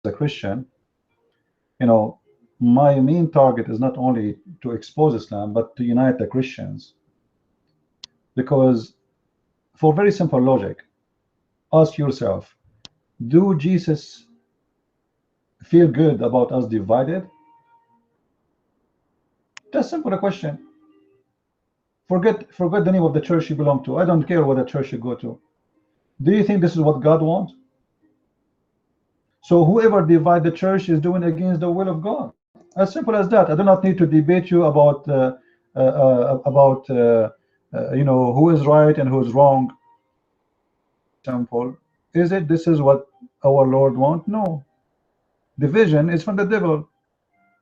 a Christian, you know, my main target is not only to expose Islam, but to unite the Christians. Because for very simple logic, ask yourself, do Jesus feel good about us divided? Just simple question. Forget the name of the church you belong to. I don't care what the church you go to. Do you think this is what God wants? So whoever divide the church is doing against the will of God. As simple as that. I do not need to debate you about who is right and who is wrong. Simple. Is it this is what our Lord wants? No. Division is from the devil.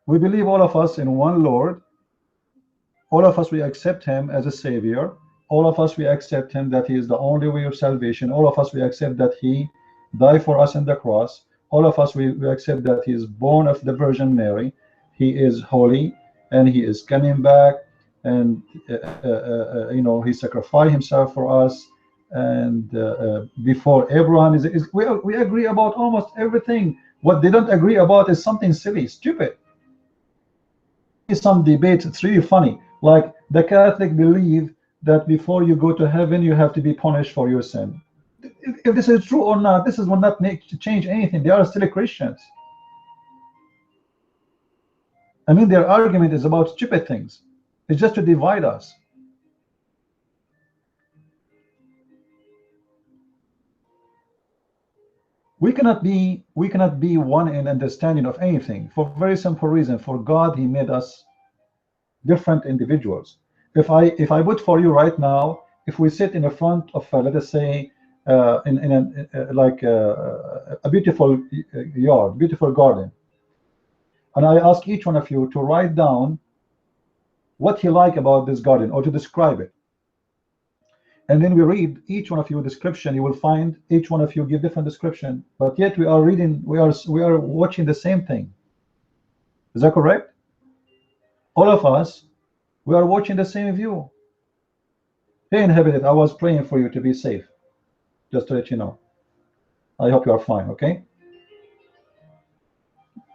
We believe all of us in one Lord. All of us, we accept him as a savior. All of us, we accept him that he is the only way of salvation. All of us, we accept that he died for us on the cross. All of us, we accept that he is born of the Virgin Mary. He is holy and he is coming back, and he sacrificed himself for us. And before Abraham we agree about almost everything. What they don't agree about is something silly, stupid. Some debates, it's really funny. Like the Catholic believe that before you go to heaven, you have to be punished for your sin. If this is true or not, this will not change anything. They are still Christians. I mean, their argument is about stupid things. It's just to divide us. We cannot be one in understanding of anything for a very simple reason. For God, he made us different individuals. If I vote for you right now, if we sit in the front of let us say in a beautiful yard, beautiful garden, and I ask each one of you to write down what you like about this garden or to describe it, and then we read each one of you description, you will find each one of you give different description, but yet we are watching the same thing. Is that correct? All of us, we are watching the same view. Hey, Inhabited, I was praying for you to be safe. Just to let you know. I hope you are fine, okay?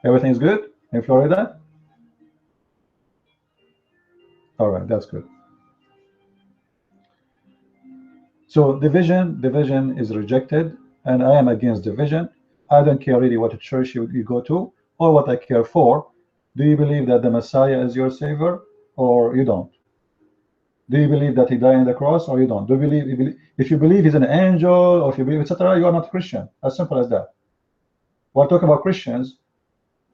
Everything is good in Florida? All right, that's good. So division is rejected, and I am against division. I don't care really what church you go to or what I care for. Do you believe that the Messiah is your savior or you don't? Do you believe that he died on the cross or you don't? Do you believe, if you believe he's an angel or if you believe etc., you are not Christian. As simple as that. We're talking about Christians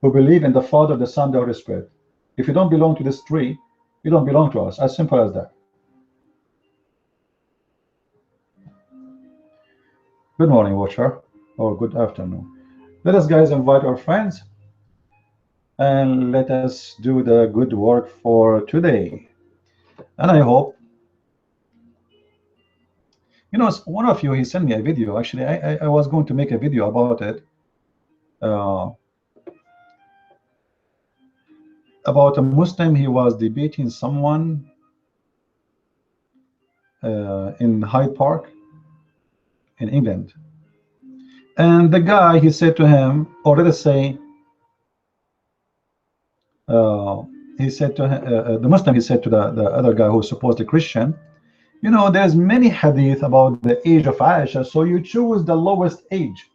who believe in the Father, the Son, the Holy Spirit. If you don't belong to this tree, you don't belong to us. As simple as that. Good morning, watcher, or good afternoon. Let us, guys, invite our friends and let us do the good work for today. And I hope, one of you, he sent me a video. Actually, I was going to make a video about it, about a Muslim. He was debating someone in Hyde Park in England, and the guy, he said to him, or let us say, he said to the Muslim, he said to the other guy who's supposedly Christian, there's many hadith about the age of Aisha, so you choose the lowest age.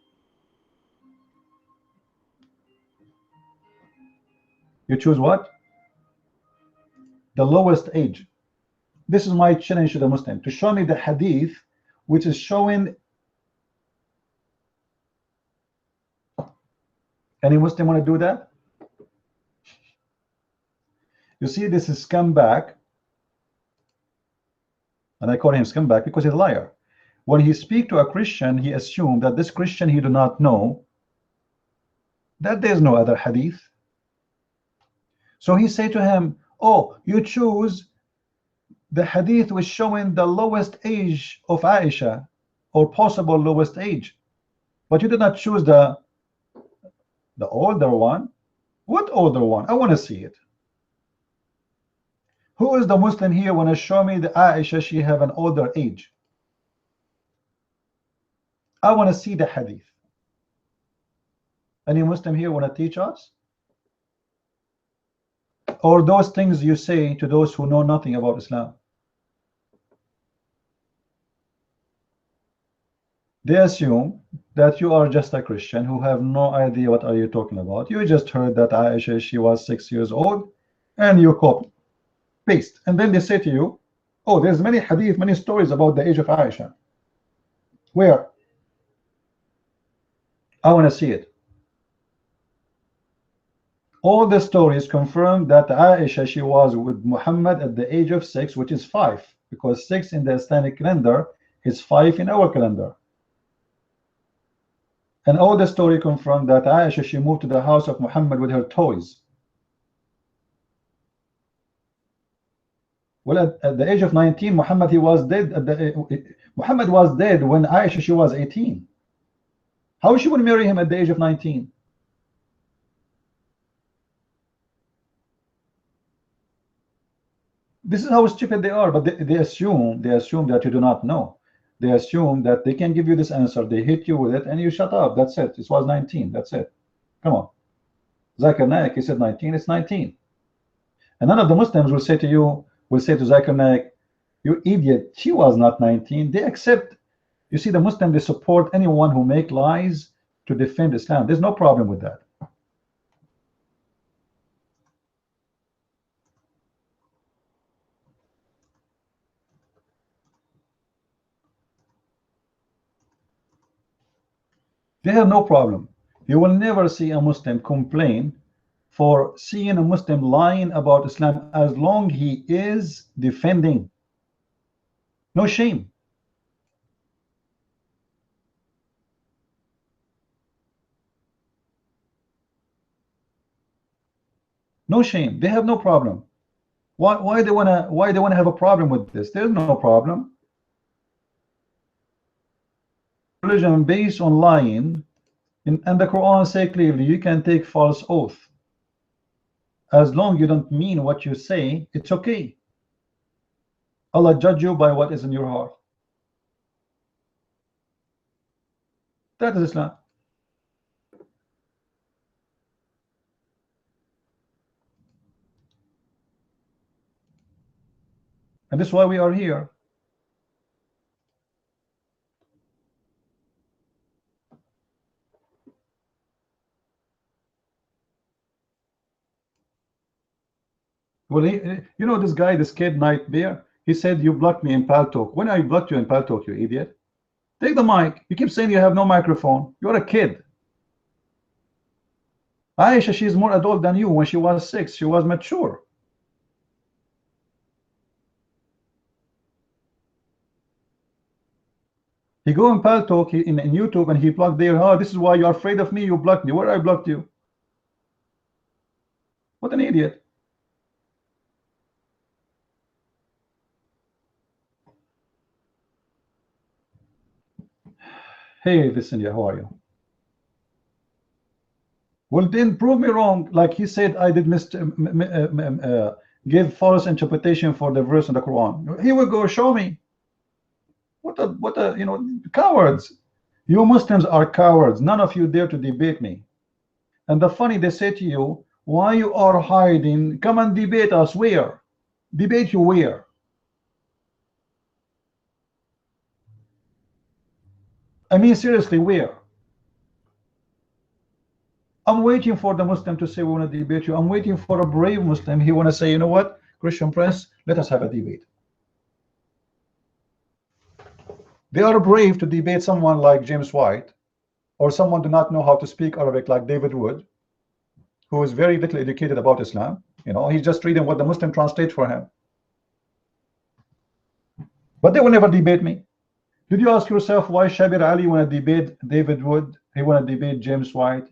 You choose what? The lowest age. This is my challenge to the Muslim, to show me the hadith which is showing. Any Muslim want to do that? You see, this is scumbag, and I call him scumbag because he's a liar. When he speak to a Christian, he assumed that this Christian, he do not know that there's no other hadith. So he say to him, oh, you choose the hadith was showing the lowest age of Aisha, or possible lowest age, but you did not choose the older one. What older one? I want to see it. Who is the Muslim here want to show me the Aisha, she have an older age? I want to see the hadith. Any Muslim here want to teach us? Or those things you say to those who know nothing about Islam? They assume that you are just a Christian who have no idea what are you talking about. You just heard that Aisha, she was 6 years old, and you copy, paste. And then they say to you, oh, there's many hadith, many stories about the age of Aisha. Where? I want to see it. All the stories confirm that Aisha, she was with Muhammad at the age of 6, which is 5, because 6 in the Islamic calendar is 5 in our calendar. And all the story confirm that Aisha, she moved to the house of Muhammad with her toys. Well, at the age of 19, Muhammad, he was dead. Muhammad was dead when Aisha, she was 18. How she would marry him at the age of 19? This is how stupid they are. But they assume that you do not know. They assume that they can give you this answer. They hit you with it, and you shut up. That's it. It was 19. That's it. Come on. Zakir Naik, he said 19. It's 19. And none of the Muslims will say to you, will say to Zakir Naik, you idiot, she was not 19. They accept. You see, the Muslims, they support anyone who make lies to defend Islam. There's no problem with that. They have no problem. You will never see a Muslim complain for seeing a Muslim lying about Islam as long he is defending. No shame. No shame. They have no problem. Why they wanna have a problem with this? There's no problem. Religion based on lying, and the Quran say clearly you can take false oath. As long you don't mean what you say, it's okay. Allah judge you by what is in your heart. That is Islam. And this is why we are here. Well, you know this guy, this kid, Nightmare, he said, you blocked me in Paltalk. When I blocked you in Paltalk, you idiot? Take the mic. You keep saying you have no microphone. You're a kid. Aisha, she's more adult than you. When she was 6, she was mature. He go in Paltalk, in YouTube, and he blocked there. Oh, this is why you're afraid of me. You blocked me. Where I blocked you? What an idiot. Hey, Vicindia, how are you? Well, then prove me wrong. Like he said, I did give false interpretation for the verse in the Quran. Here we go. Show me. What a you know, cowards. You Muslims are cowards. None of you dare to debate me. And the funny, they say to you, why you are hiding? Come and debate us. Where? Debate you where? I mean, seriously, where? I'm waiting for the Muslim to say we want to debate you. I'm waiting for a brave Muslim. He want to say, you know what, Christian Prince, let us have a debate. They are brave to debate someone like James White, or someone do not know how to speak Arabic like David Wood, who is very little educated about Islam. You know, he's just reading what the Muslim translate for him. But they will never debate me. Did you ask yourself why Shabir Ali want to debate David Wood? He want to debate James White.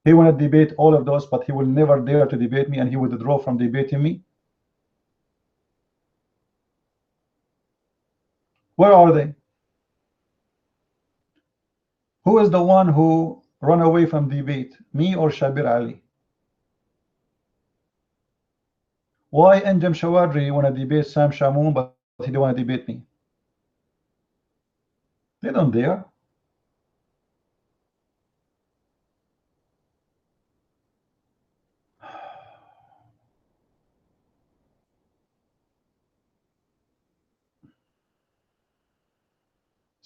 He want to debate all of those, but he will never dare to debate me, and he will withdraw from debating me. Where are they? Who is the one who run away from debate, me or Shabir Ali? Why Anjem Shawadri want to debate Sam Shamoun, but he don't want to debate me? They don't dare.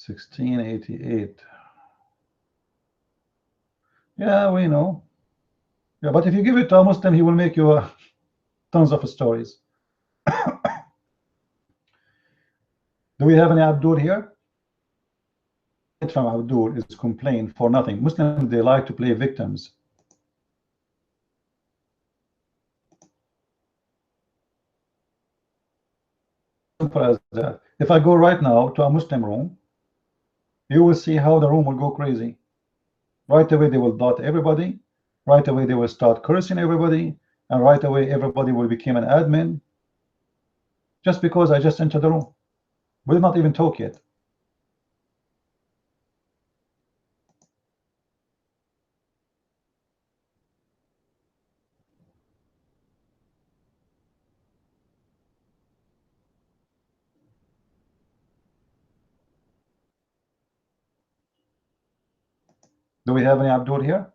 1688. Yeah, we know. Yeah, but if you give it to a Muslim, he will make you tons of stories. Do we have any Abdul here? From Abdul is complain for nothing. Muslims, they like to play victims. Simple as that. If I go right now to a Muslim room, you will see how the room will go crazy. Right away they will dot everybody, right away they will start cursing everybody, and right away everybody will become an admin just because I just entered the room. We did not even talk yet. Do we have any Abdul here?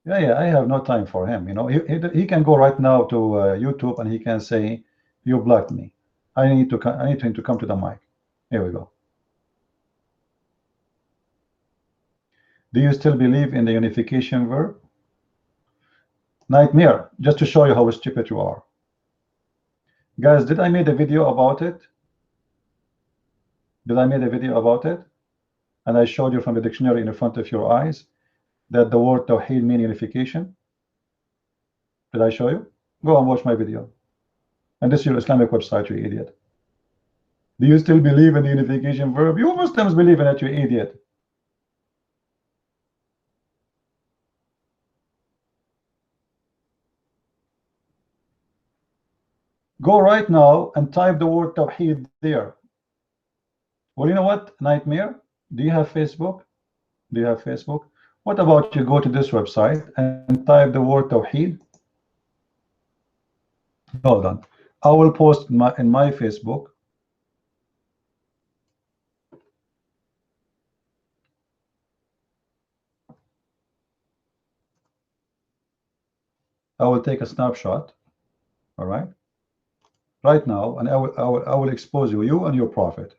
Yeah, I have no time for him. You know, he can go right now to YouTube and he can say, "You blocked me. I need him to come to the mic." Here we go. Do you still believe in the unification verb? Nightmare, just to show you how stupid you are. Guys, did I make a video about it? Did I make a video about it? And I showed you from the dictionary in front of your eyes that the word Tawheed means unification. Did I show you? Go and watch my video. And this is your Islamic website, you idiot. Do you still believe in the unification verb? You Muslims believe in it, you idiot. Go right now and type the word Tawheed there. Well, you know what, Nightmare? Do you have Facebook? Do you have Facebook? What about you go to this website and type the word Tawheed? Hold on. I will post in my Facebook. I will take a snapshot. All right. Right now, and I will expose you and your prophet.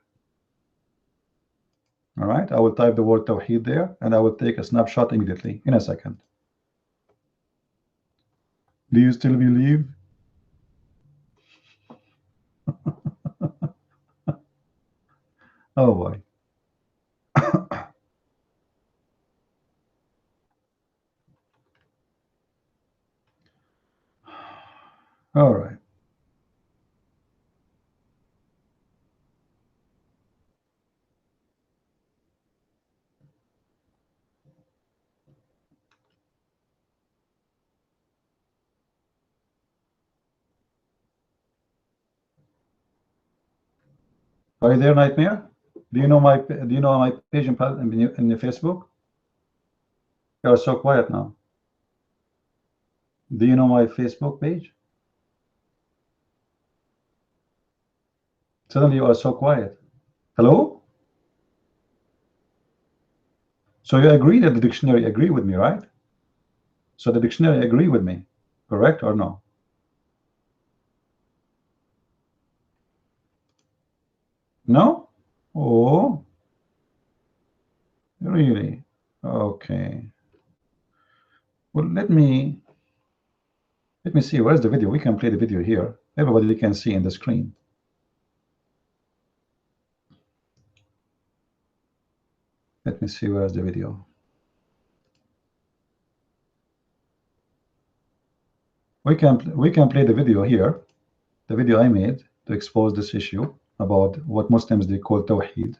All right. I will type the word Tawheed there, and I will take a snapshot immediately in a second. Do you still believe? Oh boy. All right. Are you there, Nightmare? Do you know my page in the Facebook? You are so quiet now. Do you know my Facebook page? Suddenly you are so quiet. Hello? So you agree that the dictionary agree with me, right? So the dictionary agree with me, correct or no? No? Oh, really? Okay. Well, let me see. Where's the video? We can play the video here. Everybody can see in the screen. Let me see where's the video. We can play the video here. The video I made to expose this issue about what Muslims they call Tawheed.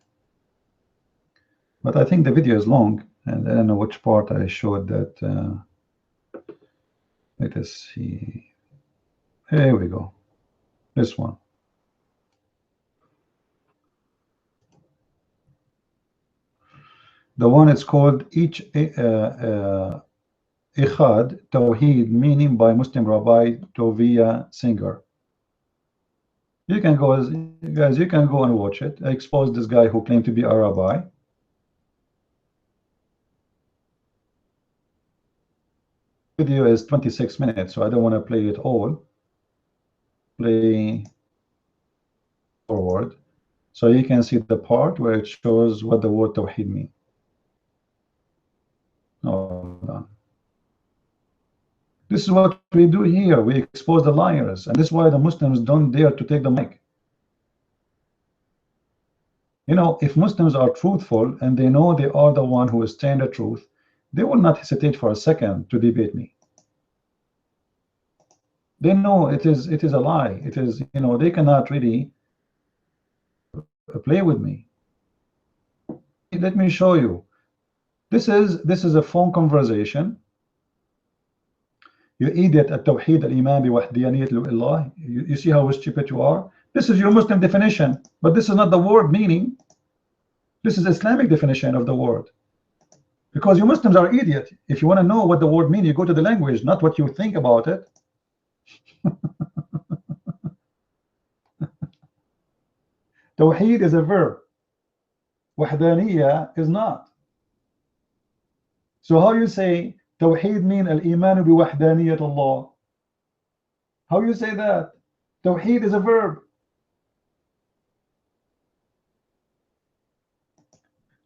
But I think the video is long, and I don't know which part I showed that. Let us see. Here we go. This one. The one it's called Ikhad Tawheed, meaning by Muslim Rabbi Tovia Singer. You can go, guys, you can go and watch it. I exposed this guy who claimed to be a rabbi. Video is 26 minutes, so I don't want to play it all. play forward so you can see the part where it shows what the word Tawheed means. Hold on. This is what we do here. We expose the liars, and this is why the Muslims don't dare to take the mic. You know, if Muslims are truthful and they know they are the one who is saying the truth, they will not hesitate for a second to debate me. They know it is a lie. It is, you know, they cannot really play with me. Let me show you. This is a phone conversation. You idiot at Tawheed al-Iman bi wahdiyaniyat Allah. You see how stupid you are? This is your Muslim definition, but this is not the word meaning. This is Islamic definition of the word. Because you Muslims are idiot. If you want to know what the word means, you go to the language, not what you think about it. Tawheed is a verb. Wahdaniyya is not. So how you say Tawheed mean al-Iman bi wahdaniyat Allah? How you say that? Tawheed is a verb.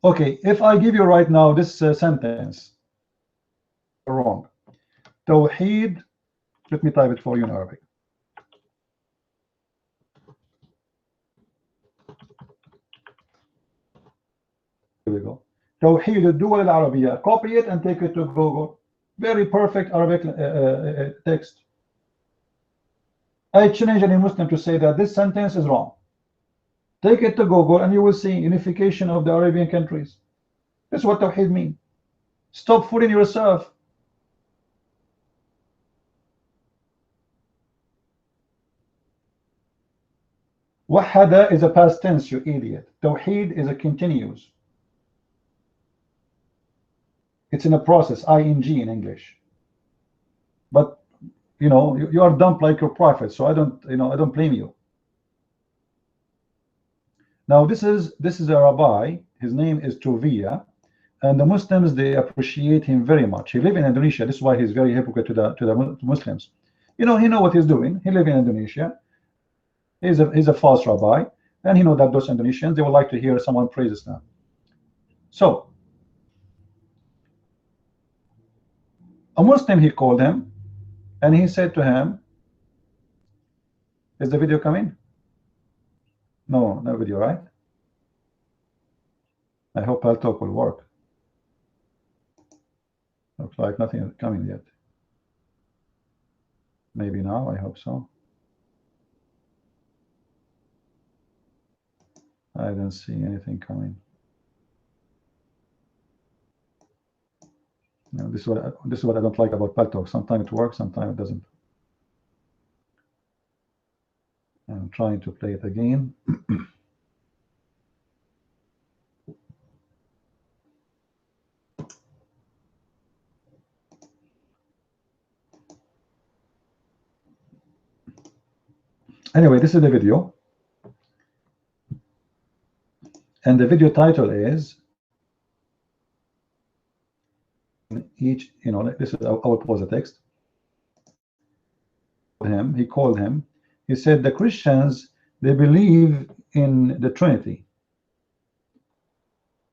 Okay, if I give you right now this sentence, wrong. Tawheed, let me type it for you in Arabic. Here we go. Tawheed al-Duwal al-Arabiya. Copy it and take it to Google. Very perfect Arabic text. I challenge any Muslim to say that this sentence is wrong. Take it to Google and you will see unification of the Arabian countries. That's what Tawheed means. Stop fooling yourself. Wahada is a past tense, you idiot. Tawheed is a continuous. It's in a process, ing in English. But you know, you are dumb like your prophet, so I don't blame you. Now this is a rabbi. His name is Tuvia, and the Muslims, they appreciate him very much. He lives in Indonesia. This is why he's very hypocrite to the Muslims. You know, he know what he's doing. He lives in Indonesia. He's a false rabbi, and he know that those Indonesians, they would like to hear someone praise Islam. So a Muslim, he called him and he said to him, is the video coming? No video, right? I hope Paltalk will work. Looks like nothing is coming yet. Maybe now, I hope so. I don't see anything coming. No, this is what I don't like about Paltalk. Sometimes it works, sometimes it doesn't. I'm trying to play it again. Anyway, this is the video, and the video title is each, you know, this is, I will pause the text. He called him. He said the Christians, they believe in the Trinity,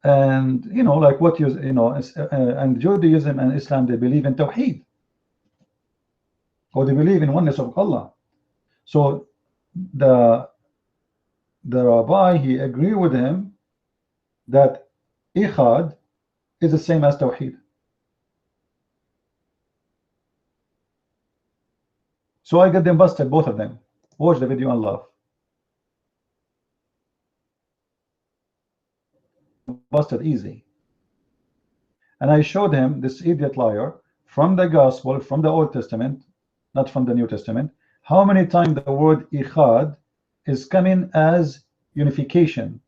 and you know, like what you know, and Judaism and Islam, they believe in Tawheed, or they believe in oneness of Allah. So the rabbi, he agreed with him that Ikhad is the same as Tawheed. So I got them busted, both of them. Watch the video and laugh. Busted easy. And I showed him this idiot liar from the gospel, from the Old Testament, not from the New Testament, how many times the word Ikhad is coming as unification,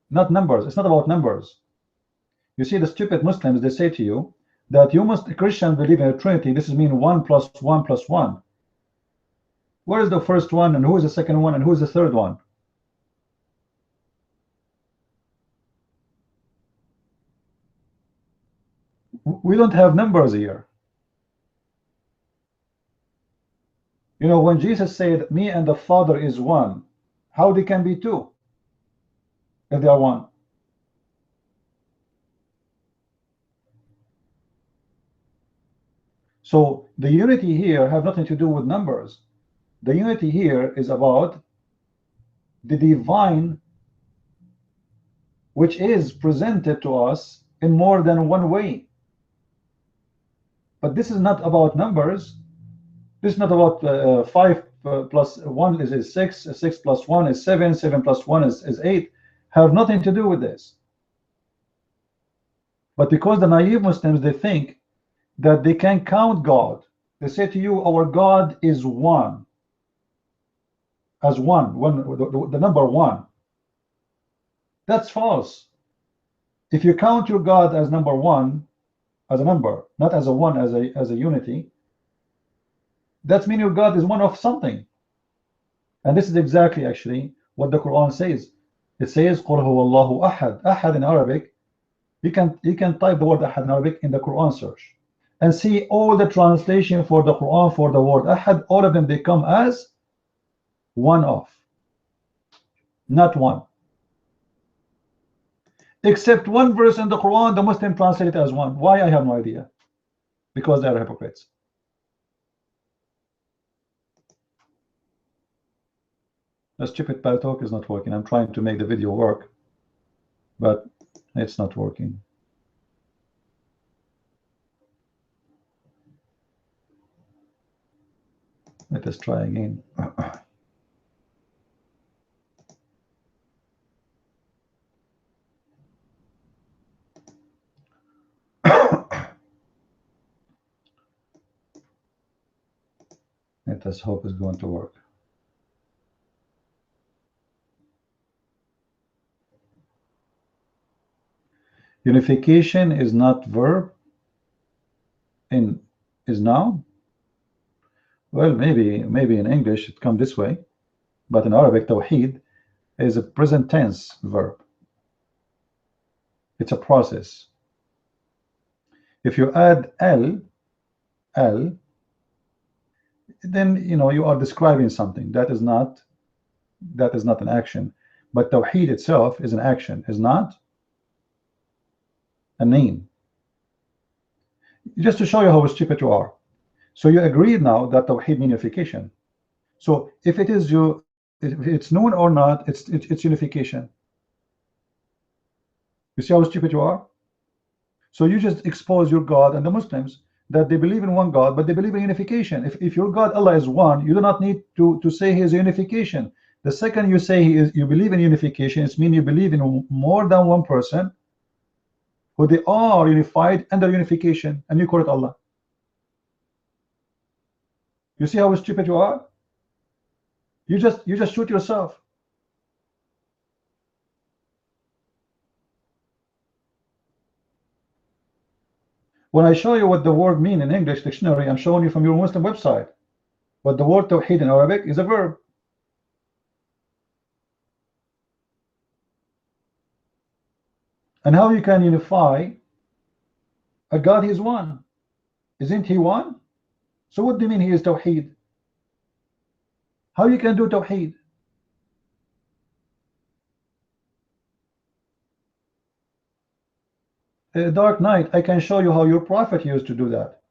not numbers. It's not about numbers. You see, the stupid Muslims, they say to you that you must, Christians believe in a Trinity. This is mean 1 plus 1 plus 1. Where is the first one, and who is the second one, and who is the third one? We don't have numbers here. You know, when Jesus said, me and the Father is one, how they can be two if they are one? So the unity here have nothing to do with numbers. The unity here is about the divine, which is presented to us in more than one way. But this is not about numbers. This is not about 5 plus 1 is 6, 6 plus 1 is 7, 7 plus 1 is 8. Have nothing to do with this. But because the naive Muslims, they think that they can count God. They say to you, our God is one. As one, the number one. That's false. If you count your God as number one, as a number, not as a one, as a unity, that means your God is one of something. And this is exactly actually what the Quran says. It says قُلْ هُوَ اللَّهُ أَحَدٌ. Ahad in Arabic, you can type the word Ahad in Arabic in the Quran search and see all the translation for the Quran for the word Ahad. All of them, they come as one of, not one. Except one verse in the Quran, the Muslim translate it as one. Why? I have no idea. Because they are hypocrites. The stupid Paltalk is not working. I'm trying to make the video work, but it's not working. Let us try again. Let us hope it's going to work. Unification is not verb, is noun. Well, maybe in English it comes this way, but in Arabic, tawheed is a present tense verb. It's a process. If you add l, then you know you are describing something. That is not an action. But tawheed itself is an action, is not a name. Just to show you how stupid you are. So you agreed now that tawheed means unification. So if it is if it's known or not, it's unification. You see how stupid you are? So you just expose your God and the Muslims that they believe in one God, but they believe in unification. If your God Allah is one, you do not need to say He is unification. The second you say you believe in unification, it means you believe in more than one person who they are unified under unification, and you call it Allah. You see how stupid you are? You just shoot yourself. When I show you what the word mean in English dictionary, I'm showing you from your Muslim website. But the word tawheed in Arabic is a verb. And how you can unify a God? He is one. Isn't He one? So what do you mean He is tawheed? How you can do tawheed? Dark Knight, I can show you how your prophet used to do that.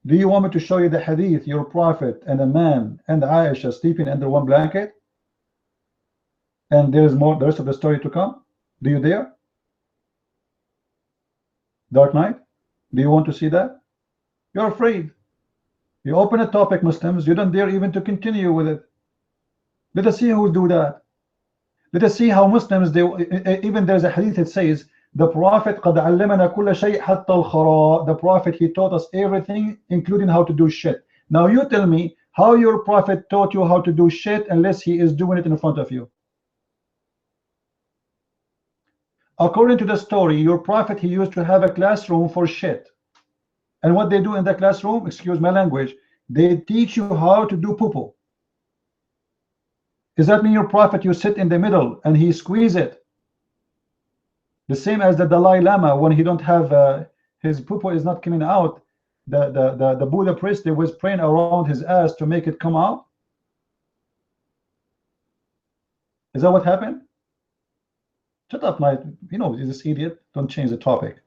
Do you want me to show you the hadith, your prophet and a man and Aisha sleeping under one blanket? And there's more, the rest of the story to come? Do you dare? Dark Knight, do you want to see that? You're afraid. You open a topic, Muslims, you don't dare even to continue with it. Let us see who will do that. Let us see how Muslims, even there's a hadith that says, the Prophet قَدْ عَلَّمَنَا كُلَّ شَيْءٍ حَتَّى الْخَرَاء. The Prophet, he taught us everything, including how to do shit. Now you tell me how your Prophet taught you how to do shit unless he is doing it in front of you. According to the story, your Prophet, he used to have a classroom for shit. And what they do in the classroom, excuse my language, they teach you how to do poo-poo. Does that mean your Prophet, you sit in the middle and he squeeze it? The same as the Dalai Lama, when he don't have his poo-poo is not coming out, the Buddha priest, they was praying around his ass to make it come out. Is that what happened? Shut up, my, you know, this idiot. Don't change the topic.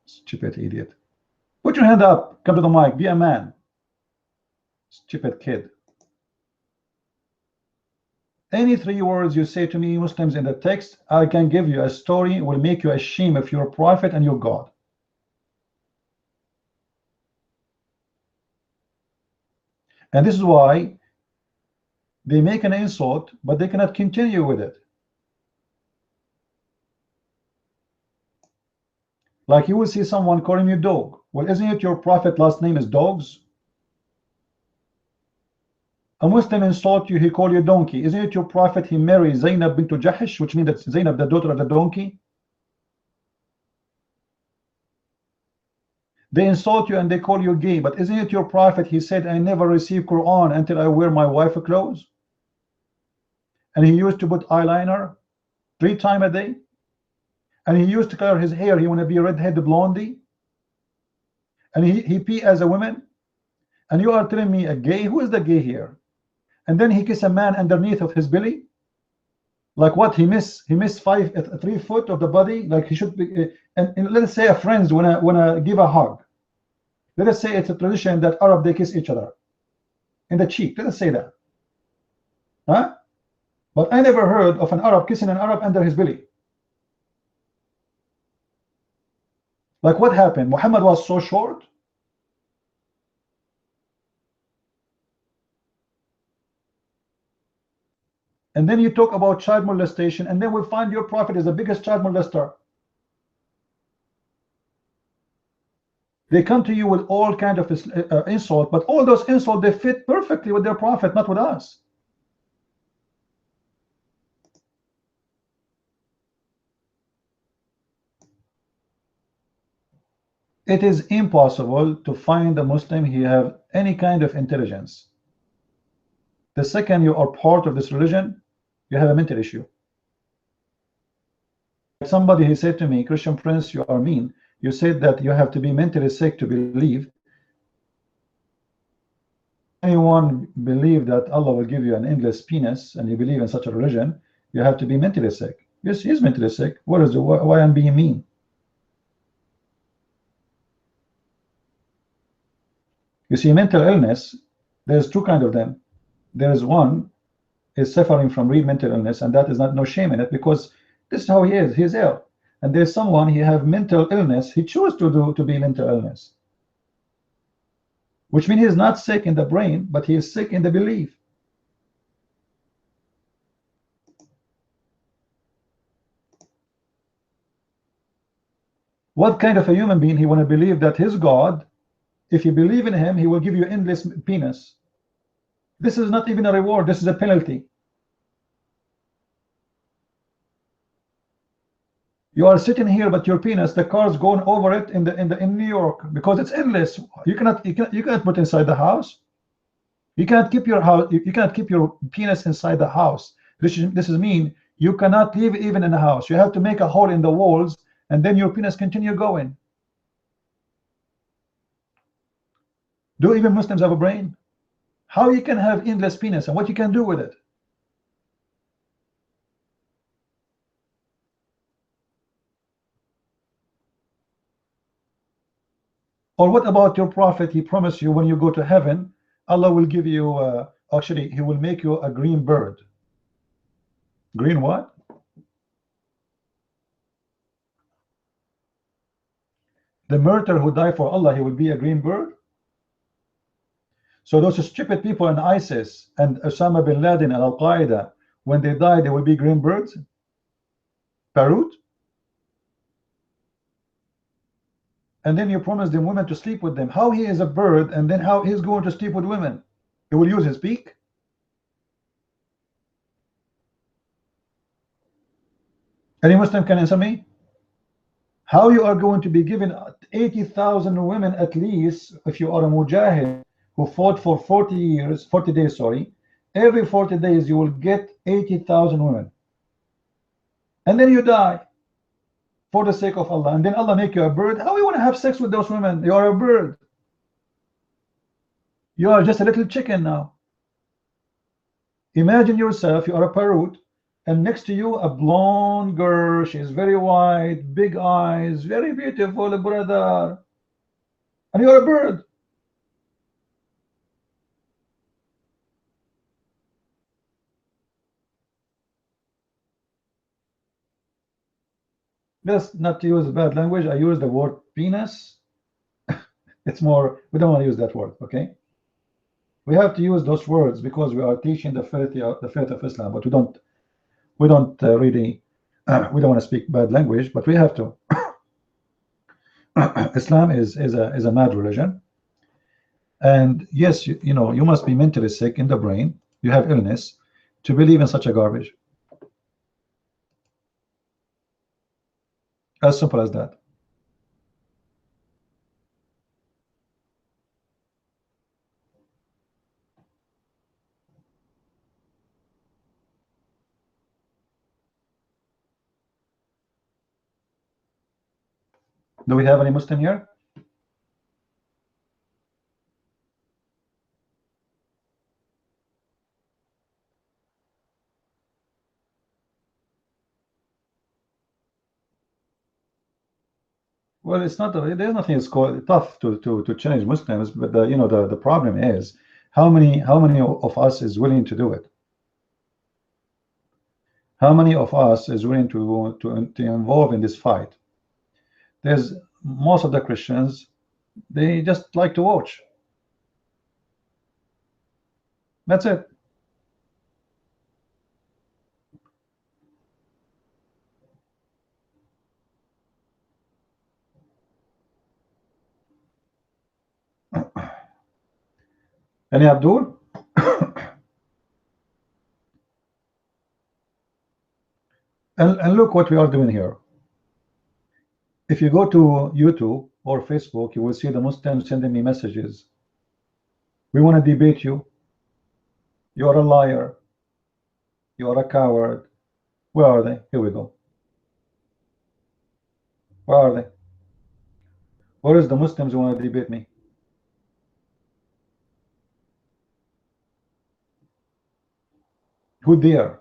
Stupid idiot. Put your hand up. Come to the mic. Be a man. Stupid kid. Any 3 words you say to me, Muslims, in the text, I can give you a story, will make you ashamed of your prophet and your God. And this is why they make an insult, but they cannot continue with it. Like you will see someone calling you dog. Well, isn't it your prophet last name is Dogs? A Muslim insult you, he call you donkey. Isn't it your prophet he married Zainab bint Jahish, which means that Zainab, the daughter of the donkey? They insult you and they call you gay, but isn't it your prophet he said, I never receive Quran until I wear my wife's clothes? And he used to put eyeliner 3 times a day, and he used to color his hair. He want to be a redheaded blondie, and he pee as a woman. And you are telling me a gay? Who is the gay here? And then he kiss a man underneath of his belly. Like what? He missed 3 foot of the body. Like he should be. And let's say a friends wanna give a hug. Let us say it's a tradition that Arab they kiss each other in the cheek. Let us say that, huh? But I never heard of an Arab kissing an Arab under his belly. Like what happened? Muhammad was so short. And then you talk about child molestation, and then we find your prophet is the biggest child molester. They come to you with all kind of insult, but all those insults they fit perfectly with their prophet, not with us. It is impossible to find a Muslim who have any kind of intelligence. The second you are part of this religion, you have a mental issue. Somebody he said to me, Christian Prince, you are mean. You said that you have to be mentally sick to believe. Anyone believe that Allah will give you an endless penis and you believe in such a religion, you have to be mentally sick. Yes, he is mentally sick. What is it? Why I'm being mean? You see, mental illness, there's 2 kinds of them. There is one is suffering from real mental illness, and that is not no shame in it, because this is how he is. He's ill. And there's someone he have mental illness. He chose to be mental illness, which means he's not sick in the brain, but he is sick in the belief. What kind of a human being he want to believe that his God, if you believe in him, he will give you endless penis? This is not even a reward. This is a penalty. You are sitting here, but your penis, the car's going over it in New York because it's endless. You cannot put inside the house. You cannot keep your house. You cannot keep your penis inside the house. This is mean you cannot live even in a house. You have to make a hole in the walls, and then your penis continue going. Do even Muslims have a brain? How you can have endless penis and what you can do with it? Or what about your prophet? He promised you when you go to heaven, Allah will give you, actually, he will make you a green bird. Green what? The martyr who died for Allah, he will be a green bird? So those stupid people in ISIS and Osama bin Laden and Al-Qaeda, when they die, they will be green birds? Parrot? And then you promise them women to sleep with them. How he is a bird, and then how he's going to sleep with women? He will use his beak? Any Muslim can answer me? How you are going to be given 80,000 women at least if you are a mujahid who fought for 40 days, sorry. Every 40 days you will get 80,000 women. And then you die for the sake of Allah. And then Allah make you a bird. How you want to have sex with those women? You are a bird. You are just a little chicken now. Imagine yourself, you are a parrot, and next to you a blonde girl. She's very white, big eyes, very beautiful, brother, and you're a bird. Let's not use bad language. I use the word penis. It's more, we don't want to use that word, okay? We have to use those words because we are teaching the faith of Islam, but we don't really we don't want to speak bad language, but we have to. Islam is a mad religion, and yes, you know, you must be mentally sick in the brain. You have illness to believe in such a garbage. As simple as that. Do we have any Muslim here? Well, it's not. There's nothing is called tough to change Muslims, but you know, the problem is how many of us is willing to do it? How many of us is willing to involve in this fight? There's most of the Christians, they just like to watch. That's it. Any Abdul? And look what we are doing here. If you go to YouTube or Facebook, you will see the Muslims sending me messages. We want to debate you. You are a liar. You are a coward. Where are they? Here we go. Where are they? Where is the Muslims who want to debate me? Who dare?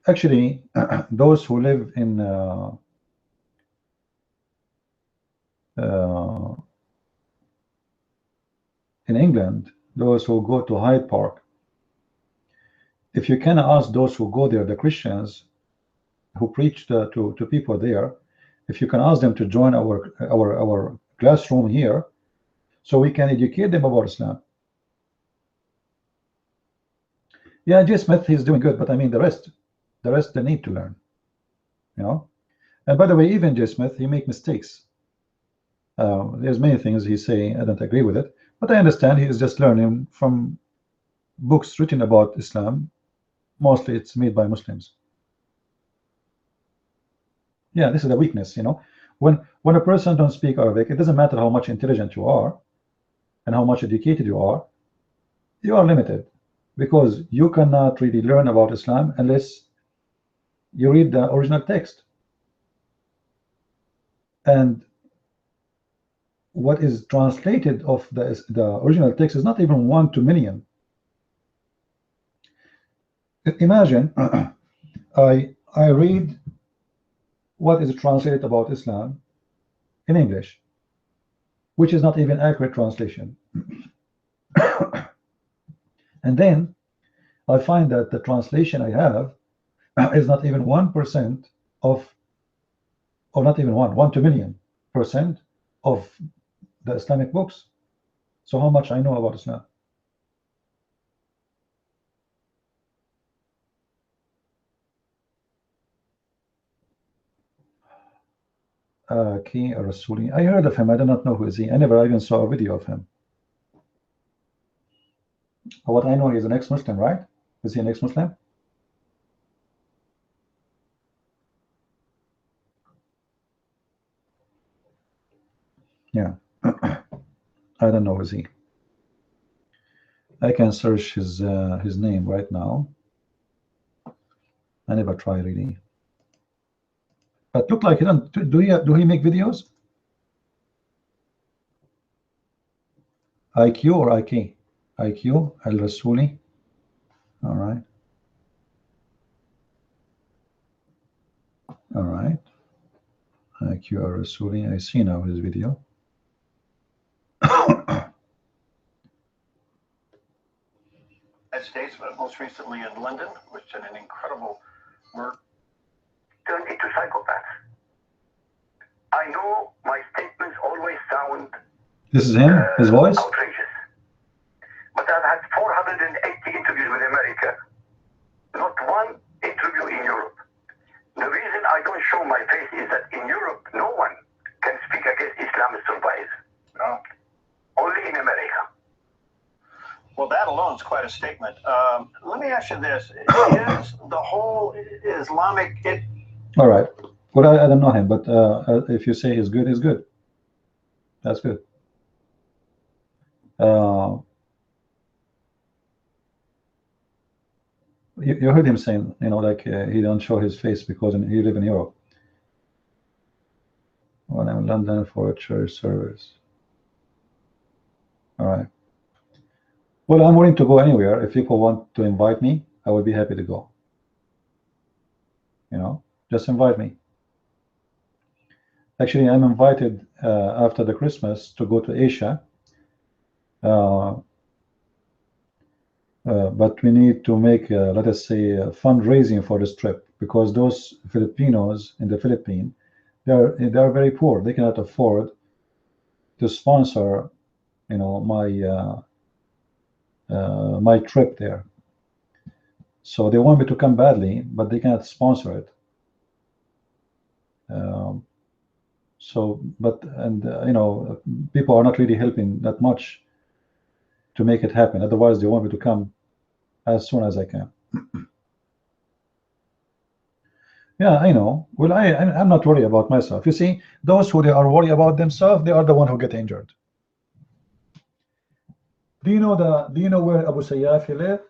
Actually, those who live uh, in England, those who go to Hyde Park, if you can ask those who go there, the Christians who preach to people there, if you can ask them to join our classroom here, so we can educate them about Islam. Yeah, Jay Smith, he's doing good, but I mean the rest they need to learn, you know. And by the way, even Jay Smith, he make mistakes. There's many things he say I don't agree with it, but I understand he is just learning from books written about Islam. Mostly it's made by Muslims. Yeah, this is a weakness, you know. When a person don't speak Arabic, it doesn't matter how much intelligent you are and how much educated you are limited, because you cannot really learn about Islam unless you read the original text. And what is translated of the original text is not even 1 to million. Imagine I read what is translated about Islam in English, which is not even accurate translation. And then I find that the translation I have is not even 1% of, or not even 1 to million percent of the Islamic books. So how much I know about Islam? Ki Rasuli. I heard of him. I do not know who is he. I never even saw a video of him. What I know, he's an ex-Muslim, right? Is he an ex-Muslim? Yeah. I don't know, is he? I can search his name right now. I never try really. But look like he don't. Do he make videos? IQ or IK? IQ Al Rasuli. All right. All right. IQ Al Rasuli. I see now his video. States, but most recently in London, which is an incredible murder. Turned into psychopaths. I know my statements always sound. This is him, his voice. Outrageous. But I've had 480 interviews with America. Not one interview in Europe. The reason I don't show my face is that in Europe, no one can speak against Islam and survive. No. Only in America. Well, that alone is quite a statement. Let me ask you this. Is the whole Islamic... All right. Well, I don't know him, but if you say he's good, he's good. That's good. You heard him saying, you know, like he don't show his face because he live in Europe. When I'm in London for a church service. All right. Well, I'm willing to go anywhere. If people want to invite me, I would be happy to go. You know, just invite me. Actually, I'm invited after the Christmas to go to Asia. But we need to make, let us say, fundraising for this trip, because those Filipinos in the Philippines, they are very poor. They cannot afford to sponsor, you know, my trip there. So they want me to come badly, but they cannot sponsor it. You know, people are not really helping that much to make it happen. Otherwise, they want me to come as soon as I can. Yeah, I know. Well, I'm not worried about myself. You see, those who they are worried about themselves, they are the one who get injured. Do you know where Abu Sayyaf lived?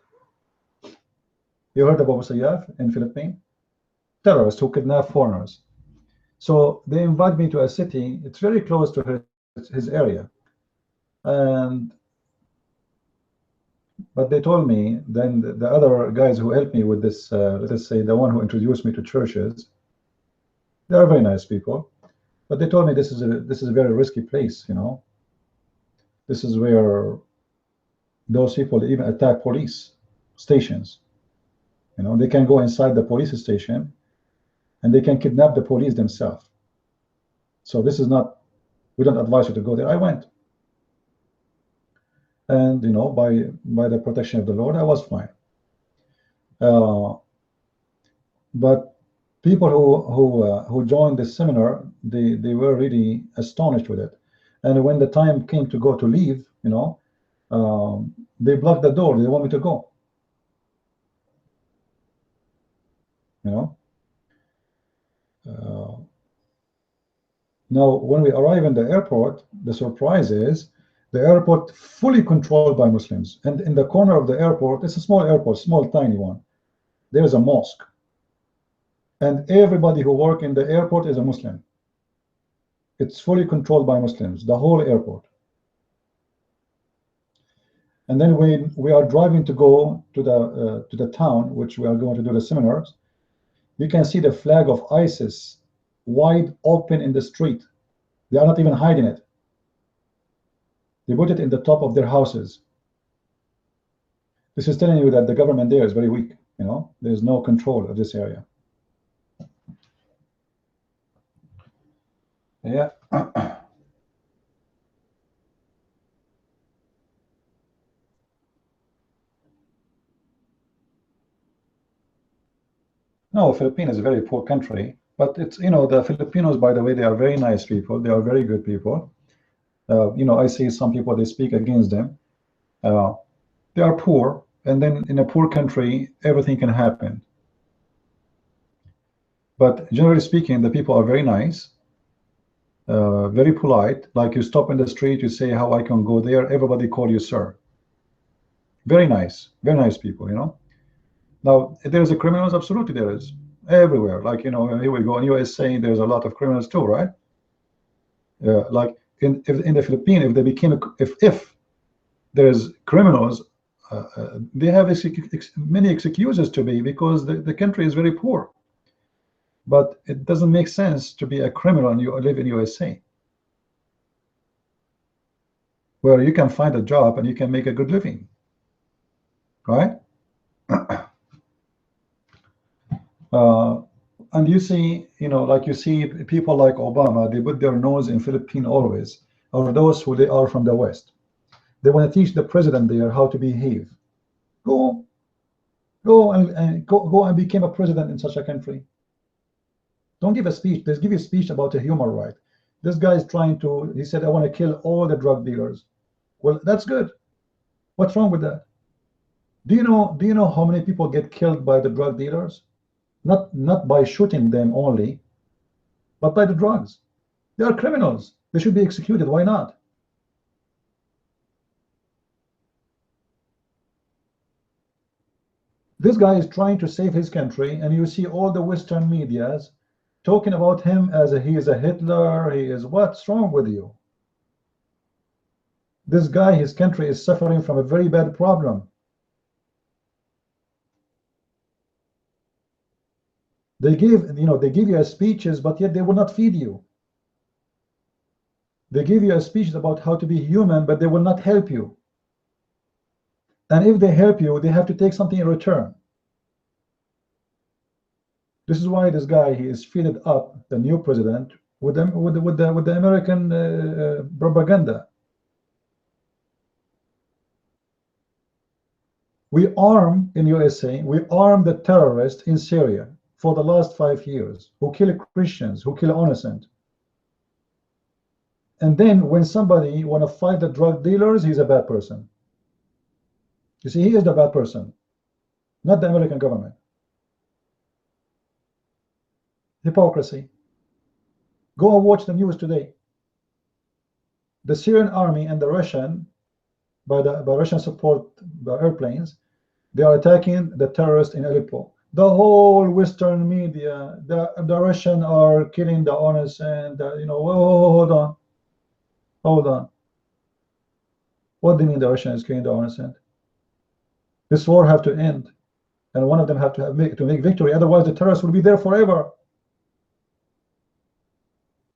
You heard of Abu Sayyaf in Philippines? Terrorists who kidnap foreigners. So they invite me to a city. It's very close to his area, but they told me, then the other guys who helped me with this, let us say the one who introduced me to churches, they are very nice people, but they told me this is a very risky place. You know, this is where those people even attack police stations. You know, they can go inside the police station and they can kidnap the police themselves. So this is not, we don't advise you to go there. I went, and you know, by the protection of the Lord, I was fine. But people who joined this seminar, they were really astonished with it. And when the time came to go to leave, you know, they blocked the door. They want me to go. You know. Now, when we arrive in the airport, the surprise is the airport fully controlled by Muslims. And in the corner of the airport, it's a small airport, small, tiny one. There is a mosque. And everybody who works in the airport is a Muslim. It's fully controlled by Muslims, the whole airport. And then when we are driving to go to the town, which we are going to do the seminars, you can see the flag of ISIS wide open in the street. They are not even hiding it. They put it in the top of their houses. This is telling you that the government there is very weak. You know, there's no control of this area. Yeah. No, Philippines is a very poor country, but it's, you know, the Filipinos, by the way, they are very nice people. They are very good people. You know, I see some people, they speak against them. They are poor, and then in a poor country, everything can happen. But generally speaking, the people are very nice, very polite. Like you stop in the street, you say how I can go there, everybody call you sir. Very nice people, you know. Now, there's a criminals, absolutely there is, everywhere. Like, you know, here we go, in USA, there's a lot of criminals too, right? Like in the Philippines, if they became, if There's criminals. They have many excuses to be, because the country is very poor. But it doesn't make sense to be a criminal and you live in USA, where you can find a job and you can make a good living, right? And you see, like you see people like Obama, they put their nose in Philippines always, or those who they are from the West. They want to teach the president there how to behave. Go and become a president in such a country. Don't give a speech. Just give a speech about a human right. This guy is trying to, he said, I want to kill all the drug dealers. Well, that's good. What's wrong with that? Do you know how many people get killed by the drug dealers? Not by shooting them only, but by the drugs. They are criminals. They should be executed. Why not? This guy is trying to save his country, and you see all the Western medias talking about him as he is a Hitler. He is, what's wrong with you? This guy, his country is suffering from a very bad problem. They give you speeches, but yet they will not feed you. They give you a speech about how to be human, but they will not help you. And if they help you, they have to take something in return. This is why this guy, he is filled up, the new president, with the American propaganda. We arm in USA, we arm the terrorists in Syria for the last 5 years, who kill Christians, who kill innocent. And then when somebody want to fight the drug dealers, he's a bad person. You see, he is the bad person, not the American government. Hypocrisy. Go and watch the news today. The Syrian army and the Russian, by Russian support, by airplanes, they are attacking the terrorists in Aleppo. The whole Western media, the Russian are killing the innocent. Hold on. What do you mean the Russian is killing the innocent? This war have to end, and one of them have to make victory. Otherwise, the terrorists will be there forever.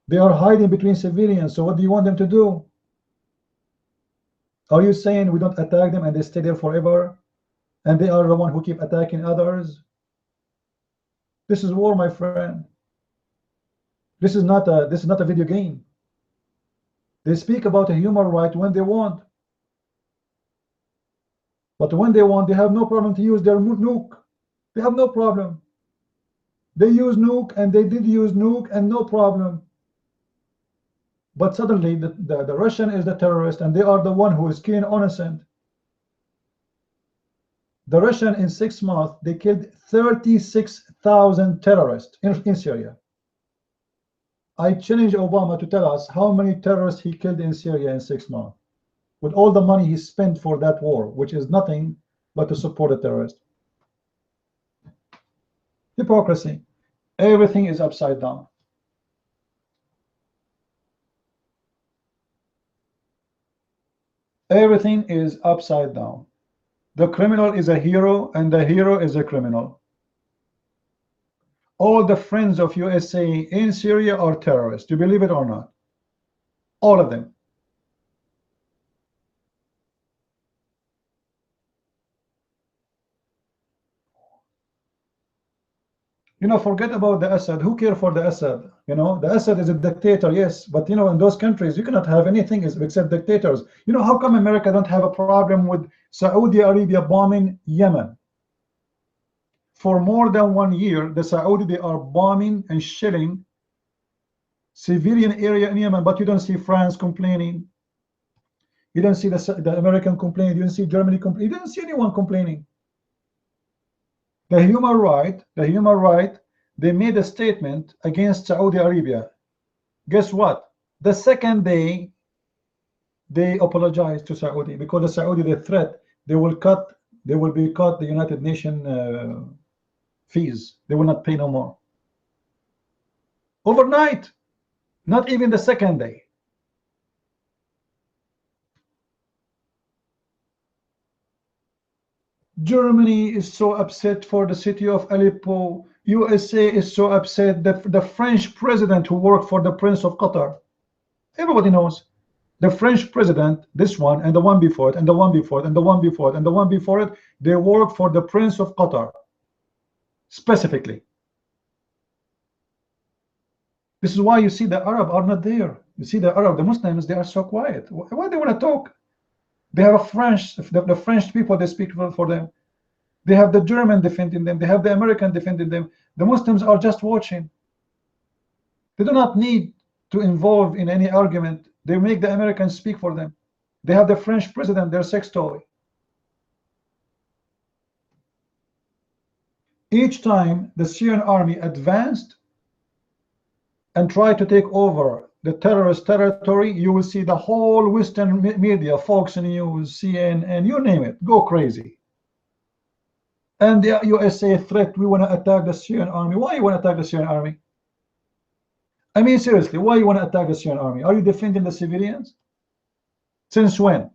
They are hiding between civilians. So what do you want them to do? Are you saying we don't attack them and they stay there forever, and they are the one who keep attacking others? This is war, my friend. This is not a video game. They speak about a human right when they want, but when they want, they have no problem to use their nuke. They have no problem. They use nuke, and they did use nuke, and no problem. But suddenly the Russian is the terrorist, and they are the one who is killing innocent. The Russian, in 6 months, they killed 36,000 terrorists in Syria. I challenge Obama to tell us how many terrorists he killed in Syria in 6 months, with all the money he spent for that war, which is nothing but to support a terrorist. Hypocrisy. Everything is upside down. Everything is upside down. The criminal is a hero, and the hero is a criminal. All the friends of USA in Syria are terrorists. Do you believe it or not? All of them. Forget about the Assad. Who cares for the Assad? The Assad is a dictator, yes, but in those countries you cannot have anything except dictators. How come America don't have a problem with Saudi Arabia bombing Yemen? For more than 1 year, the Saudi, they are bombing and shelling civilian area in Yemen, but you don't see France complaining. You don't see the American complaining. You don't see Germany complaining. You don't see anyone complaining. The human right, they made a statement against Saudi Arabia. Guess what? The second day, they apologized to Saudi, because the Saudi, they threat they will be cut the United Nations fees. They will not pay no more. Overnight, not even the second day. Germany is so upset for the city of Aleppo. USA is so upset. The French president who worked for the Prince of Qatar. Everybody knows. The French president, this one and the one before it, and the one before it, and the one before it, and the one before it, they work for the Prince of Qatar specifically. This is why you see the Arab are not there. You see the Arab, the Muslims, they are so quiet. Why they want to talk? They have a French, the French people, they speak for them. They have the German defending them. They have the American defending them. The Muslims are just watching. They do not need to involve in any argument. They make the Americans speak for them. They have the French president, their sex toy. Each time the Syrian army advanced and tried to take over the terrorist territory, you will see the whole Western media, Fox News, CNN, you name it, go crazy. And the USA threat, we want to attack the Syrian army. Why you want to attack the Syrian army? I mean, seriously, why you want to attack the Syrian army? Are you defending the civilians? Since when?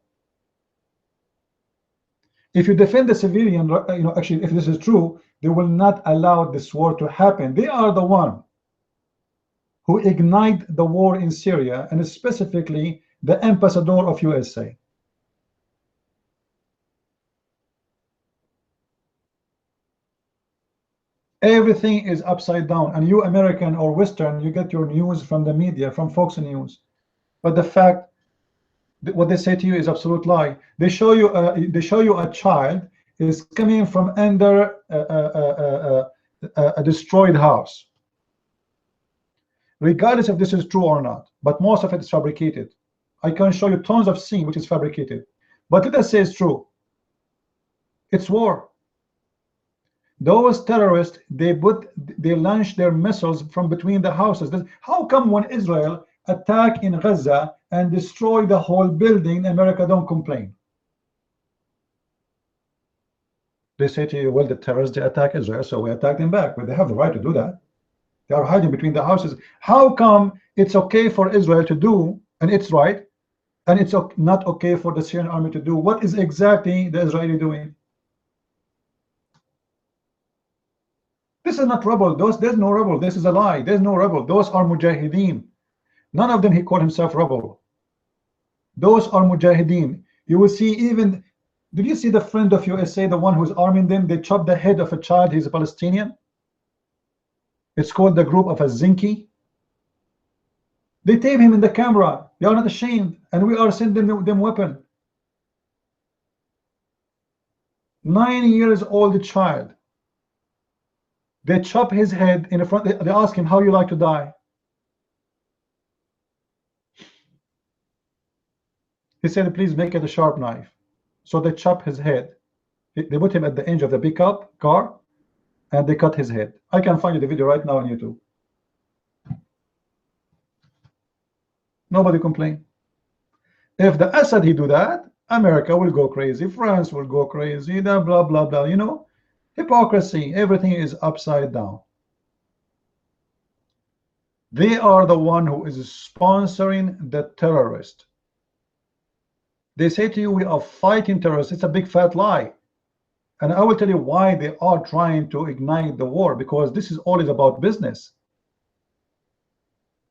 If you defend the civilian, you know, actually, if this is true, they will not allow this war to happen. They are the one who ignite the war in Syria, and specifically the ambassador of USA. Everything is upside down, and you American or Western, you get your news from the media, from Fox News. But the fact, what they say to you is absolute lie. They show you a child is coming from under a destroyed house. Regardless if this is true or not, but most of it is fabricated. I can show you tons of scenes which is fabricated. But let us say it's true. It's war. Those terrorists, they launch their missiles from between the houses. How come when Israel attack in Gaza and destroy the whole building, America don't complain? They say to you, well, the terrorists, they attack Israel, so we attack them back. But they have the right to do that. They are hiding between the houses. How come it's okay for Israel to do, and it's right, and it's not okay for the Syrian army to do? What is exactly the Israeli doing? This is not rebel. There's no rebel. This is a lie. There's no rebel. Those are mujahideen. None of them he called himself rebel. Those are mujahideen. You will see even, did you see the friend of USA, the one who's arming them? They chopped the head of a child. He's a Palestinian. It's called the group of Azinki. They tape him in the camera. They are not ashamed, and we are sending them weapon. 9 years old child. They chop his head in the front. They ask him, how you like to die? He said, please make it a sharp knife. So they chop his head. They put him at the edge of the pickup car, and they cut his head. I can find you the video right now on YouTube. Nobody complain. If the Assad he do that, America will go crazy, France will go crazy, blah blah blah. You know, hypocrisy. Everything is upside down. They are the one who is sponsoring the terrorist. They say to you, we are fighting terrorists. It's a big fat lie. And I will tell you why they are trying to ignite the war, because this is always about business.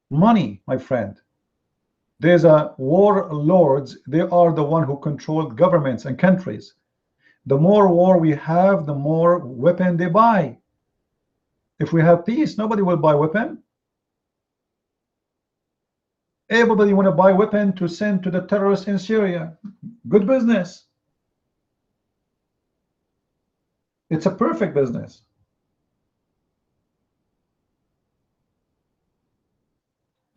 Money, my friend. There's a warlords. They are the one who control governments and countries. The more war we have, the more weapon they buy. If we have peace, nobody will buy weapon. Everybody want to buy weapon to send to the terrorists in Syria. Good business. It's a perfect business.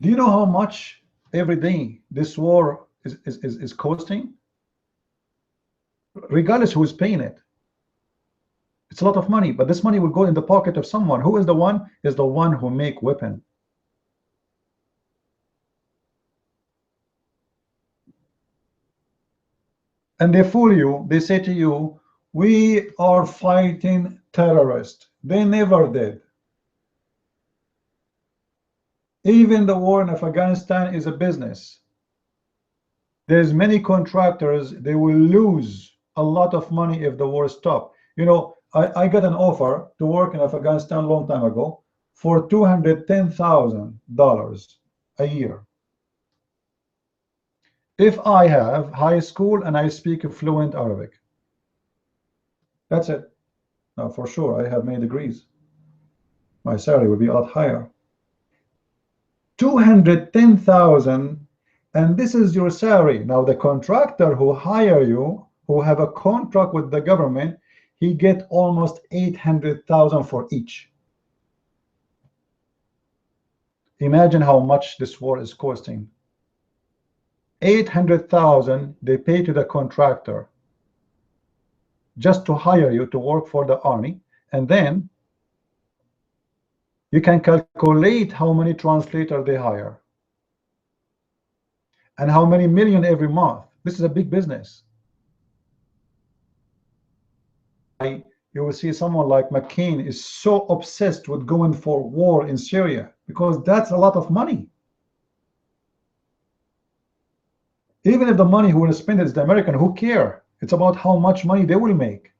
Do you know how much every day this war is costing? Regardless who is paying it. It's a lot of money, but this money will go in the pocket of someone. Who is the one? Is the one who make weapon. And they fool you. They say to you, we are fighting terrorists. They never did. Even the war in Afghanistan is a business. There's many contractors, they will lose a lot of money if the war stopped. You know, I got an offer to work in Afghanistan a long time ago for $210,000 a year. If I have high school and I speak fluent Arabic. That's it. Now, for sure, I have made degrees. My salary would be a lot higher. 210,000, and this is your salary. Now, the contractor who hire you, who have a contract with the government, he get almost 800,000 for each. Imagine how much this war is costing. 800,000 they pay to the contractor just to hire you to work for the army, and then you can calculate how many translators they hire and how many million every month. This is a big business. You will see someone like McCain is so obsessed with going for war in Syria because that's a lot of money. Even if the money who will spend it is the American, who care? It's about how much money they will make.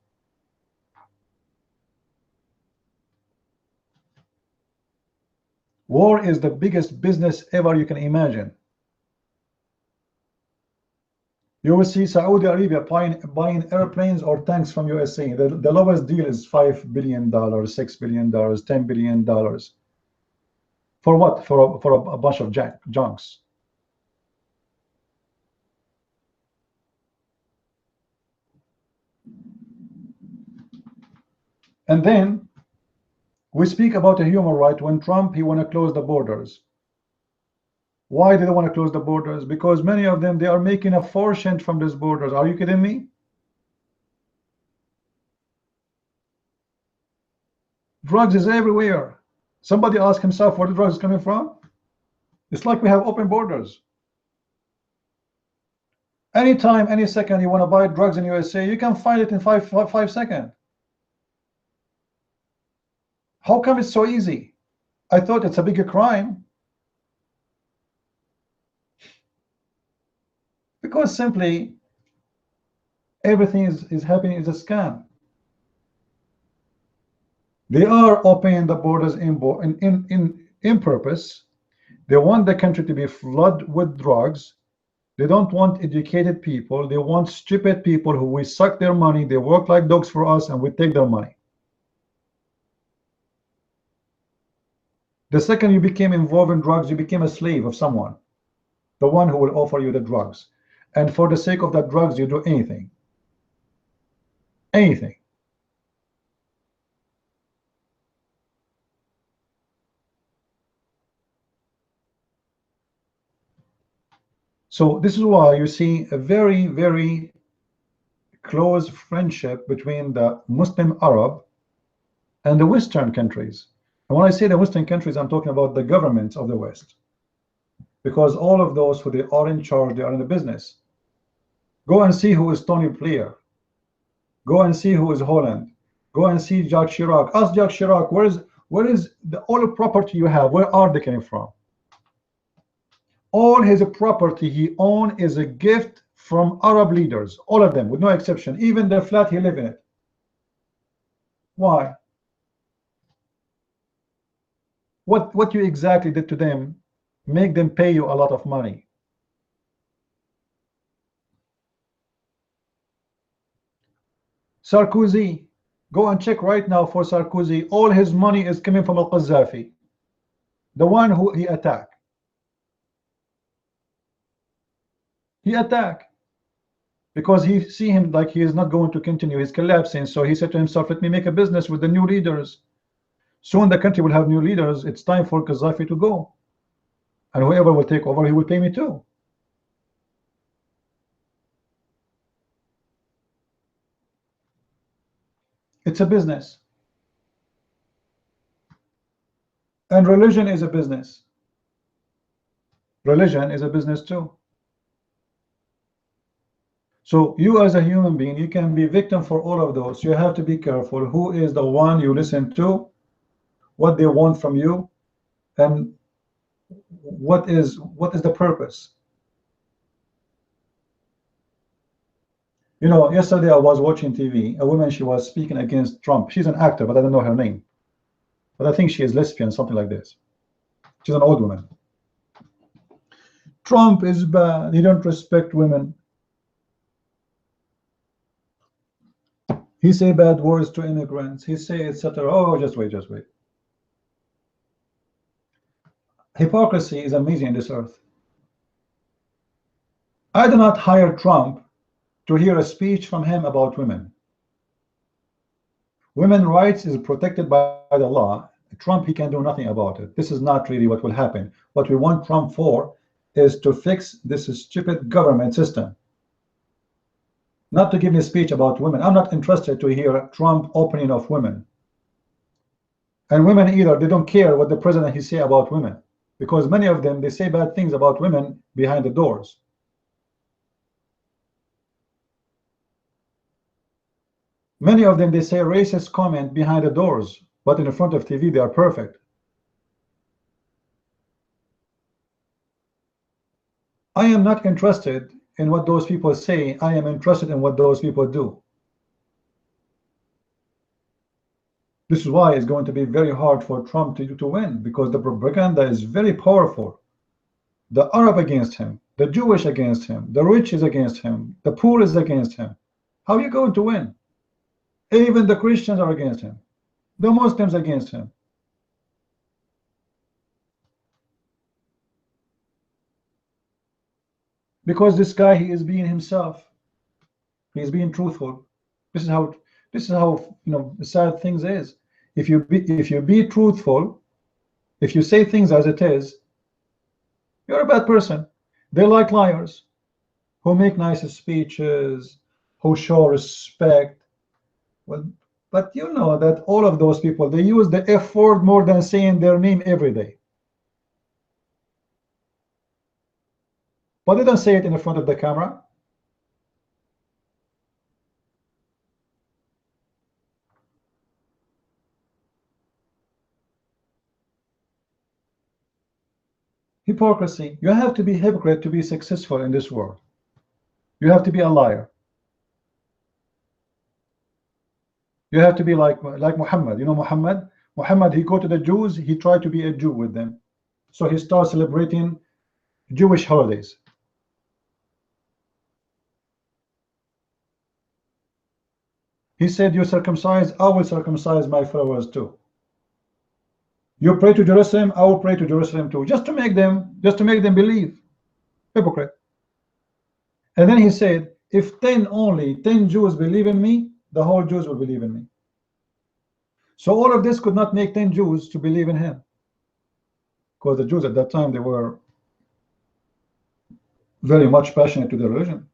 War is the biggest business ever you can imagine. You will see Saudi Arabia buying airplanes or tanks from USA. The lowest deal is $5 billion, $6 billion, $10 billion. For what? For a bunch of junks. And then we speak about a human right. When Trump, he want to close the borders. Why do they want to close the borders? Because many of them, they are making a fortune from these borders. Are you kidding me? Drugs is everywhere. Somebody ask himself where the drugs is coming from. It's like we have open borders. Anytime, any second you want to buy drugs in USA, you can find it in five seconds. How come it's so easy? I thought it's a bigger crime. Because simply everything is happening is a scam. They are opening the borders in purpose. They want the country to be flooded with drugs. They don't want educated people. They want stupid people who we suck their money. They work like dogs for us and we take their money. The second you became involved in drugs, you became a slave of someone, the one who will offer you the drugs. And for the sake of that drugs, you do anything. Anything. So this is why you see a very, very close friendship between the Muslim Arab and the Western countries. And when I say the Western countries, I'm talking about the governments of the West. Because all of those who they are in charge, they are in the business. Go and see who is Tony Blair. Go and see who is Holland. Go and see Jacques Chirac. Ask Jacques Chirac, where is the all property you have? Where are they coming from? All his property he owned is a gift from Arab leaders, all of them, with no exception. Even the flat he live in it. Why? What you exactly did to them make them pay you a lot of money? Sarkozy, go and check right now for Sarkozy. All his money is coming from Al-Qaddafi, the one who he attacked. He attacked because he see him like he is not going to continue, he's collapsing. So he said to himself, let me make a business with the new leaders. Soon the country will have new leaders. It's time for Gaddafi to go, and whoever will take over, he will pay me too. It's a business, and religion is a business. Religion is a business too. So you as a human being, you can be victim for all of those. You have to be careful who is the one you listen to, what they want from you, and what is the purpose. You know, yesterday I was watching TV. A woman, she was speaking against Trump. She's an actor, but I don't know her name. But I think she is lesbian, something like this. She's an old woman. Trump is bad. He don't respect women. He say bad words to immigrants. He say etc. Oh, just wait, just wait. Hypocrisy is amazing in this earth. I do not hire Trump to hear a speech from him about women. Women's rights is protected by the law. Trump, he can do nothing about it. This is not really what will happen. What we want Trump for is to fix this stupid government system. Not to give me a speech about women. I'm not interested to hear Trump opinion of women. And women either, they don't care what the president he say about women. Because many of them, they say bad things about women behind the doors. Many of them, they say racist comment behind the doors, but in front of TV, they are perfect. I am not interested in what those people say. I am interested in what those people do. This is why it's going to be very hard for Trump to win, because the propaganda is very powerful. The Arab against him, the Jewish against him, the rich is against him, the poor is against him. How are you going to win? Even the Christians are against him, the Muslims against him. Because this guy, he is being himself. He is being truthful. This is how you know, sad things is. If you be truthful, if you say things as it is, you're a bad person. They like liars who make nice speeches, who show respect. Well, but you know that all of those people, they use the F word more than saying their name every day. But they don't say it in front of the camera. Hypocrisy. You have to be hypocrite to be successful in this world. You have to be a liar. You have to be like Muhammad. You know Muhammad? Muhammad, he go to the Jews, he tried to be a Jew with them. So he starts celebrating Jewish holidays. He said, you circumcise, I will circumcise my followers too. You pray to Jerusalem, I will pray to Jerusalem too, just to make them believe. Hypocrite. And then he said, if only 10 Jews believe in me, the whole Jews will believe in me. So all of this could not make 10 Jews to believe in him, because the Jews at that time, they were very much passionate to their religion.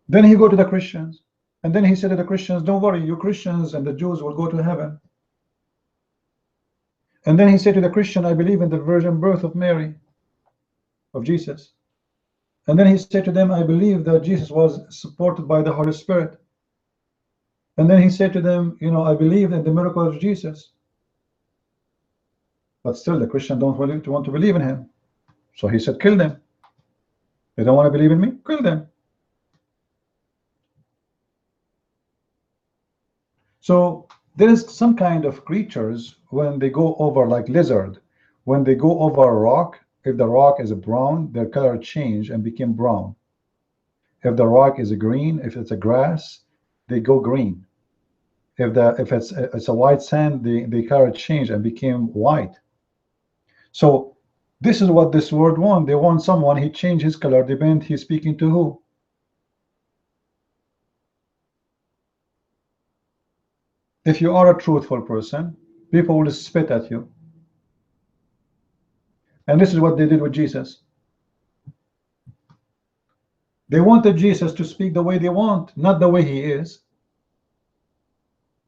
Then he go to the Christians, and then he said to the Christians, don't worry, you Christians and the Jews will go to heaven. And then he said to the Christian, I believe in the virgin birth of Mary, of Jesus. And then he said to them, I believe that Jesus was supported by the Holy Spirit. And then he said to them, you know, I believe in the miracle of Jesus. But still the Christian don't want to believe in him. So he said, kill them. They don't want to believe in me, kill them. So there is some kind of creatures when they go over, like lizard, when they go over a rock, if the rock is brown, their color change and become brown. If the rock is green, if it's a grass, they go green. If it's a white sand, the color change and became white. So this is what this word want. They want someone, he changed his color, depend he's speaking to who. If you are a truthful person, people will spit at you. And this is what they did with Jesus. They wanted Jesus to speak the way they want, not the way he is.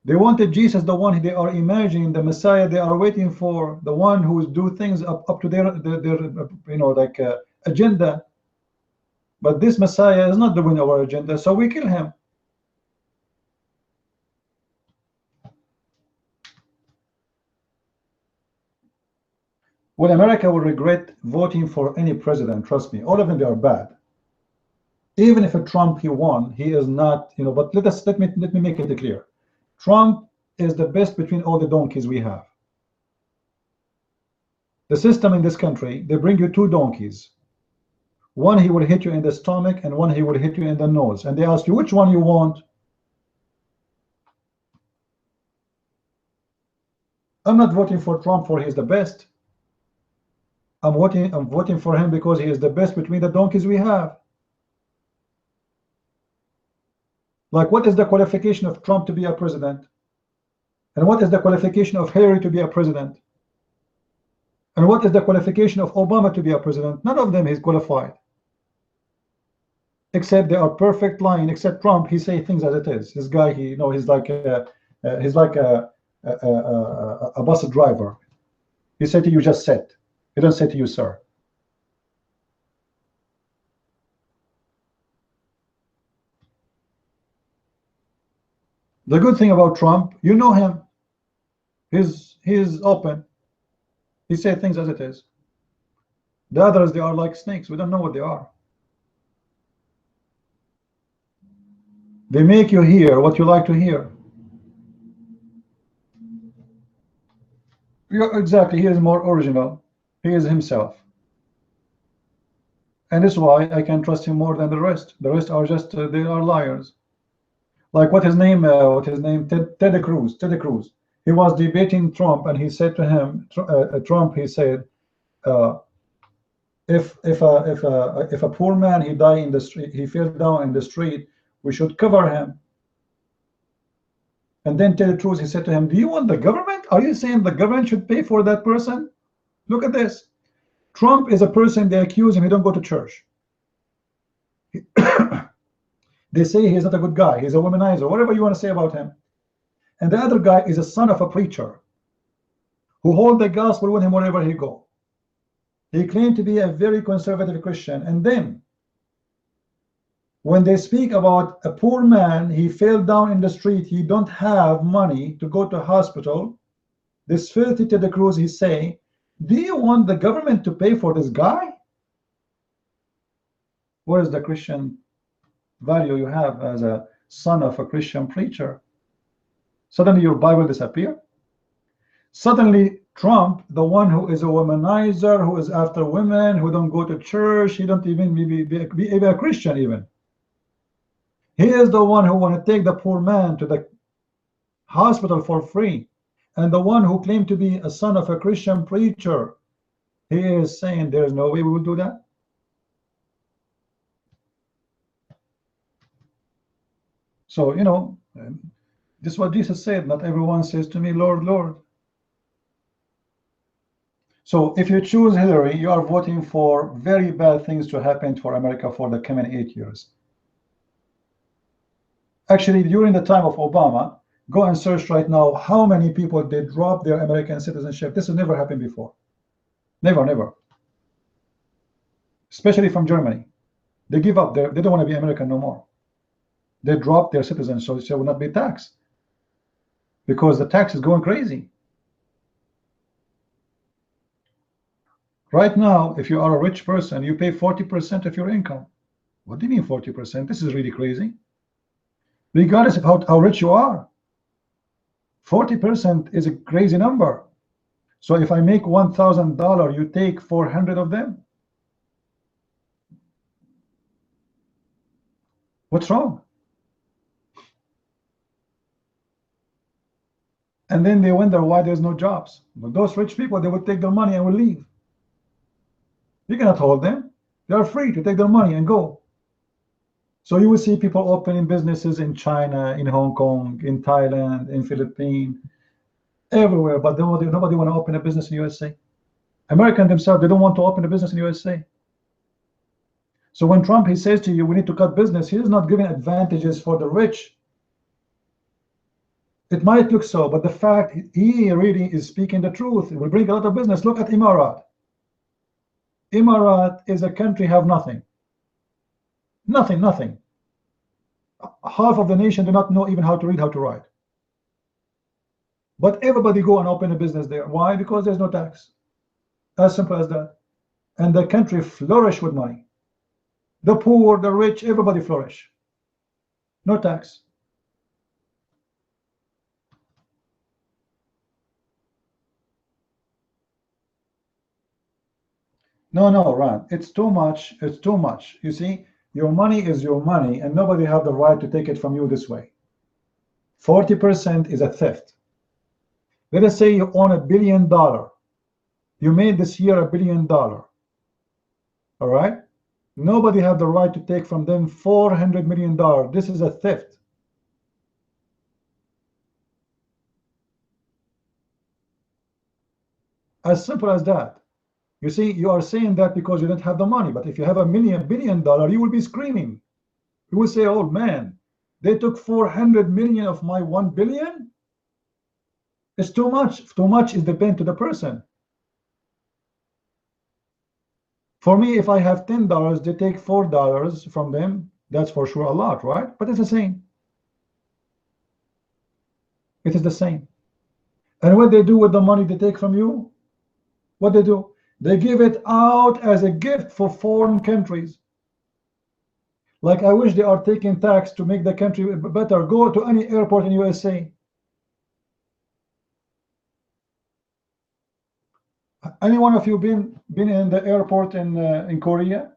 They wanted Jesus, the one they are imagining, the Messiah they are waiting for, the one who will do things up to their you know, like agenda. But this Messiah is not doing our agenda, so we kill him. Well, America will regret voting for any president. Trust me, all of them, they are bad. Even if a Trump he won, he is not, you know. But let me make it clear. Trump is the best between all the donkeys we have. The system in this country, they bring you two donkeys. One he will hit you in the stomach, and one he will hit you in the nose. And they ask you which one you want. I'm not voting for Trump for he's the best. I'm voting for him because he is the best between the donkeys we have. Like, what is the qualification of Trump to be a president? And what is the qualification of Hillary to be a president? And what is the qualification of Obama to be a president? None of them is qualified. Except they are perfect lying. Except Trump, he say things as it is. This guy, he, you know, he's like a bus driver. He said to you, just sit. He don't say to you, sir. The good thing about Trump, you know him. He's open. He said things as it is. The others, they are like snakes. We don't know what they are. They make you hear what you like to hear. Exactly. He is more original. He is himself. And that's why I can trust him more than the rest. The rest are just, they are liars. Like what his name, Ted Cruz. Ted Cruz. He was debating Trump, and he said to him, Trump, he said, if a poor man he die in the street, he fell down in the street, we should cover him. And then Ted Cruz, he said to him, do you want the government? Are you saying the government should pay for that person? Look at this. Trump is a person, they accuse him, he don't go to church. They say he's not a good guy, he's a womanizer, whatever you want to say about him. And the other guy is a son of a preacher who hold the gospel with him wherever he go. He claimed to be a very conservative Christian. And then when they speak about a poor man, he fell down in the street, he don't have money to go to hospital, this filthy Ted Cruz, he say, do you want the government to pay for this guy? Where is the Christian value you have as a son of a Christian preacher? Suddenly your Bible disappear. Suddenly Trump, the one who is a womanizer, who is after women, who don't go to church, he don't even be a Christian even. He is the one who want to take the poor man to the hospital for free. And the one who claimed to be a son of a Christian preacher, he is saying there's no way we will do that. So, you know, this is what Jesus said. Not everyone says to me, Lord, Lord. So if you choose Hillary, you are voting for very bad things to happen for America for the coming 8 years. Actually, during the time of Obama, go and search right now how many people they drop their American citizenship. This has never happened before. Never, never. Especially from Germany. They give up. They don't want to be American no more. They drop their citizens so they will not be taxed. Because the tax is going crazy. Right now, if you are a rich person, you pay 40% of your income. What do you mean 40%? This is really crazy. Regardless of how rich you are. 40% is a crazy number. So if I make $1,000, you take 400 of them. What's wrong? And then they wonder why there's no jobs. But those rich people, they will take their money and will leave. You cannot hold them. They are free to take their money and go. So you will see people opening businesses in China, in Hong Kong, in Thailand, in Philippines, everywhere. But nobody want to open a business in USA. Americans themselves, they don't want to open a business in USA. So when Trump, he says to you, we need to cut business, he is not giving advantages for the rich. It might look so, but the fact he really is speaking the truth. It will bring a lot of business. Look at Emirat. Emirat is a country have nothing. Nothing, nothing. Half of the nation do not know even how to read, how to write. But everybody go and open a business there. Why? Because there's no tax. As simple as that. And the country flourish with money. The poor, the rich, everybody flourish. No tax. No, no, Ron, it's too much. It's too much. You see, your money is your money, and nobody have the right to take it from you this way. 40% is a theft. Let us say you own $1 billion. You made this year $1 billion. All right? Nobody have the right to take from them $400 million. This is a theft. As simple as that. You see, you are saying that because you don't have the money. But if you have $1 billion, you will be screaming. You will say, oh man, they took 400 million of my 1 billion. It's too much. Too much is the pain to the person. For me, if I have $10, they take $4 from them. That's for sure a lot, right? But it's the same. It is the same. And what they do with the money they take from you, what they do? They give it out as a gift for foreign countries. Like, I wish they are taking tax to make the country better. Go to any airport in USA. Any one of you been in the airport in Korea?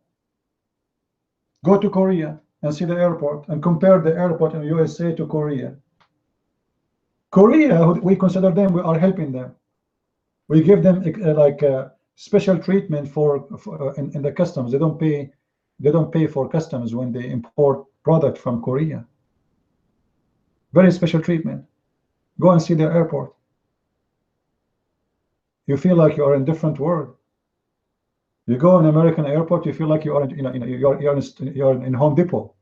Go to Korea and see the airport and compare the airport in USA to Korea. Korea, we consider them, we are helping them. We give them like special treatment in the customs. They don't pay for customs when they import product from Korea. Very special treatment. Go and see their airport. You feel like you are in a different world. You go in American airport, you feel like you are you're in Home Depot.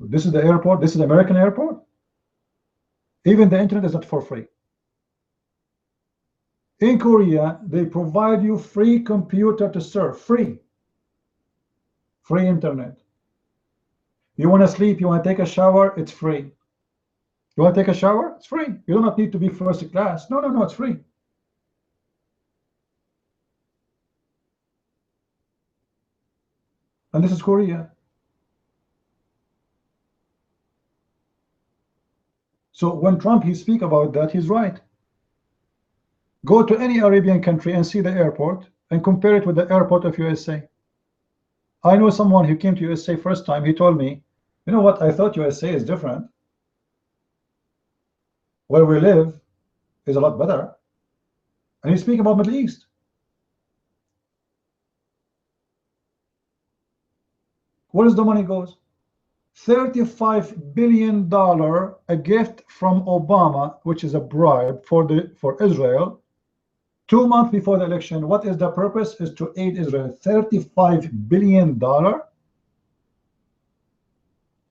This is the airport. This is the American airport. Even the internet is not for free. In Korea, they provide you free computer to surf, free internet. You want to sleep, you want to take a shower, it's free. You want to take a shower? It's free. You do not need to be first class. No, it's free. And this is Korea. So when Trump he speak about that, he's right. Go to any Arabian country and see the airport and compare it with the airport of USA. I know someone who came to USA first time. He told me, you know what? I thought USA is different. Where we live is a lot better. And you speak about Middle East. Where does the money goes? $35 billion, a gift from Obama, which is a bribe for Israel, 2 months before the election. What is the purpose? Is to aid Israel. $35 billion.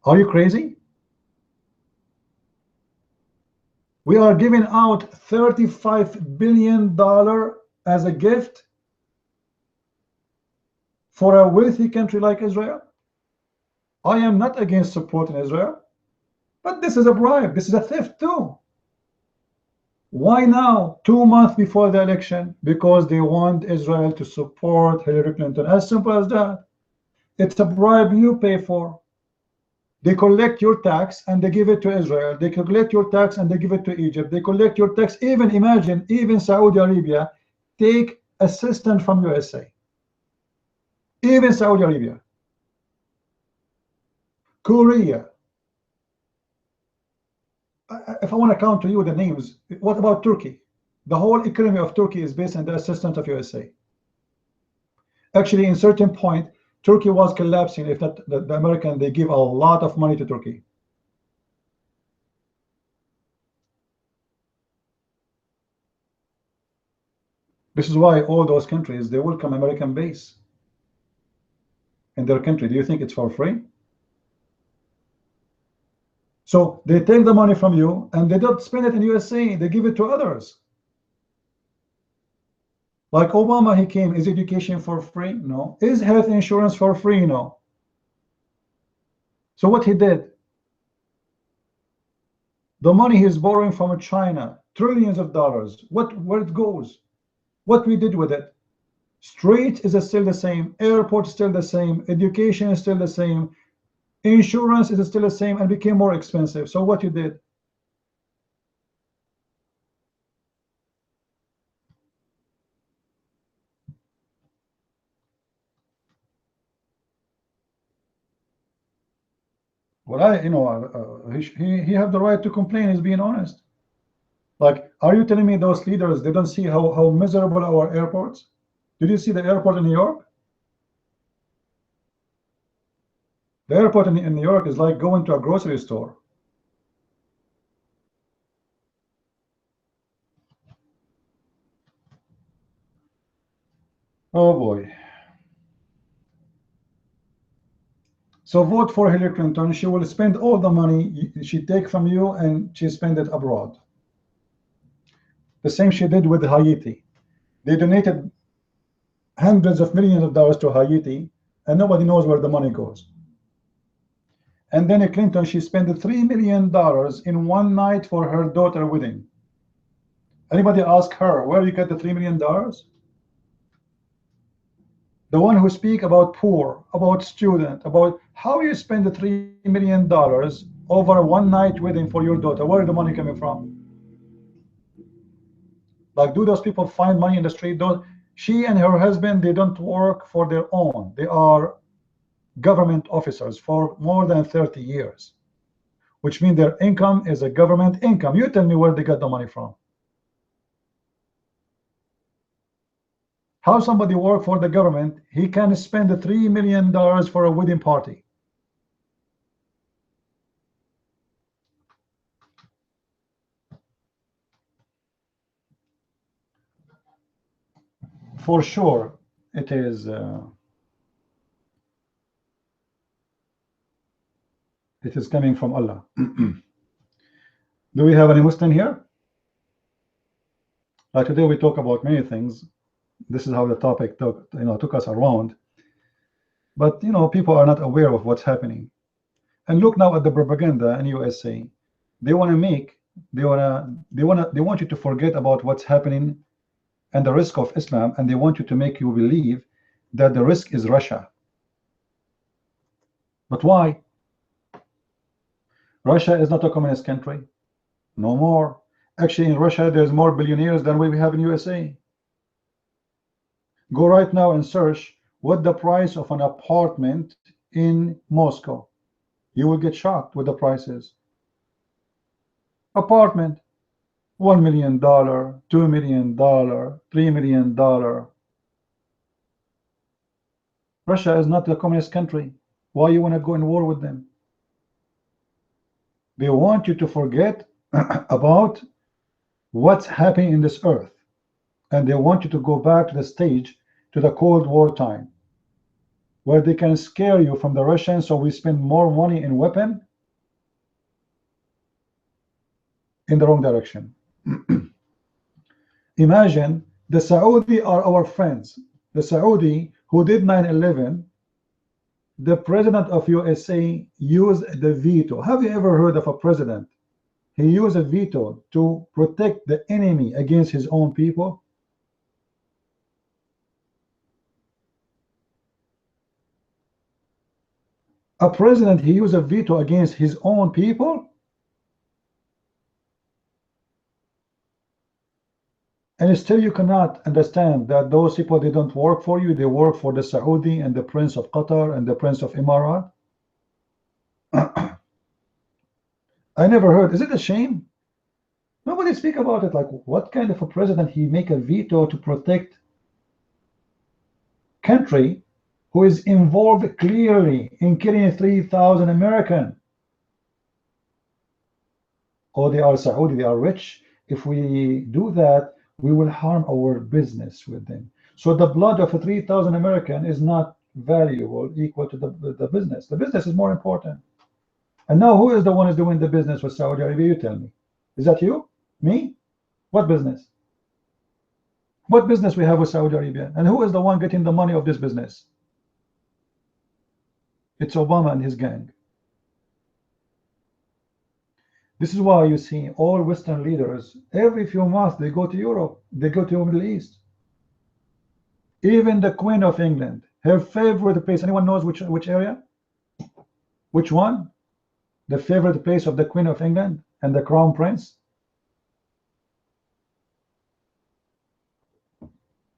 Are you crazy? We are giving out $35 billion as a gift for a wealthy country like Israel. I am not against supporting Israel, but this is a bribe. This is a theft too. Why now, 2 months before the election? Because they want Israel to support Hillary Clinton. As simple as that. It's a bribe you pay for. They collect your tax and they give it to Israel. They collect your tax and they give it to Egypt. They collect your tax. Even Saudi Arabia take assistance from USA. Even Saudi Arabia. Korea. If I want to count to you the names, what about Turkey? The whole economy of Turkey is based on the assistance of USA. Actually, in certain point, Turkey was collapsing. If not the American, they give a lot of money to Turkey. This is why all those countries, they welcome American base in their country. Do you think it's for free? So they take the money from you and they don't spend it in USA. They give it to others. Like Obama, he came. Is education for free? No. Is health insurance for free? No. So what he did? The money he's borrowing from China, trillions of dollars. Where it goes? What we did with it? Street is still the same. Airport is still the same. Education is still the same. Insurance is still the same and became more expensive. So what you did? Well, he have the right to complain. He's being honest. Like, are you telling me those leaders, they don't see how miserable our airports? Did you see the airport in New York? The airport in New York is like going to a grocery store. Oh boy. So vote for Hillary Clinton. She will spend all the money she take from you and she spend it abroad. The same she did with Haiti. They donated hundreds of millions of dollars to Haiti and nobody knows where the money goes. And then Clinton, she spent $3 million in one night for her daughter's wedding. Anybody ask her where you get the $3 million? The one who speak about poor, about student, about how you spend the $3 million over a one night wedding for your daughter. Where is the money coming from? Like, do those people find money in the street? She and her husband, they don't work for their own. They are government officers for more than 30 years, which means their income is a government income. You tell me where they got the money from. How somebody work for the government, he can spend $3 million for a wedding party. For sure, it is coming from Allah. Do we have any Muslim here? Today we talk about many things. This is how the topic took us around. But people are not aware of what's happening. And look now at the propaganda in USA. They want you to forget about what's happening and the risk of Islam, and they want you to make you believe that the risk is Russia. But why? Russia is not a communist country. No more. Actually, in Russia, there's more billionaires than we have in USA. Go right now and search what the price of an apartment in Moscow. You will get shocked with the prices. Apartment, $1 million, $2 million, $3 million. Russia is not a communist country. Why you want to go in war with them? They want you to forget about what's happening in this earth, and they want you to go back to the stage, to the Cold War time, where they can scare you from the Russians, so we spend more money in weapon in the wrong direction. Imagine the Saudi are our friends. The Saudi who did 9/11, the president of USA used the veto. Have you ever heard of a president? He used a veto to protect the enemy against his own people. A president, he used a veto against his own people. And still you cannot understand that those people, they don't work for you. They work for the Saudi and the Prince of Qatar and the Prince of Emirat. I never heard. Is it a shame? Nobody speak about it. Like, what kind of a president he make a veto to protect country who is involved clearly in killing 3,000 American? Oh, they are Saudi, they are rich. If we do that, we will harm our business with them. So the blood of a 3,000 American is not valuable equal to the business. The business is more important. And now who is the one who's doing the business with Saudi Arabia? You tell me. Is that you? Me? What business? What business we have with Saudi Arabia? And who is the one getting the money of this business? It's Obama and his gang. This is why you see all Western leaders, every few months they go to Europe, they go to the Middle East. Even the Queen of England, her favorite place, anyone knows which area? Which one? The favorite place of the Queen of England and the Crown Prince?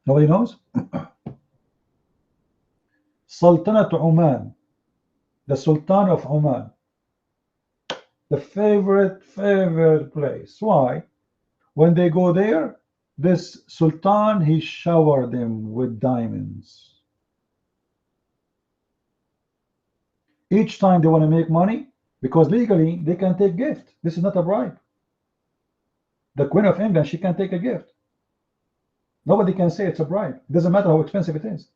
Nobody knows? Sultanate Oman, the Sultan of Oman, the favorite place. Why? When they go there, this Sultan, he showered them with diamonds. Each time they want to make money, because legally they can take gift. This is not a bribe. The Queen of England, she can take a gift. Nobody can say it's a bribe. It doesn't matter how expensive it is.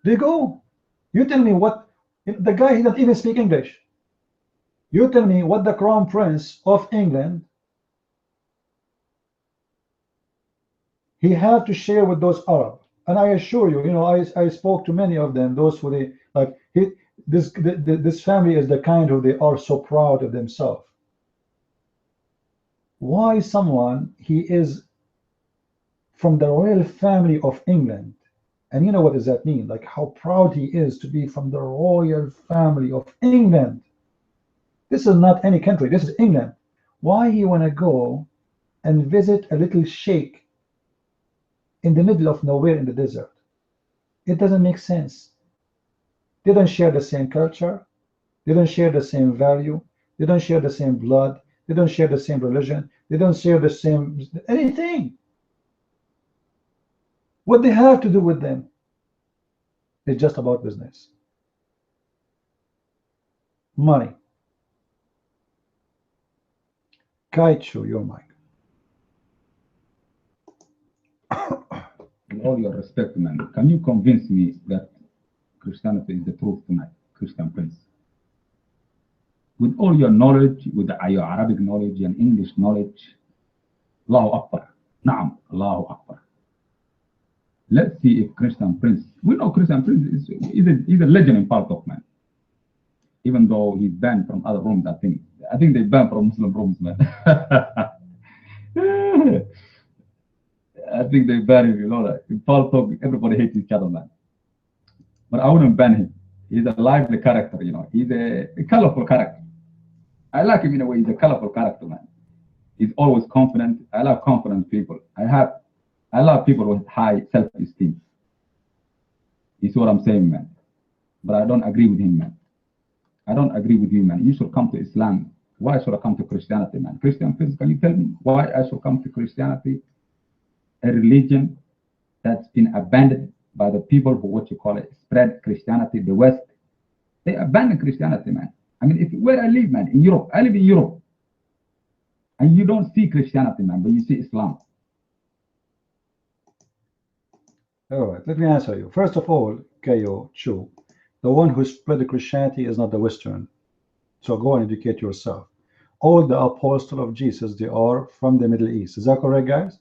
They go. You tell me what, the guy, he doesn't even speak English. You tell me what the Crown Prince of England, he had to share with those Arab. And I assure you, you know, I spoke to many of them, those who they, like, this family is the kind who they are so proud of themselves. Why someone, he is from the royal family of England, and you know what does that mean, like how proud he is to be from the royal family of England. This is not any country, this is England. Why he want to go and visit a little sheikh in the middle of nowhere in the desert? It doesn't make sense. They don't share the same culture, they don't share the same value, they don't share the same blood, they don't share the same religion, they don't share the same anything. What they have to do with them is just about business. Money. Kaichu, your mic. With all your respect, man, can you convince me that Christianity is the truth tonight, Christian Prince? With all your knowledge, with your Arabic knowledge and English knowledge, Allahu Akbar. Naam, Allahu Akbar. Let's see if Christian Prince, we know Christian Prince is a legend in Paltalk, man. Even though he's banned from other rooms, I think they banned from Muslim rooms, man. I think they banned him, you know that. In Paltalk, everybody hates each other, man. But I wouldn't ban him. He's a lively character, you know. He's a colorful character. I like him in a way. He's a colorful character, man. He's always confident. I love confident people. I love people with high self-esteem. You see what I'm saying, man? But I don't agree with him, man. I don't agree with you, man. You should come to Islam. Why should I come to Christianity, man? Christian Prince, can you tell me why I should come to Christianity? A religion that's been abandoned by the people who, what you call it, spread Christianity, the West. They abandoned Christianity, man. I mean, where I live, man, in Europe, I live in Europe. And you don't see Christianity, man, but you see Islam. All right, let me answer you. First of all, Kayo Chu, the one who spread the Christianity is not the Western. So go and educate yourself. All the apostles of Jesus, they are from the Middle East. Is that correct, guys?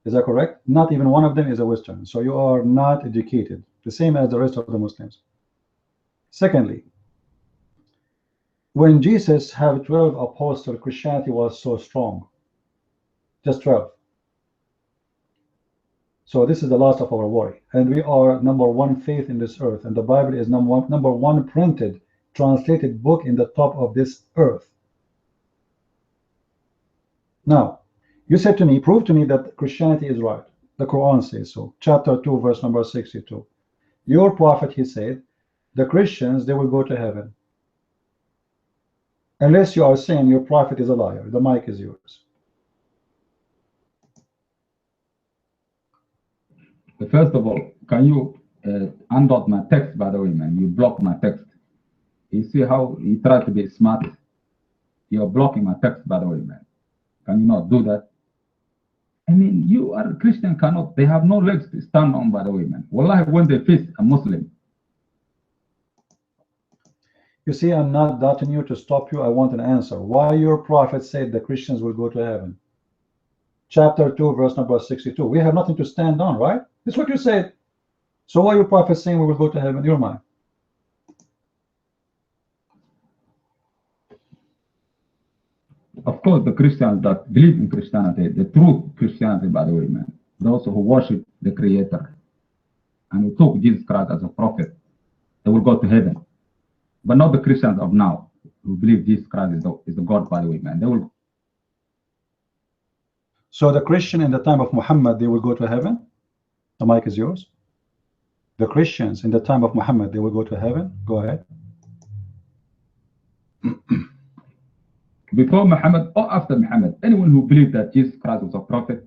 Is that correct? Not even one of them is a Western. So you are not educated, the same as the rest of the Muslims. Secondly, when Jesus had 12 apostles, Christianity was so strong. Just 12. So this is the last of our worry. And we are number one faith in this earth. And the Bible is number one printed, translated book in the top of this earth. Now, you said to me, prove to me that Christianity is right. The Quran says so. Chapter 2, verse number 62. Your prophet, he said, the Christians, they will go to heaven. Unless you are saying your prophet is a liar. The mic is yours. First of all, can you undot my text, by the way, man? You blocked my text. You see how you try to be smart? You're blocking my text, by the way, man. Can you not do that? I mean, you are a Christian, cannot, they have no legs to stand on, by the way, man. Wallahi, when they face a Muslim. You see, I'm not doubting you to stop you. I want an answer. Why your prophet said the Christians will go to heaven? Chapter 2, verse number 62. We have nothing to stand on, right? That's what you said. So why your prophet saying we will go to heaven? You're mine. Of course, the Christians that believe in Christianity, the true Christianity, by the way, man, those who worship the Creator and who took Jesus Christ as a prophet, they will go to heaven. But not the Christians of now who believe Jesus Christ is the God, by the way, man. They will. So the Christian in the time of Muhammad, they will go to heaven? The mic is yours. The Christians in the time of Muhammad, they will go to heaven? Go ahead. Before Muhammad or after Muhammad, anyone who believed that Jesus Christ was a prophet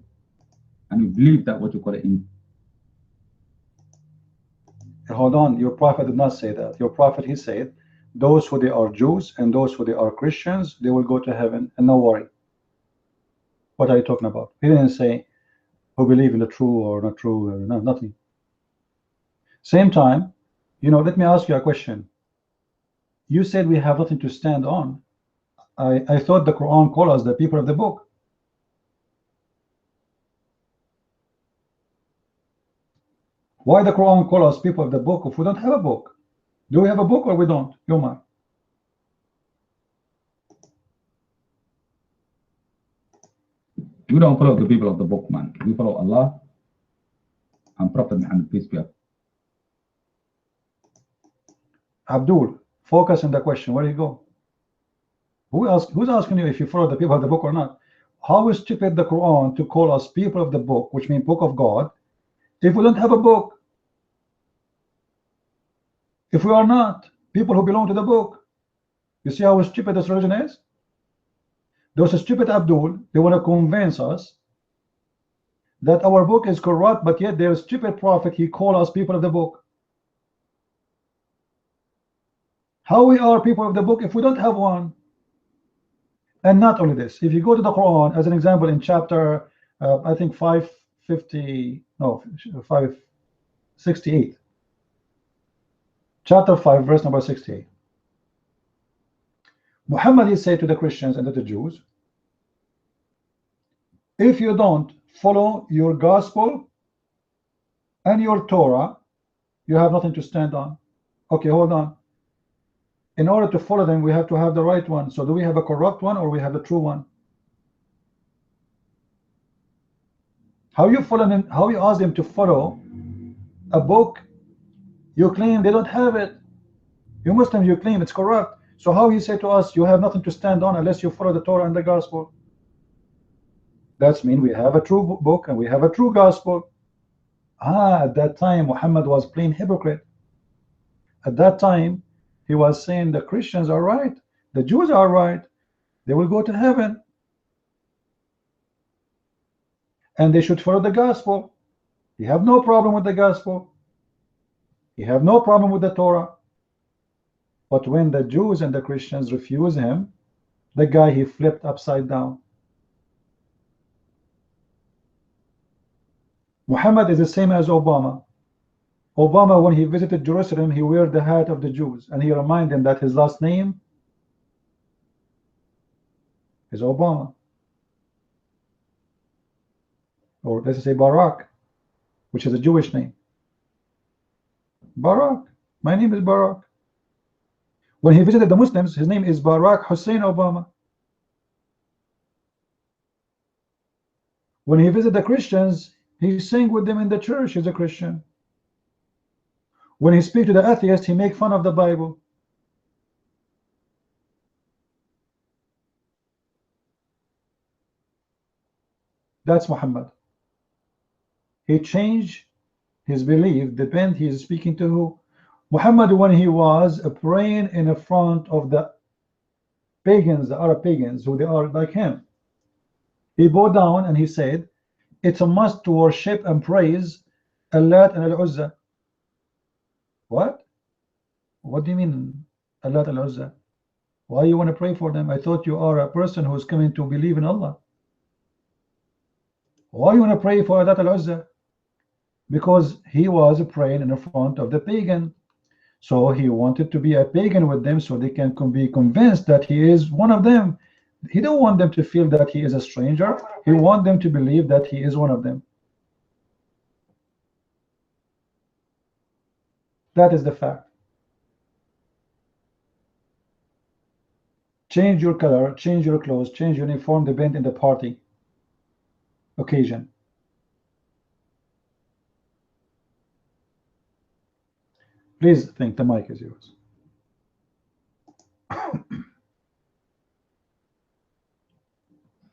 and who believed that what you call it in. Hold on, your prophet did not say that. Your prophet, he said, those who they are Jews and those who they are Christians, they will go to heaven, and no worry. What are you talking about? He didn't say who believe in the true or not true, or no, nothing. Same time, you know, let me ask you a question. You said we have nothing to stand on. I thought the Quran called us the people of the book. Why the Quran call us people of the book if we don't have a book? Do we have a book or we don't? You're mine. We don't follow the people of the book, man. We follow Allah and Prophet Muhammad, peace be upon him. Abdul, focus on the question. Where do you go? Who's asking you if you follow the people of the book or not? How is stupid the Quran to call us people of the book, which means book of God, if we don't have a book? If we are not people who belong to the book, you see how stupid this religion is? Those stupid Abdul, they want to convince us that our book is corrupt, but yet their stupid prophet, he called us people of the book. How we are people of the book if we don't have one? And not only this, if you go to the Quran as an example in chapter I think 568, chapter 5 verse number 68, Muhammad is said to the Christians and to the Jews, if you don't follow your gospel and your Torah, you have nothing to stand on. Okay, hold on. In order to follow them, we have to have the right one. So do we have a corrupt one or we have the true one? How you follow them? How you ask them to follow a book you claim they don't have it? You Muslims, you claim it's corrupt. So how you say to us you have nothing to stand on unless you follow the Torah and the gospel? That's mean we have a true book and we have a true gospel. At that time Muhammad was plain hypocrite. At that time he was saying the Christians are right, the Jews are right, they will go to heaven and they should follow the gospel. He have no problem with the gospel, he have no problem with the Torah. But when the Jews and the Christians refuse him, the guy, he flipped upside down. Muhammad is the same as Obama. Obama, when he visited Jerusalem, he wore the hat of the Jews, and he reminded them that his last name is Obama, or let's say Barak, which is a Jewish name. Barak, my name is Barak. When he visited the Muslims, his name is Barack Hussein Obama. When he visited the Christians, he sang with them in the church. He's a Christian. When he speaks to the atheist, he makes fun of the Bible. That's Muhammad. He changed his belief, depend he is speaking to who. Muhammad, when he was praying in front of the pagans, the Arab pagans, who they are like him, he bowed down and he said, it's a must to worship and praise Allat and Al-Uzza. What? What do you mean Allat and Al-Uzza? Why you want to pray for them? I thought you are a person who's coming to believe in Allah. Why you want to pray for Allat and Al-Uzza? Because he was praying in front of the pagan. So he wanted to be a pagan with them so they can be convinced that he is one of them. He don't want them to feel that he is a stranger. He wants them to believe that he is one of them. That is the fact. Change your color, change your clothes, change your uniform, depend on the party occasion. Please think, the mic is yours.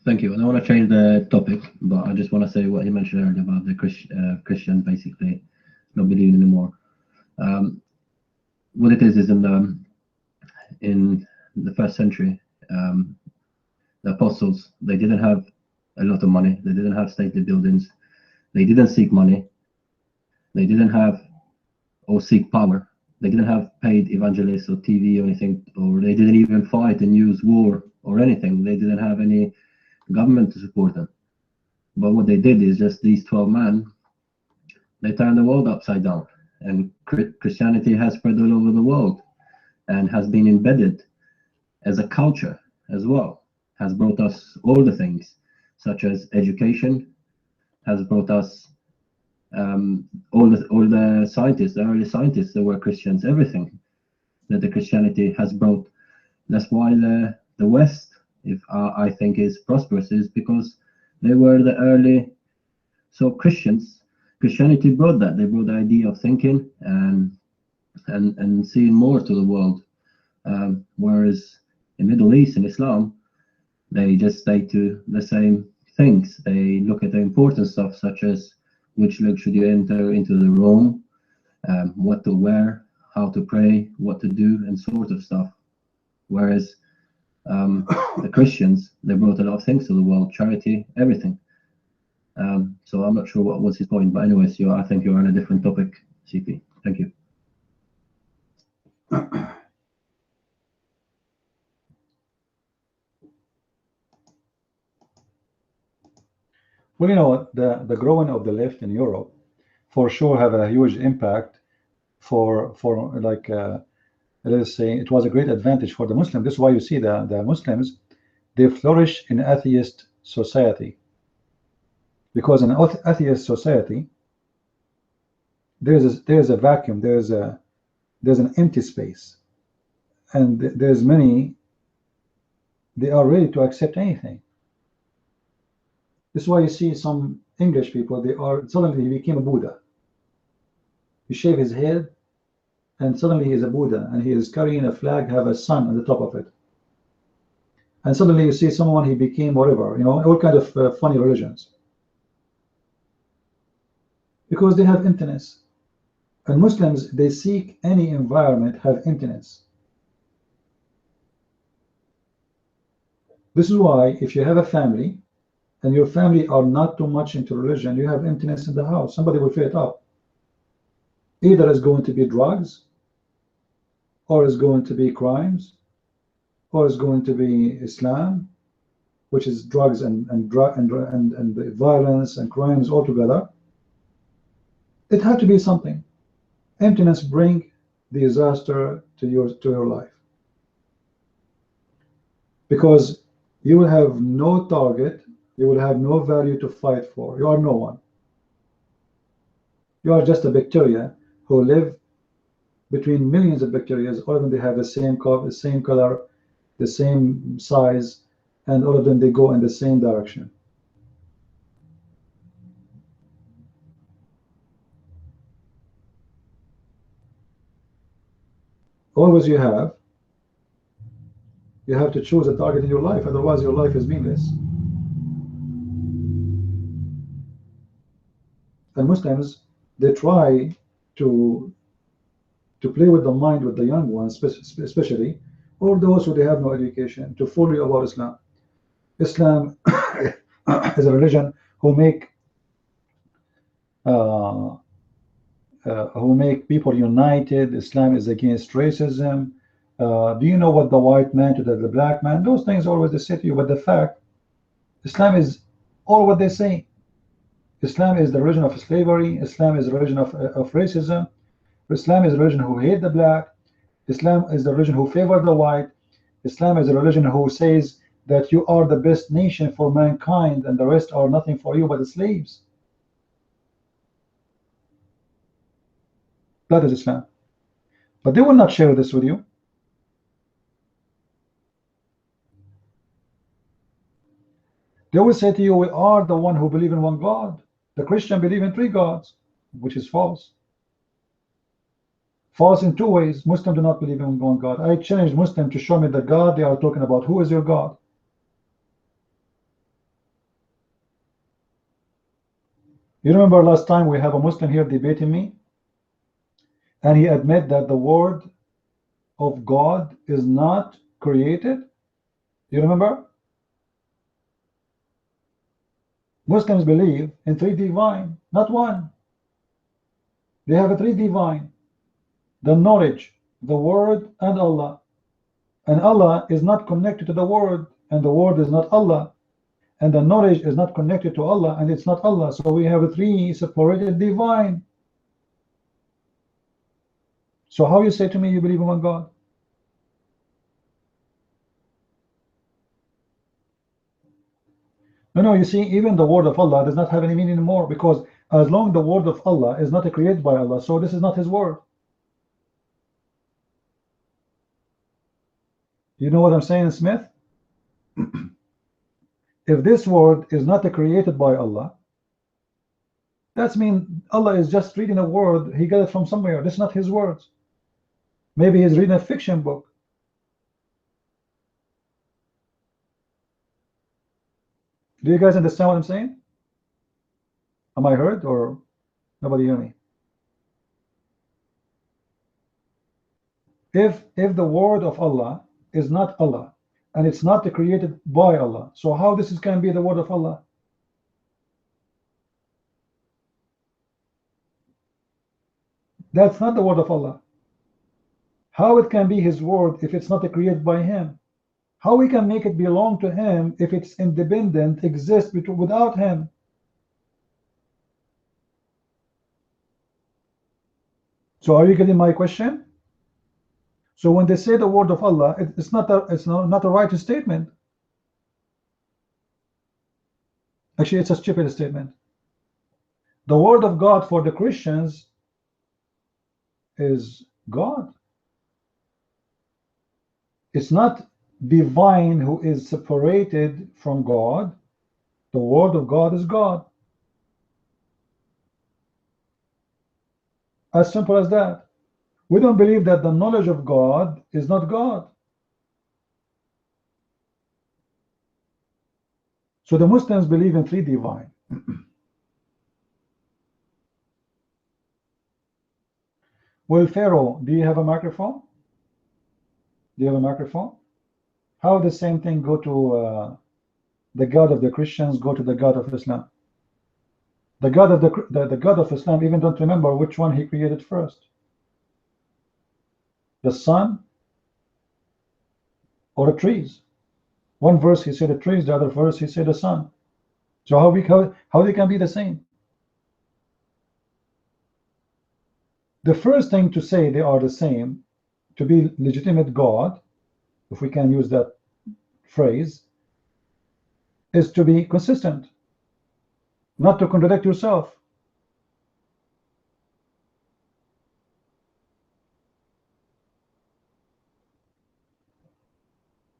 Thank you. And I want to change the topic, but I just want to say what you mentioned earlier about the Christians basically not believing anymore. What it is in the first century, the apostles, they didn't have a lot of money. They didn't have stately buildings. They didn't seek money. They didn't have or seek power. They didn't have paid evangelists or TV or anything, or they didn't even fight and use war or anything. They didn't have any government to support them. But what they did is just these 12 men, they turned the world upside down. And Christianity has spread all over the world and has been embedded as a culture as well, has brought us all the things, such as education, has brought us all the scientists, the early scientists that were Christians, everything that the Christianity has brought. That's why the West, if I think, is prosperous, is because they were the early. So Christianity brought that. They brought the idea of thinking and seeing more to the world. Whereas in Middle East and Islam, they just stay to the same things. They look at the important stuff, such as which leg should you enter into the room, what to wear, how to pray, what to do, and sort of stuff. Whereas the Christians, they brought a lot of things to the world, charity, everything. So I'm not sure what was his point, but anyways, I think you're on a different topic, CP. Thank you. Well, you know, the growing of the left in Europe for sure have a huge impact for like let's say it was a great advantage for the Muslims. This is why you see the Muslims, they flourish in atheist society, because in atheist society there's a vacuum, there's an empty space, and there's many, they are ready to accept anything. This is why you see some English people, they are suddenly he became a Buddha. He shave his head and suddenly he is a Buddha, and he is carrying a flag, have a sun on the top of it. And suddenly you see someone, he became whatever, you know, all kind of funny religions. Because they have emptiness. And Muslims, they seek any environment have emptiness. This is why if you have a family and your family are not too much into religion, you have emptiness in the house. Somebody will fill it up. Either it's going to be drugs, or it's going to be crimes, or it's going to be Islam, which is drugs and violence and crimes all together. It had to be something. Emptiness bring disaster to your life, because you will have no target, you will have no value to fight for. You are no one. You are just a bacteria who live between millions of bacteria. All of them, they have the same color, the same size, and all of them, they go in the same direction. Always you have to choose a target in your life, otherwise your life is meaningless. And Muslims, they try to play with the mind with the young ones, especially, or those who they have no education, to fool you about Islam. Islam is a religion who make people united. Islam is against racism. Do you know what the white man to the black man? Those things always they say to you, but the fact, Islam is all what they say. Islam is the religion of slavery. Islam is the religion of racism. Islam is a religion who hate the black. Islam is the religion who favor the white. Islam is a religion who says that you are the best nation for mankind and the rest are nothing for you but the slaves. That is Islam. But they will not share this with you. They will say to you, we are the one who believe in one God. The Christian believe in 3 gods, which is false. False in 2 ways. Muslims do not believe in one God. I challenged Muslims to show me the God they are talking about. Who is your God? You remember last time we have a Muslim here debating me, and he admitted that the word of God is not created. You remember? Muslims believe in 3 divine, not one. They have a 3 divine: the knowledge, the word, and Allah. And Allah is not connected to the word, and the word is not Allah, and the knowledge is not connected to Allah, and it's not Allah. So we have a 3 separated divine. So how you say to me you believe in one God? No, you see, even the word of Allah does not have any meaning anymore, because as long the word of Allah is not created by Allah, so this is not his word. You know what I'm saying, Smith? If this word is not created by Allah, that means Allah is just reading a word, he got it from somewhere. This is not his words. Maybe he's reading a fiction book. Do you guys understand what I'm saying? Am I heard, or nobody hear me? If the word of Allah is not Allah, and it's not created by Allah, so how this can be the word of Allah? That's not the word of Allah. How it can be his word if it's not created by him? How we can make it belong to him if it's independent, exists without him? So are you getting my question? So when they say the word of Allah, it's not a right statement. Actually, it's a stupid statement. The word of God for the Christians is God. It's not divine who is separated from God. The word of God is God. As simple as that. We don't believe that the knowledge of God is not God. So the Muslims believe in 3 divine. Well, Pharaoh, do you have a microphone? Do you have a microphone? How the same thing go to the God of the Christians, go to the God of Islam? The God of the God of Islam even don't remember which one he created first. The sun or the trees. One verse he said the trees, the other verse he said the sun. So how they can be the same? The first thing to say they are the same, to be legitimate God, if we can use that phrase, is to be consistent, not to contradict yourself.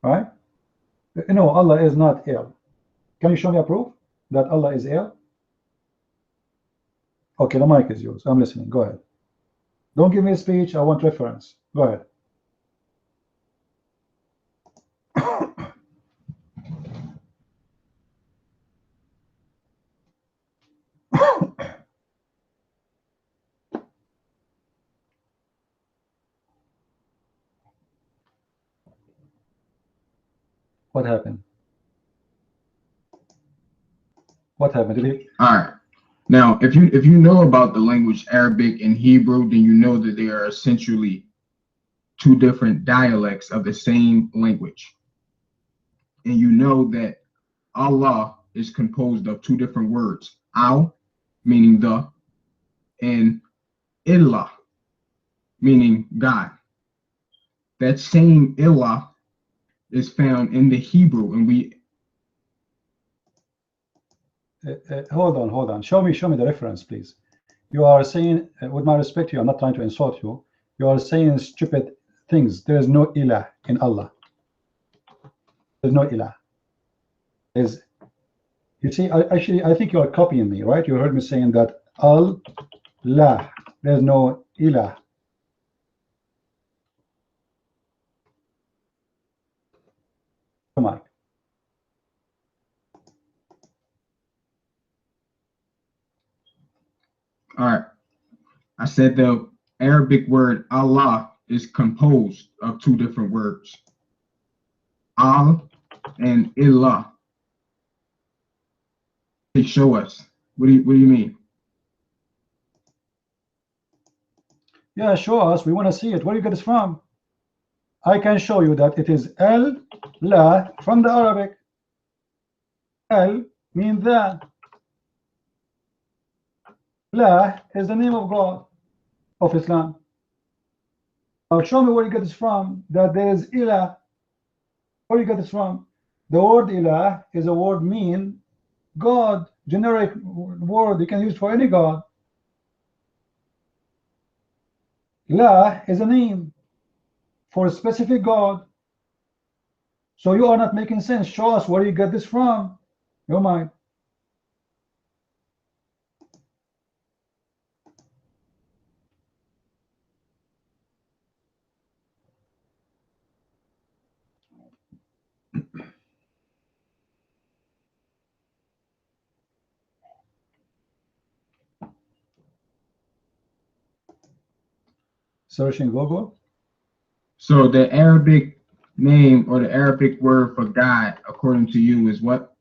Right? You know, Allah is not ill. Can you show me a proof that Allah is ill? Okay, the mic is yours. I'm listening. Go ahead. Don't give me a speech. I want reference. Go ahead. What happened? What happened? Did he... All right. Now, if you know about the language Arabic and Hebrew, then you know that they are essentially 2 different dialects of the same language. And you know that Allah is composed of 2 different words. Al, meaning the, and Illah, meaning God. That same Illah is found in the Hebrew, and we hold on. Show me the reference, please. You are saying, with my respect to you, I'm not trying to insult you. You are saying stupid things. There is no ilah in Allah. There's no ilah. Is you see? I think you are copying me, right? You heard me saying that Allah. There's no ilah. Come on. All right. I said the Arabic word Allah is composed of two different words, Al and Ilah. They show us. What do you mean? Yeah, show us. We want to see it. Where do you get this from? I can show you that it is El La from the Arabic. El means that. La is the name of God of Islam. Now show me where you get this from, that there is ilah. Where you get this from? The word ilah is a word mean God, generic word you can use for any God. La is a name for a specific God. So you are not making sense. Show us where you get this from. Your mind. Searching Google. So the Arabic name or the Arabic word for God, according to you, is what?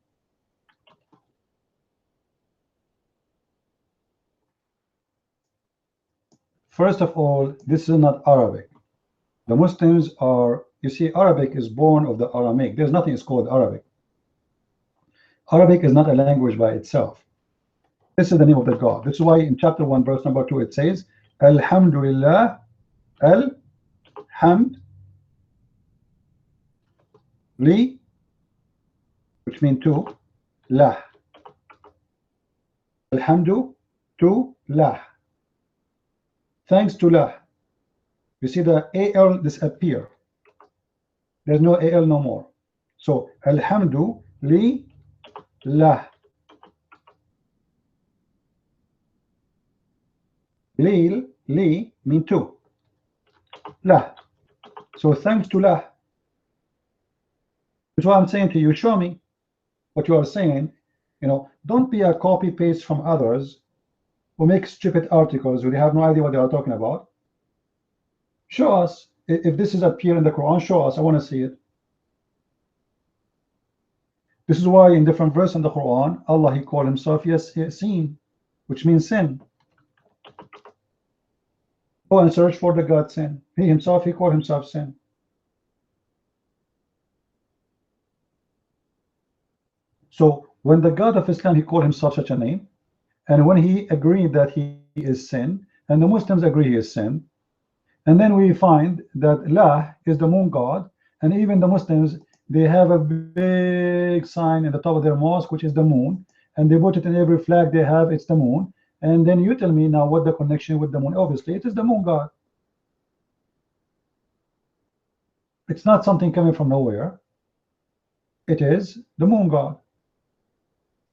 First of all, this is not Arabic. The Muslims are, you see, Arabic is born of the Aramaic. There's nothing is called Arabic. Arabic is not a language by itself. This is the name of the God. This is why in chapter 1, verse number 2, it says, Alhamdulillah, Al-Hamd, Li, which means to, Lah. Alhamdu, to, Lah. Thanks to Lah. You see the AL disappear. There's no AL no more. So, Alhamdu, Li, Lah. Li mean to. Lah. So thanks to Lah. That's what I'm saying to you. Show me what you are saying. You know, don't be a copy paste from others who make stupid articles where they have no idea what they are talking about. Show us if this is appear in the Quran. Show us. I want to see it. This is why in different verses in the Quran, Allah He called Himself Yasin, which means sin. Go and search for the God sin. He himself, he called himself sin. So when the God of Islam, he called himself such a name, and when he agreed that he is sin, and the Muslims agree he is sin, and then we find that La is the moon god, and even the Muslims, they have a big sign in the top of their mosque, which is the moon, and they put it in every flag they have, it's the moon. And then you tell me now what the connection with the moon. Obviously, it is the moon god. It's not something coming from nowhere. It is the moon god.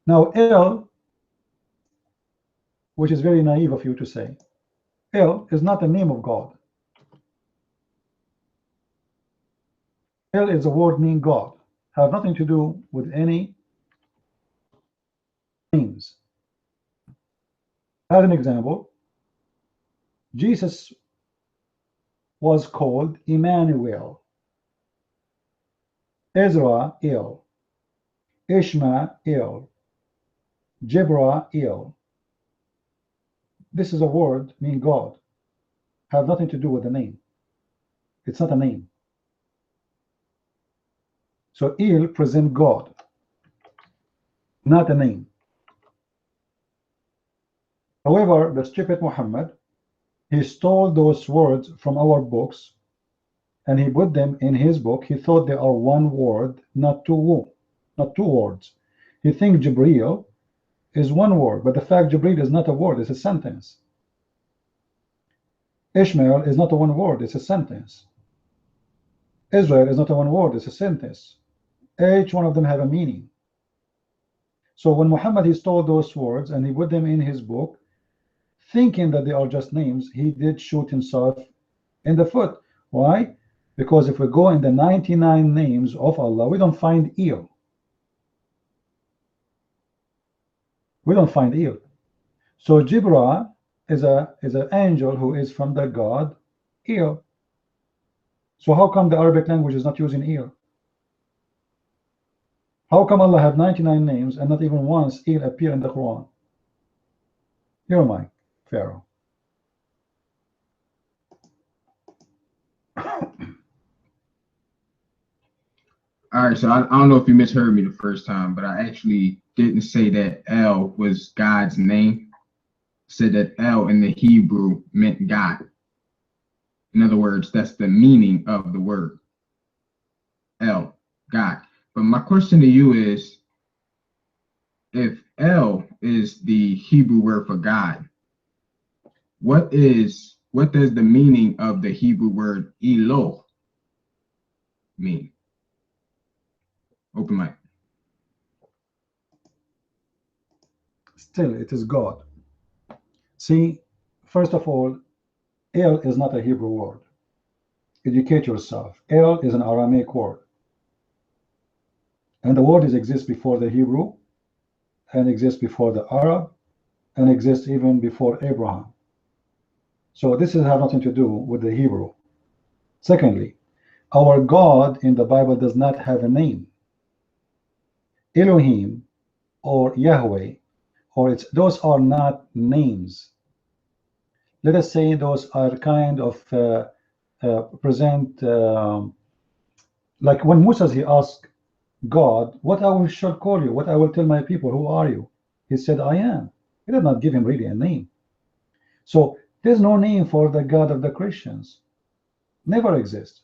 Now, El, which is very naive of you to say, El is not the name of God. El is a word meaning God. Have nothing to do with any names. As an example, Jesus was called Emmanuel, Israel, Ishmael, Jibrael. This is a word meaning God. Have nothing to do with the name. It's not a name. So Il present God, not a name. However, the stupid Muhammad, he stole those words from our books and he put them in his book. He thought they are one word, not two words. He thinks Jibreel is one word, but the fact Jibreel is not a word, it's a sentence. Ishmael is not a one word, it's a sentence. Israel is not a one word, it's a sentence. Each one of them have a meaning. So when Muhammad he stole those words and he put them in his book, thinking that they are just names, he did shoot himself in the foot. Why? Because if we go in the 99 names of Allah, we don't find El. We don't find El. So Jibril is an angel who is from the god El. So how come the Arabic language is not using El? How come Allah have 99 names and not even once El appear in the Quran? Your mic, Pharaoh. All right, so I don't know if you misheard me the first time, but I actually didn't say that El was God's name. I said that El in the Hebrew meant God. In other words, that's the meaning of the word. El, God. But my question to you is, if El is the Hebrew word for God, what does the meaning of the Hebrew word Eloh mean? Open mic. Still, it is God. See, first of all, El is not a Hebrew word. Educate yourself. El is an Aramaic word. And the word exists before the Hebrew, and exists before the Arab, and exists even before Abraham. So this has nothing to do with the Hebrew. Secondly, our God in the Bible does not have a name. Elohim or Yahweh, or those are not names. Let us say those are kind of present, like when Moses he asked God, what I shall call you, what I will tell my people, who are you? He said, I am. He did not give him really a name. So there's no name for the God of the Christians. Never exists.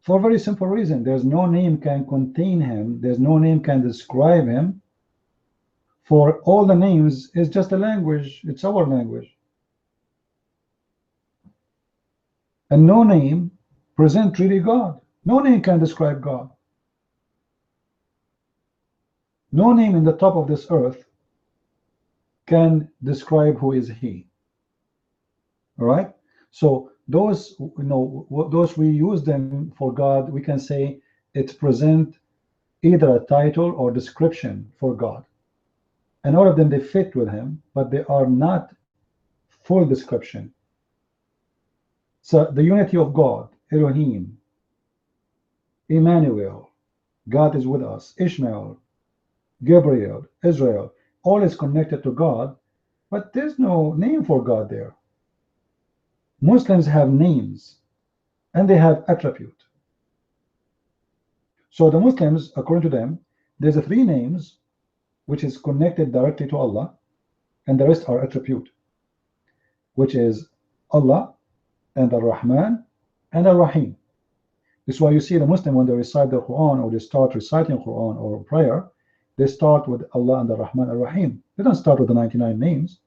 For a very simple reason. There's no name can contain him. There's no name can describe him. For all the names is just a language. It's our language. And no name present really God. No name can describe God. No name in the top of this earth can describe who is he. All right? So those, those we use them for God, we can say it present either a title or description for God. And all of them, they fit with him, but they are not full description. So the unity of God, Elohim, Emmanuel, God is with us, Ishmael, Gabriel, Israel, all is connected to God, but there's no name for God there. Muslims have names and they have attribute. So the Muslims, according to them, there's a 3 names which is connected directly to Allah, and the rest are attribute, which is Allah and Ar-Rahman and Ar-Rahim. This is why you see the Muslim when they recite the Quran or they start reciting Quran or prayer, they start with Allah and Ar-Rahman Ar-Rahim. They don't start with the 99 names.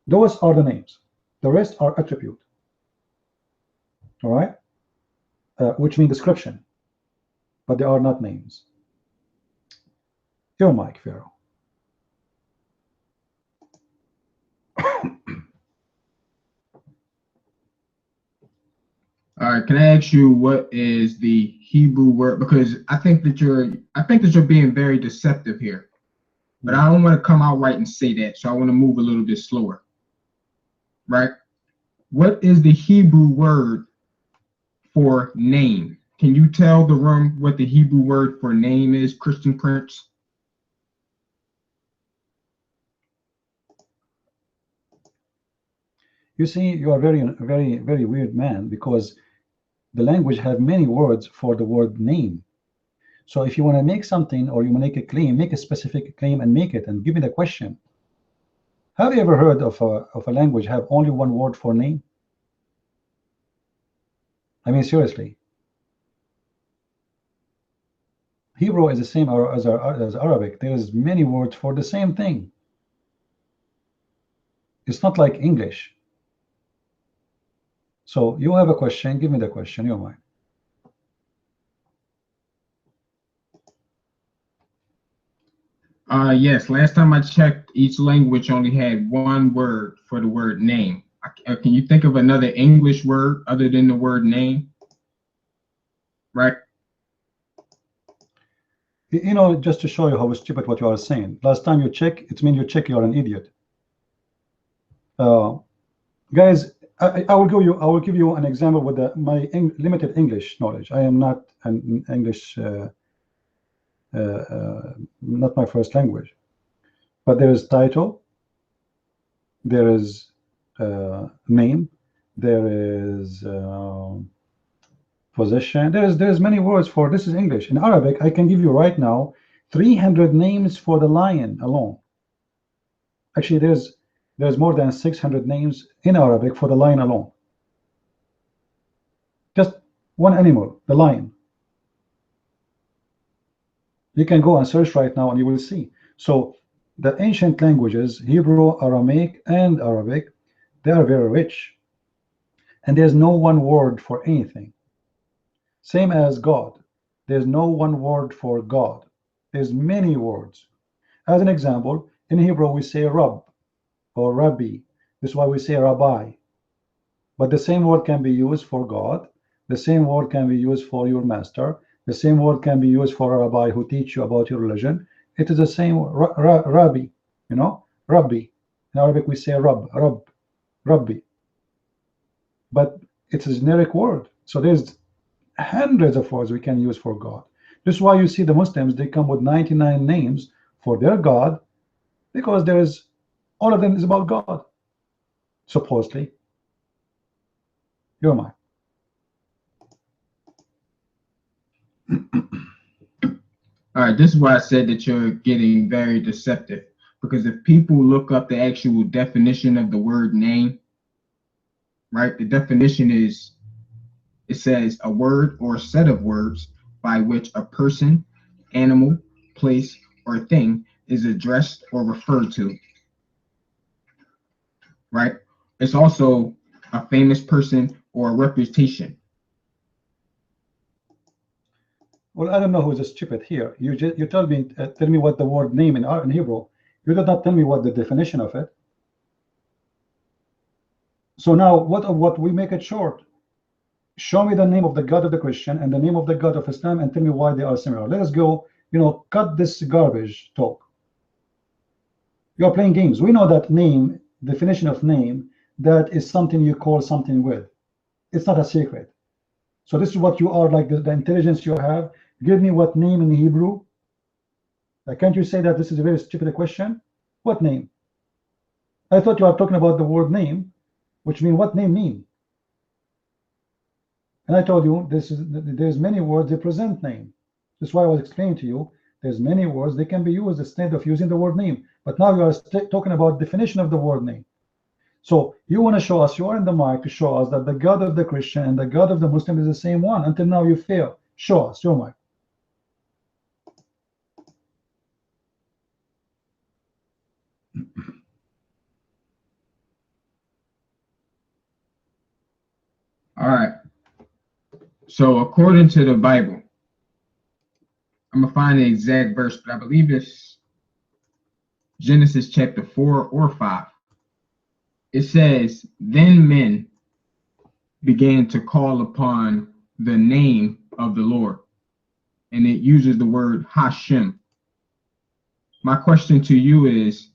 Those are the names. The rest are attribute. All right? Which mean description. But they are not names. Your mic, Pharaoh. All right, can I ask you what is the Hebrew word? Because I think that you're being very deceptive here. But I don't want to come out right and say that, so I want to move a little bit slower. Right? What is the Hebrew word for name? Can you tell the room what the Hebrew word for name is, Christian Prince? You see, you are very weird man, because the language have many words for the word name. So if you want to make something or you want to make a claim, make a specific claim and make it and give me the question. Have you ever heard of a language have only one word for name? I mean, seriously. Hebrew is the same as Arabic. There's many words for the same thing. It's not like English. So you have a question, give me the question, you're mine. Yes, last time I checked, each language only had one word for the word name. Can you think of another English word other than the word name? Right? You know, just to show you how stupid what you are saying. Last time you check, it means you check, you're an idiot. Guys, I will give you an example with my limited English knowledge. I am not an English, not my first language. But there is title, there is name, there is possession. There's many words for this. Is English. In Arabic, I can give you right now 300 names for the lion alone. Actually, there's more than 600 names in Arabic for the lion alone. Just one animal, the lion. You can go and search right now and you will see. So the ancient languages, Hebrew, Aramaic, and Arabic, they are very rich. And there's no one word for anything. Same as God. There's no one word for God. There's many words. As an example, in Hebrew we say Rabb or Rabbi. This is why we say Rabbi. But the same word can be used for God. The same word can be used for your master. The same word can be used for a rabbi who teach you about your religion. It is the same Rabbi, you know, Rabbi. In Arabic we say Rabbi. But it's a generic word. So there's hundreds of words we can use for God. This is why you see the Muslims, they come with 99 names for their God, because all of them is about God, supposedly. You're mine. All right, this is why I said that you're getting very deceptive, because if people look up the actual definition of the word name, right, the definition is, it says a word or a set of words by which a person, animal, place, or thing is addressed or referred to, right? It's also a famous person or a reputation. Well, I don't know who's stupid here. You tell me what the word name in Hebrew. You did not tell me what the definition of it. So now what we make it short. Show me the name of the God of the Christian and the name of the God of Islam and tell me why they are similar. Let us go, cut this garbage talk. You are playing games. We know that name, definition of name, that is something you call something with. It's not a secret. So this is what you are, like the intelligence you have. Give me what name in Hebrew. Can't you say that this is a very stupid question? What name? I thought you are talking about the word name, which means what name mean? And I told you there's many words that present name. That's why I was explaining to you. There's many words they can be used instead of using the word name. But now you are talking about definition of the word name. So you want to show us, you are in the mic to show us that the God of the Christian and the God of the Muslim is the same one. Until now you fail. Show us your mic. All right. So according to the Bible, I'm gonna find the exact verse, but I believe it's Genesis chapter 4 or 5. It says, then men began to call upon the name of the Lord. And it uses the word Hashem. My question to you is,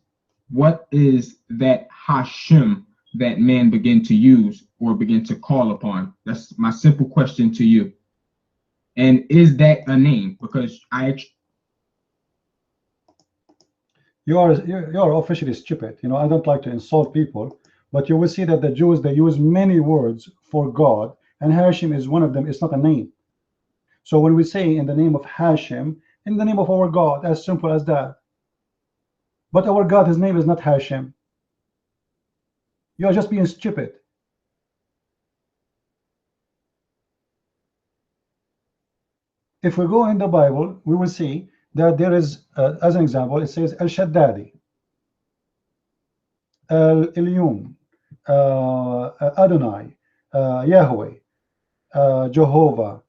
what is that Hashem that men begin to use or begin to call upon? That's my simple question to you. And is that a name? Because you're officially stupid. I don't like to insult people, but you will see that the Jews, they use many words for God, and Hashem is one of them. It's not a name. So when we say in the name of Hashem, in the name of our God, as simple as that. But our God, his name is not Hashem. You are just being stupid. If we go in the Bible, we will see that there is, as an example, it says El Shaddadi, El Ilyum, Adonai, Yahweh, Jehovah,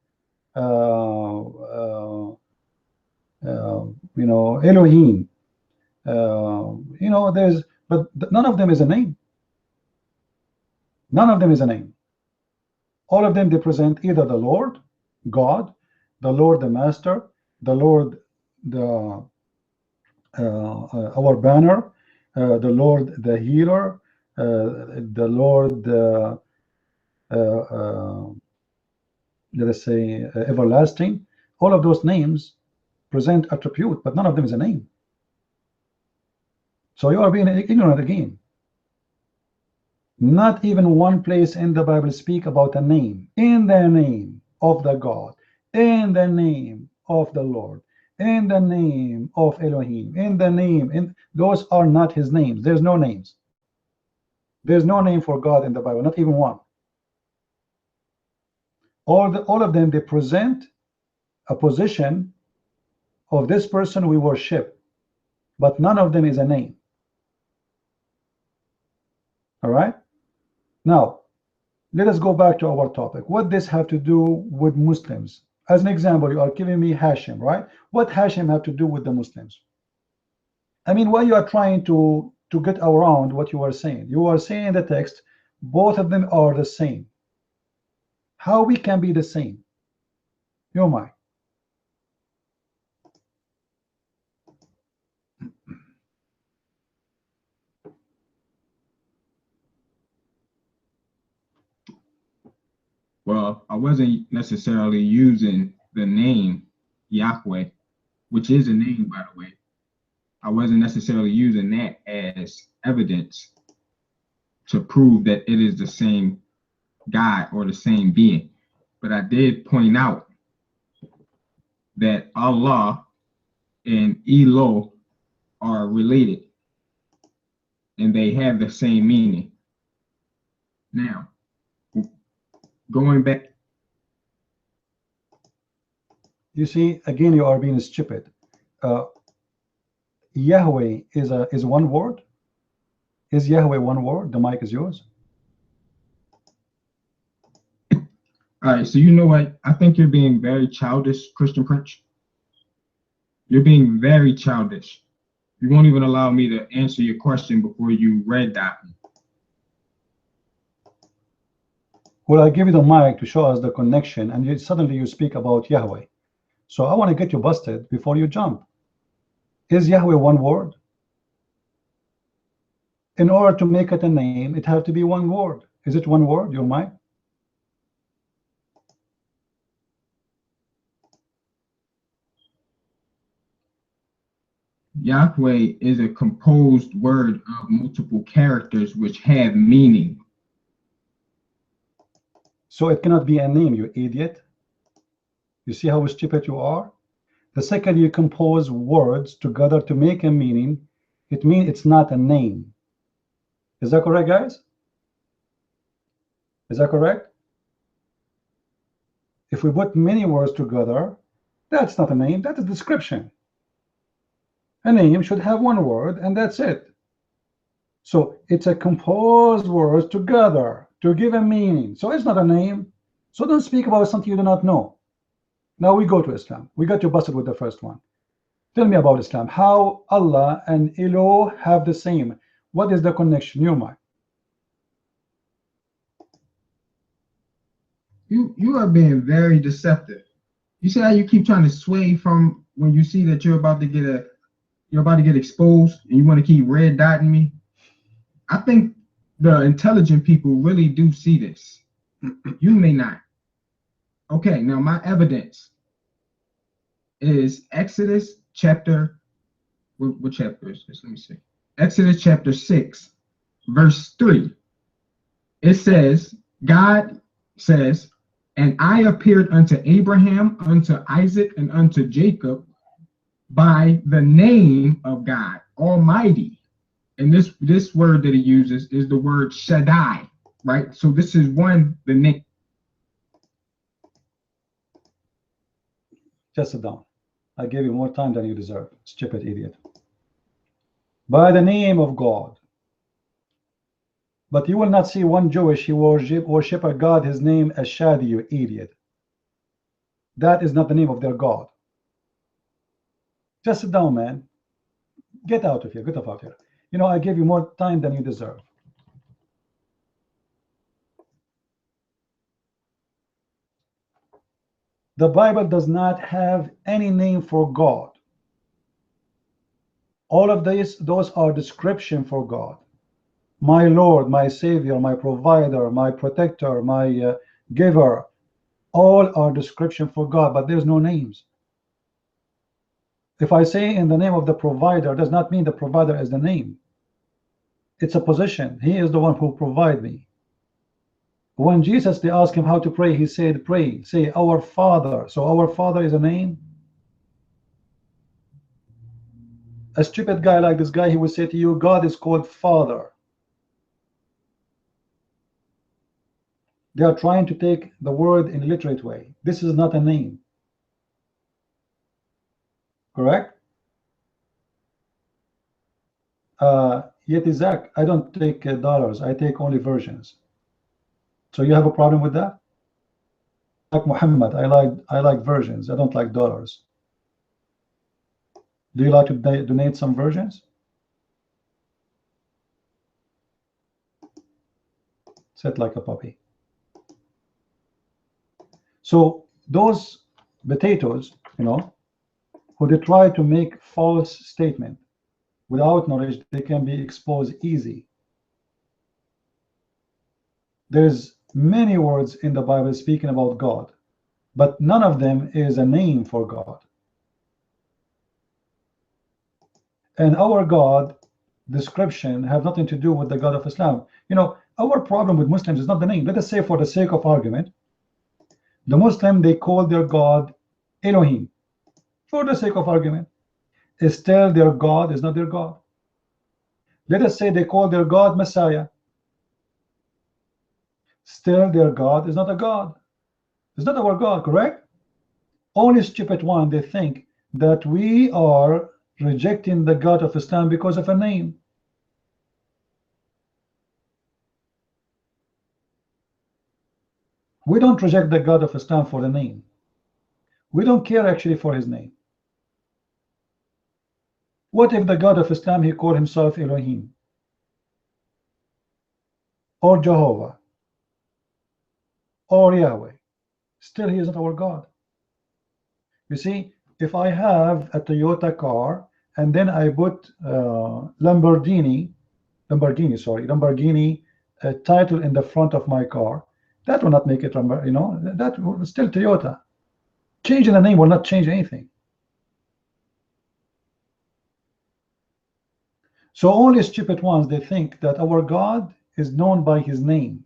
you know, Elohim. You know, but none of them is a name. None of them is a name. All of them, they present either the Lord, God, the Lord, the Master, the Lord, the our banner, the Lord, the healer, the Lord, let us say, everlasting. All of those names present attribute, but none of them is a name. So you are being ignorant again. Not even one place in the Bible speak about a name. In the name of the God, in the name of the Lord, in the name of Elohim, in the name, in those are not his names. There's no names. There's no name for God in the Bible, not even one. All of them, they present a position of this person we worship, but none of them is a name. All right. Now, let us go back to our topic. What does have to do with Muslims? As an example, you are giving me Hashem, right? What Hashem have to do with the Muslims? I mean, why you are trying to get around what you are saying? You are saying in the text, both of them are the same. How we can be the same? Yomai. Well, I wasn't necessarily using the name Yahweh, which is a name, by the way. I wasn't necessarily using that as evidence to prove that it is the same God or the same being. But I did point out that Allah and Elo are related and they have the same meaning. Now, going back, you see, again, you are being stupid. Yahweh is one word. Is Yahweh one word? The mic is yours. all right, so you know what? I think you're being very childish, Christian Prince. You're being very childish. You won't even allow me to answer your question before you red dot me. Well, I give you the mic to show us the connection, and suddenly you speak about Yahweh. So I want to get you busted before you jump. Is Yahweh one word? In order to make it a name, it has to be one word. Is it one word, your mic? Yahweh is a composed word of multiple characters which have meaning. So it cannot be a name, you idiot. You see how stupid you are? The second you compose words together to make a meaning, it means it's not a name. Is that correct, guys? Is that correct? If we put many words together, that's not a name, that's a description. A name should have one word and that's it. So it's a composed words together to give a meaning. So it's not a name. So don't speak about something you do not know. Now we go to Islam. We got you busted with the first one. Tell me about Islam. How Allah and Elo have the same. What is the connection? You might. You are being very deceptive. You see how you keep trying to sway from when you see that you're about to get exposed and you want to keep red dotting me. I think the intelligent people really do see this. You may not. Okay, now my evidence is Exodus chapter, what chapter is this? Let me see. Exodus chapter 6, verse 3. It says, God says, and I appeared unto Abraham, unto Isaac, and unto Jacob by the name of God Almighty. And this word that he uses is the word Shaddai, right? So this is the name. Just sit down. I gave you more time than you deserve, stupid idiot. By the name of God. But you will not see one Jewish he worship a god, his name Ashadi, you idiot. That is not the name of their god. Just sit down, man. Get out of here. Get out here. You know, I gave you more time than you deserve. The Bible does not have any name for God. All of those are description for God. My Lord, my Savior, my provider, my protector, my giver, all are description for God, but there's no names. If I say in the name of the provider, does not mean the provider is the name. It's a position. He is the one who provides me. When Jesus, they asked him how to pray, he said, pray, say, our Father. So our Father is a name. A stupid guy like this guy, he would say to you, God is called Father. They are trying to take the word in a literate way. This is not a name. Correct? Yet Isaac, I don't take dollars. I take only versions. So you have a problem with that? Like Muhammad, I like versions. I don't like dollars. Do you like to donate some versions? Sit like a puppy. So those potatoes, you know, who they try to make false statement without knowledge, they can be exposed easy. There's many words in the Bible speaking about God, but none of them is a name for God. And our God description have nothing to do with the God of Islam. You know, our problem with Muslims is not the name. Let us say, for the sake of argument, the Muslim, they call their God Elohim. For the sake of argument, still their God is not their God. Let us say they call their God Messiah. Still their God is not a God. It's not our God, correct? Only stupid one, they think that we are rejecting the God of Islam because of a name. We don't reject the God of Islam for the name. We don't care actually for his name. What if the God of Islam, he called himself Elohim or Jehovah or Yahweh? Still he is not our God. You see, if I have a Toyota car and then I put Lamborghini title in the front of my car, that will not make it, you know, that will still Toyota. Changing the name will not change anything. So only stupid ones, they think that our God is known by his name.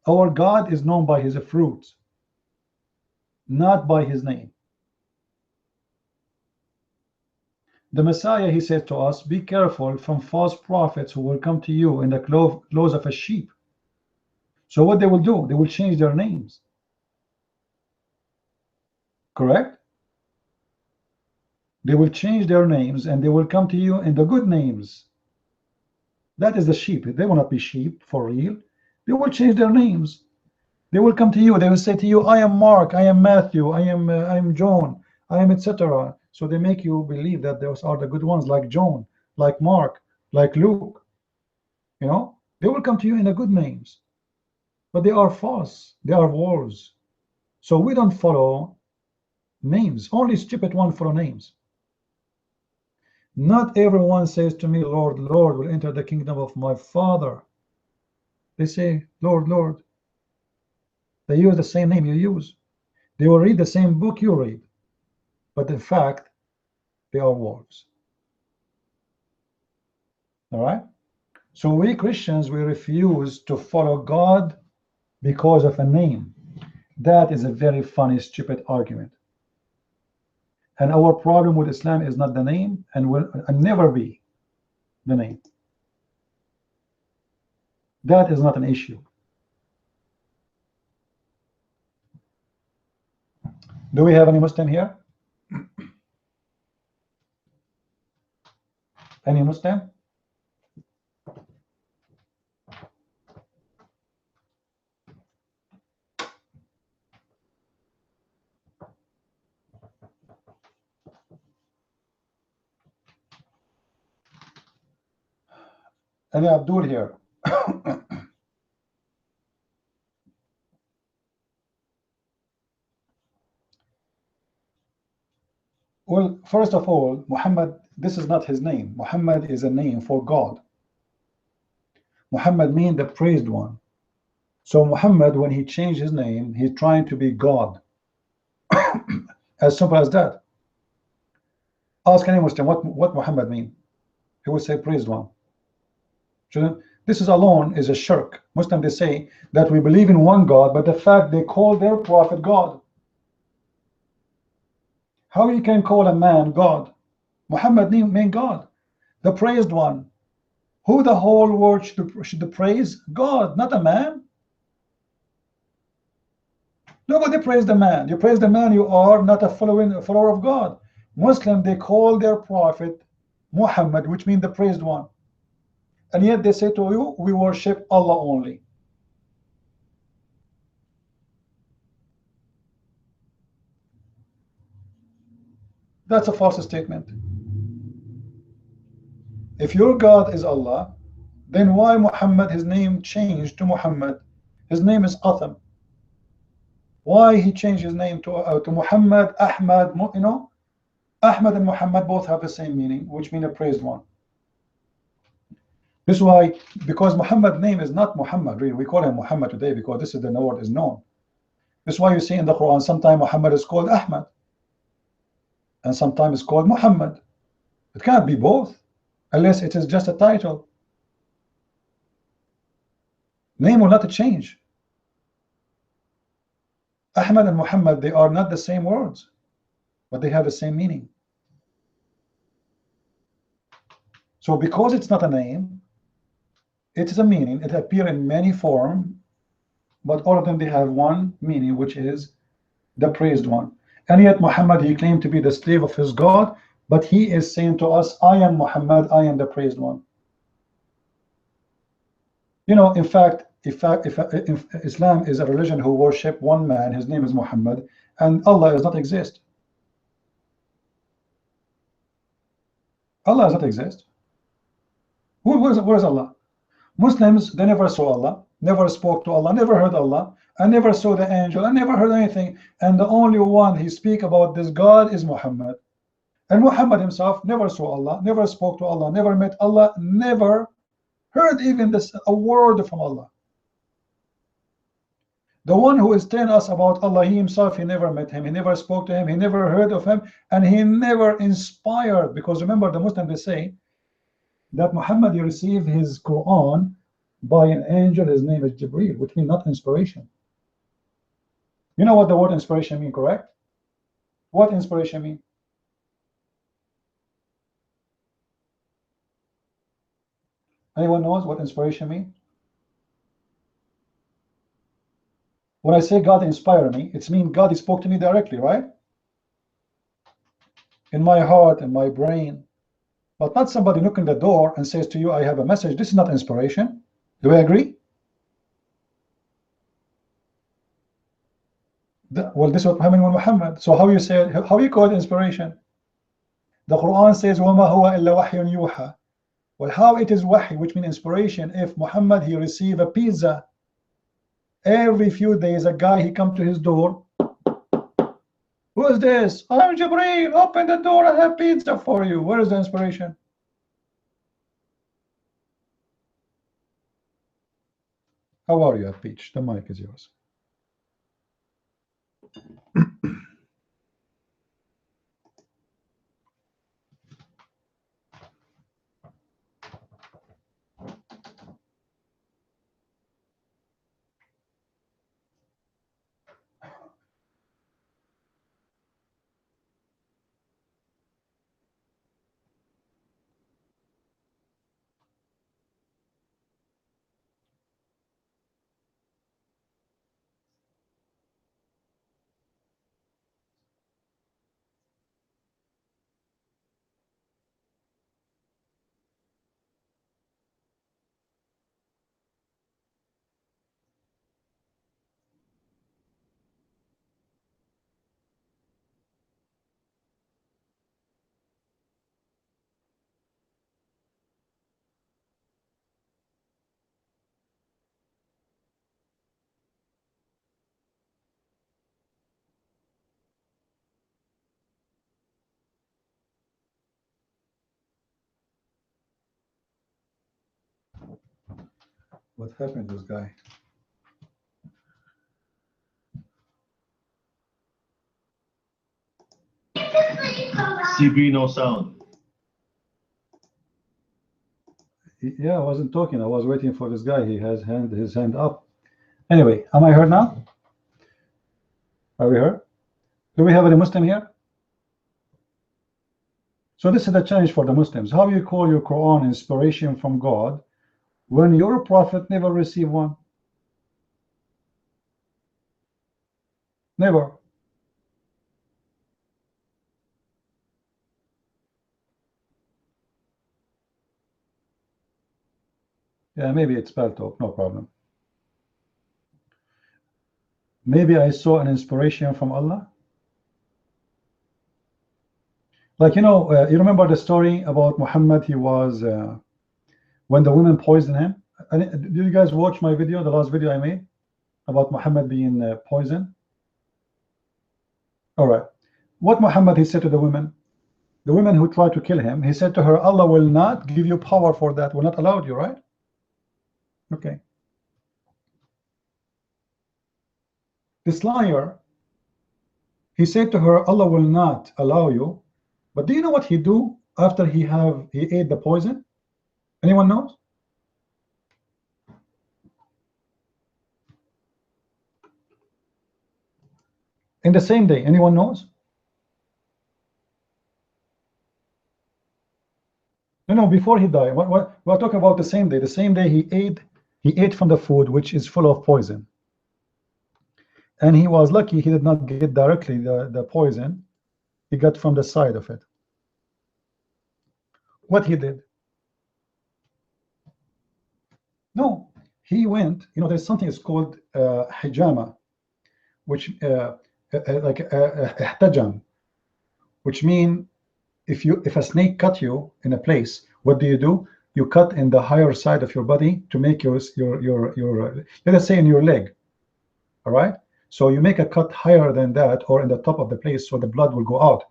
Our God is known by his fruits, not by his name. The Messiah, he said to us, be careful from false prophets who will come to you in the clothes of a sheep. So what they will do, they will change their names. Correct? They will change their names and they will come to you in the good names. That is the sheep. They will not be sheep for real. They will change their names. They will come to you. They will say to you, I am Mark, I am Matthew, I am John, I am etc. So they make you believe that those are the good ones, like John, like Mark, like Luke. You know, they will come to you in the good names, but they are false. They are wolves. So we don't follow names. Only stupid ones follow names. Not everyone says to me, Lord, Lord, will enter the kingdom of my Father. They say, Lord, Lord. They use the same name you use. They will read the same book you read. But in fact, they are wolves. All right? So we Christians, we refuse to follow God because of a name. That is a very funny, stupid argument. And our problem with Islam is not the name and will never be the name. That is not an issue. Do we have any Muslim here? Any Muslim? Any Abdul here? Well, first of all, Muhammad, this is not his name. Muhammad is a name for God. Muhammad means the praised one. So Muhammad, when he changed his name, he's trying to be God. As simple as that. Ask any Muslim what Muhammad mean. He would say praised one. This is alone is a shirk. Muslim, they say that we believe in one God, but the fact they call their prophet God. How you can call a man God? Muhammad mean God, the praised one. Who the whole world should praise? God, not a man. Nobody praise the man. You praise the man, you are not a follower of God. Muslim, they call their prophet Muhammad, which means the praised one. And yet they say to you, we worship Allah only. That's a false statement. If your God is Allah, then why Muhammad, his name changed to Muhammad? His name is Atham. Why he changed his name to Muhammad, Ahmad, you know? Ahmad and Muhammad both have the same meaning, which means a praised one. This is why, because Muhammad's name is not Muhammad, really. We call him Muhammad today because this is the word is known. This is why you see in the Quran, sometimes Muhammad is called Ahmad, and sometimes it's called Muhammad. It can't be both, unless it is just a title. Name will not change. Ahmad and Muhammad, they are not the same words, but they have the same meaning. So because it's not a name, it is a meaning. It appears in many forms, but all of them, they have one meaning, which is the praised one. And yet Muhammad, he claimed to be the slave of his God, but he is saying to us, I am Muhammad, I am the praised one. You know, in fact, if Islam is a religion who worship one man, his name is Muhammad, and Allah does not exist. Allah does not exist. Where is Allah? Muslims, they never saw Allah, never spoke to Allah, never heard Allah, and never saw the angel, and never heard anything. And the only one he speak about this God is Muhammad. And Muhammad himself never saw Allah, never spoke to Allah, never met Allah, never heard even a word from Allah. The one who is telling us about Allah, he himself, he never met him, he never spoke to him, he never heard of him, and he never inspired. Because remember, the Muslims, they say that Muhammad, he received his Quran by an angel. His name is Jibreel, which means not inspiration. You know what the word inspiration mean, correct? What inspiration mean? Anyone knows what inspiration mean? When I say God inspired me, it's mean God spoke to me directly, right? In my heart, in my brain. But not somebody knocking the door and says to you, I have a message. This is not inspiration. Do we agree? Well, this is what happened with Muhammad. So how you say, how you call it inspiration? The Quran says, وَمَا هُوَ إِلَّا وَحْيٌ يُوحَى. Well, how it is wahy, which means inspiration, if Muhammad, he received a pizza every few days, a guy, he come to his door. Who is this? I'm Jibreel. Open the door, I have pizza for you. Where is the inspiration? How are you, Peach? The mic is yours. What happened to this guy? CB, no sound. Yeah, I wasn't talking. I was waiting for this guy. He has his hand up. Anyway, am I heard now? Are we heard? Do we have any Muslim here? So this is the challenge for the Muslims. How you call your Quran inspiration from God when your prophet never received one? Never. Yeah, maybe it's bad talk, no problem. Maybe I saw an inspiration from Allah. Like, you know, you remember the story about Muhammad? He was, when the women poisoned him. Did you guys watch my video, the last video I made about Muhammad being poisoned? All right. What Muhammad, he said to the women who tried to kill him, he said to her, Allah will not give you power for that, will not allow you, right? Okay. This liar, he said to her, Allah will not allow you. But do you know what he do after he ate the poison? Anyone knows? In the same day, anyone knows? No, before he died. We're talking about the same day. The same day he ate from the food which is full of poison. And he was lucky he did not get directly the poison. He got from the side of it. What he did? No, he went, you know, there's something that's called hijama, which like ihtajam, which mean if a snake cut you in a place, what do? You cut in the higher side of your body to make your let us say in your leg. All right, so you make a cut higher than that or in the top of the place so the blood will go out.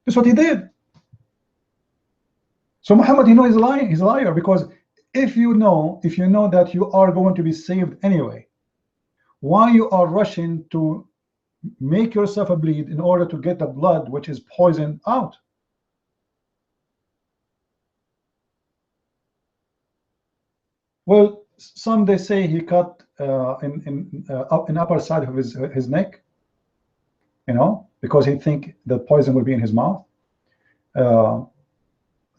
That's what he did. So Muhammad, you know, he's lying. He's a liar, because if you know that you are going to be saved anyway, why you are rushing to make yourself a bleed in order to get the blood which is poison out? Well, some they say he cut in upper side of his neck, you know, because he think the poison will be in his mouth.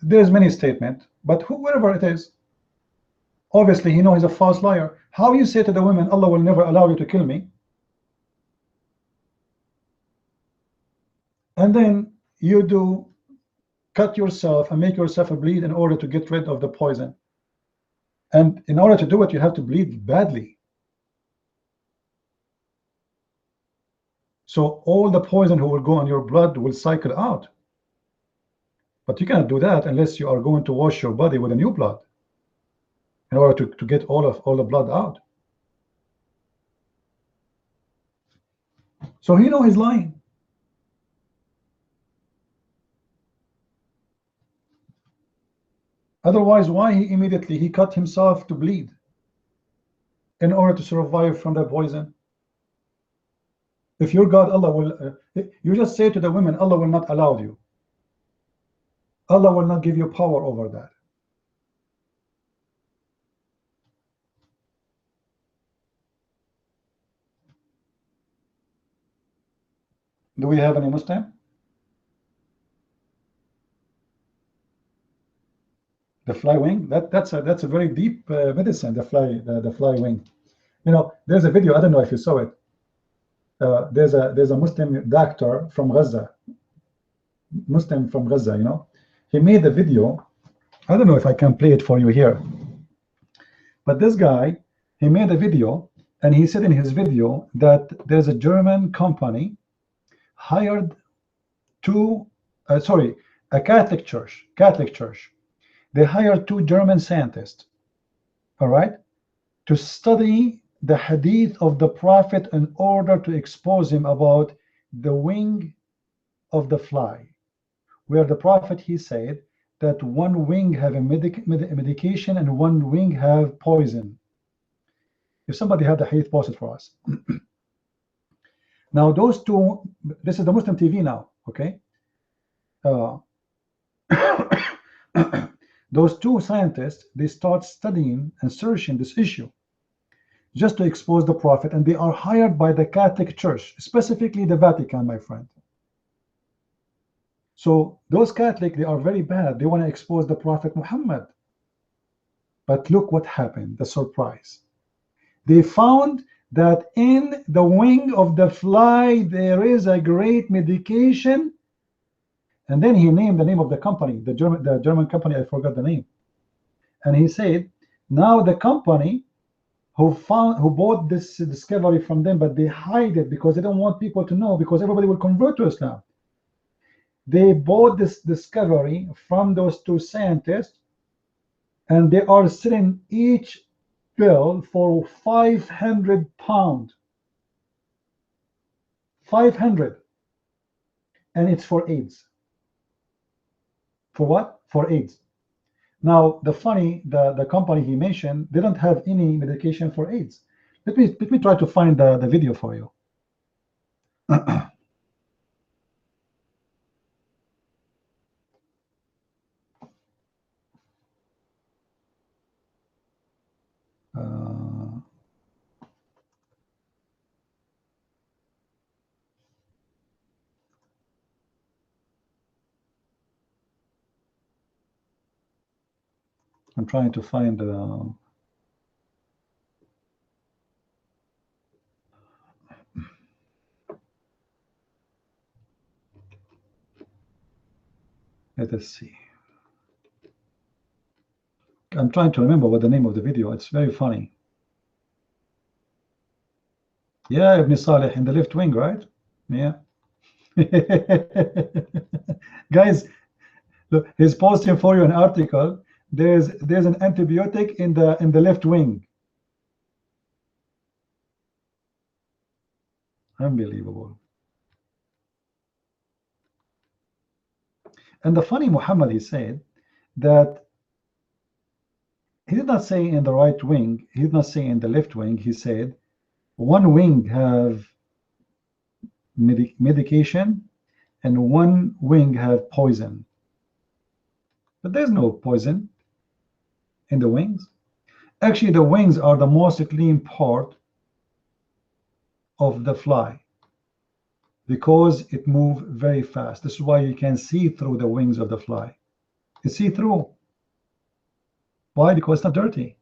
There's many statements, but whoever it is, obviously he knows he's a false liar. How you say to the women, Allah will never allow you to kill me, and then you do cut yourself and make yourself a bleed in order to get rid of the poison, and in order to do it you have to bleed badly, so all the poison who will go on your blood will cycle out. But you cannot do that unless you are going to wash your body with a new blood in order to get all the blood out. So he knows he's lying. Otherwise, why he immediately cut himself to bleed in order to survive from the poison? If your God, Allah will, you just say to the women, Allah will not allow you. Allah will not give you power over that. Do we have any Muslim? The fly wing, that's a very deep medicine. The fly wing. You know, there's a video. I don't know if you saw it. There's a Muslim doctor from Gaza. Muslim from Gaza. You know, he made a video. I don't know if I can play it for you here. But this guy, he made a video, and he said in his video that there's a German company hired a Catholic church. They hired 2 German scientists, all right, to study the hadith of the Prophet in order to expose him about the wing of the fly, where the Prophet, he said that one wing have a medication and one wing have poison. If somebody had the hadith, post it for us. Now those two, this is the Muslim TV now, okay? Those two scientists, they start studying and searching this issue just to expose the Prophet, and they are hired by the Catholic Church, specifically the Vatican, my friend. So those Catholic, they are very bad. They want to expose the Prophet Muhammad. But look what happened, the surprise. They found that in the wing of the fly there is a great medication. And then he named the name of the company, the German company, I forgot the name. And he said, now the company who bought this discovery from them, but they hide it because they don't want people to know, because everybody will convert to Islam. They bought this discovery from those two scientists, and they are selling each pill for 500 pounds. 500. And it's for AIDS. For what? For AIDS. Now the company he mentioned, they don't have any medication for AIDS. Let me try to find the video for you. I'm trying to find let us see. I'm trying to remember what the name of the video. It's very funny. Yeah, Ibn Salih in the left wing, right? Yeah. Guys, look, he's posting for you an article. There's an antibiotic in the left wing. Unbelievable. And the funny Muhammad, he said that he did not say in the right wing, he did not say in the left wing. He said one wing have medication and one wing have poison. But there's no poison in the wings. Actually, the wings are the most clean part of the fly because it moves very fast. This is why you can see through the wings of the fly. You see through. Why? Because it's not dirty.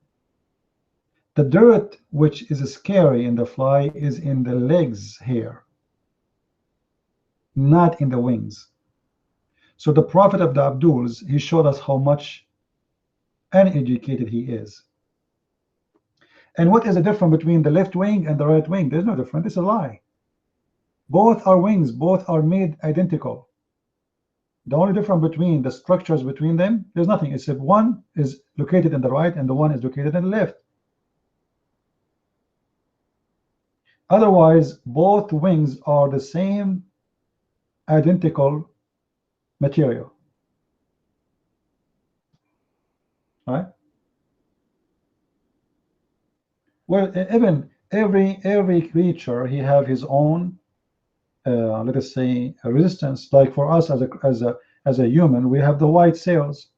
The dirt which is scary in the fly is in the legs here, not in the wings. So the Prophet of the Abduls, he showed us how much uneducated he is. And what is the difference between the left wing and the right wing? There's no difference. It's a lie. Both are wings, both are made identical. The only difference between the structures between them, there's nothing, except one is located in the right and the one is located in the left. Otherwise, both wings are the same identical material. Right? Well, even every creature, he have his own let us say a resistance. Like for us as a human, we have the white cells.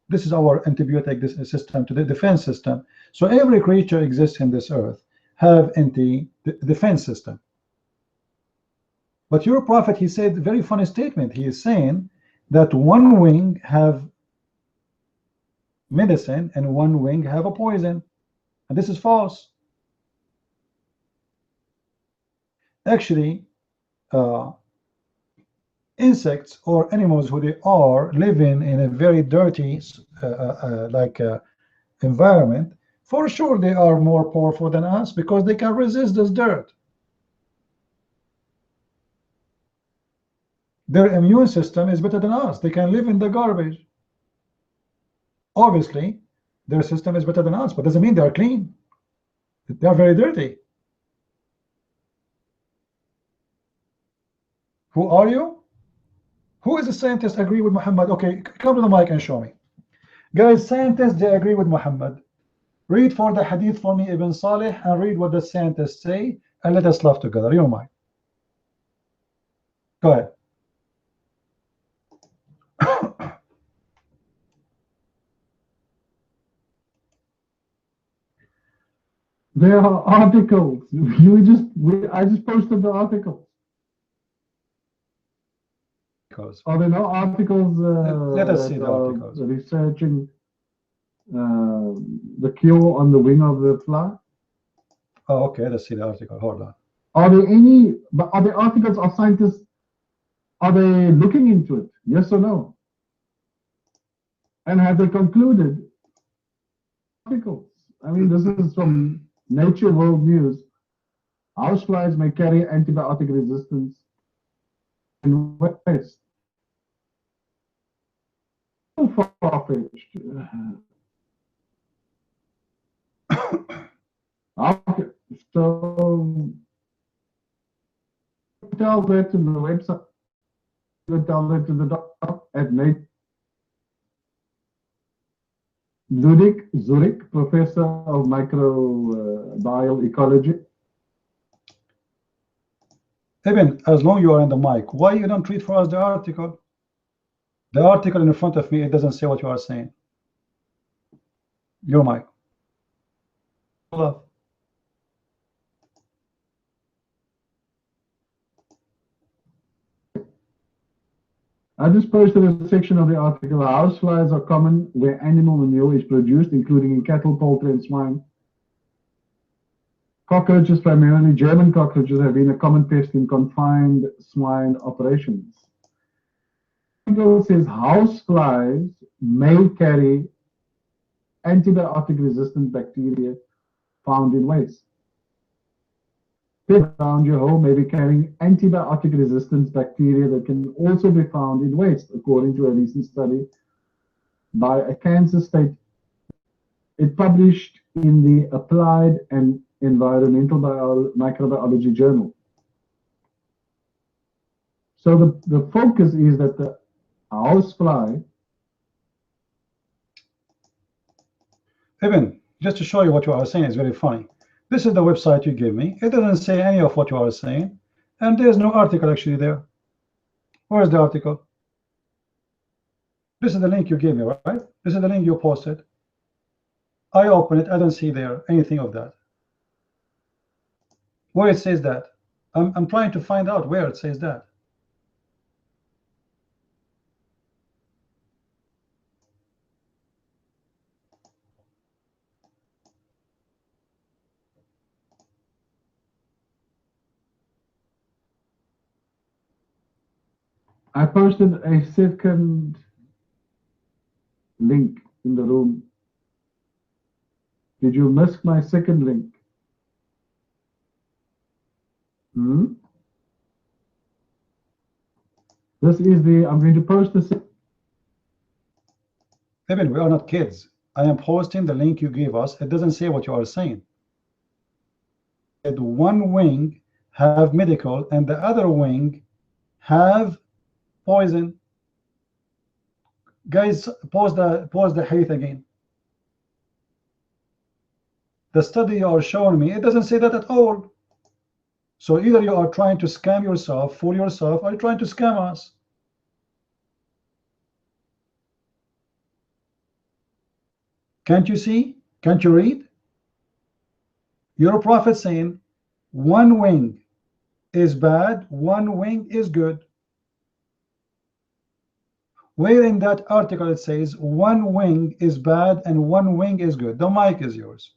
This is our antibiotic system, to the defense system. So every creature exists in this earth have anti-defense system. But your Prophet, he said a very funny statement. He is saying that one wing have medicine and one wing have a poison, and this is false. Actually, insects or animals who they are living in a very dirty environment, for sure they are more powerful than us because they can resist this dirt. Their immune system is better than us. They can live in the garbage. Obviously, their system is better than us, but doesn't mean they are clean. They are very dirty. Who are you? Who is a scientist agree with Muhammad? Okay, come to the mic and show me. Guys, scientists, they agree with Muhammad. Read for the hadith for me, Ibn Salih, and read what the scientists say, and let us laugh together. You mind? Go ahead. There are articles. I just posted the articles. Are there no articles? Let us see the articles. Researching the cure on the wing of the fly. Oh, okay. Let's see the article. Hold on. Are there any? But are there articles of scientists? Are they looking into it? Yes or no? And have they concluded articles? I mean, this is from Nature World News. Houseflies may carry antibiotic resistance in waste. So far-fetched. Okay, so tell that to the website. You tell that to the doctor at Nature. Zurich, professor of microbial ecology. Ibn, as long you are in the mic, why you don't read for us the article? The article in front of me, it doesn't say what you are saying. Your mic. Love. I just posted a section of the article. Houseflies are common where animal manure is produced, including in cattle, poultry, and swine. Cockroaches, primarily German cockroaches, have been a common pest in confined swine operations. The article says houseflies may carry antibiotic-resistant bacteria found in waste. Pets around your home may be carrying antibiotic-resistant bacteria that can also be found in waste, according to a recent study by a Kansas State. It published in the Applied and Environmental Microbiology Journal. So the focus is that the housefly. Ibn, just to show you what you are saying is very funny. This is the website you gave me. It doesn't say any of what you are saying, and there's no article actually there. Where is the article? This is the link you gave me, right? This is the link you posted. I open it, I don't see there anything of that. Where it says that? I'm trying to find out where it says that. I posted a second link in the room. Did you miss my second link? This is the, I'm going to post this. Ibn, we are not kids. I am posting the link you gave us. It doesn't say what you are saying. One wing have medical and the other wing have poison. Guys, pause the hadith again. The study you are showing me, it doesn't say that at all. So either you are trying to scam yourself, fool yourself, or you're trying to scam us. Can't you see? Can't you read? Your prophet saying one wing is bad, one wing is good. Where in that article it says one wing is bad and one wing is good? The mic is yours.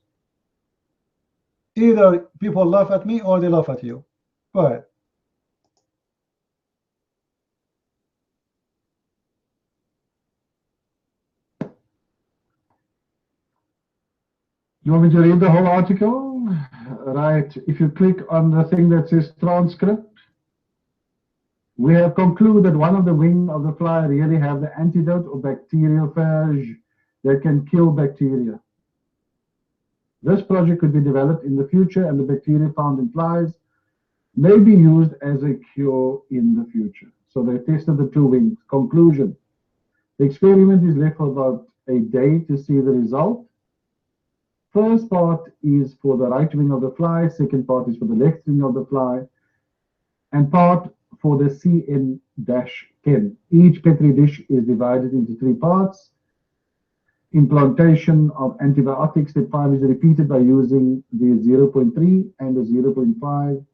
Either people laugh at me or they laugh at you. Go ahead. You want me to read the whole article? Right. If you click on the thing that says transcript, we have concluded one of the wing of the fly really have the antidote or bacteriophage that can kill bacteria. This project could be developed in the future, and the bacteria found in flies may be used as a cure in the future. So they tested the two wings. Conclusion. The experiment is left for about a day to see the result. First part is for the right wing of the fly, second part is for the left wing of the fly, and part for the CN-10. Each Petri dish is divided into 3 parts. Implantation of antibiotics, step 5 is repeated by using the 0.3 and the 0.5.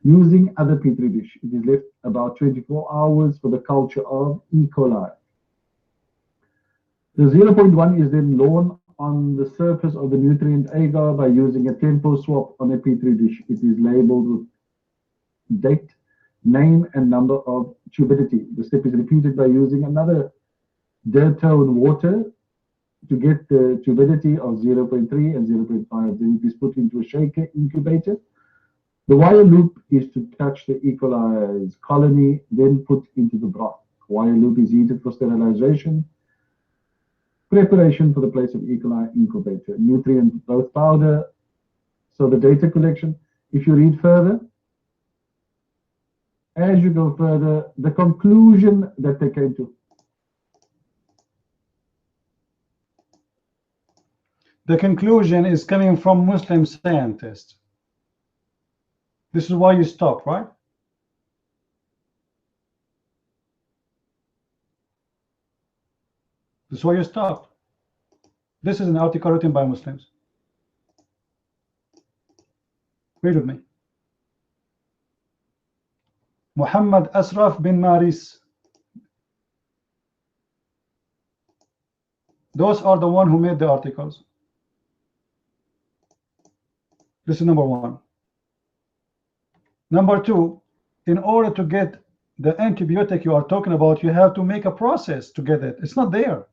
Using other Petri dish, it is left about 24 hours for the culture of E. coli. The 0.1 is then lowered on the surface of the nutrient agar by using a tempo swab on a Petri dish. It is labeled with date, name, and number of turbidity. The step is repeated by using another Dertone water to get the turbidity of 0.3 and 0.5. Then it is put into a shaker incubator. The wire loop is to touch the E. coli's colony, then put into the broth. Wire loop is heated for sterilization. Preparation for the place of E. coli incubator. Nutrient growth powder. So the data collection, if you read further, as you go further, the conclusion that they came to. The conclusion is coming from Muslim scientists. This is why you stop, right? This is why you stop. This is an article written by Muslims. Read with me. Muhammad Asraf bin Maris. Those are the one who made the articles. This is number 1. Number 2, in order to get the antibiotic you are talking about, you have to make a process to get it. It's not there.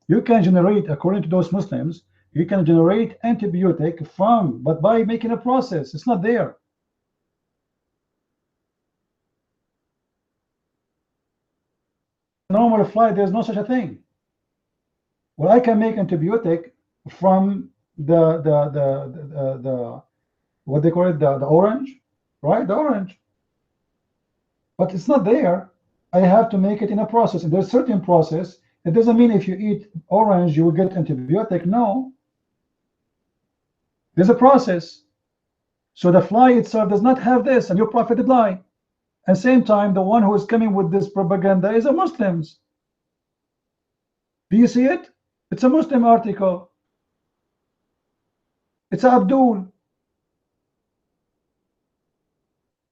You can generate, according to those Muslims, you can generate antibiotic but by making a process. It's not there. Normal fly, there's no such a thing. Well, I can make antibiotic from the what they call it, the orange, right? The orange. But it's not there. I have to make it in a process. And there's a certain process. It doesn't mean if you eat orange you will get antibiotic. No. There's a process. So the fly itself does not have this, and your prophet did lie. At the same time, the one who is coming with this propaganda is a Muslims. Do you see it? It's a Muslim article. It's Abdul.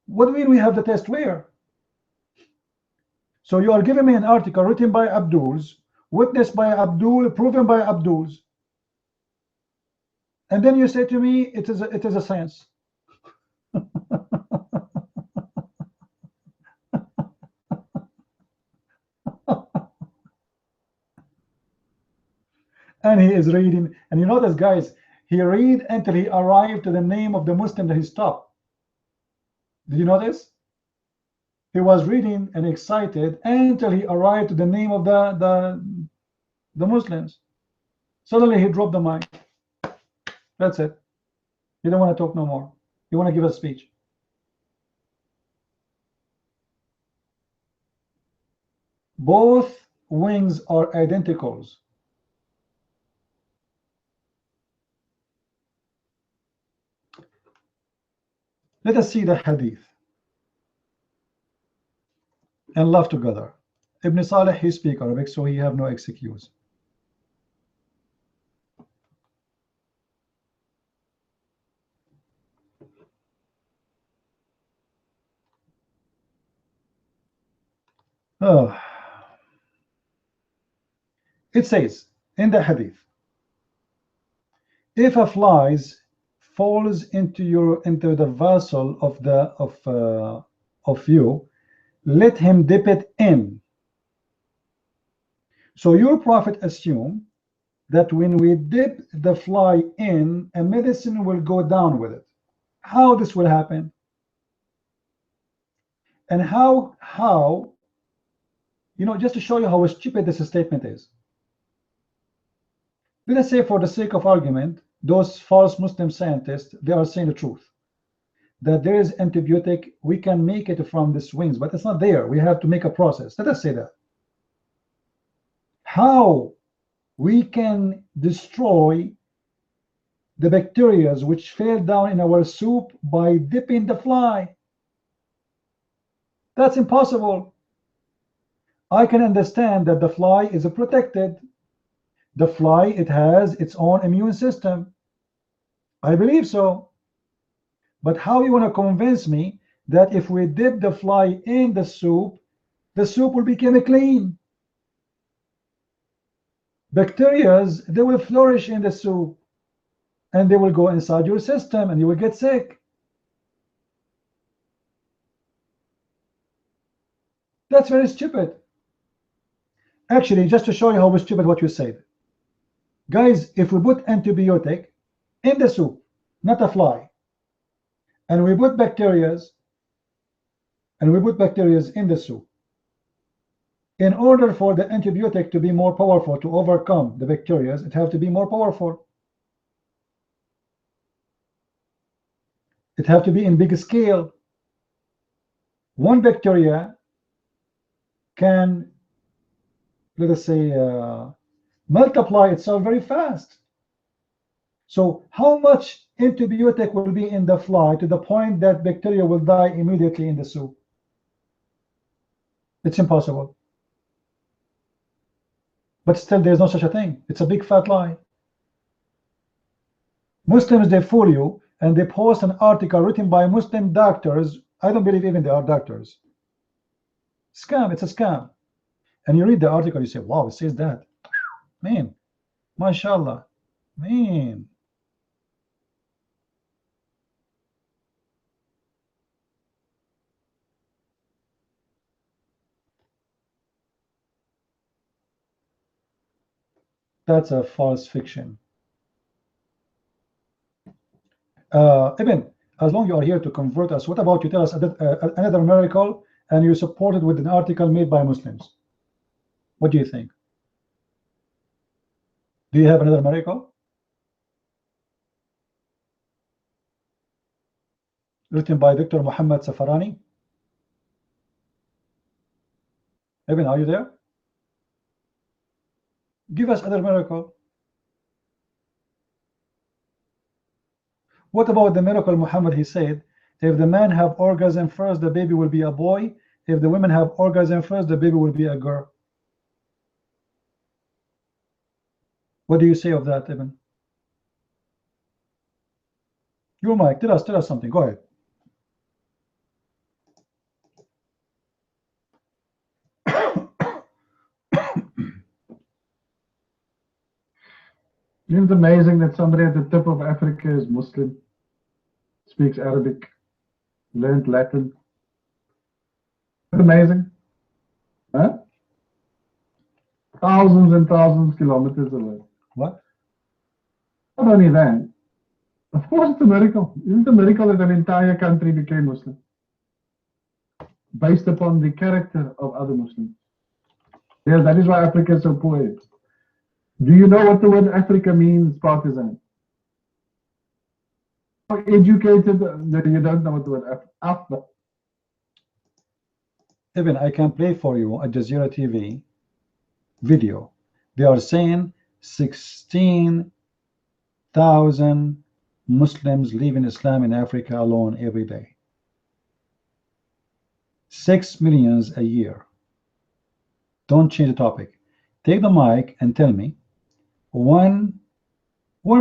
What do you mean we have the test where? So you are giving me an article written by Abdul's, witnessed by Abdul, proven by Abdul's, and then you say to me it is a science. And he is reading, and you notice, guys, he read until he arrived to the name of the Muslim that he stopped. Did you notice? He was reading and excited until he arrived to the name of the Muslims. Suddenly he dropped the mic. That's it. He don't want to talk no more. He want to give a speech. Both wings are identicals. Let us see the hadith and laugh together. Ibn Salih, he speaks Arabic, so he have no excuse. It says in the hadith, if a fly falls into the vessel of you, let him dip it in. So your prophet assumed that when we dip the fly in, a medicine will go down with it. How this will happen? And how just to show you how stupid this statement is. Let us say, for the sake of argument, those false Muslim scientists, they are saying the truth. that there is antibiotic, we can make it from the swings, but it's not there. We have to make a process. Let us say that. How we can destroy the bacteria which fell down in our soup by dipping the fly? That's impossible. I can understand that the fly is protected. The fly, it has its own immune system. I believe so. But how you want to convince me that if we dip the fly in the soup will become clean? Bacteria, they will flourish in the soup and they will go inside your system and you will get sick. That's very stupid. Actually, just to show you how stupid what you said, guys, if we put antibiotic in the soup, not a fly, and we put bacteria in the soup, in order for the antibiotic to be more powerful to overcome the bacteria, it has to be more powerful. It has to be in big scale. One bacteria can, let us say, multiply itself very fast. So how much antibiotic will be in the fly to the point that bacteria will die immediately in the soup? It's impossible. But still, there's no such a thing. It's a big fat lie. Muslims, they fool you and they post an article written by Muslim doctors. I don't believe even they are doctors. Scam, it's a scam. And you read the article, you say, wow, it says that. Man, mashallah, man. That's a false fiction. Ibn, as long as you are here to convert us, what about you tell us another miracle and you support it with an article made by Muslims? What do you think? Do you have another miracle written by Dr. Muhammad Safarani? Ibn, are you there? Give us another miracle. What about the miracle Muhammad? He said, if the man have orgasm first, the baby will be a boy. If the women have orgasm first, the baby will be a girl. What do you say of that, Ibn? Your mic, tell us something. Go ahead. Isn't it amazing that somebody at the tip of Africa is Muslim, speaks Arabic, learned Latin? Isn't it amazing? Huh? Thousands and thousands of kilometers away. What? Not only that, of course it's a miracle. Isn't it a miracle that an entire country became Muslim? Based upon the character of other Muslims. Yes, that is why Africa is so poor. Do you know what the word Africa means, partisan? Educated that you don't know what the word Africa. Ibn, I can play for you a Jazeera TV video. They are saying 16,000 Muslims leaving Islam in Africa alone every day. 6 million a year. Don't change the topic. Take the mic and tell me one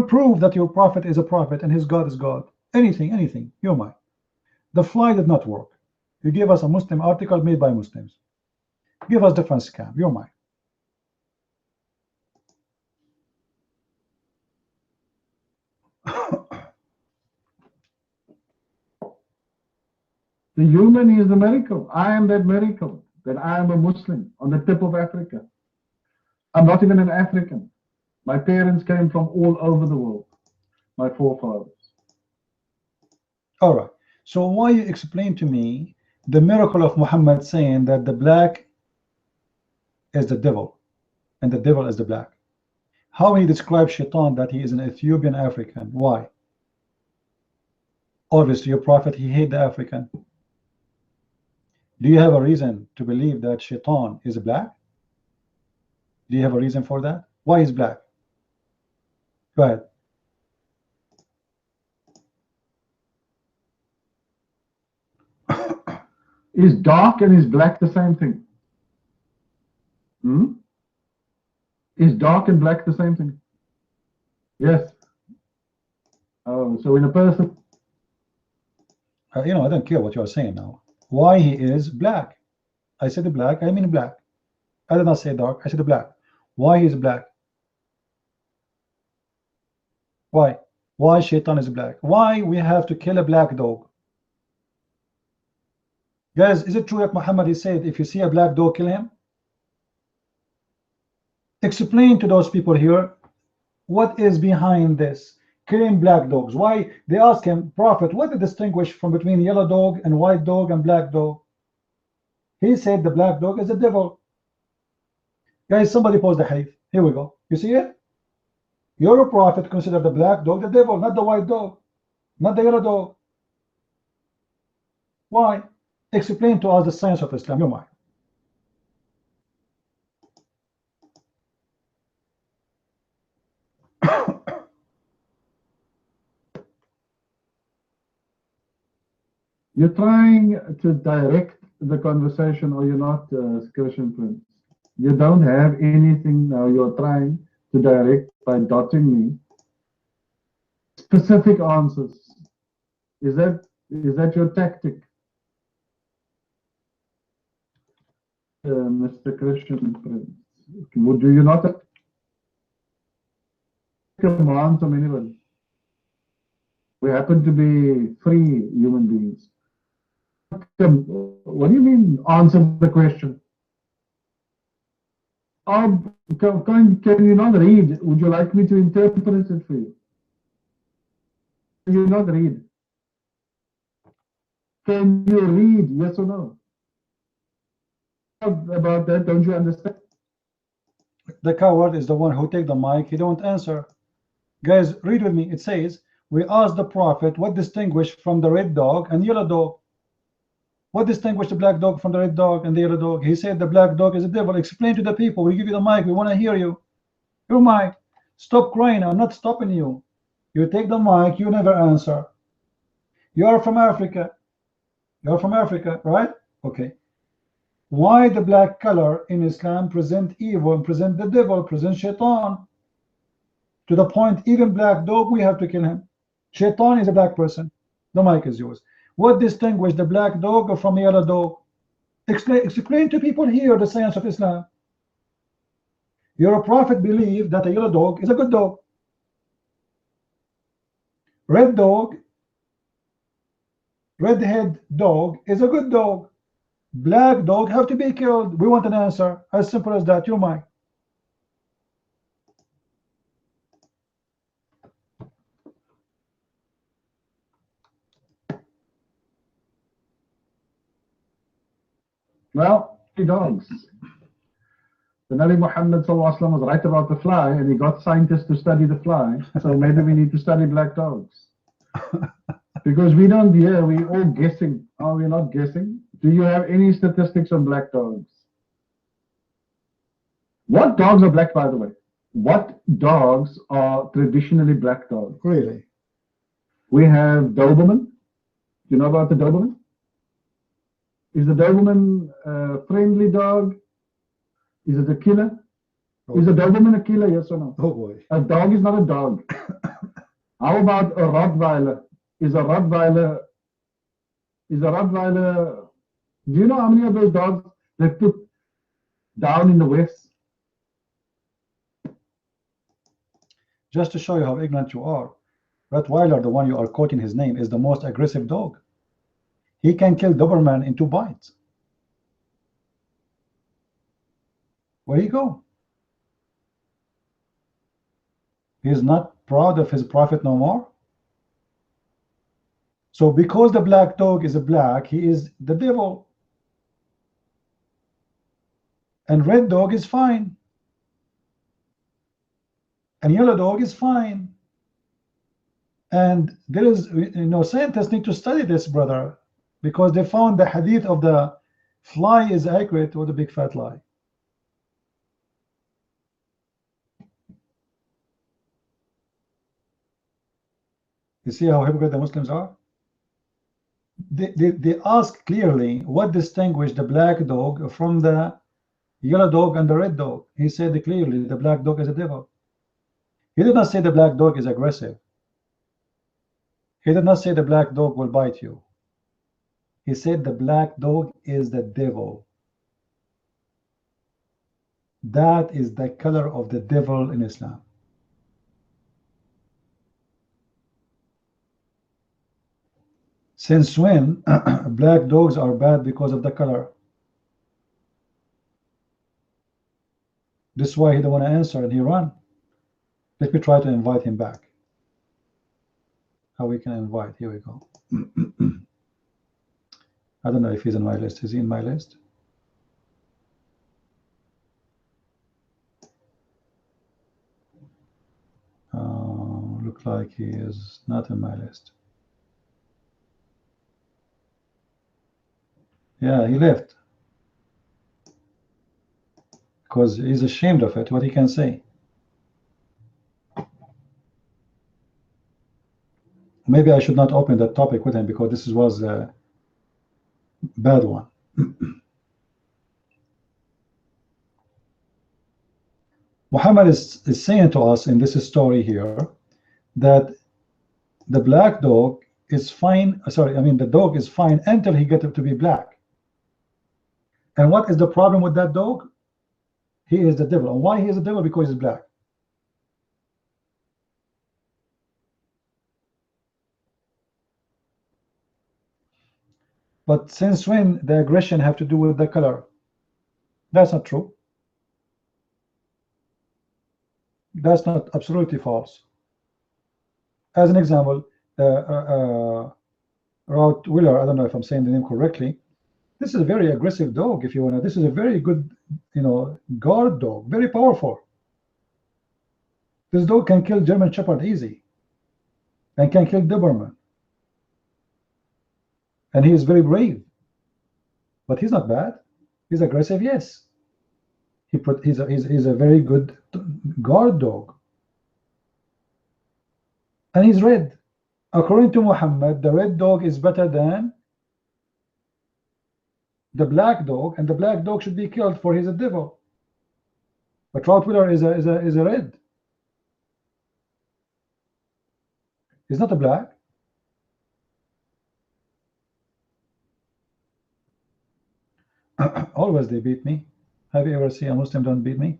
proof that your prophet is a prophet and his God is God. Anything, your mic. The fly did not work. You gave us a Muslim article made by Muslims. Give us different scam. Your mic. The human is the miracle. I am that miracle, that I am a Muslim on the tip of Africa. I'm not even an African. My parents came from all over the world, my forefathers. All right. So why you explain to me the miracle of Muhammad saying that the black is the devil and the devil is the black? How he describes Shaitan that he is an Ethiopian African? Why? Obviously, your prophet, he hate the African. Do you have a reason to believe that Shaitan is black? Do you have a reason for that? Why is black? Go ahead. Is dark and is black the same thing? Hmm? Is dark and black the same thing? Yes. Oh, so when a person... You know, I don't care what you are saying now. Why he is black? I said black, I mean black. I did not say dark, I said black. Why he is black? Why? Why Shaitan is black? Why we have to kill a black dog? Guys, is it true that Muhammad, he said, if you see a black dog, kill him? Explain to those people here what is behind this killing black dogs. Why? They ask him, Prophet, what to distinguish from between yellow dog and white dog and black dog? He said the black dog is a devil. Guys, somebody post the hadith. Here we go. You see it? Your prophet considered the black dog the devil, not the white dog, not the yellow dog. Why? Explain to us the science of Islam. You mind? You're trying to direct the conversation, or you're not, Christian Prince. You don't have anything now. You're trying to direct by dotting me specific answers. Is that your tactic, Mr. Christian Prince? Do you not have commands from anybody? We happen to be free human beings. What do you mean, answer the question? Can you not read? Would you like me to interpret it for you? Can you not read? Can you read? Yes or no? About that, don't you understand? The coward is the one who take the mic. He don't answer. Guys, read with me. It says, we asked the prophet what distinguished from the red dog and yellow dog. What distinguished the black dog from the red dog and the yellow dog? He said the black dog is a devil. Explain to the people. We give you the mic. We want to hear you. Your mic. Stop crying. I'm not stopping you. You take the mic. You never answer. You are from Africa. You're from Africa, right? Okay. Why the black color in Islam present evil and present the devil, present Shaitan? To the point, even black dog, we have to kill him. Shaitan is a black person. The mic is yours. What distinguishes the black dog from the yellow dog? Explain to people here the science of Islam. Your prophet believed that a yellow dog is a good dog. Red dog, red-head dog is a good dog. Black dog have to be killed. We want an answer. As simple as that. Your mic. Well, dogs. The Nabi Muhammad was right about the fly, and he got scientists to study the fly. So maybe we need to study black dogs. Because we don't hear, we all guessing. Are we not guessing? Do you have any statistics on black dogs? What dogs are black, by the way? What dogs are traditionally black dogs? Really? We have Doberman. You know about the Doberman? Is the Doberman a friendly dog? Is it a killer? Oh. Is a Doberman a killer, yes or no? Oh boy. A dog is not a dog. How about a Rottweiler? Is a Rottweiler... Do you know how many of those dogs they put down in the West? Just to show you how ignorant you are, Rottweiler, the one you are quoting his name, is the most aggressive dog. He can kill Doberman in 2 bites. Where you go? He is not proud of his prophet no more. So because the black dog is a black, he is the devil. And red dog is fine. And yellow dog is fine. And there is, scientists need to study this, brother, because they found the hadith of the fly is accurate with a big fat lie. You see how hypocrite the Muslims are? They ask clearly what distinguished the black dog from the yellow dog and the red dog. He said clearly the black dog is a devil. He did not say the black dog is aggressive. He did not say the black dog will bite you. He said the black dog is the devil. That is the color of the devil in Islam. Since when black dogs are bad because of the color? This is why he don't want to answer and he ran. Let me try to invite him back. How we can invite? Here we go. I don't know if he's in my list. Is he in my list? Looks like he is not in my list. Yeah, he left because he's ashamed of it, what he can say. Maybe I should not open that topic with him because this was a bad one. Muhammad is saying to us in this story here that the black dog is fine. Sorry, I mean the dog is fine until he gets to be black. And what is the problem with that dog? He is the devil. And why he is the devil? Because he's black. But since when the aggression have to do with the color? That's not true. That's not absolutely false. As an example, Rottweiler, I don't know if I'm saying the name correctly. This is a very aggressive dog, if you want to. This is a very good, guard dog, very powerful. This dog can kill German Shepherd easy and can kill Doberman. And he is very brave. But he's not bad. He's aggressive, yes. He's a very good guard dog. And he's red. According to Muhammad, the red dog is better than the black dog, and the black dog should be killed for he's a devil. But Rottweiler is a red. He's not a black. Always they beat me. Have you ever seen a Muslim don't beat me?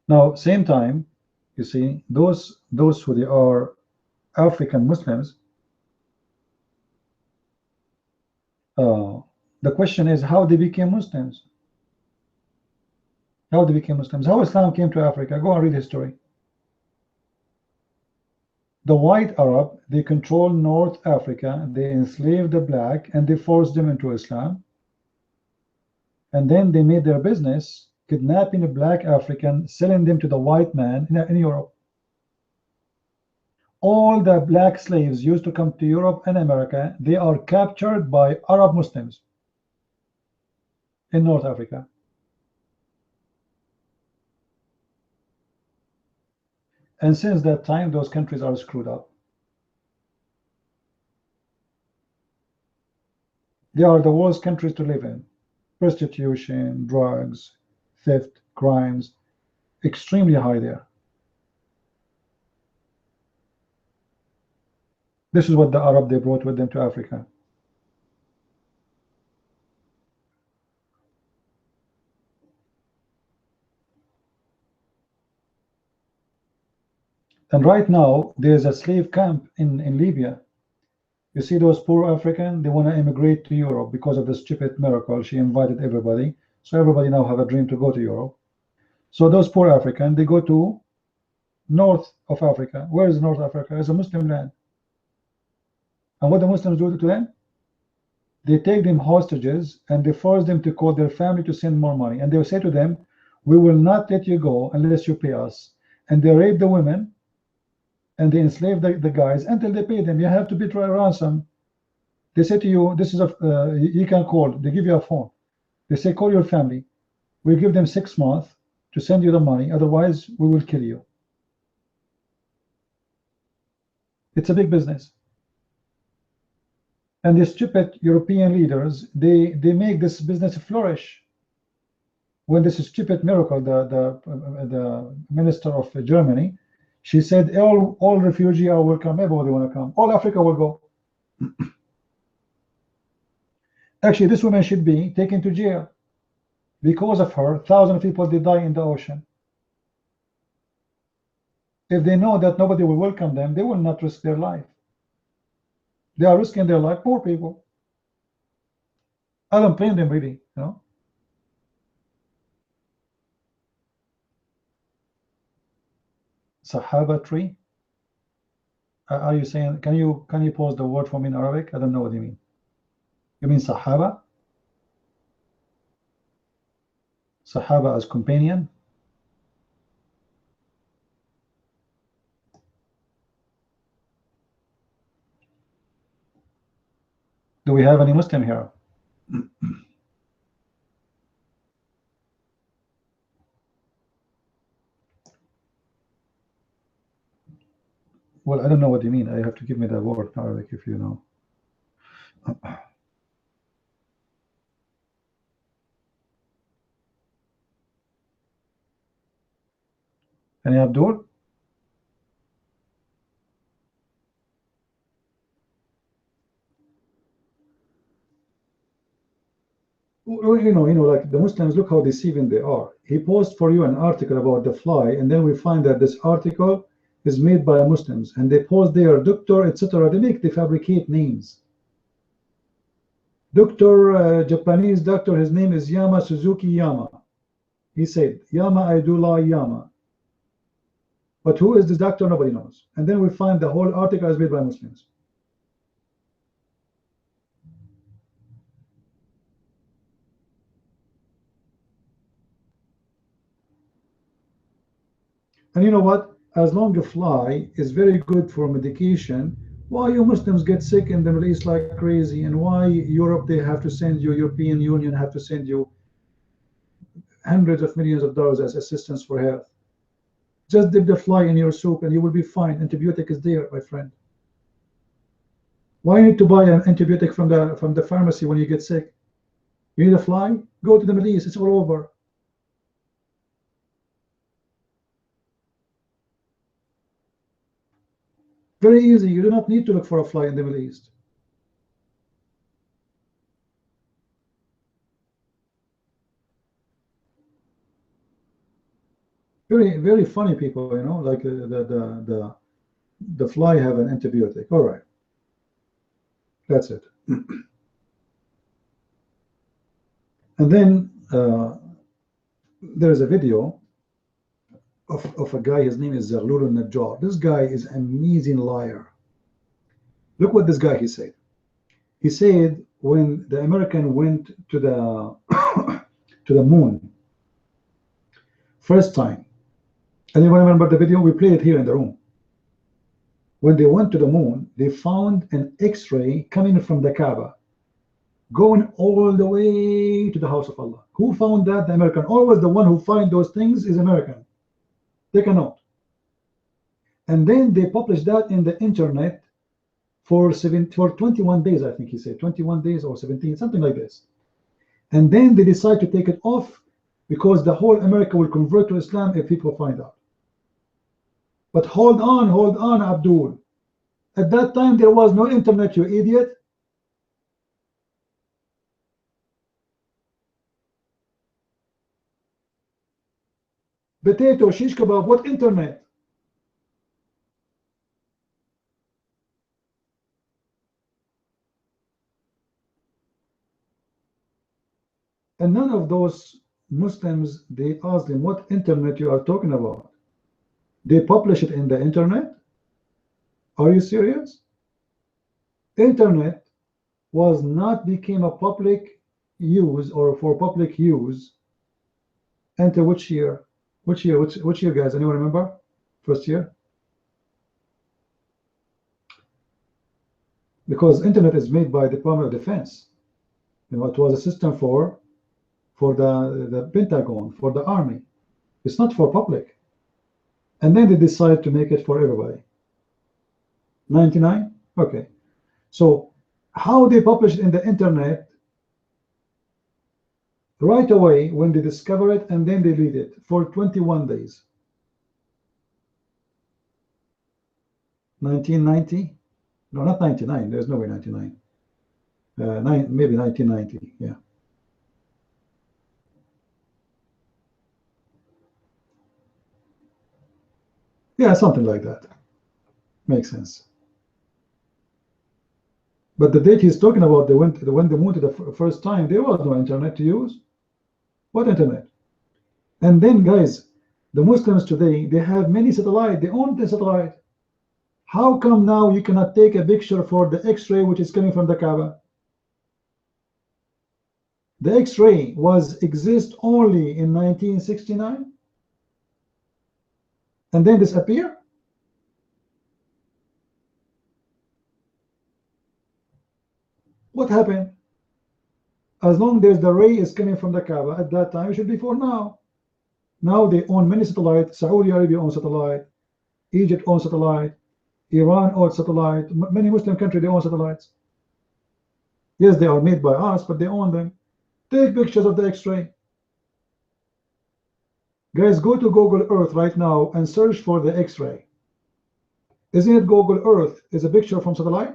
Now, same time, you see, those who they are African Muslims, the question is how they became Muslims. How they became Muslims. How Islam came to Africa. Go and read history. The white Arab, they control North Africa, they enslaved the black, and they forced them into Islam. And then they made their business kidnapping a black African, selling them to the white man in Europe. All the black slaves used to come to Europe and America, they are captured by Arab Muslims in North Africa. And since that time, those countries are screwed up. They are the worst countries to live in. Prostitution, drugs, theft, crimes, extremely high there. This is what the Arab they brought with them to Africa. And right now, there's a slave camp in Libya. You see those poor Africans, they want to immigrate to Europe because of the stupid miracle. She invited everybody. So everybody now have a dream to go to Europe. So those poor Africans, they go to north of Africa. Where is North Africa? It's a Muslim land. And what the Muslims do to them? they take them hostages and they force them to call their family to send more money, and they will say to them, we will not let you go unless you pay us. And they rape the women and they enslave the guys until they pay them. You have to pay a ransom. They say to you, this is a you can call. They give you a phone. They say, call your family. We give them 6 months to send you the money, otherwise we will kill you. It's a big business. And the stupid European leaders, they make this business flourish. When this stupid miracle, the minister of Germany, she said all refugees are welcome, everybody want to come, all Africa will go. Actually, this woman should be taken to jail. Because of her, thousands of people they die in the ocean. If they know that nobody will welcome them, they will not risk their life. They are risking their life, poor people. I don't blame them really, you know. Sahaba tree. Are you saying? Can you pause the word for me in Arabic? I don't know what you mean. You mean Sahaba? Sahaba as companion? Do we have any Muslim here? Well, I don't know what you mean. I have to give me the word in Arabic if you know. Any Abdul? You know, like the Muslims, look how deceiving they are. He posted for you an article about the fly, and then we find that this article is made by Muslims, and they post their doctor, etc. They fabricate names. Japanese doctor, his name is Yama Suzuki Yama. He said, Yama Aidullah Yama. But who is this doctor? Nobody knows. And then we find the whole article is made by Muslims. And you know what? As long as fly is very good for medication, why you Muslims get sick in the Middle East like crazy, and why Europe, they have to send you, European Union have to send you hundreds of millions of dollars as assistance for health. Just dip the fly in your soup and you will be fine. Antibiotic is there, my friend. Why you need to buy an antibiotic from the pharmacy when you get sick? You need a fly? Go to the Middle East, it's all over. Very easy. You do not need to look for a fly in the Middle East. Very, very funny people, you know, like the fly have an antibiotic. All right, that's it. And then there's a video of a guy. His name is Zaghlul al-Najjar. This guy is an amazing liar. Look what this guy he said. He said when the American went to the to the moon first time. Anyone remember the video? We played it here in the room. When they went to the moon, they found an X-ray coming from the Kaaba, going all the way to the house of Allah. Who found that? The American. Always the one who finds those things is American. Take a note. And then they published that in the internet for 21 days, I think he said, 21 days or 17, something like this. And then they decide to take it off because the whole America will convert to Islam if people find out. But hold on, Abdul. At that time, there was no internet, you idiot. Potato, shish kebab, what internet? And none of those Muslims, they asked them what internet you are talking about. They publish it in the internet. Are you serious? Internet was not became a public use or for public use until which year? Which year, guys? Anyone remember? First year? Because internet is made by the Department of Defense. You know, it was a system for the Pentagon, for the army. It's not for public. And then they decide to make it for everybody. 99? Okay. So how they publish it in the internet right away when they discover it, and then they read it for 21 days. 1990? No, not 99. There's no way 99. Maybe 1990. Yeah. Yeah, something like that. Makes sense. But the date he's talking about, when they moved the first time, there was no internet to use. What internet? And then, guys, the Muslims today, they have many satellites. They own the satellite. How come now you cannot take a picture for the X-ray which is coming from the Kaaba? The X-ray exist only in 1969 and then disappear? What happened? As long as the ray is coming from the Kaaba at that time, it should be for now. Now they own many satellites. Saudi Arabia owns satellite. Egypt owns satellite. Iran owns satellite. Many Muslim countries, they own satellites. Yes, they are made by us, but they own them. Take pictures of the X-ray. Guys, go to Google Earth right now and search for the X-ray. Isn't it Google Earth is a picture from satellite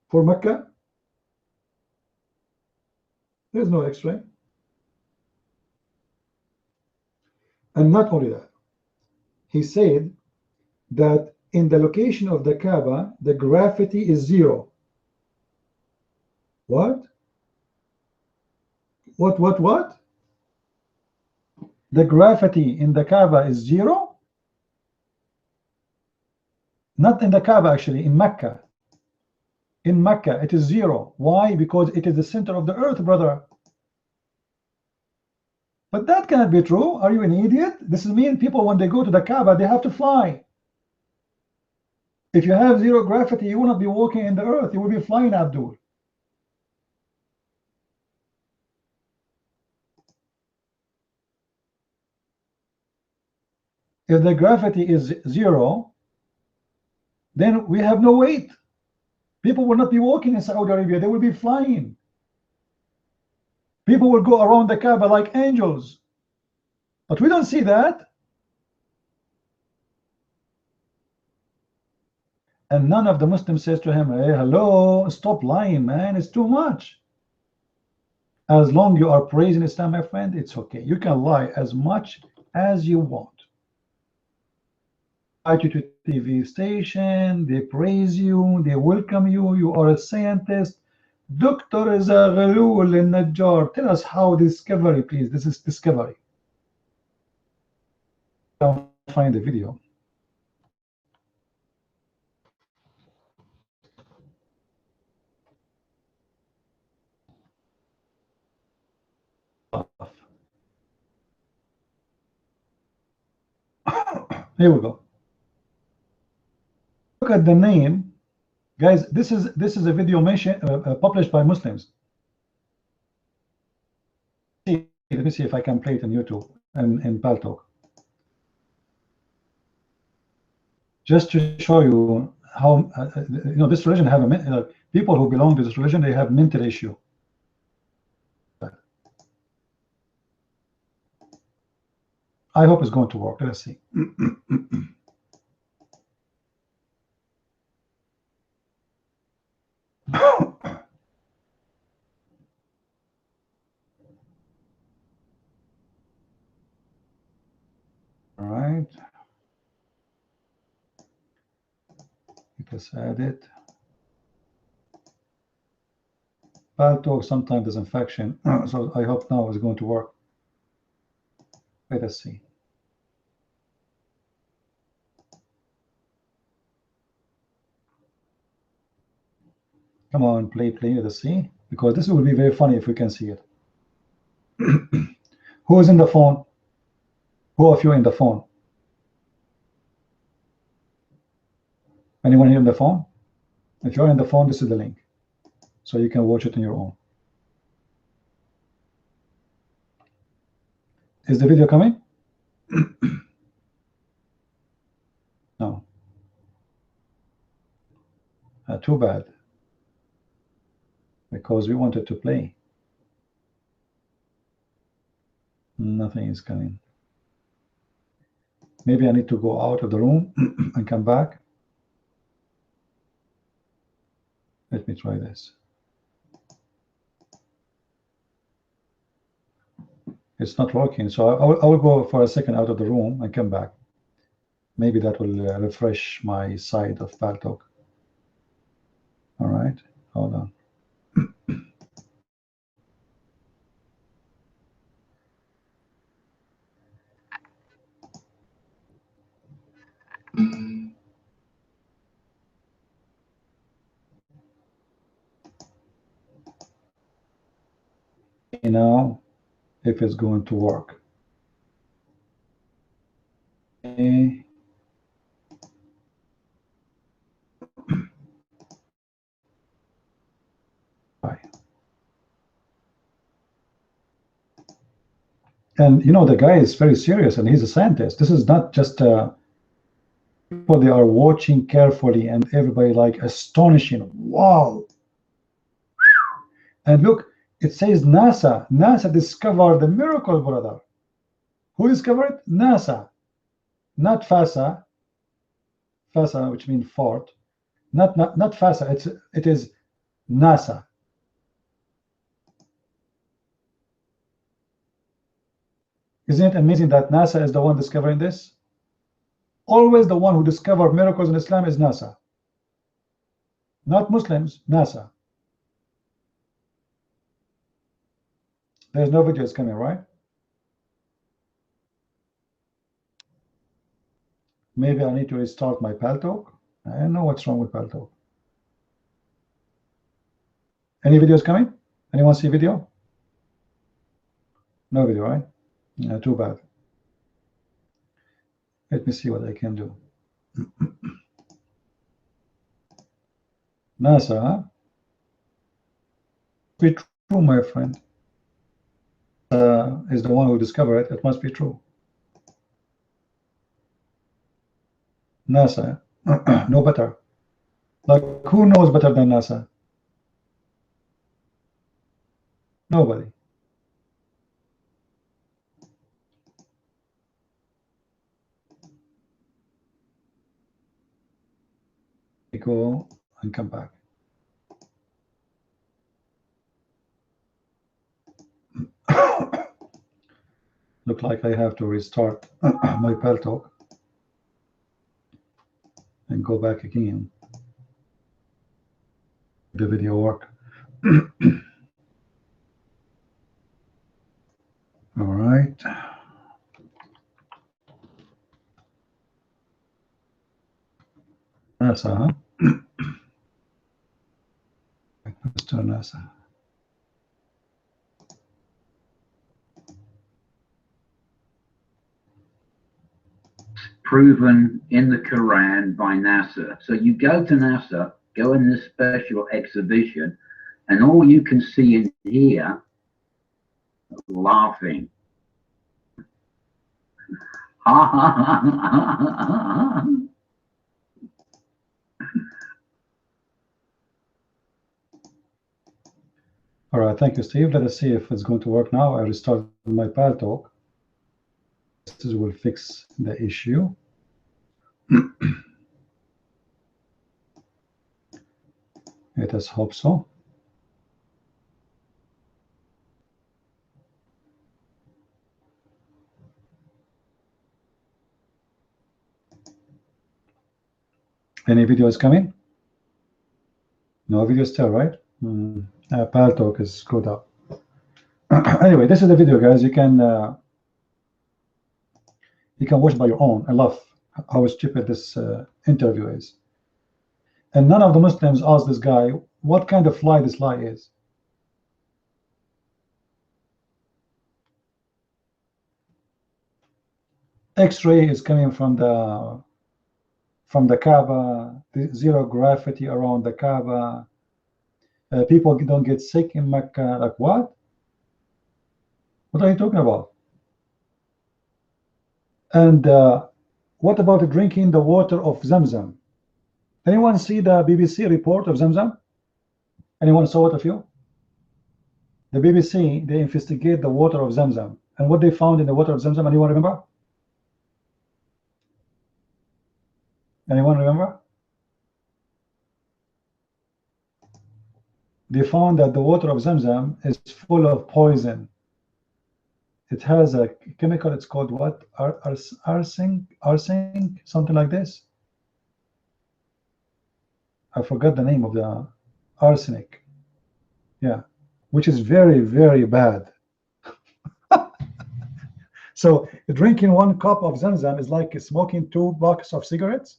for Mecca? There's no X-ray. And not only that, he said that in the location of the Kaaba, the gravity is 0. What? What? The gravity in the Kaaba is 0? Not in the Kaaba, actually, in Mecca. In Mecca, it is 0. Why? Because it is the center of the earth, brother. But that cannot be true. Are you an idiot? This is mean people, when they go to the Kaaba, they have to fly. If you have 0 gravity, you will not be walking in the earth. You will be flying, Abdul. If the gravity is 0, then we have no weight. People will not be walking in Saudi Arabia. They will be flying. People will go around the Kaaba like angels. But we don't see that. And none of the Muslims says to him, hey, hello, stop lying, man. It's too much. As long you are praising Islam, my friend, it's okay. You can lie as much as you want. Invite you to TV station, they praise you, they welcome you, you are a scientist. Dr. Zaghlul al-Najjar, tell us how discovery, please. This is discovery. I'll find the video. Here we go. Look at the name, guys. This is a video published by Muslims. Let me see if I can play it on YouTube and in Paltalk, just to show you how you know, this religion have a people who belong to this religion, they have mental issue. I hope it's going to work. Let's see. All right. Let's add it. Paltalk sometimes does infection, so I hope now it's going to work. Let us see. Come on, play, let's see. Because this will be very funny if we can see it. Who is in the phone? Who of you in the phone? Anyone here in the phone? If you're in the phone, this is the link. So you can watch it on your own. Is the video coming? No. Too bad. Because we wanted to play. Nothing is coming. Maybe I need to go out of the room and come back. Let me try this. It's not working, so I will go for a second out of the room and come back. Maybe that will refresh my side of Paltalk. All right, hold on. Now, if it's going to work. Okay. And you know, the guy is very serious and he's a scientist. This is not just people, they are watching carefully and everybody like astonishing. Wow. And look, it says NASA. NASA discovered the miracle, brother. Who discovered it? NASA. Not FASA. FASA, which means fort. Not FASA. It is NASA. Isn't it amazing that NASA is the one discovering this? Always the one who discovered miracles in Islam is NASA. Not Muslims, NASA. There's no videos coming, right? Maybe I need to restart my Paltalk. I don't know what's wrong with Paltalk. Any videos coming? Anyone see video? No video, right? Yeah, too bad. Let me see what I can do. NASA, huh? Be true, my friend. Is the one who discovered it. It must be true. NASA, no better. Like, who knows better than NASA? Nobody. Go and come back. Look like I have to restart my Paltalk and go back again. The video work. All right. NASA, huh? Mr. NASA. Proven in the Quran by NASA. So you go to NASA, go in this special exhibition, and all you can see in here, laughing. All right, thank you, Steve. Let us see if it's going to work now. I restarted my Paltalk. This will fix the issue. Let us hope so. Any videos coming? No video still, right? Paltalk is screwed up. Anyway, this is the video, guys. You can watch by your own. I love how stupid this interview is. And none of the Muslims asked this guy, what kind of lie this lie is. X-ray is coming from the Kaaba, the zero gravity around the Kaaba. People don't get sick in Mecca. Like what? What are you talking about? And what about drinking the water of Zamzam? Anyone see the BBC report of Zamzam? Anyone saw it of you? The BBC, they investigate the water of Zamzam. And what they found in the water of Zamzam, anyone remember? Anyone remember? They found that the water of Zamzam is full of poison. It has a chemical, it's called what? Arsenic, something like this. I forgot the name of the arsenic. Yeah, which is very, very bad. So drinking 1 cup of Zamzam is like smoking 2 boxes of cigarettes.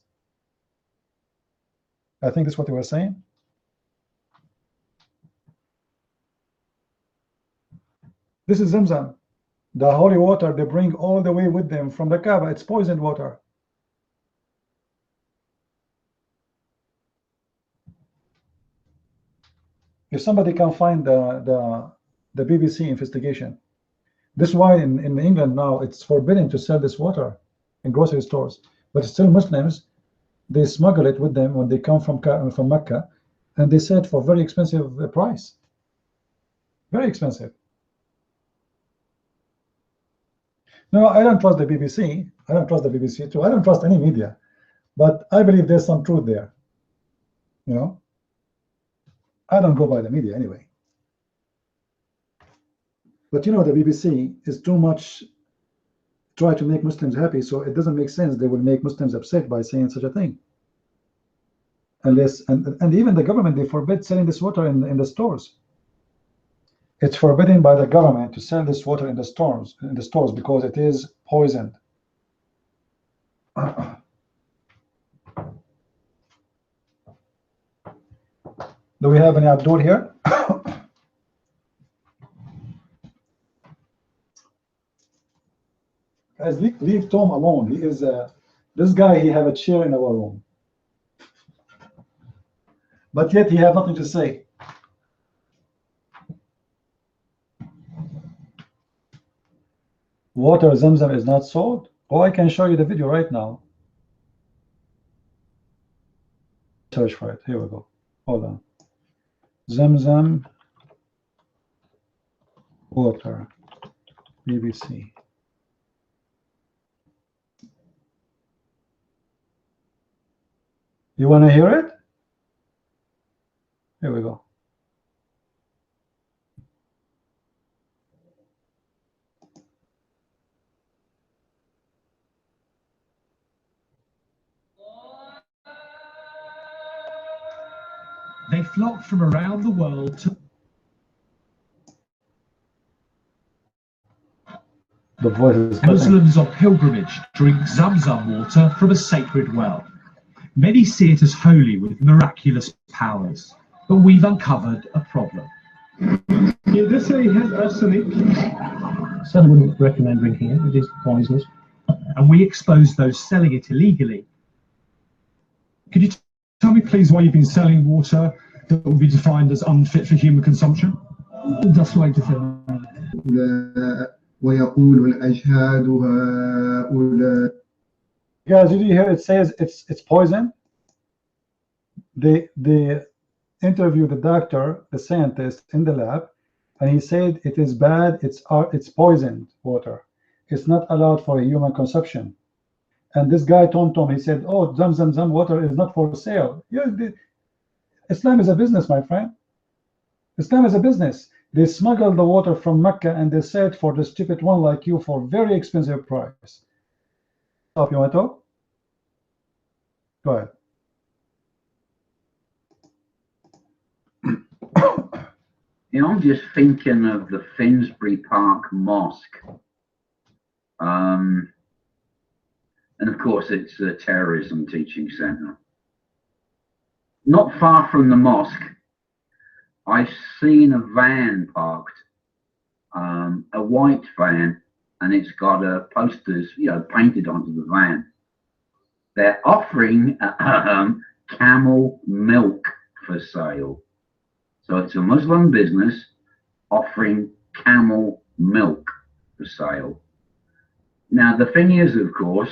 I think that's what they were saying. This is Zamzam, the holy water they bring all the way with them from the Kaaba. It's poisoned water. If somebody can find the BBC investigation, this is why in England now it's forbidden to sell this water in grocery stores, but still Muslims, they smuggle it with them when they come from Mecca, and they sell it for very expensive price. Very expensive. No, I don't trust the BBC. I don't trust the BBC too. I don't trust any media, but I believe there's some truth there. You know, I don't go by the media anyway. But you know, the BBC is too much try to make Muslims happy, so it doesn't make sense. They will make Muslims upset by saying such a thing. Unless, and even the government, they forbid selling this water in the stores. It's forbidden by the government to sell this water in the stores because it is poisoned. Do we have any Abdul here? Guys, leave Tom alone. He is this guy. He have a chair in our room, but yet he have nothing to say. Water Zamzam is not sold. Oh, I can show you the video right now. Search for it. Here we go. Hold on. Zamzam water, BBC. You want to hear it? Here we go. They flock from around the world to the voice is Muslims on pilgrimage drink Zamzam water from a sacred well. Many see it as holy with miraculous powers, but we've uncovered a problem. Yeah, this has arsenic. Certainly wouldn't recommend drinking it. It is poisonous. And we exposed those selling it illegally. Could you tell me, please, why you've been selling water that would be defined as unfit for human consumption? Just like to say. Guys, did you hear it says it's poison? They interviewed the doctor, the scientist in the lab, and he said it is bad. It's poisoned water. It's not allowed for human consumption. And this guy Tom, he said, "Oh, Zamzam water is not for sale." Yeah, Islam is a business, my friend. Islam is a business. They smuggle the water from Mecca and they sell it for the stupid one like you for very expensive price. Stop, you want to talk? Go ahead. You know, I'm just thinking of the Finsbury Park Mosque. And of course, it's a terrorism teaching center. Not far from the mosque, I've seen a van parked, a white van, and it's got posters, painted onto the van. They're offering camel milk for sale. So it's a Muslim business offering camel milk for sale. Now, the thing is, of course,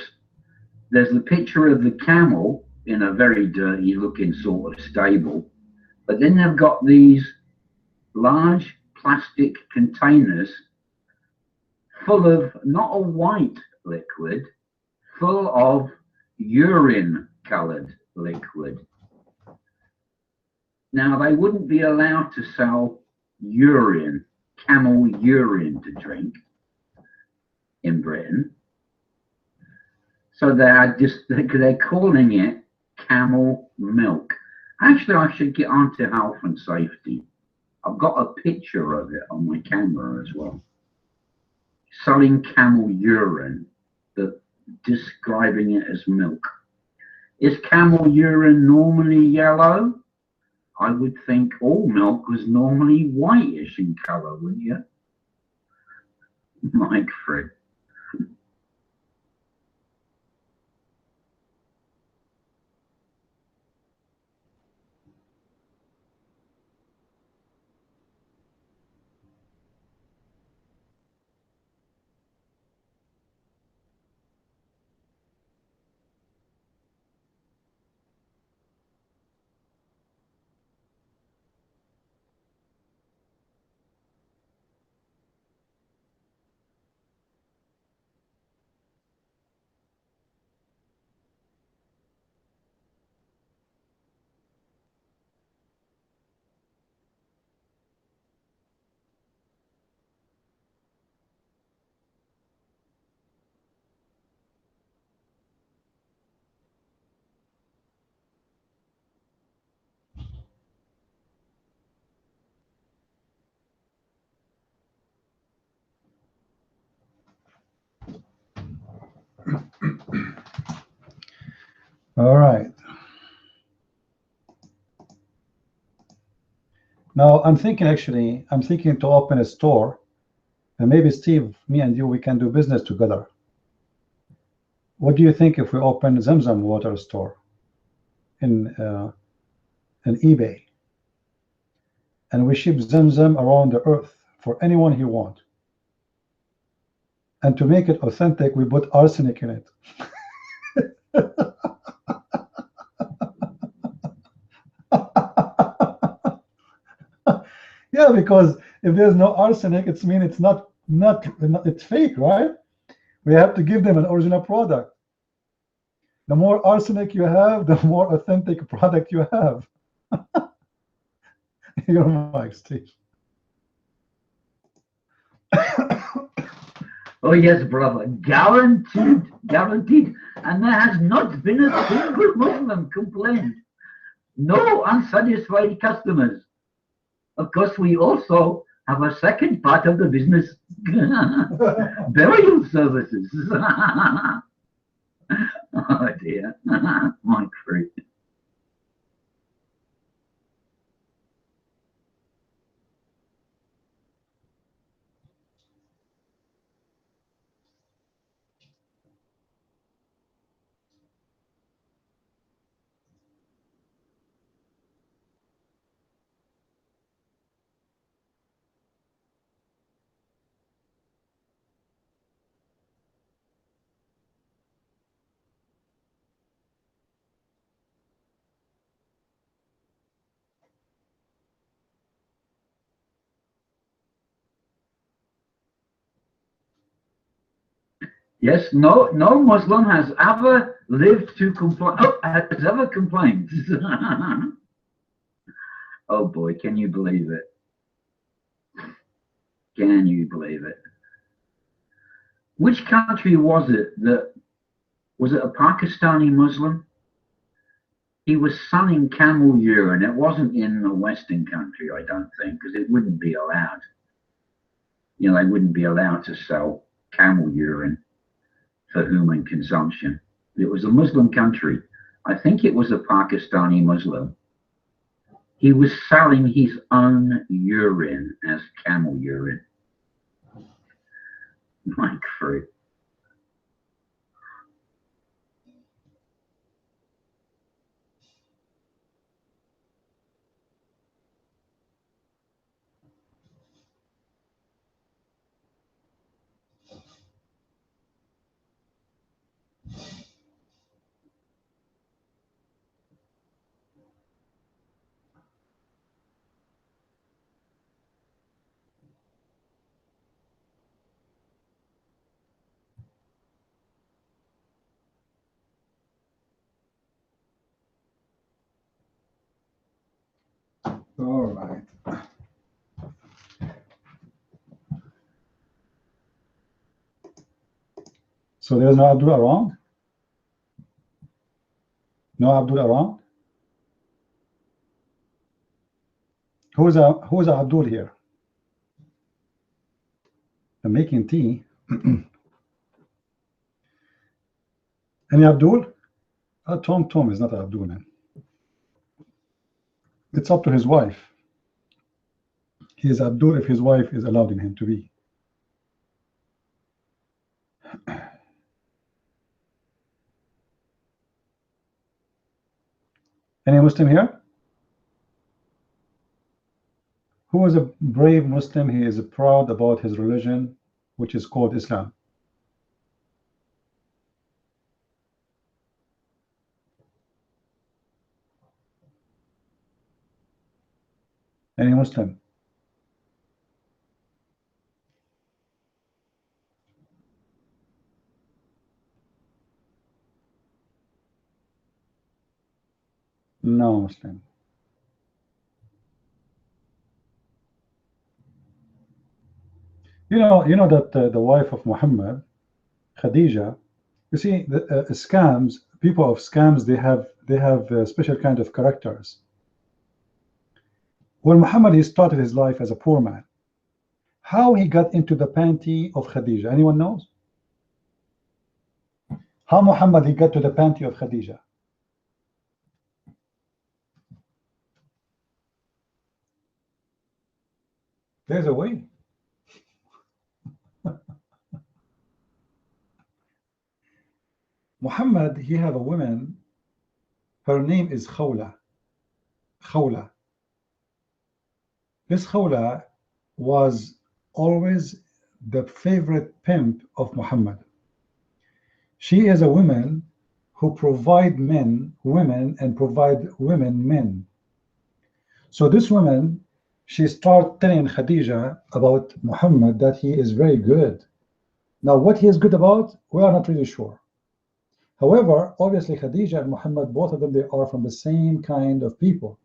there's the picture of the camel in a very dirty looking sort of stable, but then they've got these large plastic containers full of not a white liquid, full of urine colored liquid. Now, they wouldn't be allowed to sell urine, camel urine to drink in Britain. So they're calling it camel milk. Actually, I should get onto health and safety. I've got a picture of it on my camera as well. Selling camel urine, but describing it as milk. Is camel urine normally yellow? I would think all milk was normally whitish in colour, wouldn't you? Mike Fred. All right. Now I'm thinking to open a store, and maybe Steve, me and you, we can do business together. What do you think if we open Zamzam water store in eBay, and we ship Zamzam around the earth for anyone he wants? And to make it authentic, we put arsenic in it. Yeah, because if there's no arsenic, it means it's not it's fake, right? We have to give them an original product. The more arsenic you have, the more authentic product you have. You're Mike, Steve. Oh yes, brother, guaranteed, guaranteed. And there has not been a single Muslim complaint. No unsatisfied customers. Of course, we also have a second part of the business, burial services. Oh dear, Mike Free. Yes, no Muslim has ever lived to complain. Oh, has ever complained. Oh boy, can you believe it? Can you believe it? Which country was it that, was it a Pakistani Muslim? He was selling camel urine. It wasn't in a Western country, I don't think, because it wouldn't be allowed. You know, they wouldn't be allowed to sell camel urine for human consumption. It was a Muslim country. I think it was a Pakistani Muslim. He was selling his own urine as camel urine. Mike Free. All right. So there's no Abdul around? No Abdul around? Who's Abdul here? I'm making tea. Any Abdul? Tom is not Abdul, man. It's up to his wife. He is Abdul if his wife is allowed in him to be. Any Muslim here? Who is a brave Muslim? He is proud about his religion, which is called Islam. Any Muslim? No Muslim. You know that the wife of Muhammad, Khadija, you see the scams, people of scams, they have a special kind of characters. When Muhammad, he started his life as a poor man, how he got into the panty of Khadija, anyone knows? How Muhammad, he got to the panty of Khadija? There's a way. Muhammad, he have a woman, her name is Khawla. Khawla. This Khawla was always the favorite pimp of Muhammad. She is a woman who provide men women and provide women men. So this woman, she started telling Khadija about Muhammad that he is very good. Now what he is good about, we are not really sure. However, obviously Khadija and Muhammad, both of them, they are from the same kind of people.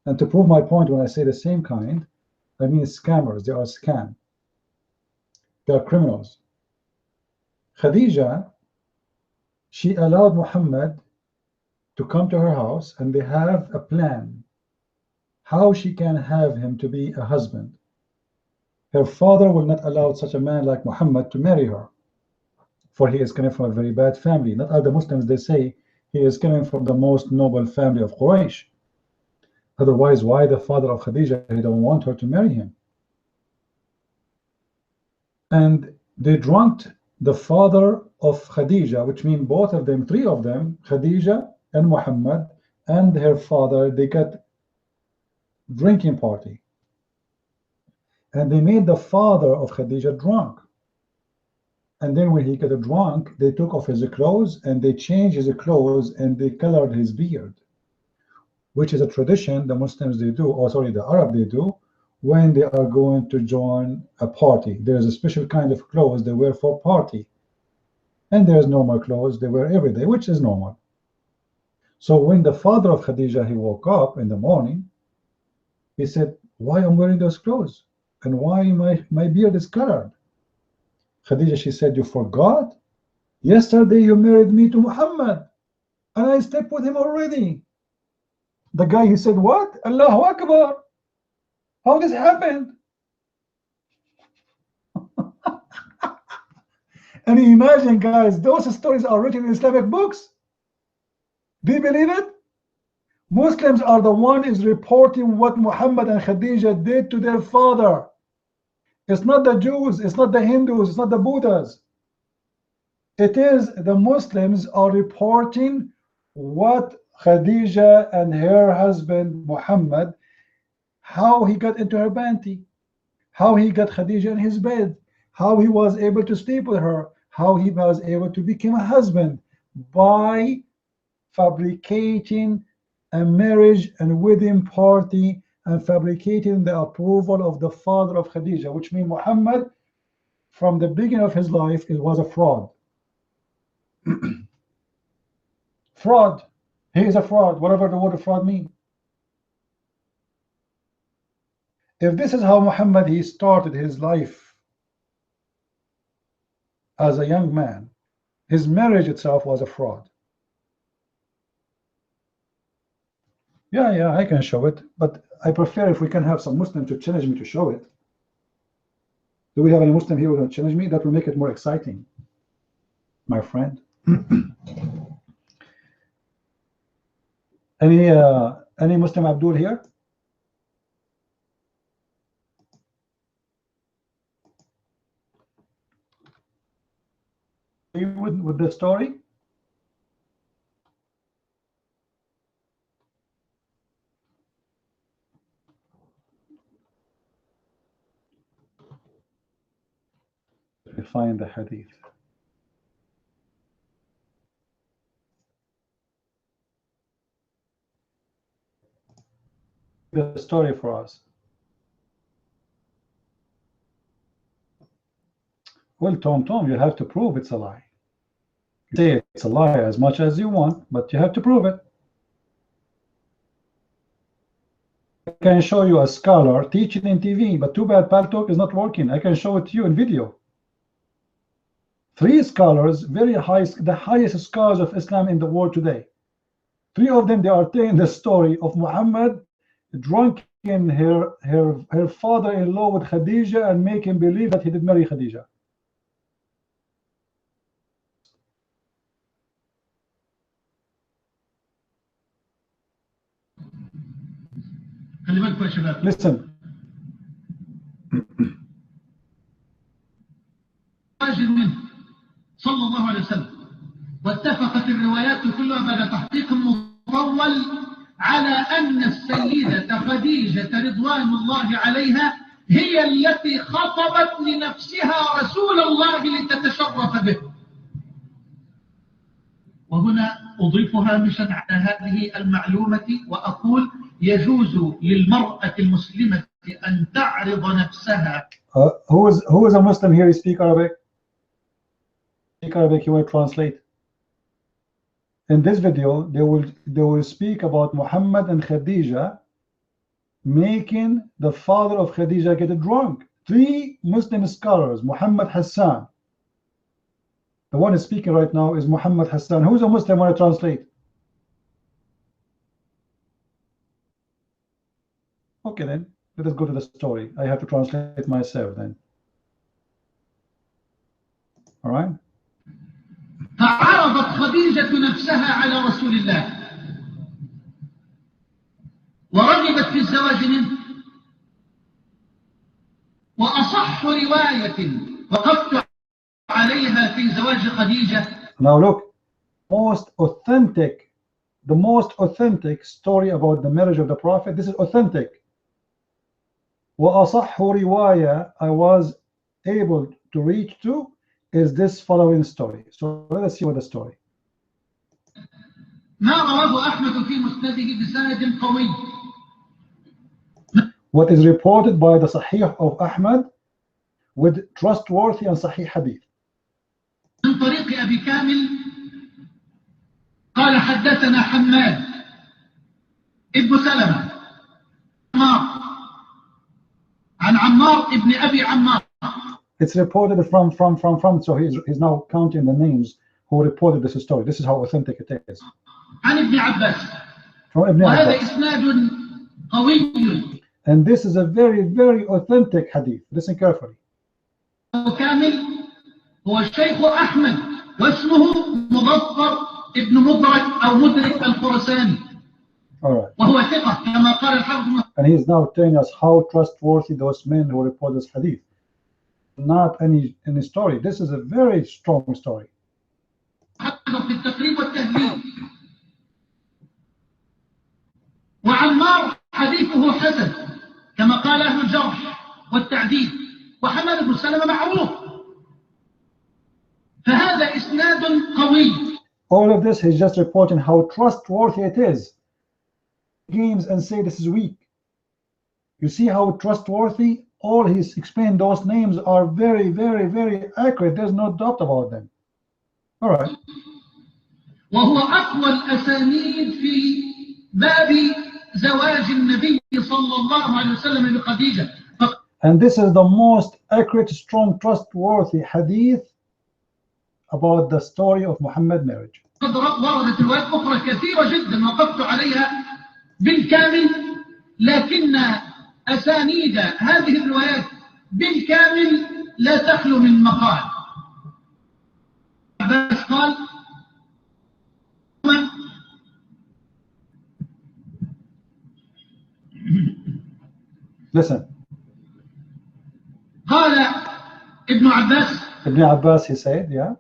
And to prove my point, when I say the same kind, I mean scammers. They are scam. They are criminals. Khadija, she allowed Muhammad to come to her house, and they have a plan how she can have him to be a husband. Her father will not allow such a man like Muhammad to marry her, for he is coming from a very bad family. Not all the Muslims, they say he is coming from the most noble family of Quraysh. Otherwise, why the father of Khadija, he don't want her to marry him? And they drunked the father of Khadija, which means both of them, three of them, Khadija and Muhammad and her father, they got drinking party. And they made the father of Khadija drunk. And then when he got drunk, they took off his clothes and they changed his clothes and they colored his beard, which is a tradition the Muslims they do, or sorry, the Arab they do, when they are going to join a party. There is a special kind of clothes they wear for party. And there's normal clothes they wear every day, which is normal. So when the father of Khadija, he woke up in the morning, he said, why I'm wearing those clothes? And why my beard is colored? Khadija, she said, you forgot? Yesterday you married me to Muhammad, and I slept with him already. The guy, he said, what? Allahu Akbar. How this happened? And imagine, guys, those stories are written in Islamic books. Do you believe it? Muslims are the one is reporting what Muhammad and Khadija did to their father. It's not the Jews, it's not the Hindus, it's not the Buddhas. It is the Muslims are reporting what Khadija and her husband Muhammad, how he got into her panty, how he got Khadija in his bed, how he was able to sleep with her, how he was able to become a husband by fabricating a marriage and wedding party and fabricating the approval of the father of Khadija, which means Muhammad from the beginning of his life it was a fraud. Fraud. He is a fraud, whatever the word fraud means. If this is how Muhammad he started his life as a young man, his marriage itself was a fraud. Yeah, I can show it, but I prefer if we can have some Muslim to challenge me to show it. Do we have any Muslim here who will challenge me? That will make it more exciting, my friend. Any Muslim Abdul here? With the story? We find the hadith. The story for us. Well, Tom, you have to prove it's a lie. You say it's a lie as much as you want, but you have to prove it. I can show you a scholar teaching in TV, but too bad Paltalk is not working. I can show it to you in video. 3 scholars, the highest scholars of Islam in the world today. 3 of them, they are telling the story of Muhammad drunken her father-in-law with Khadija and make him believe that he did marry Khadija. Listen. صلى الله عليه وسلم واتفقت الروايات كلها بعد تحقيق مطول على أن السيدة خديجة رضوان الله عليها هي التي خطبت لنفسها رسول الله لتتشرف به. وهنا أضيف هامشا على هذه المعلومة وأقول يجوز للمرأة المسلمة أن تعرض نفسها. Who is a Muslim here? Speak Arabic. Speak Arabic. You want to translate? In this video, they will speak about Muhammad and Khadija making the father of Khadija get drunk. 3 Muslim scholars. Muhammad Hassan. The one is speaking right now is Muhammad Hassan. Who's a Muslim want to translate? Okay then, let us go to the story. I have to translate myself then. All right. فعرضت خديجة نفسها على رسول الله ورغبت في الزواج منه وأصح رواية وقفت عليها في زواج خديجة. Now look, the most authentic story about the marriage of the Prophet. This is authentic. وأصح رواية I was able to reach to is this following story. So let us see what the story. ما رواه أحمد في مسنده بسند قوي. What is reported by the Sahih of Ahmad with trustworthy and Sahih hadith. من طريق أبي كامل قال حدثنا حماد ابن سلمة عن عمار ابن أبي عمار. It's reported from. So he's now counting the names who reported this story. This is how authentic it is. عن ابن عباس. From Ibn وهذا Abbas. إسناد قوي. And this is a very, very authentic hadith. Listen carefully. كامل هو الشيخ أحمد واسمه مظفر ابن مدرك أو مدرك الخرساني. All right. وهو ثقة كما قال الحافظ. And he is now telling us how trustworthy those men who report this hadith. Not any story. This is a very strong story. في التقريب والتهذيب. وعمار حديثه حسن كما قال أهل الجرح والتعديل، وحماد بن سلمة معروف، فهذا إسناد قوي. All of this he's just reporting how trustworthy it is. Games and say this is weak. You see how trustworthy. All he's explained, those names are very, very, very accurate. There's no doubt about them. All right. وهو أقوى الأسانيد في باب زواج النبي صلى الله عليه وسلم بخديجة. And this is the most accurate, strong, trustworthy hadith about the story of Muhammad marriage. قد وردت روايات أخرى كثيرة جدا وقفت عليها بالكامل، لكن أسانيد هذه الروايات بالكامل لا تخلو من مقال. عباس قال Listen. قال ابن عباس Ibn Abbas, he said, yeah.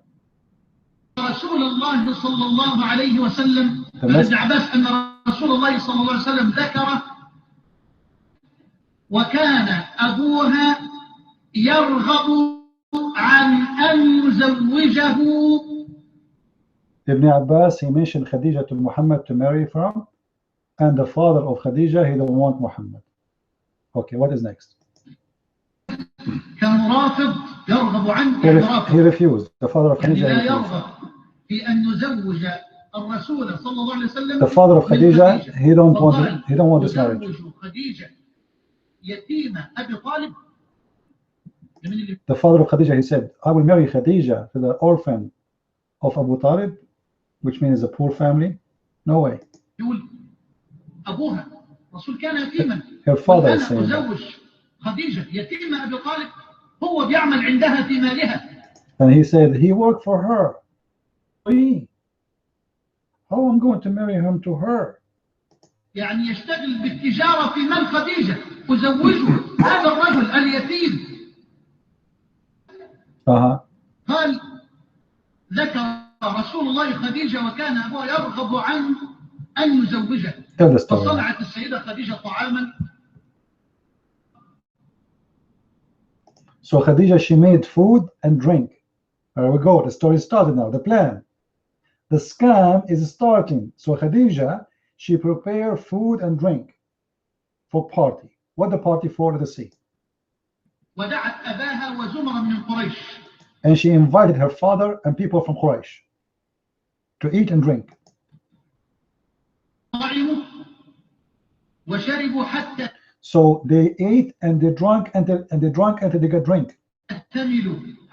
رسول الله صلى الله عليه وسلم، ابن عباس أن رسول الله صلى الله عليه وسلم ذكر وكان أبوها يرغب عن أن يزوجه. Ibn Abbas, he mentioned Khadija to Muhammad to marry from, and the father of Khadija, he don't want Muhammad. Okay, what is next? كان رافض يرغب عنه. He refused. The father of Khadija لا refused. يرغب في أن يزوج الرسول صلى الله عليه وسلم. The father of Khadija, he don't want this marriage. خديجة يتيمة أبي طالب. The father of Khadija, he said, I will marry Khadija to the orphan of Abu Talib, which means a poor family. No way. يقول أبوها رسول كان يتيما. Her father is saying أزوج خديجة يتيمة أبي طالب، هو بيعمل عندها في مالها. And he said he worked for her. How I'm going to marry him to her? يعني يشتغل بالتجارة في مال خديجة وزوجه هذا الرجل اليتيم. قال ذكر رسول الله خديجة وكان أبوها يرغب عن أن يزوجه. فصنعت السيدة خديجة طعاما. So Khadija, she made food and drink. There we go. The story started now. The plan. The scam is starting. So Khadija, she prepared food and drink for party. What the party for? Let us see. ودعت أباها وزمرا من قريش. And she invited her father and people from Quraysh to eat and drink. طعموا وشربوا حتى. So they ate and they drank until they got drink.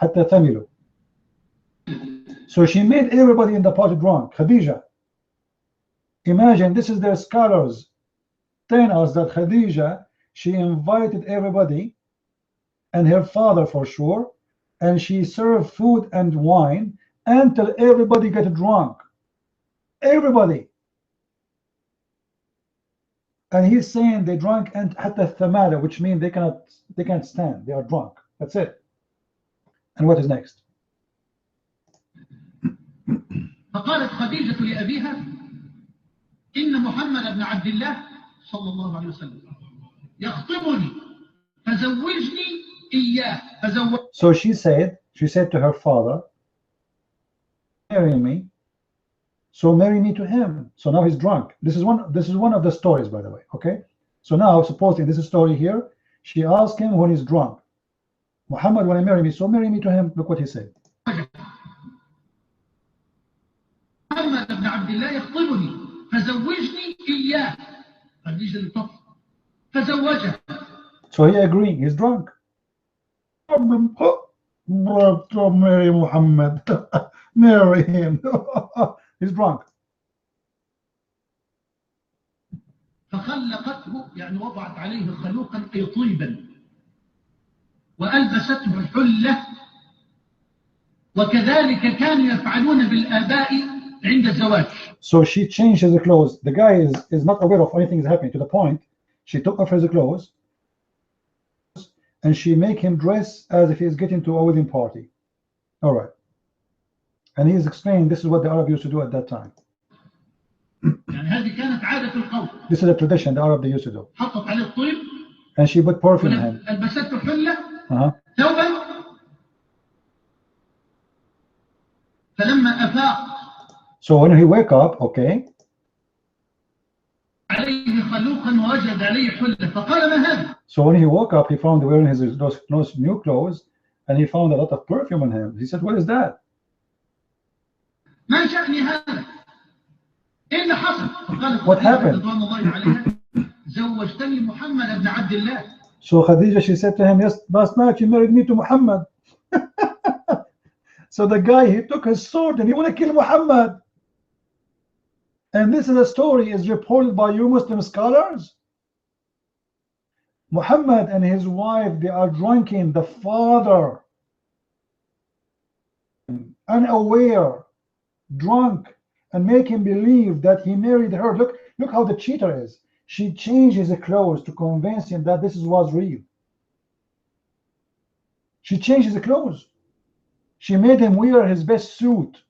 حتى ثملوا. So she made everybody in the party drunk. Khadija. Imagine, this is their scholars telling us that Khadija, she invited everybody and her father for sure, and she served food and wine until everybody got drunk. Everybody. And he's saying they drank and حتى الثمالة, which means they can't stand. They are drunk. That's it. And what is next? فقالت خديجة لأبيها إن محمد بن عبد الله صلى الله عليه وسلم يخطبني فزوجني إياه. So she said to her father, marry me, so marry me to him. So now he's drunk. This is one of the stories, by the way. Okay, so now supposing this is story here, she asked him when he's drunk, Muhammad, when I marry me, so marry me to him. Look what he said. محمد بن عبد الله يخطبني فزوجني إياه. خديجة اللي طف فزوجها. So he agreed. He's drunk. Marry Muhammad. Marry him. He's drunk. فخلقته يعني وضعت عليه خلوقا أي طيبا وألبسته الحلة، وكذلك كانوا يفعلون بالآباء عند الزواج. So she changed his clothes. The guy is not aware of anything is happening, to the point she took off his clothes and she make him dress as if he's getting to a wedding party. All right. And he's explaining this is what the Arab used to do at that time. This is a tradition the Arab they used to do. And she put perfume in him. So when he wake up, okay. So when he woke up, he found wearing those new clothes, and he found a lot of perfume on him. He said, "What is that?" What happened? So Khadija, she said to him, "Yes, last night you married me to Muhammad." So the guy, he took his sword and he want to kill Muhammad. And this is a story is reported by you Muslim scholars. Muhammad and his wife, they are drinking. The father, unaware, drunk, and make him believe that he married her. Look how the cheater is. She changed his clothes to convince him that this was real. She changed his clothes. She made him wear his best suit.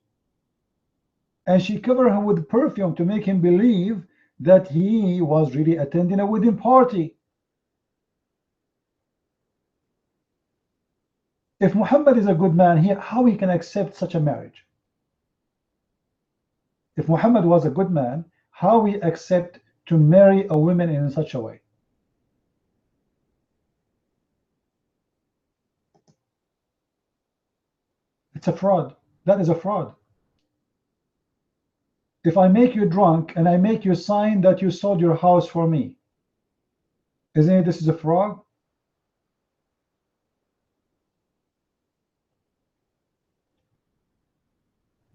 And she covered him with perfume to make him believe that he was really attending a wedding party. If Muhammad is a good man here, how he can accept such a marriage? If Muhammad was a good man, how we accept to marry a woman in such a way? It's a fraud. That is a fraud. If I make you drunk and I make you sign that you sold your house for me, isn't it this is a fraud?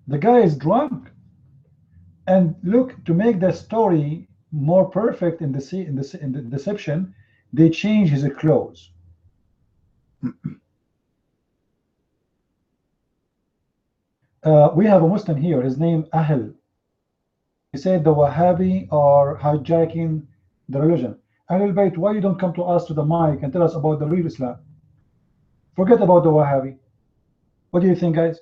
The guy is drunk. And look, to make the story more perfect in the deception, they change his clothes. We have a Muslim here, his name Ahl. He said the Wahhabi are hijacking the religion. Ahlul Bayt, why you don't come to us to the mic and tell us about the real Islam? Forget about the Wahhabi. What do you think, guys?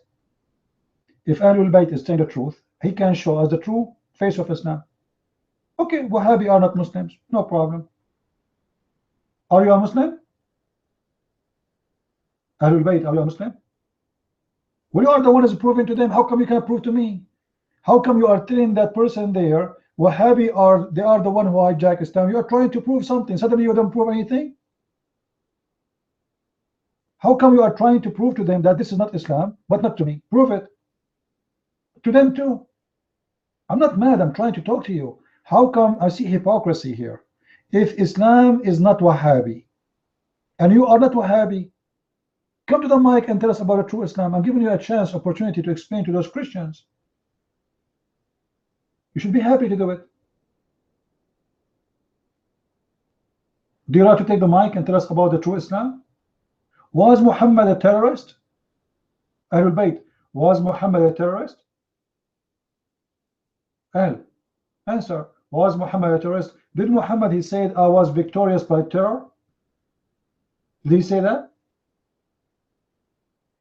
If Ahlul Bayt is saying the truth, he can show us the true face of Islam. Okay, Wahhabi are not Muslims, no problem. Are you a Muslim? Ahlul Bayt, are you a Muslim? Well, you are the one who's proving to them. How come you can't prove to me? How come you are telling that person there, Wahhabi they are the one who hijack Islam? You are trying to prove something. Suddenly you don't prove anything. How come you are trying to prove to them that this is not Islam, but not to me? Prove it. To them too. I'm not mad. I'm trying to talk to you. How come I see hypocrisy here? If Islam is not Wahhabi, and you are not Wahhabi, come to the mic and tell us about a true Islam. I'm giving you a chance, opportunity to explain to those Christians. You should be happy to do it. Do you like to take the mic and tell us about the true Islam? Was Muhammad a terrorist? Ahlul Bayt, was Muhammad a terrorist? Answer. Was Muhammad a terrorist? Did Muhammad, he said, I was victorious by terror? Did he say that?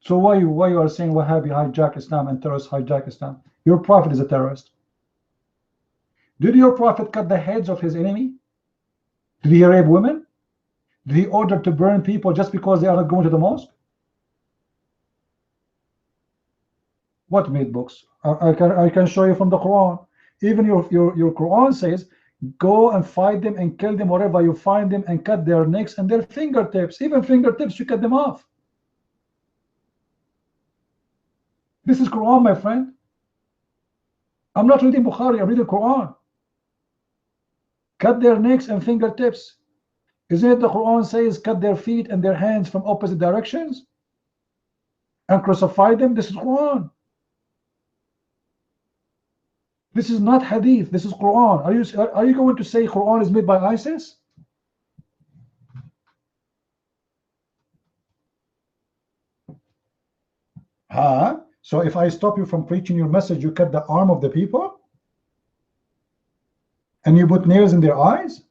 So why you are saying Wahhabi hijack Islam and terrorists hijack Islam? Your prophet is a terrorist. Did your prophet cut the heads of his enemy? Did he rape women? Did he order to burn people just because they are not going to the mosque? What made books? I can show you from the Quran. Even your Quran says, go and fight them and kill them wherever you find them and cut their necks and their fingertips. Even fingertips, you cut them off. This is Quran, my friend. I'm not reading Bukhari, I'm reading Quran. Cut their necks and fingertips. Isn't it the Quran says cut their feet and their hands from opposite directions and crucify them? This is Quran. This is not hadith, this is Quran. Are you going to say Quran is made by ISIS? So if I stop you from preaching your message, you cut the arm of the people? and you put nails in their eyes?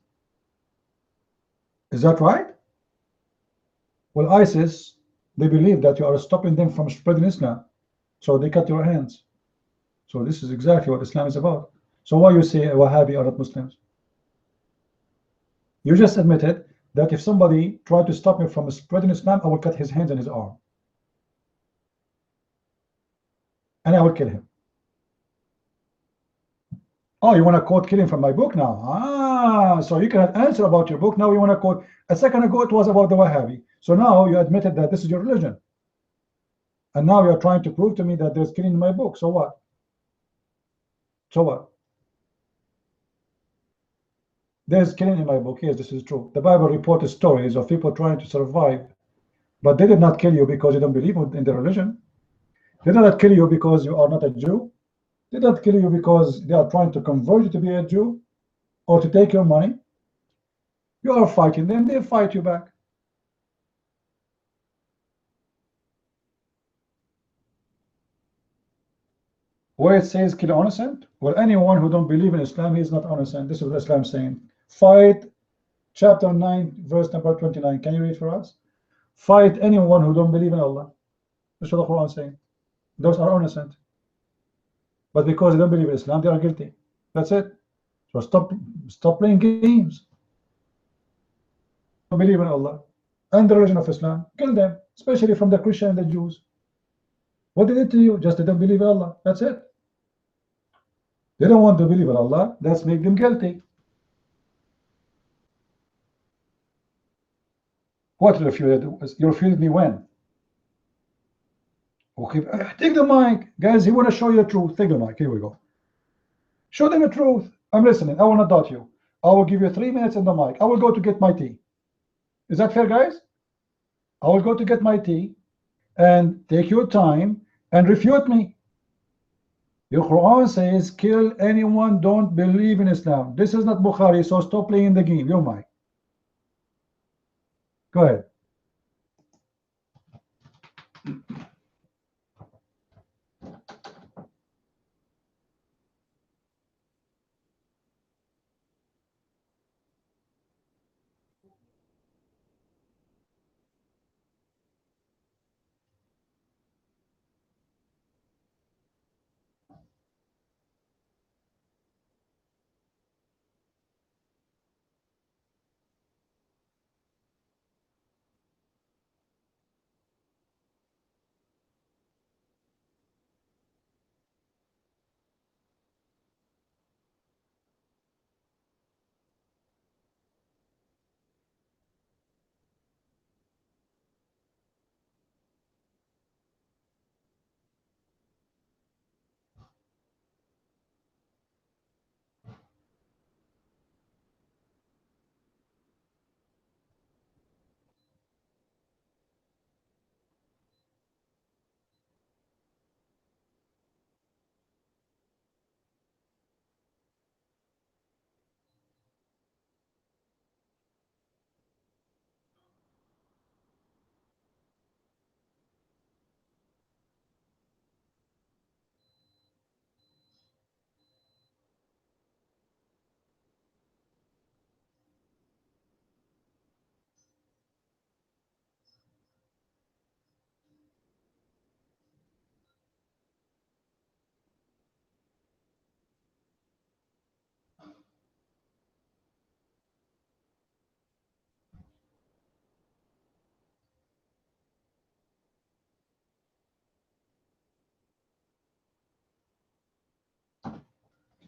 Is that right? Well, ISIS, they believe that you are stopping them from spreading Islam, so they cut your hands. So this is exactly what Islam is about. So why you say Wahhabi are not Muslims? You just admitted that if somebody tried to stop me from spreading Islam, I will cut his hands and his arm, and I will kill him. Oh, you want to quote killing from my book now? Ah, so you cannot answer about your book. Now you want to quote. A second ago it was about the Wahhabi. So now you admitted that this is your religion. And now you're trying to prove to me that there's killing in my book. So what? So what? There's killing in my book. Yes, this is true. The Bible reported stories of people trying to survive, but they did not kill you because you don't believe in the religion. They did not kill you because you are not a Jew. They don't kill you because they are trying to convert you to be a Jew or to take your money. You are fighting them, they fight you back. Where it says kill innocent, well, anyone who don't believe in Islam, he is not innocent. This is what Islam is saying. Fight, chapter 9, verse number 29. Can you read for us? Fight anyone who don't believe in Allah. That's what the Quran is saying. Those are innocent. But because they don't believe in Islam, they are guilty. That's it. So stop playing games. Don't believe in Allah and the religion of Islam. Kill them, especially from the Christian and the Jews. What they did to you? Just they don't believe in Allah. That's it. They don't want to believe in Allah. That's make them guilty. What refuted? You refuted me when? Okay, take the mic, guys. He want to show you the truth. Take the mic. Here we go. Show them the truth. I'm listening. I will not doubt you. I will give you 3 minutes in the mic. I will go to get my tea. Is that fair, guys? I will go to get my tea and take your time and refute me. Your Quran says kill anyone don't believe in Islam. This is not Bukhari, so stop playing the game. Your mic. Go ahead.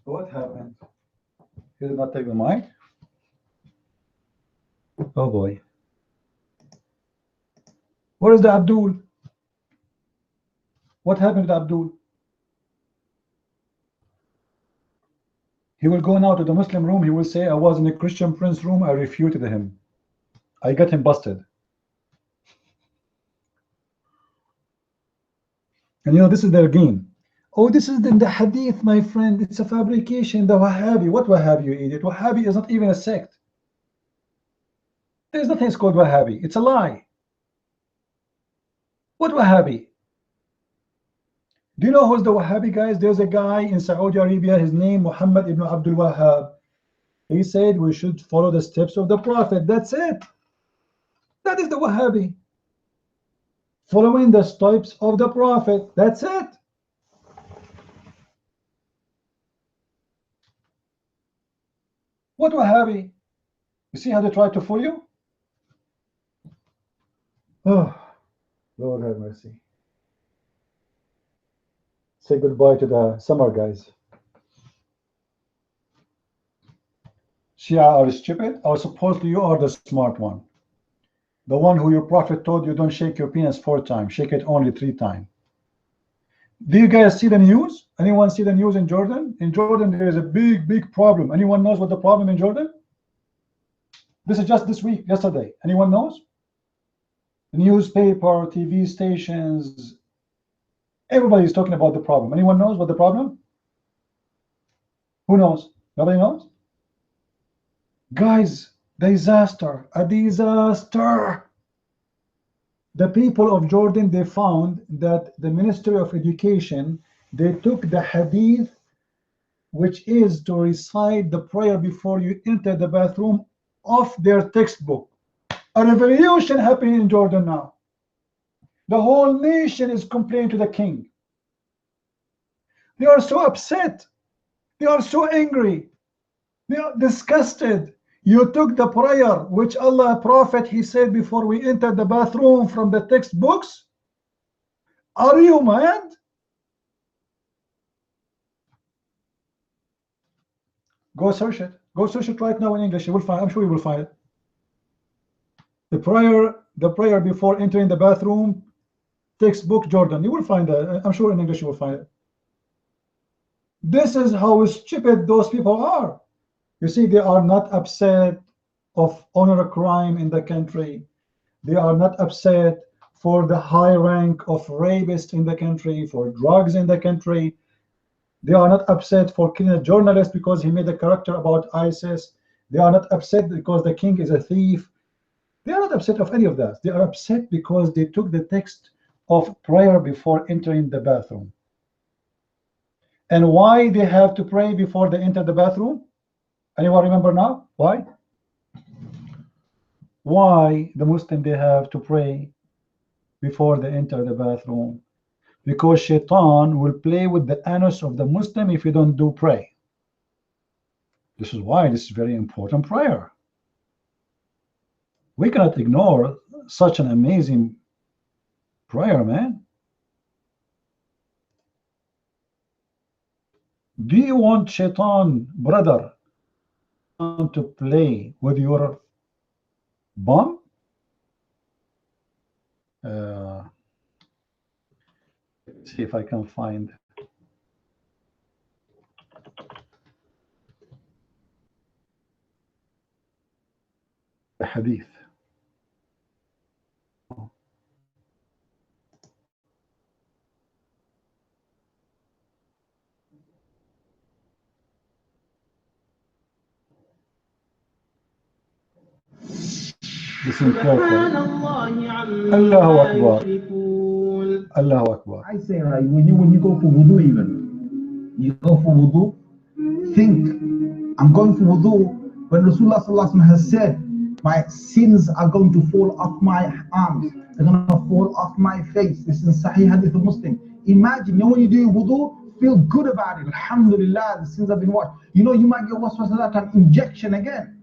What happened? He did not take the mic. Oh boy. Where is the Abdul? What happened to Abdul? He will go now to the Muslim room. He will say, I was in a Christian prince room. I refuted him. I got him busted. And you know, this is their game. Oh, this is in the hadith, my friend. It's a fabrication. The Wahhabi. What Wahhabi, you idiot? Wahhabi is not even a sect. There's nothing called Wahhabi. It's a lie. What Wahhabi? Do you know who's the Wahhabi, guys? There's a guy in Saudi Arabia. His name Muhammad ibn Abdul Wahhab. He said we should follow the steps of the Prophet. That's it. That is the Wahhabi. Following the steps of the Prophet. That's it. What Wahhabi? You see how they try to fool you? Oh, Lord have mercy. Say goodbye to the summer, guys. Shia are stupid, or supposedly you are the smart one. The one who your prophet told you don't shake your penis 4 times, shake it only 3 times. Do you guys see the news? Anyone see the news in Jordan? In Jordan, there is a big problem. Anyone knows what the problem in Jordan? This is just this week, yesterday. Anyone knows? The newspaper, TV stations, everybody is talking about the problem. Anyone knows what the problem? Who knows? Nobody knows? Guys, disaster, a disaster. The people of Jordan, they found that the Ministry of Education, they took the hadith, which is to recite the prayer before you enter the bathroom, off their textbook. A revolution happening in Jordan now. The whole nation is complaining to the king. They are so upset. They are so angry. They are disgusted. You took the prayer which Allah Prophet, he said before we enter the bathroom, from the textbooks. Are you mad? Go search it. Go search it right now in English. You will find. I'm sure you will find it. The prayer before entering the bathroom, textbook Jordan. You will find that. I'm sure in English you will find it. This is how stupid those people are. You see, they are not upset of honor crime in the country. They are not upset for the high rank of rapists in the country, for drugs in the country. They are not upset for killing a journalist because he made a character about ISIS. They are not upset because the king is a thief. They are not upset of any of that. They are upset because they took the text of prayer before entering the bathroom. And why they have to pray before they enter the bathroom? Anyone remember now? Why? Why the Muslim, they have to pray before they enter the bathroom? Because Shaitan will play with the anus of the Muslim if you don't do pray. This is why this is very important prayer. We cannot ignore such an amazing prayer, man. Do you want Shaitan, brother, to play with your bum? Let's see if I can find the hadith. Listen carefully. Allahu Akbar. Allahu Akbar. I say, right, when you go for wudu, even you go for wudu, think, I'm going for wudu when Rasulullah sallallahu alaihi wasallam has said, my sins are going to fall off my arms, they're going to fall off my face. This is Sahih Hadith of Muslim. Imagine, you know, when you do wudu, feel good about it. Alhamdulillah, the sins have been washed. You know, you might get waswas that time, injection again.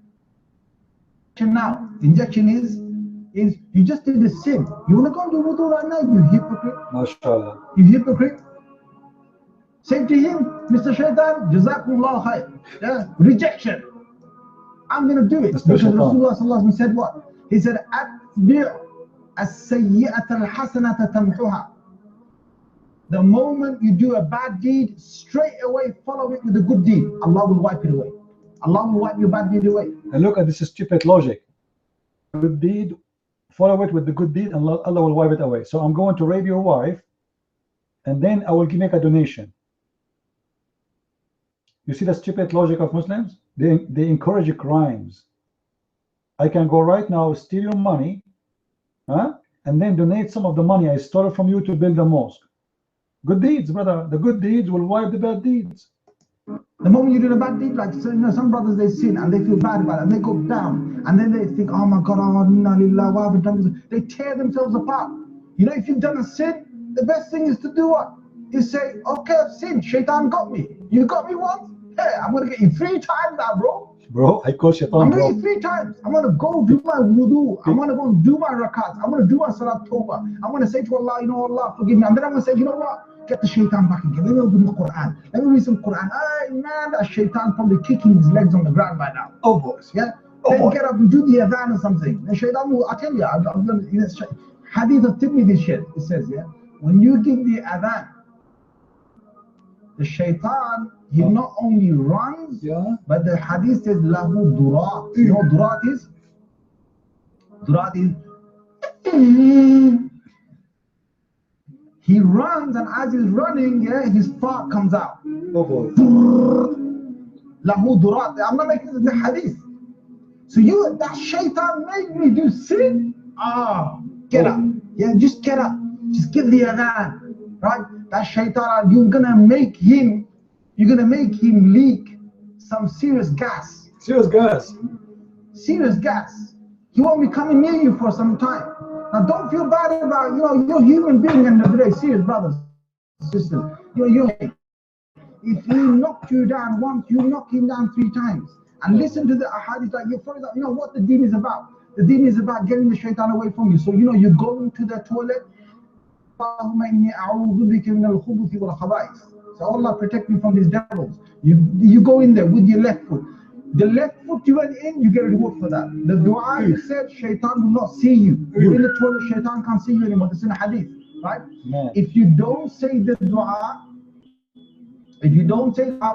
Now, the injection is you just did a sin. You want to go and do wudu right now, you hypocrite. MashaAllah. You hypocrite. Say to him, Mr. Shaitan, Jazakumullah khair. Yeah, rejection. I'm going to do it. Because Rasulullah sallallahu alaihi wasallam said what? He said, Atbi' as-sayyi'ata al-hasanata tamhuha. The moment you do a bad deed, straight away follow it with a good deed. Allah will wipe it away. Allah will wipe your bad deed away. And look at this stupid logic. Good deed, follow it with the good deed, and Allah will wipe it away. So I'm going to rape your wife, and then I will make a donation. You see the stupid logic of Muslims? They encourage crimes. I can go right now, steal your money, and then donate some of the money I stole from you to build a mosque. Good deeds, brother. The good deeds will wipe the bad deeds. The moment you do a bad deed, like so, some brothers, they sin and they feel bad about it and they go down and then they think, oh my God, oh, inna lillahi wa inna ilaihi raji'un. They tear themselves apart. You know, if you've done a sin, the best thing is to do what? Is say, okay, I've sinned. Shaitan got me. You got me once? Hey, I'm gonna get you 3 times now, bro. Bro, I call Shaitan, I'm bro. gonna get you 3 times. I'm gonna go do my wudu. I'm gonna go and do my rakat. I'm gonna do my salat tawbah. I'm gonna say to Allah, you know, Allah, forgive me. And then I'm gonna say, you know what? Get the shaitan back again. Let me open the Quran. Let me read some Quran. Hey, man, that shaitan probably kicking his legs on the ground by now. Oh, boys. Yeah? Then get up and do the adhan or something. And shaitan will, I tell you, I'm gonna, you know, Hadith of Tirmidhi shit. It says, yeah, when you give the adhan, the shaitan, he not only runs, but the hadith says, lahu durat. You know what durat is? Durat is, he runs, and as he's running, yeah, his fart comes out. Oh boy. Lahu durat. I'm not making the hadith. So you, that shaitan made me do sin. Get up. Yeah, just get up. Just give the adhan. Right? That shaitan, you're gonna make him leak some serious gas. Serious gas. Serious gas. He won't be coming near you for some time. Now don't feel bad about, you know, you're a human being in the day. Serious brothers, sisters. If he knocked you down once, you knock him down 3 times. And listen to the ahadith, like you know what the deen is about. The deen is about getting the shaitan away from you. So you know, you go into the toilet. So Allah protect me from these devils. You go in there with your left foot. The left foot you went in, you get a reward for that. The dua you said, shaitan will not see you. You're in the toilet, shaitan can't see you anymore. This is in a hadith, right? Yeah. If you don't say the dua,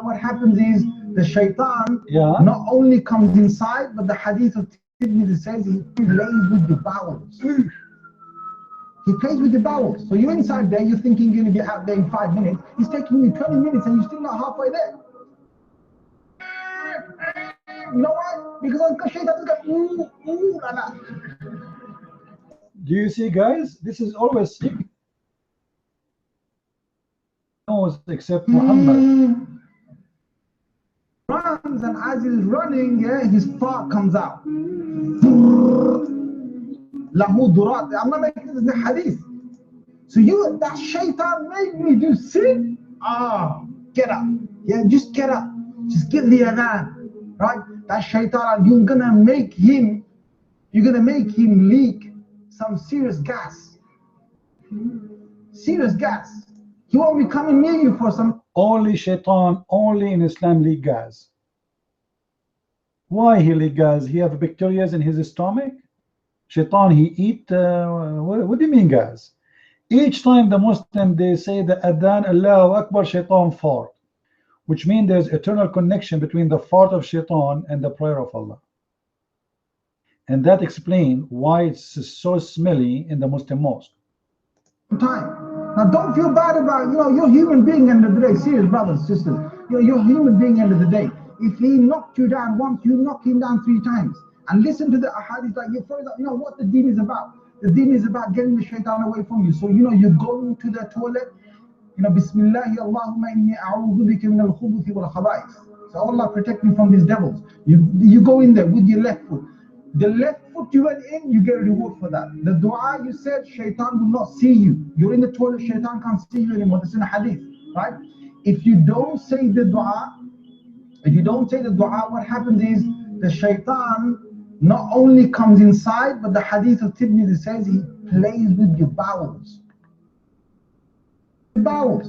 what happens is the shaitan not only comes inside, but the hadith of Tirmidhi says he plays with the bowels. He plays with the bowels. So you're inside there, you're thinking you're going to be out there in 5 minutes. He's taking you 20 minutes and you're still not halfway there. You know why? Because shaitan is going, Do you see, guys? This is always sick. No, except Muhammad. Runs, and as he's running, yeah, his fart comes out. Lahu durat. I'm not making this the hadith. So you, that shaitan made me do sin. Get up. Yeah, just get up. Just give the adhan. Right? That shaitan, you're gonna make him leak some serious gas. Serious gas. He won't be coming near you for some. Only shaitan, only in Islam leak gas. Why he leak gas? He have bacteria in his stomach. Shaitan, he eat, what do you mean gas? Each time the Muslim, they say the adhan, Allahu Akbar, shaitan fart. Which means there's eternal connection between the fart of shaitan and the prayer of Allah. And that explains why it's so smelly in the Muslim mosque. Now don't feel bad about, you know, you're a human being end of the day. Serious brothers and sisters. You know, you're a human being end of the day. If he knocked you down once, you knock him down 3 times. And listen to the ahadith, like you know what the deen is about. The deen is about getting the shaitan away from you. So you know, you go into the toilet, you know, Bismillahi Allahumma inni a'udhu bika min al-khubuthi wal khaba'ith. So Allah protect me from these devils. You go in there with your left foot. The left foot you went in, you get a reward for that. The dua you said, shaitan will not see you. You're in the toilet, shaitan can't see you anymore. This is in a hadith, right? If you don't say the dua, what happens is the shaitan not only comes inside, but the hadith of Tirmidhi says he plays with your bowels.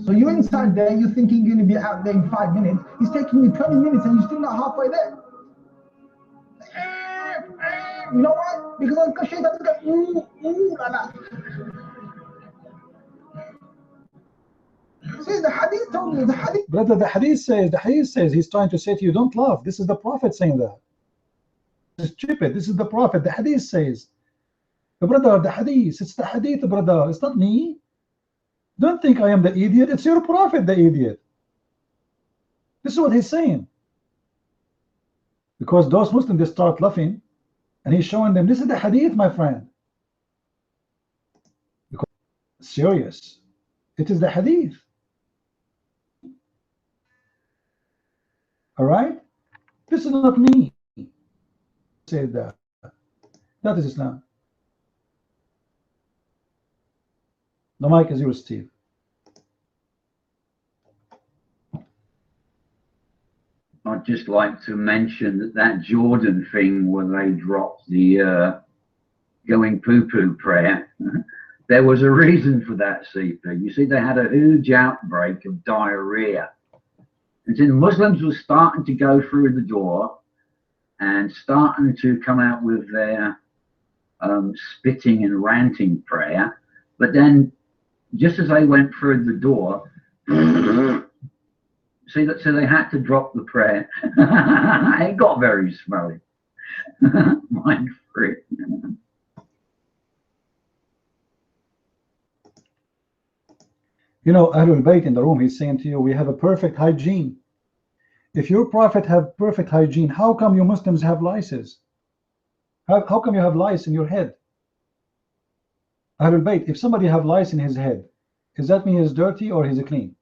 So you're inside there, you're thinking you're going to be out there in 5 minutes. He's taking you 20 minutes and you're still not halfway there. You know why? Because shaitan is going, See, the hadith told you, the hadith. Brother, the hadith says, he's trying to say to you, don't laugh. This is the Prophet saying that. It's stupid. This is the Prophet. The hadith says, brother, the hadith. It's the hadith, brother. It's not me. Don't think I am the idiot. It's your Prophet, the idiot. This is what he's saying. Because those Muslims, they start laughing, and he's showing them, this is the hadith, my friend. Because serious. It is the hadith. All right? This is not me. Say that. That is Islam. The mic is yours, Steve. I'd just like to mention that Jordan thing where they dropped the going poo-poo prayer. There was a reason for that, CP. You see, they had a huge outbreak of diarrhea. And then Muslims were starting to go through the door and starting to come out with their spitting and ranting prayer. But then, just as they went through the door, see that, so they had to drop the prayer. It got very smelly. Mind free. You know, Ahlul Bayt in the room, he's saying to you, we have a perfect hygiene. If your prophet have perfect hygiene, how come you Muslims have lices? How come you have lice in your head? Ahlul Bayt, if somebody have lice in his head, does that mean he's dirty or he's clean?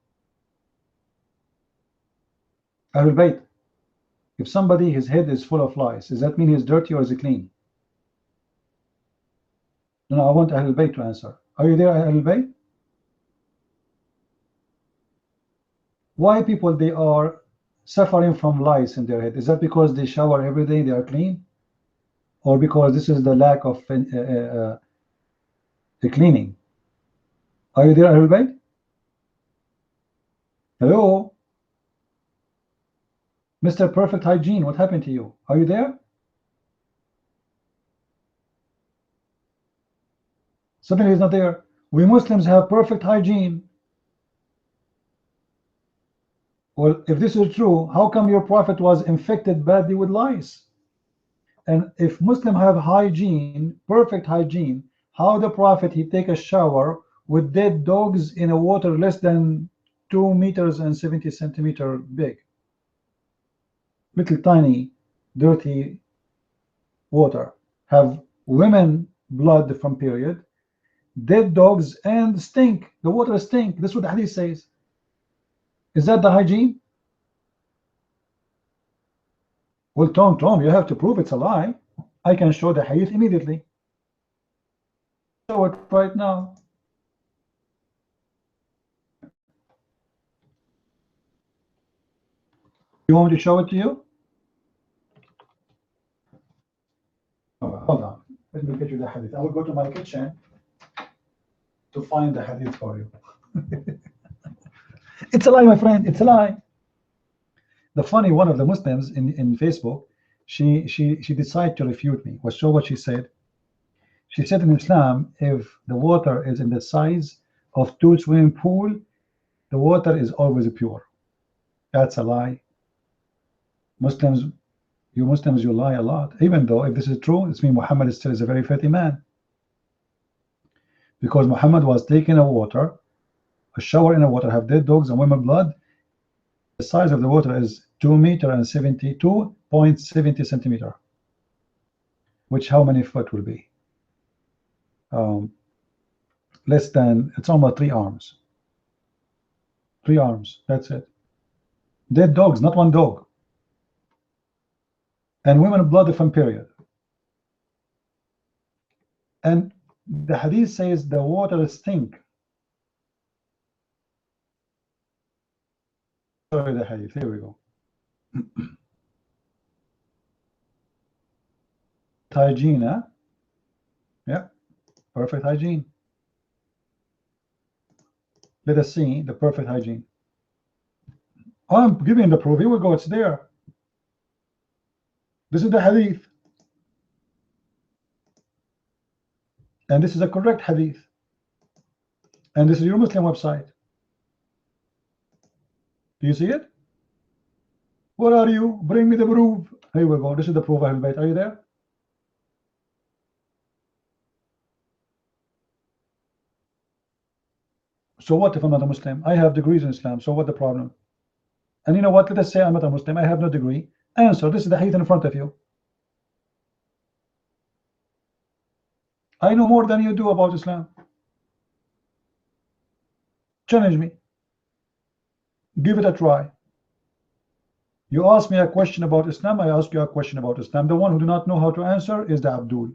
Ahlul Bayt, if somebody, his head is full of lice, does that mean he's dirty or is he clean? No, I want Ahlul Bayt to answer. Are you there, Ahlul Bayt? Why people they are suffering from lice in their head? Is that because they shower every day, they are clean? Or because this is the lack of the cleaning? Are you there, Ahlul Bayt? Hello? Mr. Perfect Hygiene, what happened to you? Are you there? Suddenly he's not there. We Muslims have perfect hygiene. Well, if this is true, how come your prophet was infected badly with lice? And if Muslims have hygiene, perfect hygiene, how the prophet he take a shower with dead dogs in a water less than 2 meters and 70 centimeter big, little tiny dirty water, have women blood from period, dead dogs, and stink. The water stink. This is what the hadith says. Is that the hygiene? Well, Tom, you have to prove it's a lie. I can show the hadith immediately. Show it right now. You want me to show it to you? Oh, hold on. Let me get you the hadith. I will go to my kitchen to find the hadith for you. It's a lie, my friend. It's a lie. The funny one of the Muslims in Facebook, she decided to refute me. Well, show what she said. She said in Islam, if the water is in the size of 2 swimming pools, the water is always pure. That's a lie. Muslims, you lie a lot. Even though if this is true, it means Muhammad still is a very filthy man. Because Muhammad was taking a shower in a water, have dead dogs and women blood. The size of the water is 2 meters and 72.70 centimeters, which how many foot will be? Less than, it's almost 3 arms. 3 arms, that's it. Dead dogs, not one dog. And women blood from period. And the hadith says the water stink. Sorry, the hadith. Here we go. Hygiene, huh? Yeah, perfect hygiene. Let us see the perfect hygiene. I'm giving the proof. Here we go. It's there. This is the hadith. And this is a correct hadith. And this is your Muslim website. Do you see it? Where are you? Bring me the proof. Here we go. This is the proof, Ahlul Bayt. Are you there? So what if I'm not a Muslim? I have degrees in Islam. So what the problem? And you know what? Let us say I'm not a Muslim. I have no degree. Answer. This is the hadith in front of you. I know more than you do about Islam. Challenge me. Give it a try. You ask me a question about Islam, I ask you a question about Islam. The one who do not know how to answer is the Abdul.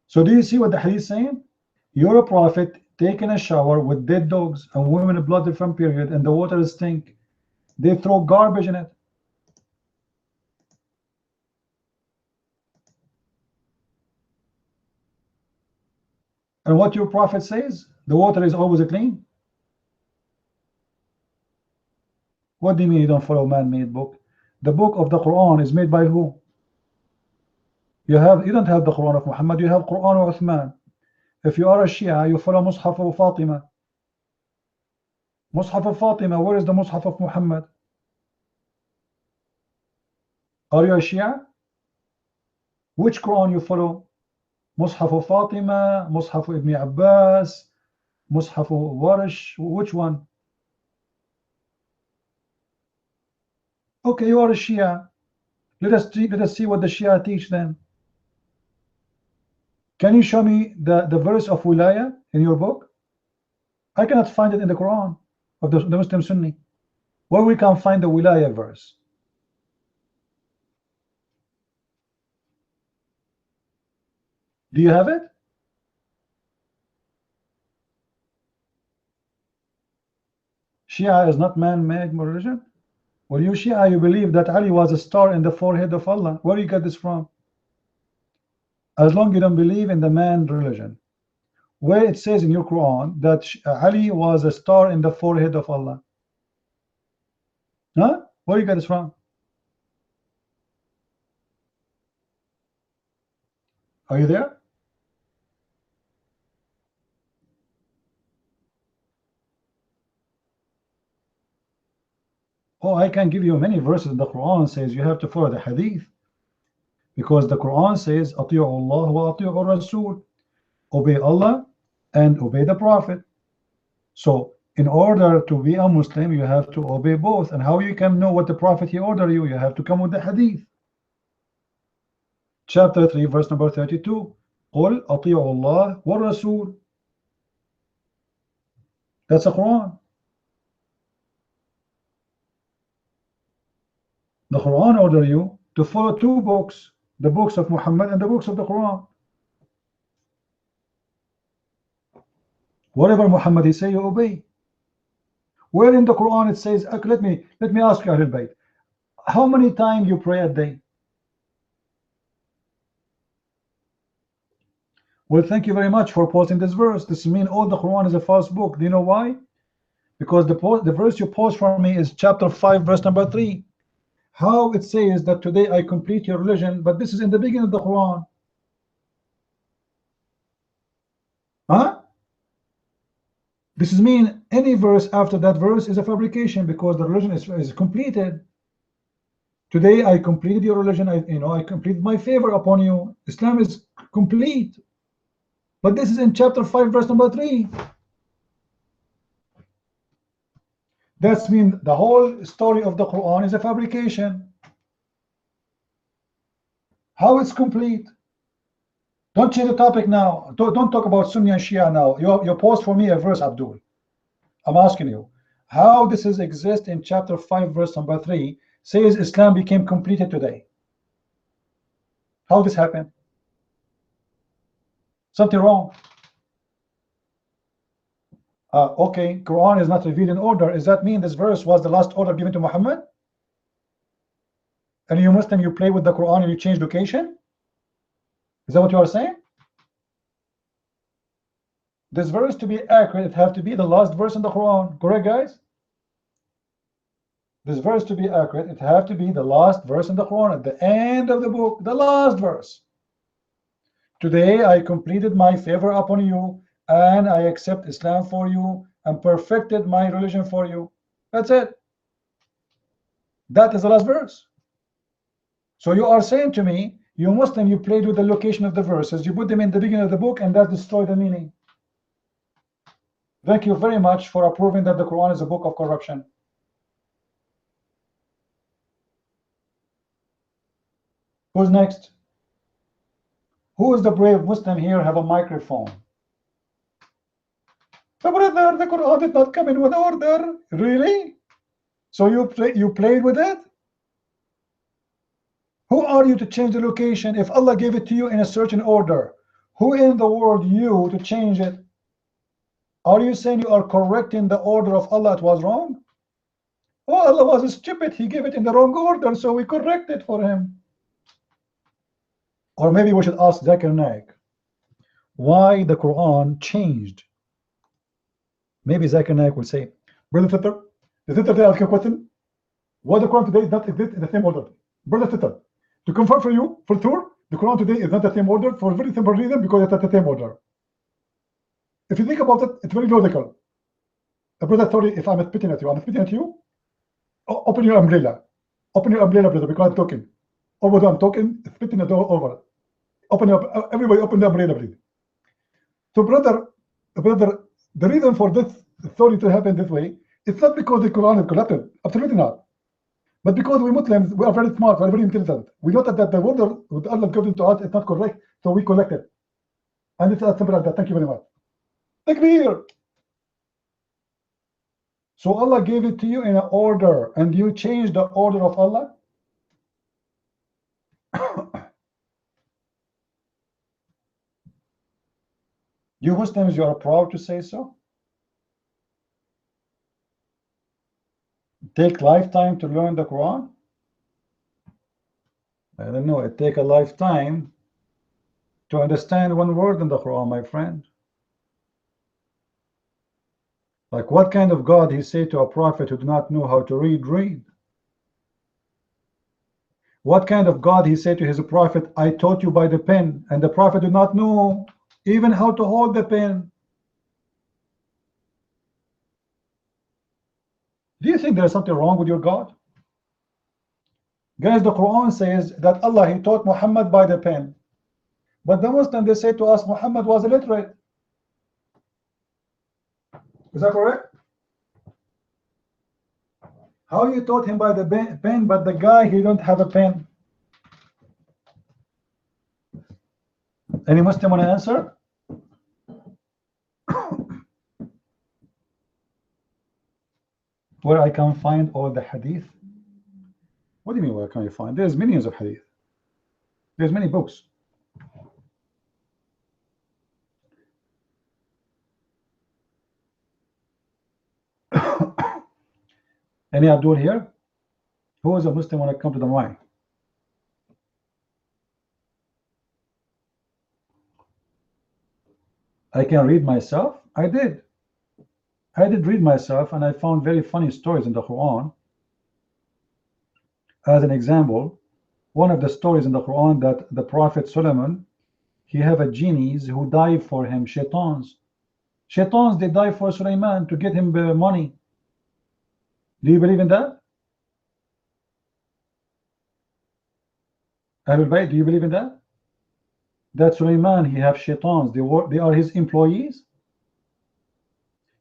So do you see what the hadith is saying? You're a prophet taking a shower with dead dogs and women blood from period, and the water stink. They throw garbage in it. And what your prophet says, the water is always clean. What do you mean you don't follow man-made book? The book of the Quran is made by who? You don't have the Quran of Muhammad, you have Quran of Uthman. If you are a Shia, you follow Mus'haf of Fatima. Mus'haf of Fatima, where is the Mus'haf of Muhammad? Are you a Shia? Which Quran you follow? Mus'haf of Fatima, Mus'haf of Ibn Abbas, Mus'haf of Warish, which one? Okay, you are a Shia. Let us see what the Shia teach then. Can you show me the verse of Wilaya in your book? I cannot find it in the Quran of the Muslim Sunni. Where we can find the Wilaya verse? Do you have it? Shia is not man-made religion. Well, you Shia, you believe that Ali was a star in the forehead of Allah. Where do you get this from? As long as you don't believe in the man religion, where it says in your Quran that Ali was a star in the forehead of Allah. Huh? Where do you get this from? Are you there? Oh, I can give you many verses in the Quran says you have to follow the hadith. Because the Quran says, Ati'u Allah wa ati'u Rasul. Obey Allah and obey the Prophet. So, in order to be a Muslim, you have to obey both. And how you can know what the Prophet he ordered you? You have to come with the hadith. Chapter 3, verse number 32. قُلْ أَطِيعُوا اللَّهَ وَالرَّسُولَ. That's the Quran. The Quran order you to follow two books, the books of Muhammad and the books of the Quran. Whatever Muhammad he say, you obey. Where in the Quran it says, let me ask you, Ahlul Bayt, how many times you pray a day? Well, thank you very much for posting this verse. This means all the Quran is a false book. Do you know why? Because the verse you post for me is chapter 5, verse number 3. How it says that today I complete your religion, but this is in the beginning of the Quran. Huh? This is mean any verse after that verse is a fabrication because the religion is completed. Today I completed your religion. I completed my favor upon you. Islam is complete. But this is in chapter 5, verse number 3. That means the whole story of the Quran is a fabrication. How it's complete? Don't change the topic now. Don't talk about Sunni and Shia now. You post for me a verse, Abdul. I'm asking you, how this is exist in chapter 5, verse number 3, says Islam became completed today. How this happened? Something wrong. Okay, Quran is not revealed in order. Does that mean this verse was the last order given to Muhammad? And you Muslim, you play with the Quran and you change location? Is that what you are saying? This verse to be accurate, it have to be the last verse in the Quran. Correct, guys? This verse to be accurate, it have to be the last verse in the Quran, at the end of the book, the last verse. Today I completed my favor upon you, and I accept Islam for you, and perfected my religion for you. That's it. That is the last verse. So you are saying to me, you Muslim, you played with the location of the verses, you put them in the beginning of the book, and that destroyed the meaning. Thank you very much for approving that the Quran is a book of corruption. Who's next? Who is the brave Muslim here? Have a microphone. So brother, the Quran did not come in with order. Really? So you played with it? Who are you to change the location if Allah gave it to you in a certain order? Who in the world you to change it? Are you saying you are correcting the order of Allah? It was wrong? Oh, Allah was stupid. He gave it in the wrong order, so we correct it for him. Or maybe we should ask Zakir Naik why the Quran changed. Maybe Zakir Naik will say, Brother Sitter, the Sitter they ask a question. Why the Quran today is not exist in the same order? Brother Sitter, to confirm for you, for sure, the Quran today is not the same order for a very simple reason, because it's not the same order. If you think about it, it's very logical. Brother, sorry if I'm spitting at you. I'm spitting at you. Open your umbrella. Open your umbrella, brother, because I'm talking. Although I'm talking, spitting it all over. Open up, everybody open the umbrella, please. So, brother, the reason for this story to happen this way, it's not because the Quran is corrupted. Absolutely not. But because we Muslims, we are very smart, we are very intelligent. We know that the order that Allah given to us is not correct, so we correct it. And it's as simple as that. Thank you very much. Takbir. So Allah gave it to you in an order, and you changed the order of Allah. You Muslims, you are proud to say so? Take lifetime to learn the Quran? I don't know. It take a lifetime to understand one word in the Quran, my friend. Like, what kind of God he say to a prophet who do not know how to read? What kind of God he say to his prophet, I taught you by the pen, and the prophet did not know even how to hold the pen? Do you think there's something wrong with your God? Guys, the Quran says that Allah, he taught Muhammad by the pen. But the Muslims, they say to us, Muhammad was illiterate. Is that correct? How you taught him by the pen, but the guy, he don't have a pen? Any Muslim want to answer? Where I can find all the hadith? What do you mean where can you find? There's millions of hadith. There's many books. Any Abdul here? Who is a Muslim when I come to the mic? I can read myself. I did read myself, and I found very funny stories in the Quran. As an example, one of the stories in the Quran that the Prophet Solomon, he have a genies who died for him, shaitans. Shaitans, they die for Sulaiman to get him money. Do you believe in that? Ahlul Bayt, do you believe in that? That Sulaiman, he have shaitans, they are his employees?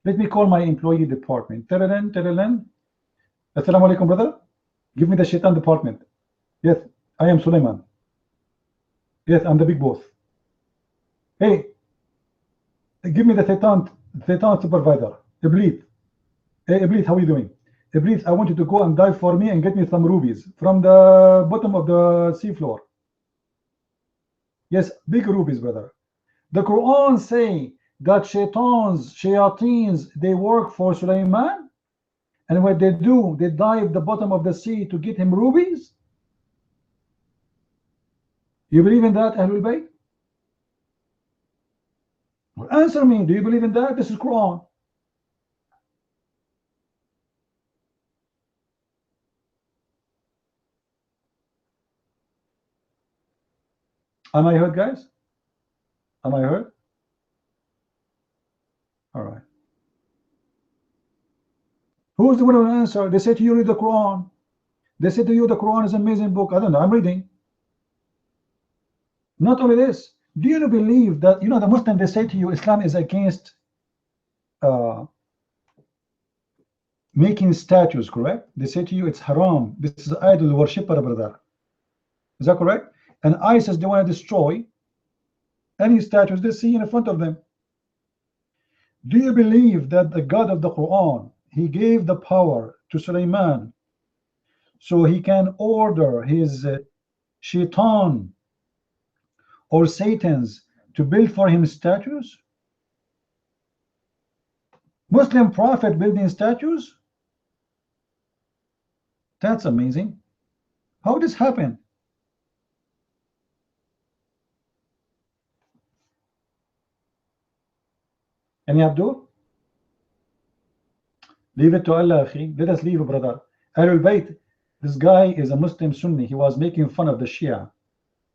Let me call my employee department. Assalamu alaikum, brother. Give me the shaitan department. Yes, I am Sulaiman. Yes, I'm the big boss. Hey, give me the shaitan supervisor. Iblis. Hey, Iblis, how are you doing? Iblis, I want you to go and dive for me and get me some rubies from the bottom of the sea floor. Yes, big rubies, brother. The Quran say that shayateens, they work for Sulaiman, and what they do, they dive the bottom of the sea to get him rubies. You believe in that, Ahlul Bayt? Well, answer me. Do you believe in that? This is Quran. Am I heard, guys? Am I heard? All right. Who is the one who will answer? They say to you, read the Quran. They say to you, the Quran is an amazing book. I don't know. I'm reading. Not only this, do you believe that, you know, the Muslim, they say to you, Islam is against making statues, correct? They say to you, it's haram. This is idol worshipper, brother. Is that correct? And ISIS, they want to destroy any statues they see in front of them. Do you believe that the God of the Quran, he gave the power to Sulaiman so he can order his shaitan or satans to build for him statues? Muslim prophet building statues? That's amazing. How did this happen? Any Abdul? Leave it to Allah, akhi. Let us leave, brother. Ahlul Bayt, this guy is a Muslim Sunni. He was making fun of the Shia.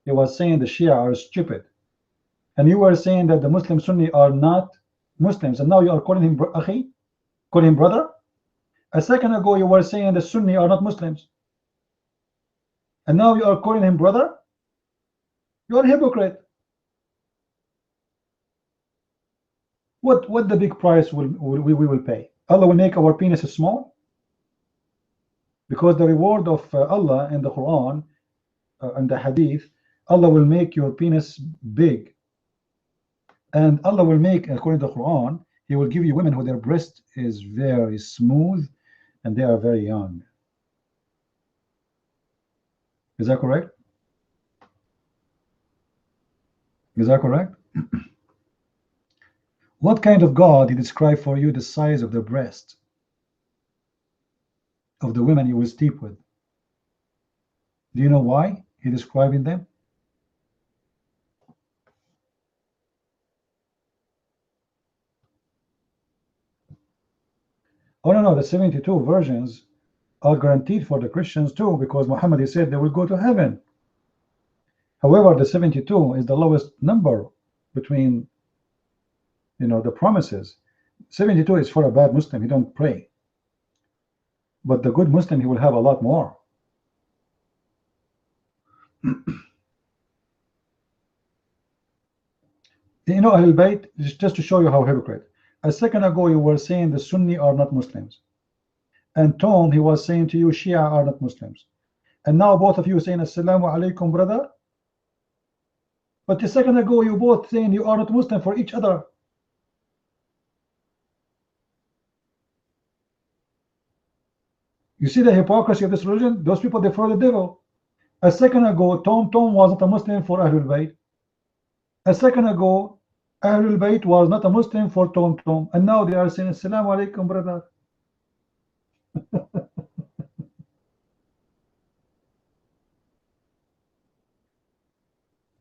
He was saying the Shia are stupid. And you were saying that the Muslim Sunni are not Muslims. And now you are calling him akhi? Calling him brother? A second ago you were saying the Sunni are not Muslims. And now you are calling him brother? You are a hypocrite. What the big price we will pay? Allah will make our penis small? Because the reward of Allah in the Quran and the Hadith, Allah will make your penis big. And Allah will make, according to the Quran, He will give you women who their breast is very smooth and they are very young. Is that correct? Is that correct? What kind of God He described for you the size of the breast of the women you will sleep with? Do you know why He describing them? Oh no, the 72 virgins are guaranteed for the Christians too, because Muhammad, he said they will go to heaven. However, the 72 is the lowest number between, you know, the promises. 72 is for a bad Muslim, he don't pray. But the good Muslim, he will have a lot more. You know, Ahlul Bayt, just to show you how hypocrite. A second ago you were saying the Sunni are not Muslims. And Tom, he was saying to you Shia are not Muslims. And now both of you are saying Assalamu alaikum, brother. But a second ago you both saying you are not Muslim for each other. You see the hypocrisy of this religion? Those people, they follow the devil. A second ago Tom was not a Muslim for Ahlul Bayt. A second ago Ahlul Bayt was not a Muslim for Tom, and now they are saying Assalamu alaikum, brother.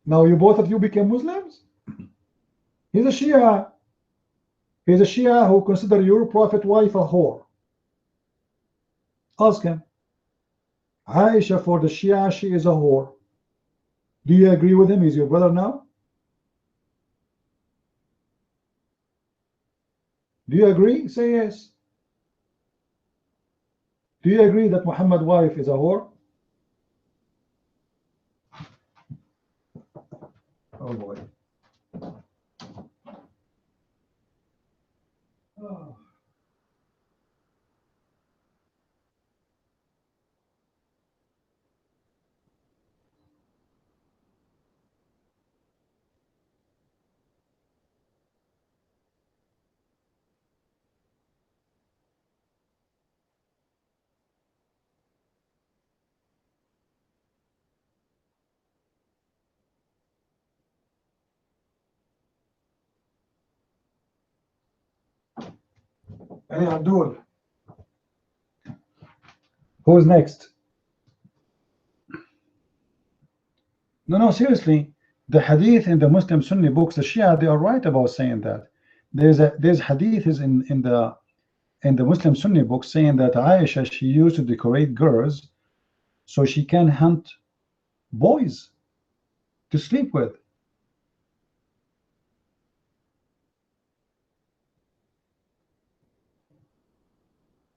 Now you both of you became Muslims? He's a Shia. He's a Shia who consider your prophet wife a whore. Ask him. Aisha, for the Shia, she is a whore. Do you agree with him? He's your brother now? Do you agree? Say yes. Do you agree that Muhammad's wife is a whore? Oh boy. Oh. Hey, Abdul. Who's next? No, seriously. The hadith in the Muslim Sunni books, the Shia, they are right about saying that. There's hadith is in the Muslim Sunni books saying that Aisha, she used to decorate girls so she can hunt boys to sleep with.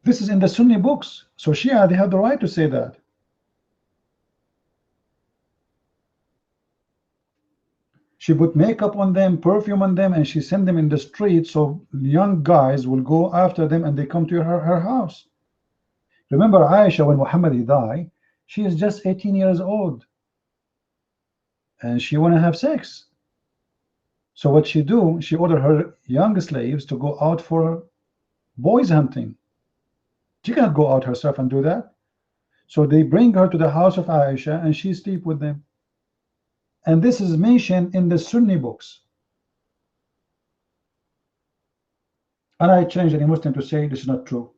This is in the Sunni books. So Shia, they have the right to say that. She put makeup on them, perfume on them, and she sent them in the street so young guys will go after them and they come to her house. Remember Aisha, when Muhammad died, she is just 18 years old. And she want to have sex. So what she do? She ordered her young slaves to go out for boys hunting. She cannot go out herself and do that. So they bring her to the house of Aisha and she sleep with them. And this is mentioned in the Sunni books. And I challenge any Muslim to say this is not true.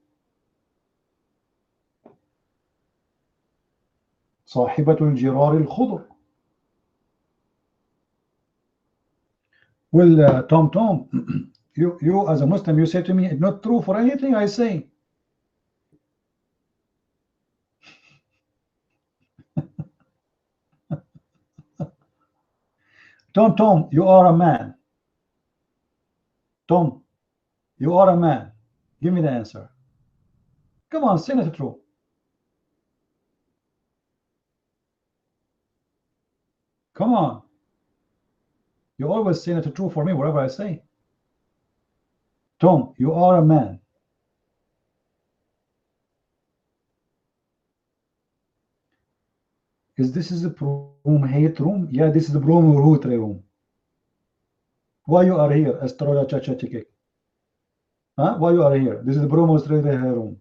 صاحبة الجرار الخضر. Well, Tom, you as a Muslim, you say to me, it's not true for anything I say. Tom, you are a man. Tom, you are a man. Give me the answer. Come on, say it true. Come on. You always say it true for me wherever I say. Tom, you are a man. Is this the room hate room? Yeah, this is the room room. Why you are here? Astrola Chacha Chike. Huh? Why you are here? This is the Bromo room.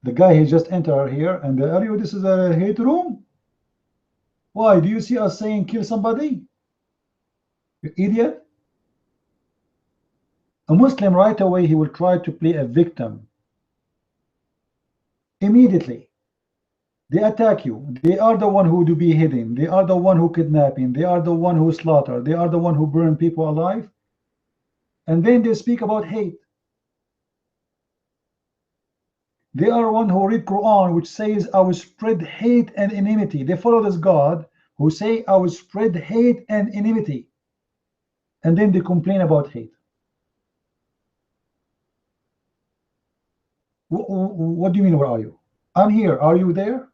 The guy he just entered here and the area, this is a hate room. Why? Do you see us saying kill somebody? You idiot. A Muslim right away, he will try to play a victim. Immediately. They attack you. They are the one who do beheading. They are the one who kidnapping. They are the one who slaughter. They are the one who burn people alive. And then they speak about hate. They are one who read Quran, which says, I will spread hate and enmity. They follow this God who say, I will spread hate and enmity. And then they complain about hate. What do you mean, where are you? I'm here. Are you there?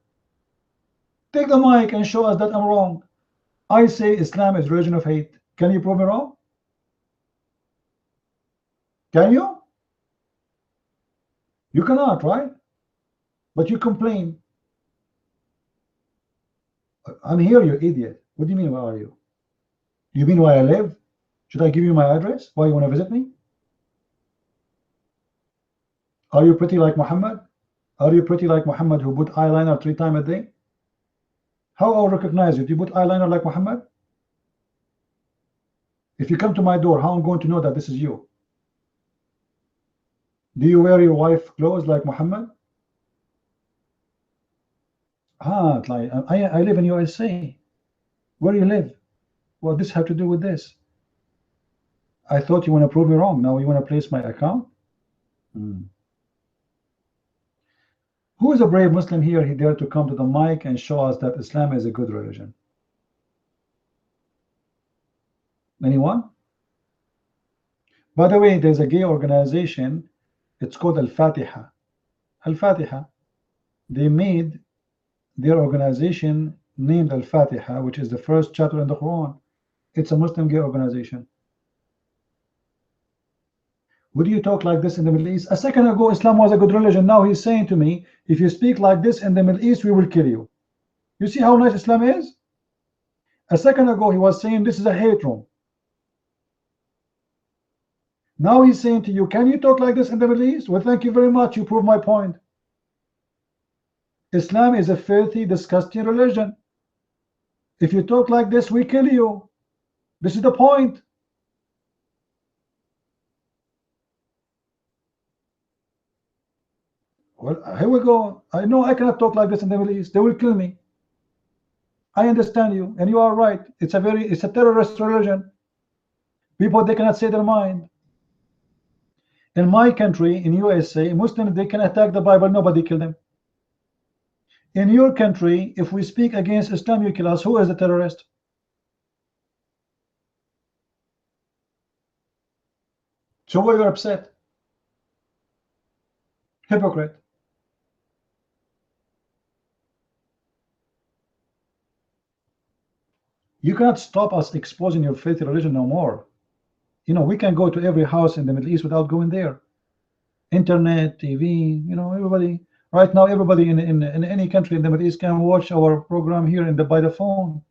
Take the mic and show us that I'm wrong. I say Islam is religion of hate. Can you prove me wrong? Can you? You cannot, right? But you complain. I'm here, you idiot. What do you mean, where are you? Do you mean where I live? Should I give you my address? Why you want to visit me? Are you pretty like Muhammad? Are you pretty like Muhammad who put eyeliner 3 times a day? How I'll recognize you? Do you put eyeliner like Muhammad? If you come to my door, how I'm going to know that this is you? Do you wear your wife clothes like Muhammad? Like I live in USA. Where do you live? Well, this have to do with this. I thought you want to prove me wrong. Now you want to place my account? Who is a brave Muslim here? He dared to come to the mic and show us that Islam is a good religion. Anyone? By the way, there's a gay organization. It's called Al-Fatiha. Al-Fatiha. They made their organization named Al-Fatiha, which is the first chapter in the Quran. It's a Muslim gay organization. Would you talk like this in the Middle East? A second ago, Islam was a good religion. Now he's saying to me, if you speak like this in the Middle East, we will kill you. You see how nice Islam is? A second ago, he was saying this is a hate room. Now he's saying to you, can you talk like this in the Middle East? Well, thank you very much. You prove my point. Islam is a filthy, disgusting religion. If you talk like this, we kill you. This is the point. Well, here we go. I know I cannot talk like this in the Middle East. They will kill me. I understand you, and you are right. It's a terrorist religion. People, they cannot say their mind. In my country, in USA, Muslims, they can attack the Bible, nobody kill them. In your country, if we speak against Islam, you kill us. Who is the terrorist? So why you're upset? Hypocrite. You cannot stop us exposing your faith religion no more. You know, we can go to every house in the Middle East without going there. Internet, TV, you know, everybody. Right now, everybody in any country in the Middle East can watch our program here by the phone.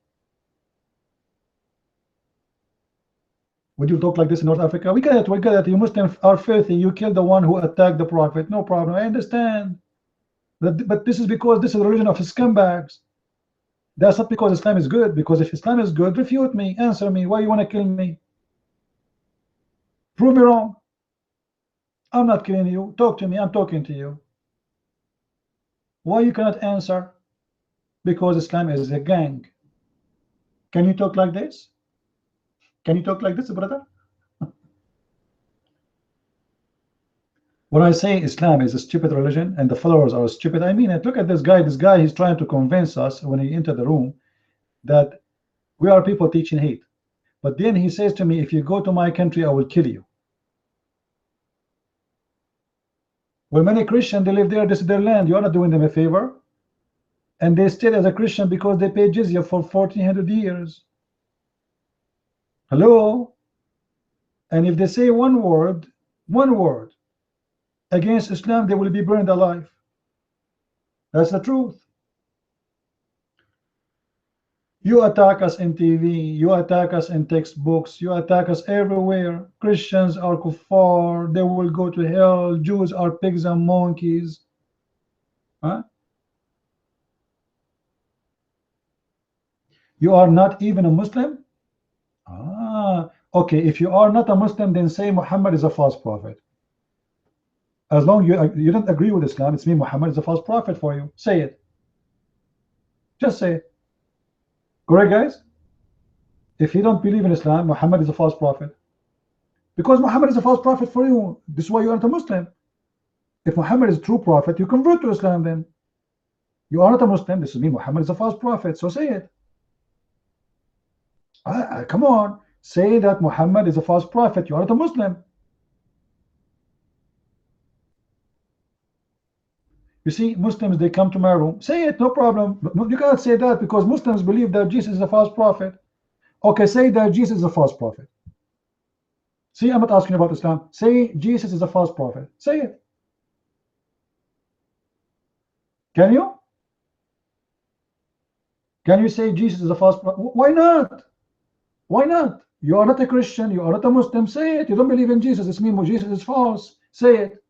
Would you talk like this in North Africa? We get it, we get it. You Muslims are filthy. You killed the one who attacked the Prophet. No problem. I understand. But this is because this is the religion of scumbags. That's not because Islam is good. Because if Islam is good, refute me, answer me. Why you want to kill me? Prove me wrong. I'm not killing you. Talk to me. I'm talking to you. Why you cannot answer? Because Islam is a gang. Can you talk like this? Can you talk like this, brother? When I say Islam is a stupid religion and the followers are stupid, I mean it. Look at this guy. This guy, he's trying to convince us when he entered the room that we are people teaching hate. But then he says to me, if you go to my country, I will kill you. Well, many Christians, they live there, this is their land. You are not doing them a favor. And they stayed as a Christian because they paid jizya for 1400 years. Hello? And if they say one word against Islam, they will be burned alive. That's the truth. You attack us in TV, you attack us in textbooks, you attack us everywhere. Christians are kuffar, they will go to hell. Jews are pigs and monkeys. Huh? You are not even a Muslim? Ah, okay. If you are not a Muslim, then say Muhammad is a false prophet. As long as you don't agree with Islam, it's mean Muhammad is a false prophet for you. Say it. Just say it. Correct, guys? If you don't believe in Islam, Muhammad is a false prophet. Because Muhammad is a false prophet for you. This is why you aren't a Muslim. If Muhammad is a true prophet, you convert to Islam then. You are not a Muslim. This is mean Muhammad is a false prophet. So say it. Come on. Say that Muhammad is a false prophet. You are not a Muslim. You see, Muslims, they come to my room. Say it, no problem. You cannot say that because Muslims believe that Jesus is a false prophet. Okay, say that Jesus is a false prophet. See, I'm not asking about Islam. Say Jesus is a false prophet. Say it. Can you? Can you say Jesus is a false prophet? Why not? Why not? You are not a Christian. You are not a Muslim. Say it. You don't believe in Jesus. It's mean Jesus is false. Say it.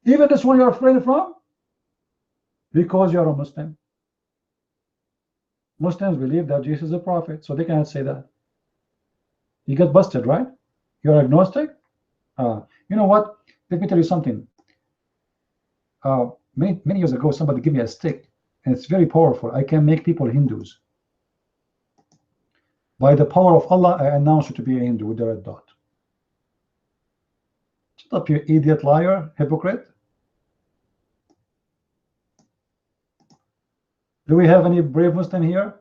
Even this one you're afraid from? Because you're a Muslim. Muslims believe that Jesus is a prophet, so they cannot say that. You get busted, right? You're agnostic? You know what? Let me tell you something. Many years ago, somebody gave me a stick, and it's very powerful. I can make people Hindus. By the power of Allah, I announce you to be a Hindu with the red dot. Shut up, you idiot, liar, hypocrite. Do we have any brave Muslim here?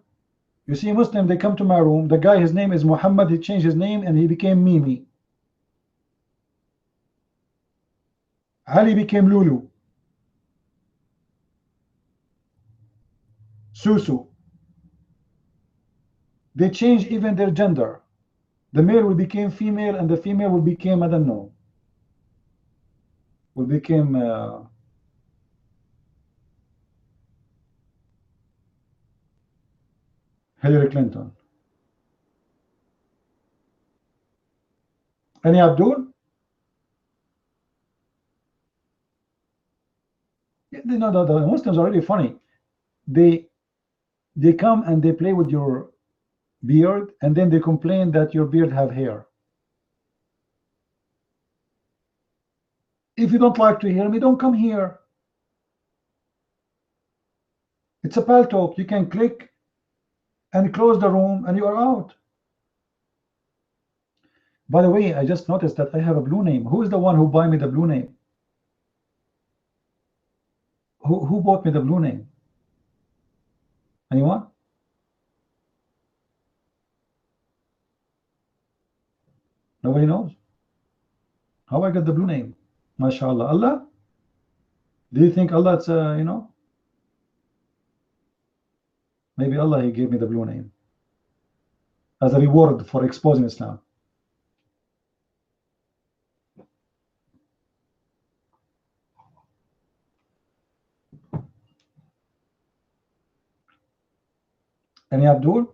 You see, Muslim, they come to my room. The guy, his name is Muhammad. He changed his name and he became Mimi. Ali became Lulu. Susu. They changed even their gender. The male will become female and the female will become, I don't know, will become Hillary Clinton. Any Abdul? You know, the Muslims are really funny. They come and they play with your beard and then they complain that your beard have hair. If you don't like to hear me, don't come here. It's a pal talk. You can click and close the room and you are out. By the way, I just noticed that I have a blue name. Who is the one who buy me the blue name? Who bought me the blue name? Anyone? Nobody knows. How I got the blue name? MashaAllah. Allah? Do you think Allah, it's you know? Maybe Allah, he gave me the blue name as a reward for exposing Islam. Any Abdul?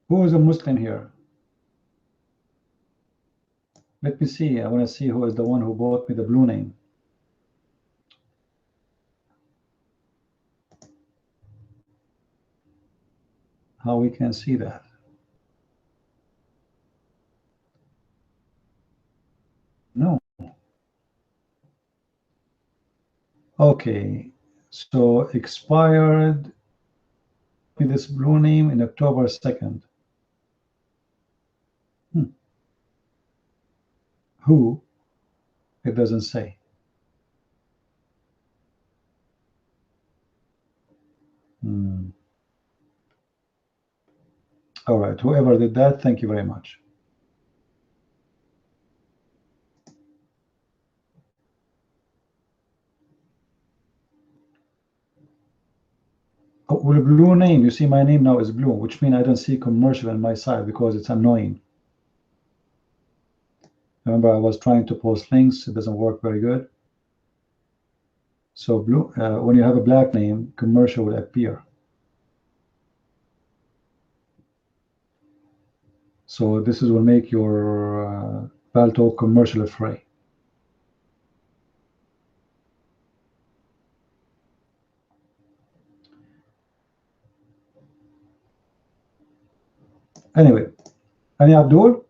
Who is a Muslim here? Let me see. I want to see who is the one who bought me the blue name. How we can see that? No. Okay. So expired with this blue name in October 2nd. Who? It doesn't say. All right, whoever did that, thank you very much. Oh, with a blue name, you see my name now is blue, which means I don't see commercial on my side because it's annoying. Remember, I was trying to post links, it doesn't work very good. So blue, when you have a black name, commercial will appear. So this will make your Paltalk commercial free. Anyway, any Abdul?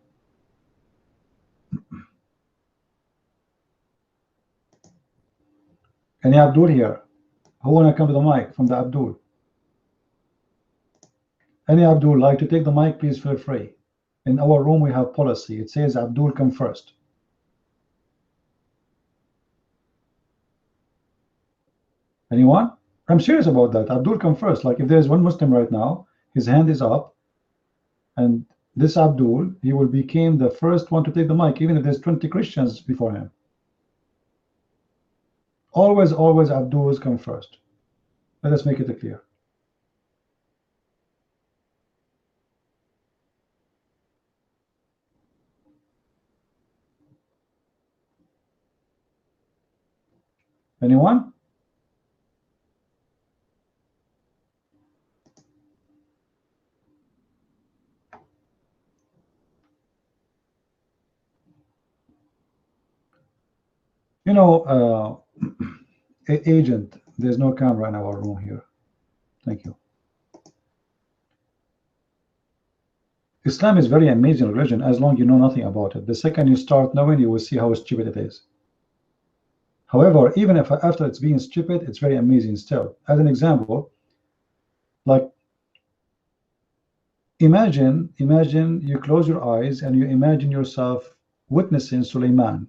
Any Abdul here? Who wanna come to the mic from the Abdul? Any Abdul like to take the mic, please feel free. In our room we have policy. It says Abdul come first. Anyone? I'm serious about that. Abdul come first. Like if there's one Muslim right now, his hand is up, and this Abdul, he will become the first one to take the mic, even if there's 20 Christians before him. Always, always Abduls come first. Let us make it clear. Anyone? You know, agent, there's no camera in our room here. Thank you. Islam is very amazing religion as long as you know nothing about it. The second you start knowing, you will see how stupid it is. However, even if after it's being stupid, it's very amazing still. As an example, like imagine you close your eyes and you imagine yourself witnessing Sulaiman,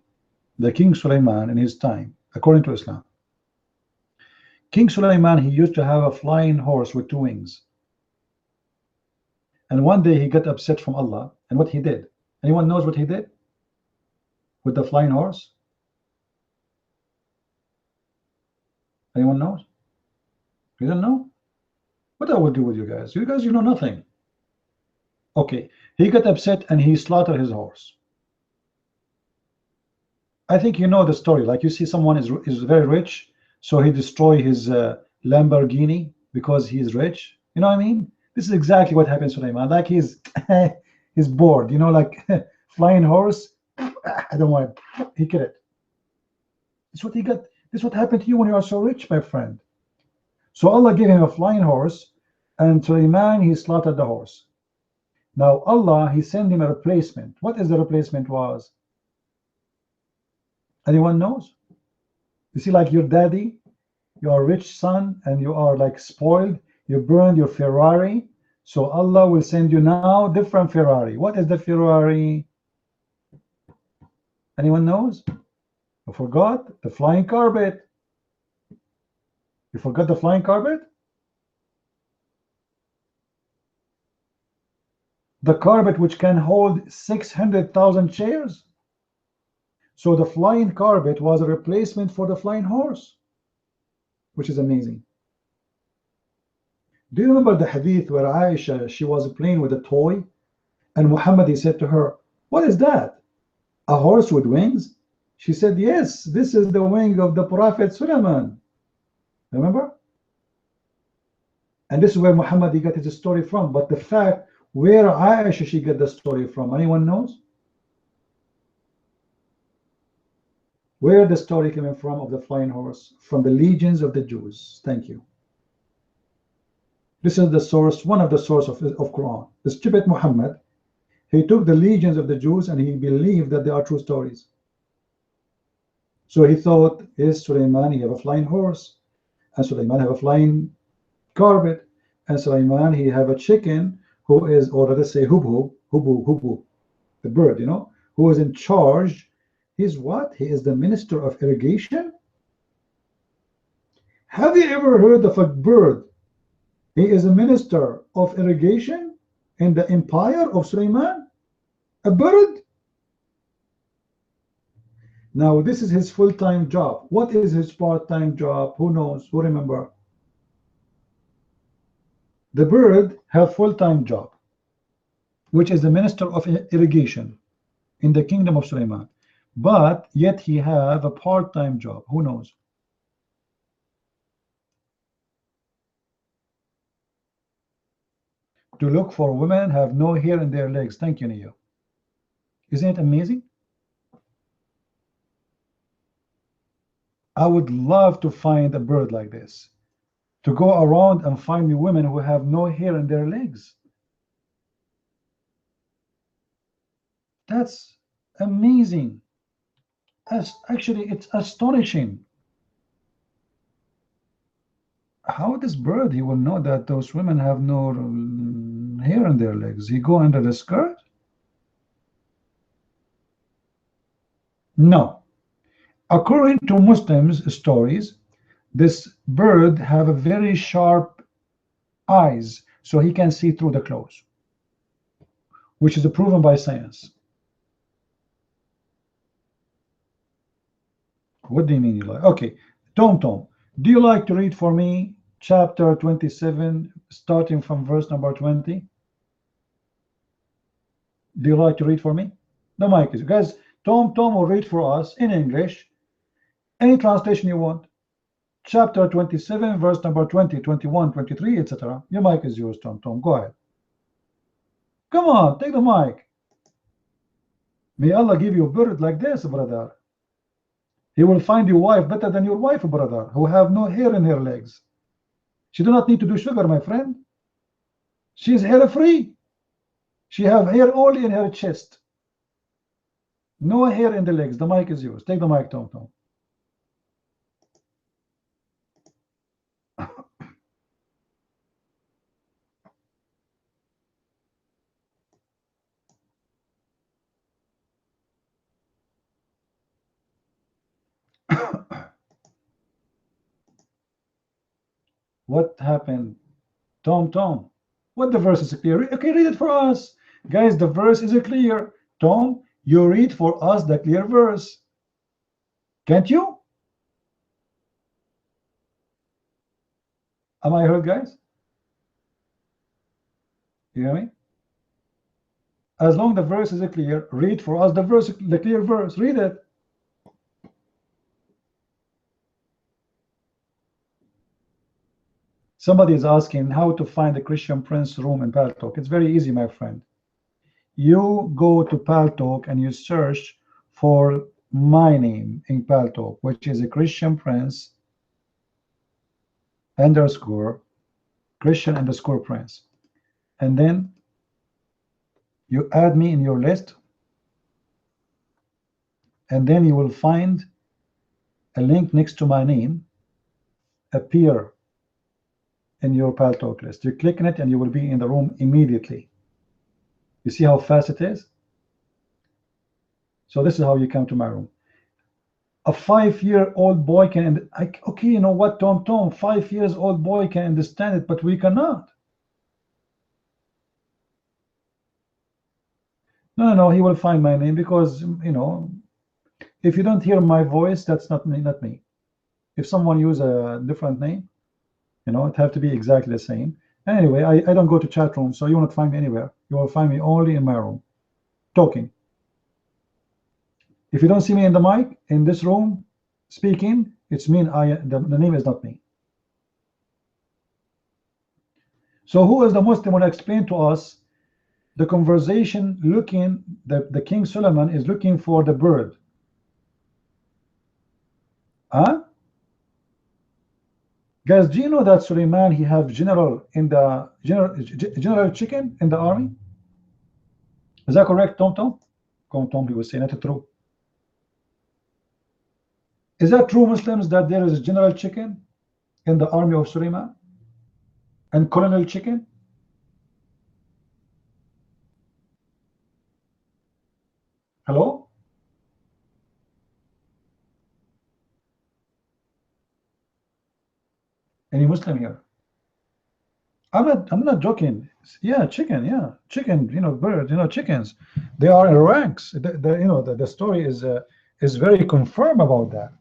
the King Sulaiman in his time, according to Islam. King Sulaiman, he used to have a flying horse with 2 wings. And one day he got upset from Allah, and what he did? Anyone knows what he did with the flying horse? Anyone knows? You don't know? What I will do with you guys? You guys, you know nothing. Okay, he got upset and he slaughtered his horse. I think you know the story. Like you see someone is very rich, so he destroy his Lamborghini because he is rich. You know what I mean? This is exactly what happens to Sulaiman. Like he's bored, you know, like flying horse. I don't want it. He killed it. This is what he got. This is what happened to you when you are so rich, my friend. So Allah gave him a flying horse, and Sulaiman, he slaughtered the horse. Now Allah, he sent him a replacement. What is the replacement was? Anyone knows? You see, like your daddy, you are a rich son and you are like spoiled, you burned your Ferrari, so Allah will send you now different Ferrari. What is the Ferrari? Anyone knows? You forgot the flying carpet. You forgot the flying carpet? The carpet which can hold 600,000 chairs. So the flying carpet was a replacement for the flying horse, which is amazing. Do you remember the hadith where Aisha, she was playing with a toy, and Muhammad, he said to her, what is that? A horse with wings? She said, yes, this is the wing of the Prophet Sulaiman. Remember? And this is where Muhammad, he got his story from. But the fact, Where Aisha she get the story from? Anyone knows? Where the story coming from of the flying horse? From the legions of the Jews. Thank you. This is the source, one of the source of Quran. The stupid Muhammad, he took the legions of the Jews and he believed that they are true stories. So he thought, is Sulaiman, he have a flying horse, and Sulaiman have a flying carpet, and Sulaiman he have a chicken who is, or let's say Hubub, the bird, you know, who is in charge. He's what? He is the minister of irrigation. Have you ever heard of a bird? He is a minister of irrigation in the empire of Sulaiman. A bird. Now this is his full-time job. What is his part-time job? Who knows? Who remember? The bird have full-time job, which is the minister of irrigation in the kingdom of Sulaiman. But yet he have a part-time job. Who knows? To look for women have no hair in their legs. Thank you, Neo. Isn't it amazing? I would love to find a bird like this, to go around and find me women who have no hair in their legs. That's amazing. Actually, it's astonishing. How this bird, he will know that those women have no hair in their legs? He go under the skirt? No. According to Muslims stories, this bird have a very sharp eyes, so he can see through the clothes, which is proven by science. What do you mean you like? Okay, Tom, do you like to read for me chapter 27, starting from verse number 20? Do you like to read for me? The mic is, guys, Tom will read for us in English, any translation you want. Chapter 27, verse number 20, 21, 23, etc. Your mic is yours, Tom. Go ahead. Come on, take the mic. May Allah give you a bird like this, brother. He will find your wife better than your wife, brother, who have no hair in her legs. She do not need to do sugar, my friend. She is hair free. She have hair only in her chest. No hair in the legs. The mic is yours. Take the mic, Tom. What happened? Tom, what the verse is clear? Okay, read it for us. Guys, the verse is clear. Tom, you read for us the clear verse. Can't you? Am I heard, guys? You hear me? As long the verse is clear, read for us the verse, the clear verse. Read it. Somebody is asking how to find the Christian Prince room in Paltalk. It's very easy, my friend. You go to Paltalk and you search for my name in Paltalk, which is a Christian Prince _ Christian _ Prince. And then you add me in your list. And then you will find a link next to my name appear in your Paltalk list. You click on it and you will be in the room immediately. You see how fast it is? So this is how you come to my room. A 5-year-old boy can, okay, you know what, Tom, 5-year-old boy can understand it, but we cannot. No, he will find my name because, you know, if you don't hear my voice, that's not me. If someone use a different name, you know, it have to be exactly the same. Anyway, I don't go to chat room, so you won't find me anywhere. You will find me only in my room, talking. If you don't see me in the mic, in this room, speaking, it's mean the name is not me. So who is the Muslim who explain to us the conversation looking, the King Solomon is looking for the bird. Huh? Guys, do you know that Suleiman, he have general in the general chicken in the army? Is that correct, Tom Tom? Tom, he was saying that's true. Is that true, Muslims, that there is general chicken in the army of Suleiman and colonel chicken? Hello? Any Muslim here? I'm not joking. Yeah, chicken, yeah. Chicken, you know, birds, you know, chickens. They are in ranks. You know, the story is very confirmed about that.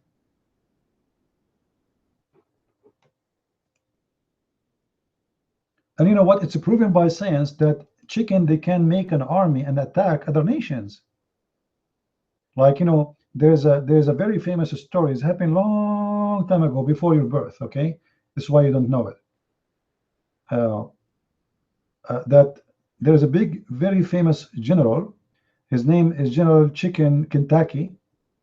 And you know what? It's proven by science that chicken, they can make an army and attack other nations. Like, you know, there's a very famous story. It's happened long time ago, before your birth. Okay, this is why you don't know it. That there's a big, very famous general. His name is General Chicken Kentucky.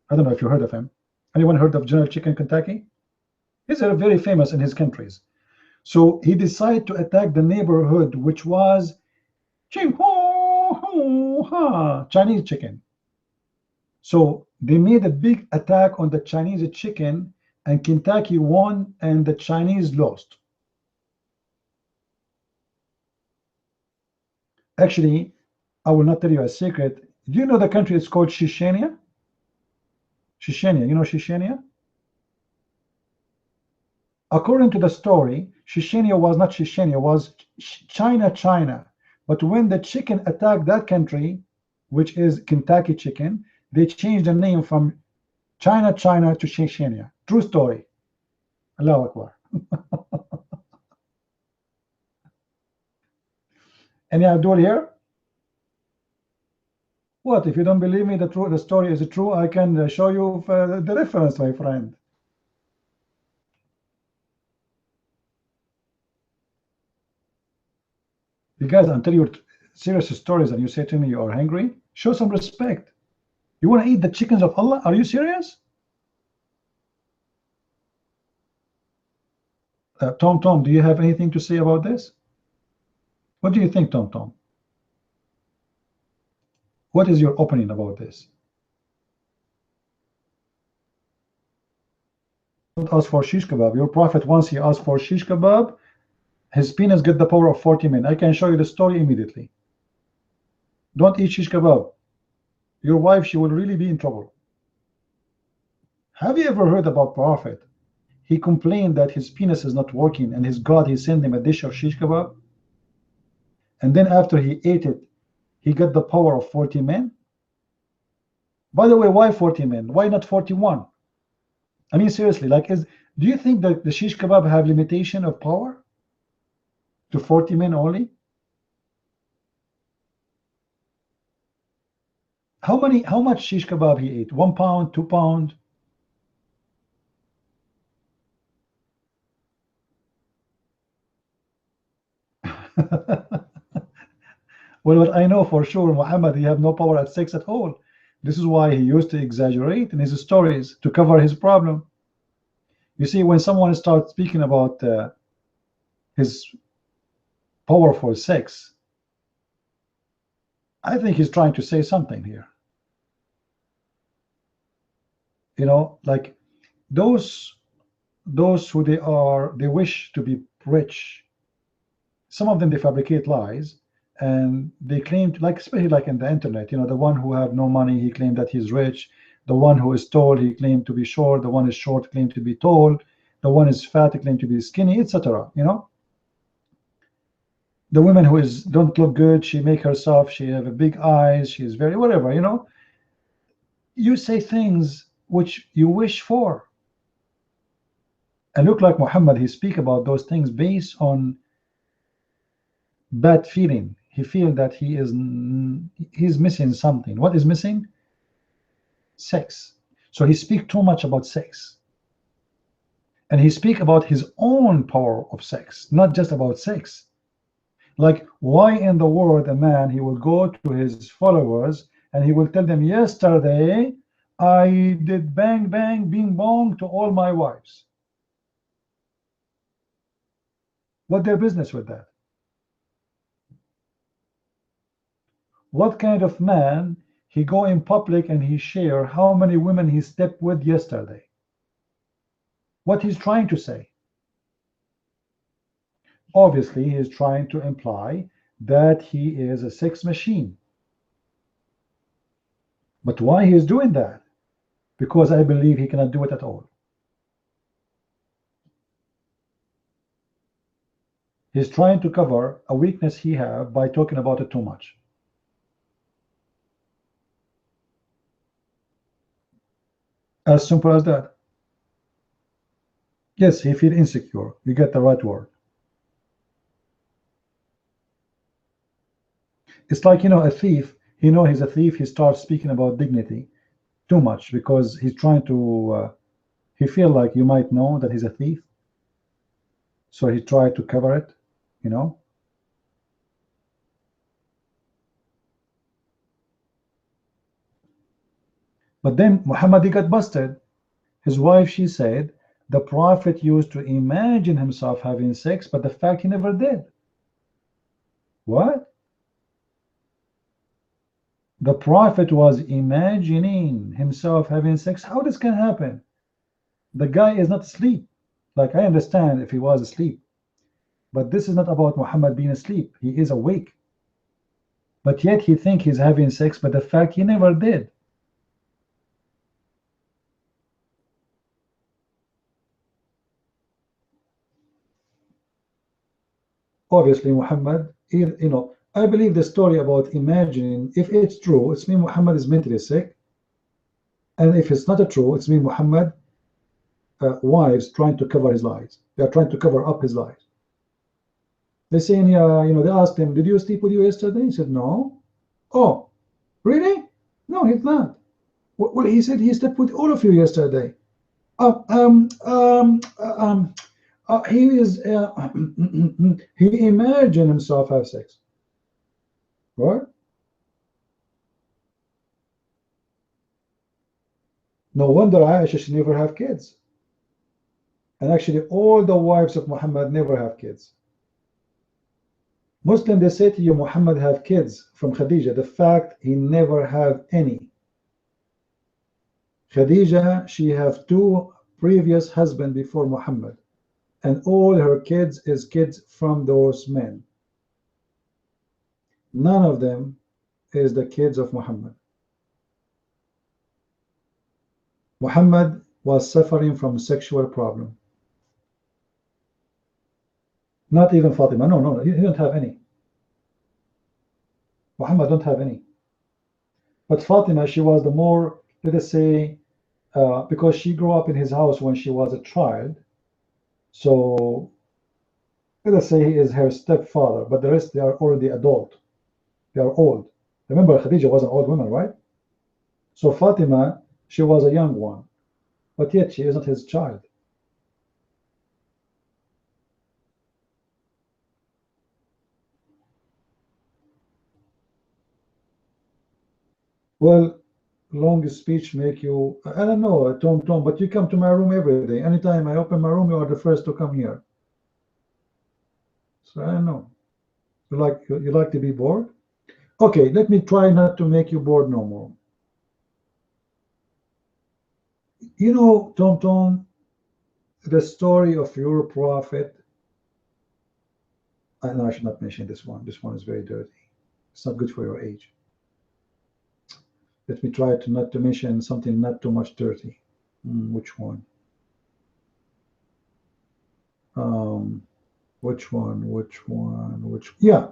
I don't know if you heard of him. Anyone heard of General Chicken Kentucky? He's very famous in his countries. So he decided to attack the neighborhood, which was Chinese chicken. So they made a big attack on the Chinese chicken, and Kentucky won and the Chinese lost. Actually, I will not tell you a secret. Do you know the country is called Chechnya? Chechnya, you know Chechnya? According to the story, Chechnya was not Chechnya, was China. But when the chicken attacked that country, which is Kentucky chicken, they changed the name from China to Chechnya. True story. Allahu Akbar. Any Abdul here? What? If you don't believe me, the story is true, I can show you the reference, my friend. You guys, I'm telling you serious stories, and you say to me you are hungry. Show some respect. You want to eat the chickens of Allah? Are you serious? Tom, do you have anything to say about this? What do you think, Tom? What is your opinion about this? Don't ask for shish kebab. Your prophet, once he asked for shish kebab, his penis get the power of 40 men. I can show you the story immediately. Don't eat shish kebab. Your wife, she will really be in trouble. Have you ever heard about prophet? He complained that his penis is not working, and his God, he sent him a dish of shish kebab. And then after he ate it, he got the power of 40 men. By the way, why 40 men? Why not 41? I mean, seriously, like, do you think that the shish kebab have limitation of power to 40 men only? How much shish kebab he ate? 1 pound, 2 pound? Well, what I know for sure, Muhammad, he have no power at sex at all. This is why he used to exaggerate in his stories to cover his problem. You see, when someone starts speaking about his powerful sex, I think he's trying to say something here. You know, like those who they wish to be rich. Some of them, they fabricate lies, and they claim to, like, especially like in the internet, you know, the one who have no money, he claimed that he's rich. The one who is tall, he claimed to be short. The one is short, claimed to be tall. The one is fat, he claimed to be skinny, etc. You know, the woman who don't look good, she make herself, she have a big eyes, she is very whatever. You know, you say things which you wish for, and look like Muhammad, he speak about those things based on bad feeling. He feel that he's missing something. What is missing? Sex. So he speak too much about sex, and he speak about his own power of sex, not just about sex. Like, why in the world a man, he will go to his followers and he will tell them, yesterday I did bang bang bing bong to all my wives? What their business with that? What kind of man he go in public and he share how many women he slept with yesterday? What he's trying to say? Obviously, he is trying to imply that he is a sex machine. But why he is doing that? Because I believe he cannot do it at all. He's trying to cover a weakness he have by talking about it too much. As simple as that. Yes, he feels insecure. You get the right word. It's like, you know, a thief. He know he's a thief. He starts speaking about dignity too much because he's trying to. He feel like you might know that he's a thief, so he tried to cover it. You know. But then Muhammad, he got busted. His wife, she said, the Prophet used to imagine himself having sex, but the fact he never did. What? The Prophet was imagining himself having sex? How this can happen? The guy is not asleep. Like, I understand if he was asleep, but this is not about Muhammad being asleep. He is awake. But yet he thinks he's having sex, but the fact he never did. Obviously, Muhammad, you know, I believe the story about imagining, if it's true, it's mean Muhammad is mentally sick. And if it's not true, it's mean Muhammad wives trying to cover his lies. They are trying to cover up his lies. They're saying, you know, they asked him, did you sleep with you yesterday? He said, no. Oh, really? No, he's not. Well, he said he slept with all of you yesterday. He is he imagined himself have sex, right? No wonder Aisha should never have kids. And actually, all the wives of Muhammad never have kids. Muslim, they say to you, Muhammad have kids from Khadija. The fact he never have any. Khadija, she have 2 previous husbands before Muhammad. And all her kids is kids from those men. None of them is the kids of Muhammad. Muhammad was suffering from sexual problem. Not even Fatima. No, he don't have any. Muhammad don't have any. But Fatima, she was the more, let us say, because she grew up in his house when she was a child. So let us say he is her stepfather, but the rest, they are already adult. They are old. Remember, Khadija was an old woman, right? So Fatima, she was a young one, but yet she is not his child. Well, long speech make you, I don't know, Tom, but you come to my room every day. Anytime I open my room, you are the first to come here. So I don't know. You like to be bored? Okay, let me try not to make you bored no more. You know, Tom, the story of your prophet, I know I should not mention this one. This one is very dirty. It's not good for your age. Let me try to not to mention something not too much dirty. Which one? Which one? Yeah.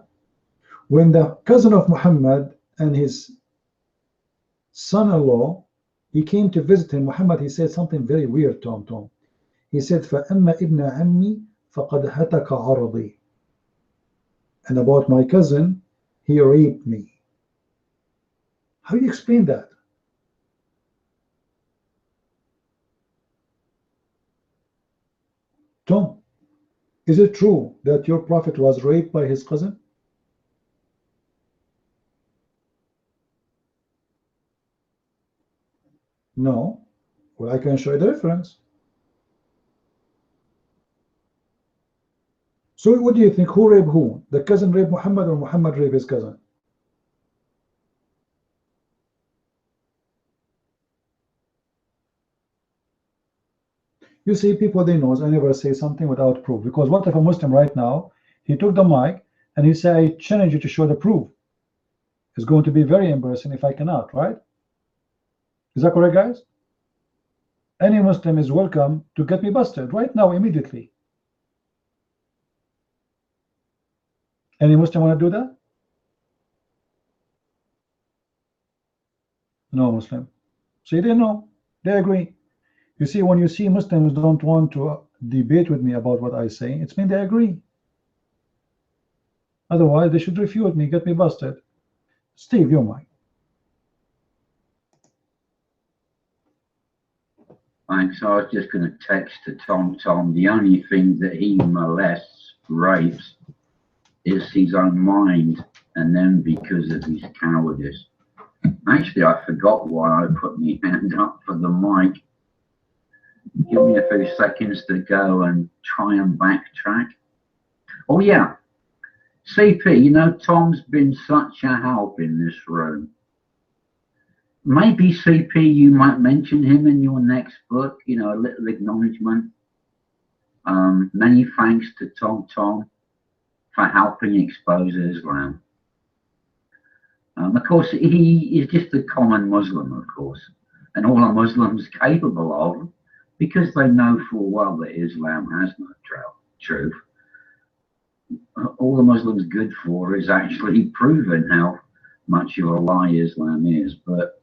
When the cousin of Muhammad and his son-in-law, he came to visit him, Muhammad, he said something very weird, Tom. He said, فَأَمَّا إِبْنَ عَمِّي فَقَدْ هَتَكَ عَرَضِي. And about my cousin, he raped me. How do you explain that? Tom, is it true that your prophet was raped by his cousin? No. Well, I can show you the difference. So what do you think? Who raped who? The cousin raped Muhammad, or Muhammad raped his cousin? You see, people, they know I never say something without proof. Because what if a Muslim right now, he took the mic and he said, I challenge you to show the proof? It's going to be very embarrassing if I cannot, right? Is that correct, guys? Any Muslim is welcome to get me busted right now, immediately. Any Muslim want to do that? No Muslim. See, they know. They agree. You see, when you see Muslims don't want to debate with me about what I say, it's mean they agree. Otherwise, they should refute me, get me busted. Steve, you're mine. Thanks. I was just going to text to Tom. The only thing that he molests, rapes, is his own mind, and then because of his cowardice. Actually, I forgot why I put my hand up for the mic. Give me a few seconds to go and try and backtrack. Oh yeah, CP, you know, Tom's been such a help in this room. Maybe CP, you might mention him in your next book, you know, a little acknowledgement. Many thanks to Tom for helping expose Islam. Of course, he is just a common Muslim, of course, and all a Muslim's capable of, because they know full well that Islam has no truth. All the Muslim's good for is actually proving how much of a lie Islam is. But,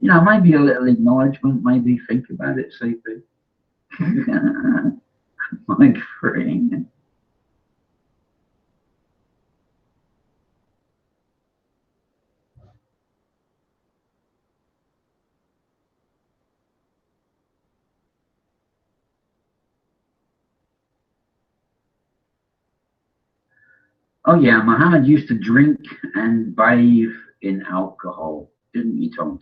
you know, maybe a little acknowledgement, maybe think about it, CP. Like free. Oh yeah, Muhammad used to drink and bathe in alcohol, didn't he, Tom?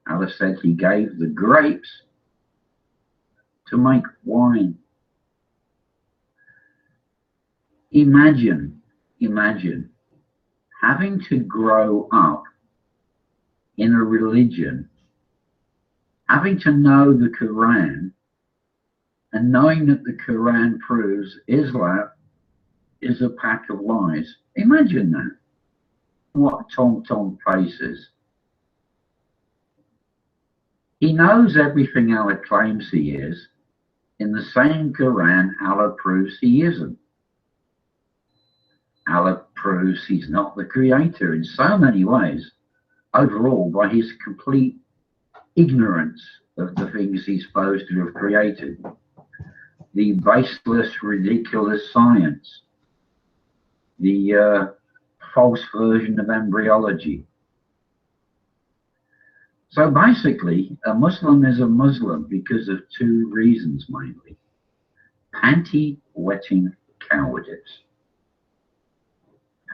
Allah said he gave the grapes to make wine. Imagine having to grow up in a religion, having to know the Quran, and knowing that the Quran proves Islam is a pack of lies. Imagine that. What Tom faces. He knows everything Allah claims he is. In the same Quran, Allah proves he isn't. Allah proves he's not the creator in so many ways, overall by his complete ignorance of the things he's supposed to have created. The baseless, ridiculous science. The false version of embryology. So basically, a Muslim is a Muslim because of two reasons mainly. Panty-wetting cowardice.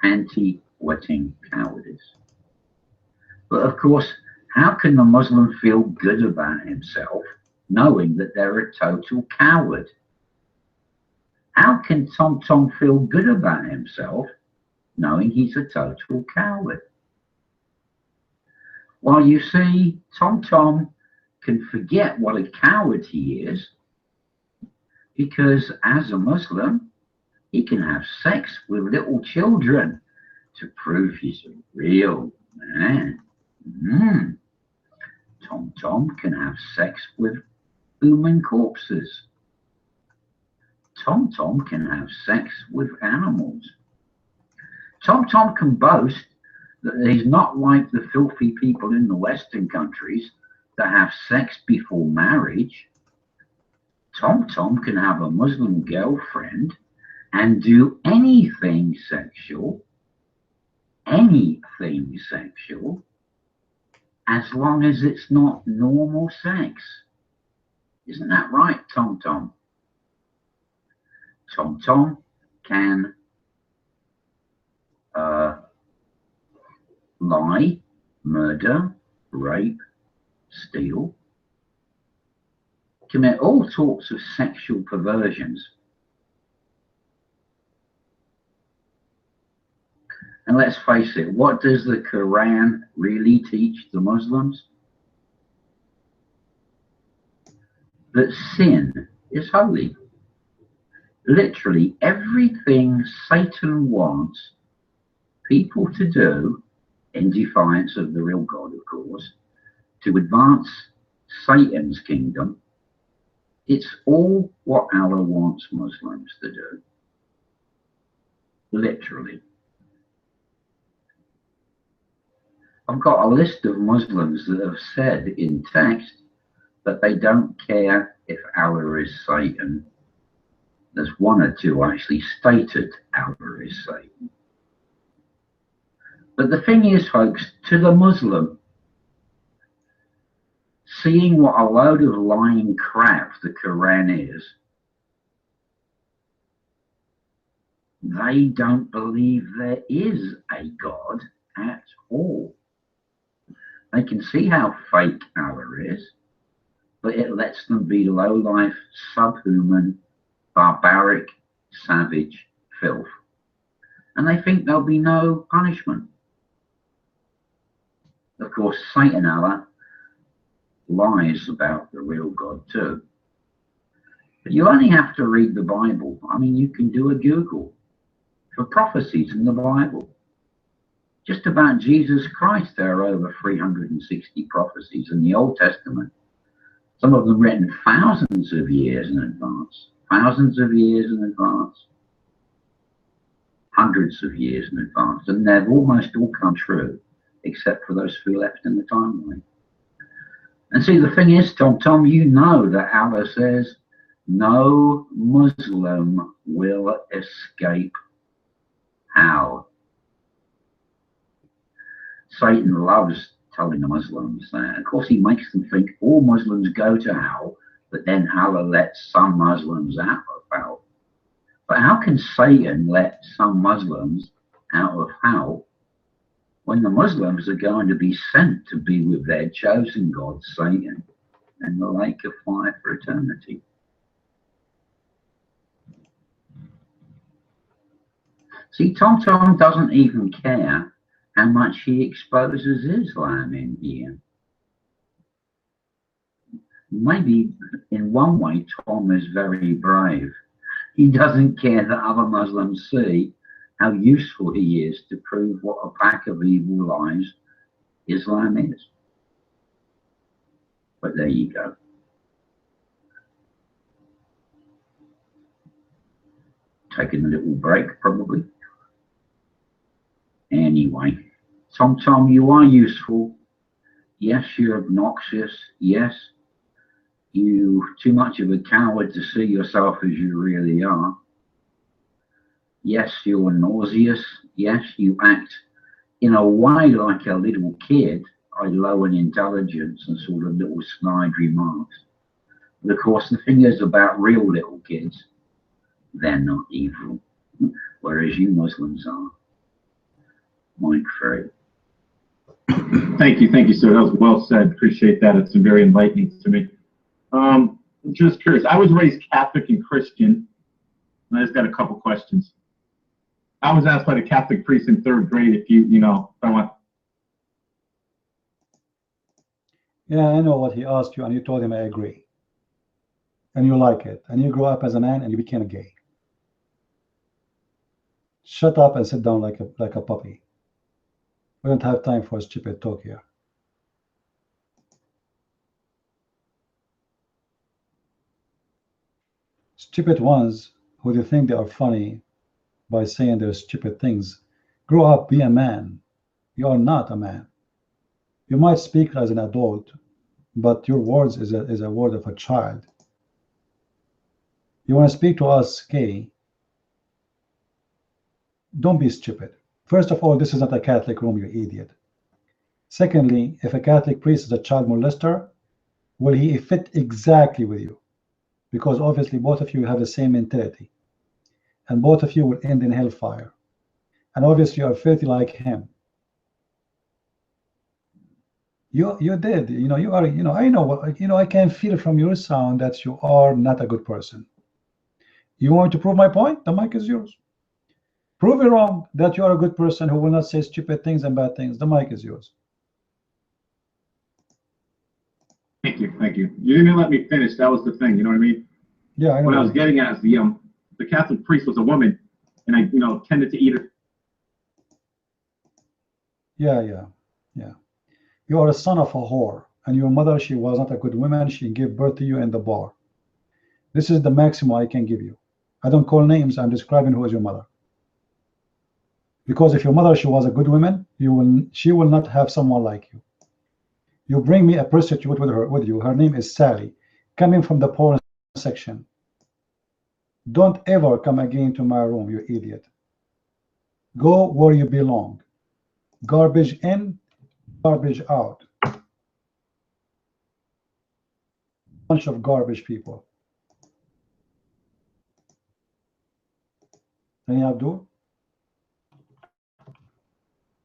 Panty-wetting cowardice. But of course, how can the Muslim feel good about himself knowing that they're a total coward? How can Tom feel good about himself knowing he's a total coward? Well, you see, Tom can forget what a coward he is, because as a Muslim, he can have sex with little children to prove he's a real man. Tom can have sex with human corpses. Tom can have sex with animals. Tom can boast that he's not like the filthy people in the Western countries that have sex before marriage. Tom can have a Muslim girlfriend and do anything sexual, as long as it's not normal sex. Isn't that right, Tom? Tom can lie, murder, rape, steal, commit all sorts of sexual perversions. And let's face it, what does the Quran really teach the Muslims? That sin is holy. Literally everything Satan wants people to do, in defiance of the real God, of course, to advance Satan's kingdom, it's all what Allah wants Muslims to do. Literally. I've got a list of Muslims that have said in text that they don't care if Allah is Satan. There's one or two actually stated Allah is Satan. But the thing is, folks, to the Muslim, seeing what a load of lying crap the Quran is, they don't believe there is a God at all. They can see how fake Allah is, but it lets them be low-life, subhuman, barbaric, savage filth. And they think there'll be no punishment. Of course, Satan Allah lies about the real God too. But you only have to read the Bible. I mean, you can do a Google for prophecies in the Bible. Just about Jesus Christ, there are over 360 prophecies in the Old Testament. Some of them written thousands of years in advance. Thousands of years in advance. Hundreds of years in advance. And they've almost all come true, except for those few left in the timeline. And see, the thing is, Tom, you know that Allah says, no Muslim will escape hell. Satan loves telling the Muslims that. Of course, he makes them think all Muslims go to hell, but then Allah lets some Muslims out of hell. But how can Satan let some Muslims out of hell when the Muslims are going to be sent to be with their chosen God, Satan, in the lake of fire for eternity? See, Tom doesn't even care how much he exposes Islam in here. Maybe in one way Tom is very brave. He doesn't care that other Muslims see how useful he is to prove what a pack of evil lies Islam is. But there you go. Taking a little break, probably. Anyway, Tom, you are useful. Yes, you're obnoxious. Yes, you're too much of a coward to see yourself as you really are. Yes, you're nauseous. Yes, you act in a way like a little kid, low in intelligence and sort of little snide remarks. But of course, the thing is about real little kids, they're not evil, whereas you Muslims are. Mike Frey. Thank you, sir. That was well said. Appreciate that. It's been very enlightening to me. I'm just curious. I was raised Catholic and Christian, and I just got a couple questions. I was asked by the Catholic priest in 3rd grade if if I want. Yeah, I know what he asked you, and you told him I agree. And you like it. And you grew up as a man, and you became a gay. Shut up and sit down like a puppy. We don't have time for stupid talk here. Stupid ones who they think they are funny by saying their stupid things. Grow up, be a man. You are not a man. You might speak as an adult, but your words is a word of a child. You want to speak to us gay? Don't be stupid. First of all, this is not a Catholic room, you idiot. Secondly, if a Catholic priest is a child molester, will he fit exactly with you? Because obviously both of you have the same mentality. And both of you will end in hellfire. And obviously you are filthy like him. You did. You know, you are. You know, I know what. You know, I can feel from your sound that you are not a good person. You want to prove my point? The mic is yours. Prove it wrong that you are a good person who will not say stupid things and bad things. The mic is yours. Thank you, thank you. You didn't let me finish. That was the thing. You know what I mean? Yeah, I know. What I was getting at is the Catholic priest was a woman, and I tended to eat her. Yeah. You are a son of a whore, and your mother, she was not a good woman. She gave birth to you in the bar. This is the maximum I can give you. I don't call names. I'm describing who is your mother. Because if your mother, she was a good woman, she will not have someone like you. You bring me a prostitute with you. Her name is Sally, coming from the porn section. Don't ever come again to my room, you idiot. Go where you belong. Garbage in, garbage out. Bunch of garbage people. Any Abdul?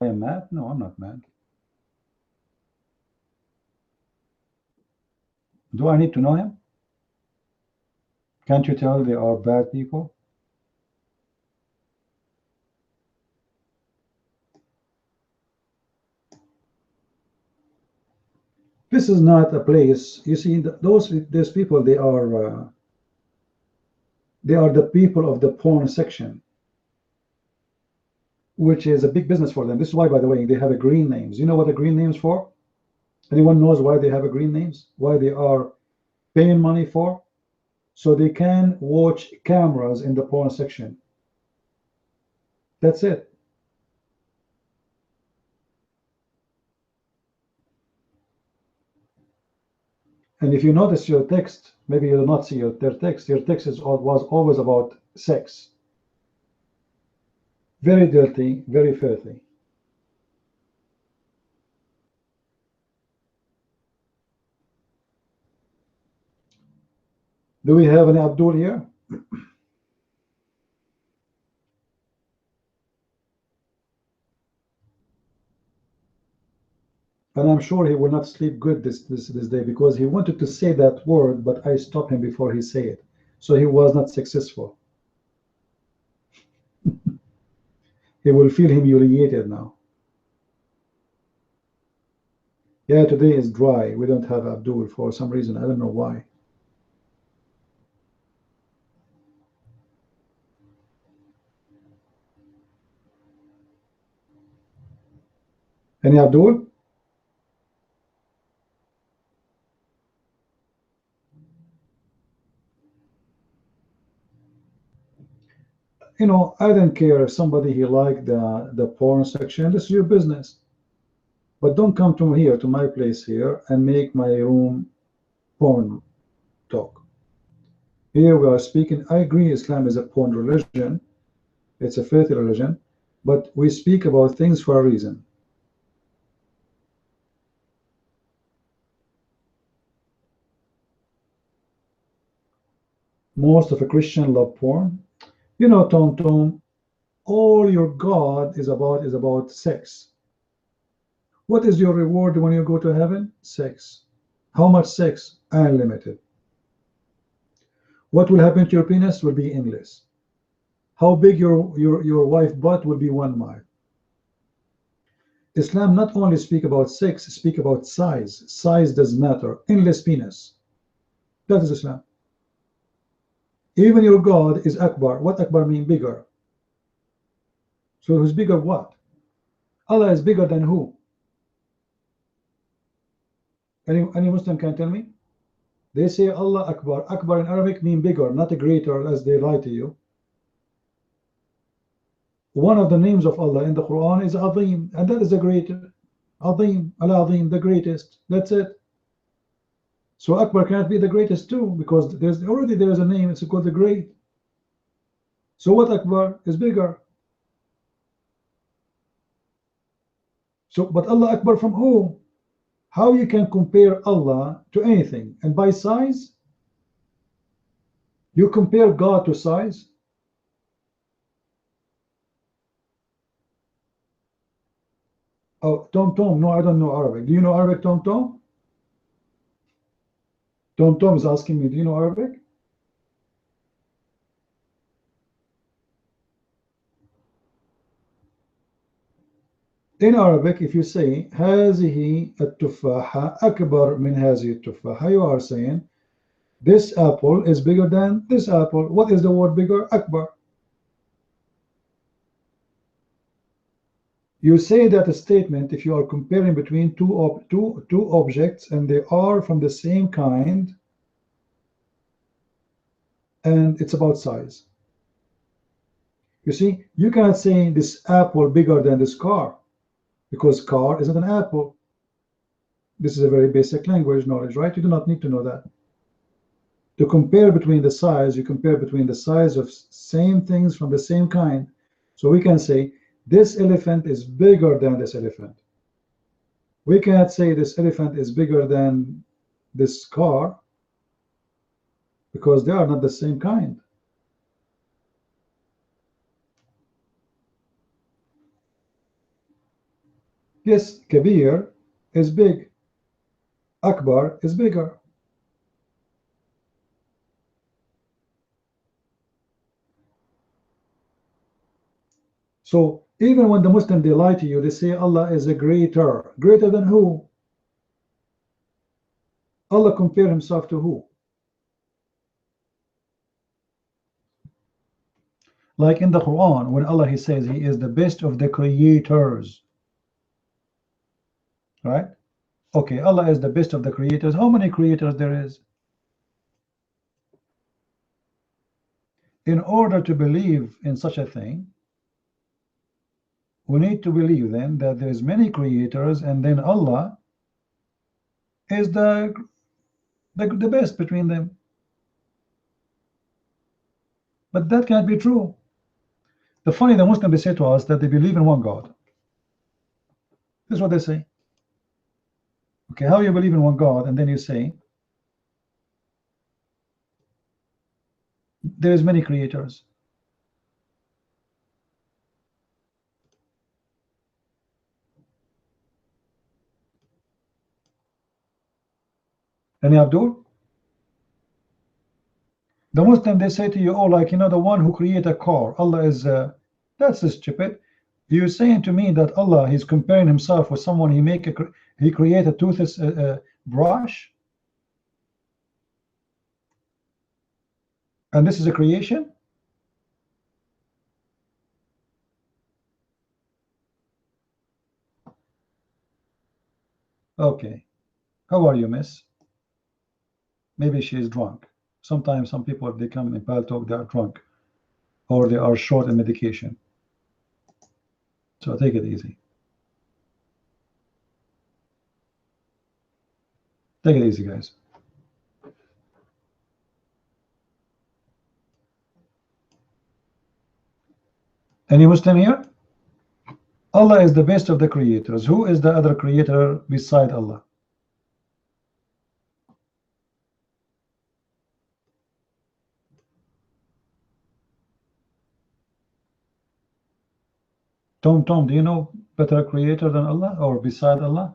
I am mad? No, I'm not mad. Do I need to know him? Can't you tell they are bad people? This is not a place. You see, those people, they are the people of the porn section, which is a big business for them. This is why, by the way, they have a green names. You know what the green names for? Anyone knows why they have a green names? Why they are paying money for? So they can watch cameras in the porn section. That's it. And if you notice your text, maybe you'll not see their text. Your text was always about sex. Very dirty, very filthy. Do we have any Abdul here? And I'm sure he will not sleep good this day, because he wanted to say that word, but I stopped him before he said it. So he was not successful. He will feel humiliated now. Yeah, today is dry. We don't have Abdul for some reason. I don't know why. Any Abdul? You know, I don't care if somebody he liked the porn section. This is your business. But don't come to here, to my place here, and make my room porn talk. Here we are speaking. I agree Islam is a porn religion. It's a filthy religion. But we speak about things for a reason. Most of a Christian love porn. You know, Tom, all your God is about sex. What is your reward when you go to heaven? Sex. How much sex? Unlimited. What will happen to your penis will be endless. How big your wife butt will be 1 mile. Islam not only speak about sex, speak about size. Size does matter. Endless penis. That is Islam. Even your God is Akbar. What Akbar mean? Bigger. So who's bigger what? Allah is bigger than who? Any Muslim can tell me? They say Allah Akbar. Akbar in Arabic mean bigger, not greater, as they lie to you. One of the names of Allah in the Quran is Azim, and that is the greater. Azim, Al-Azim, the greatest. That's it. So Akbar cannot be the greatest too, because there's a name, it's called the great. So what Akbar is bigger? So, but Allah Akbar from who? How you can compare Allah to anything? And by size? You compare God to size? Oh, Tom Tom. No, I don't know Arabic. Do you know Arabic, Tom Tom? Tom Tom is asking me, do you know Arabic? In Arabic, if you say هذه التفاحة أكبر من هذه التفاحة, you are saying this apple is bigger than this apple. What is the word bigger? Akbar. You say that a statement if you are comparing between two objects and they are from the same kind and it's about size. You see, you cannot say this apple bigger than this car because car isn't an apple. This is a very basic language knowledge, right? You do not need to know that. To compare between the size, you compare between the size of same things from the same kind. So we can say this elephant is bigger than this elephant. We cannot say this elephant is bigger than this car because they are not the same kind. Yes, Kabir is big. Akbar is bigger. So even when the Muslim, they lie to you, they say Allah is a greater. Greater than who? Allah compare himself to who? Like in the Quran, when Allah he says he is the best of the creators. Right? Okay, Allah is the best of the creators. How many creators there is? In order to believe in such a thing, we need to believe then that there's many creators and then Allah is the best between them. But that can't be true. The Muslims, they say to us that they believe in one God. This is what they say. Okay, how you believe in one God and then you say there's many creators. Any Abdul? The Muslim, they say to you, oh, like, you know, the one who created a car, Allah is, that's stupid. You're saying to me that Allah, he's comparing himself with someone, he created a toothless brush? And this is a creation? Okay. How are you, miss? Maybe she is drunk. Sometimes some people, they come in Pal Talk, they are drunk or they are short in medication. So take it easy. Take it easy, guys. Any Muslim here? Allah is the best of the creators. Who is the other creator beside Allah? Tom, do you know better creator than Allah or beside Allah?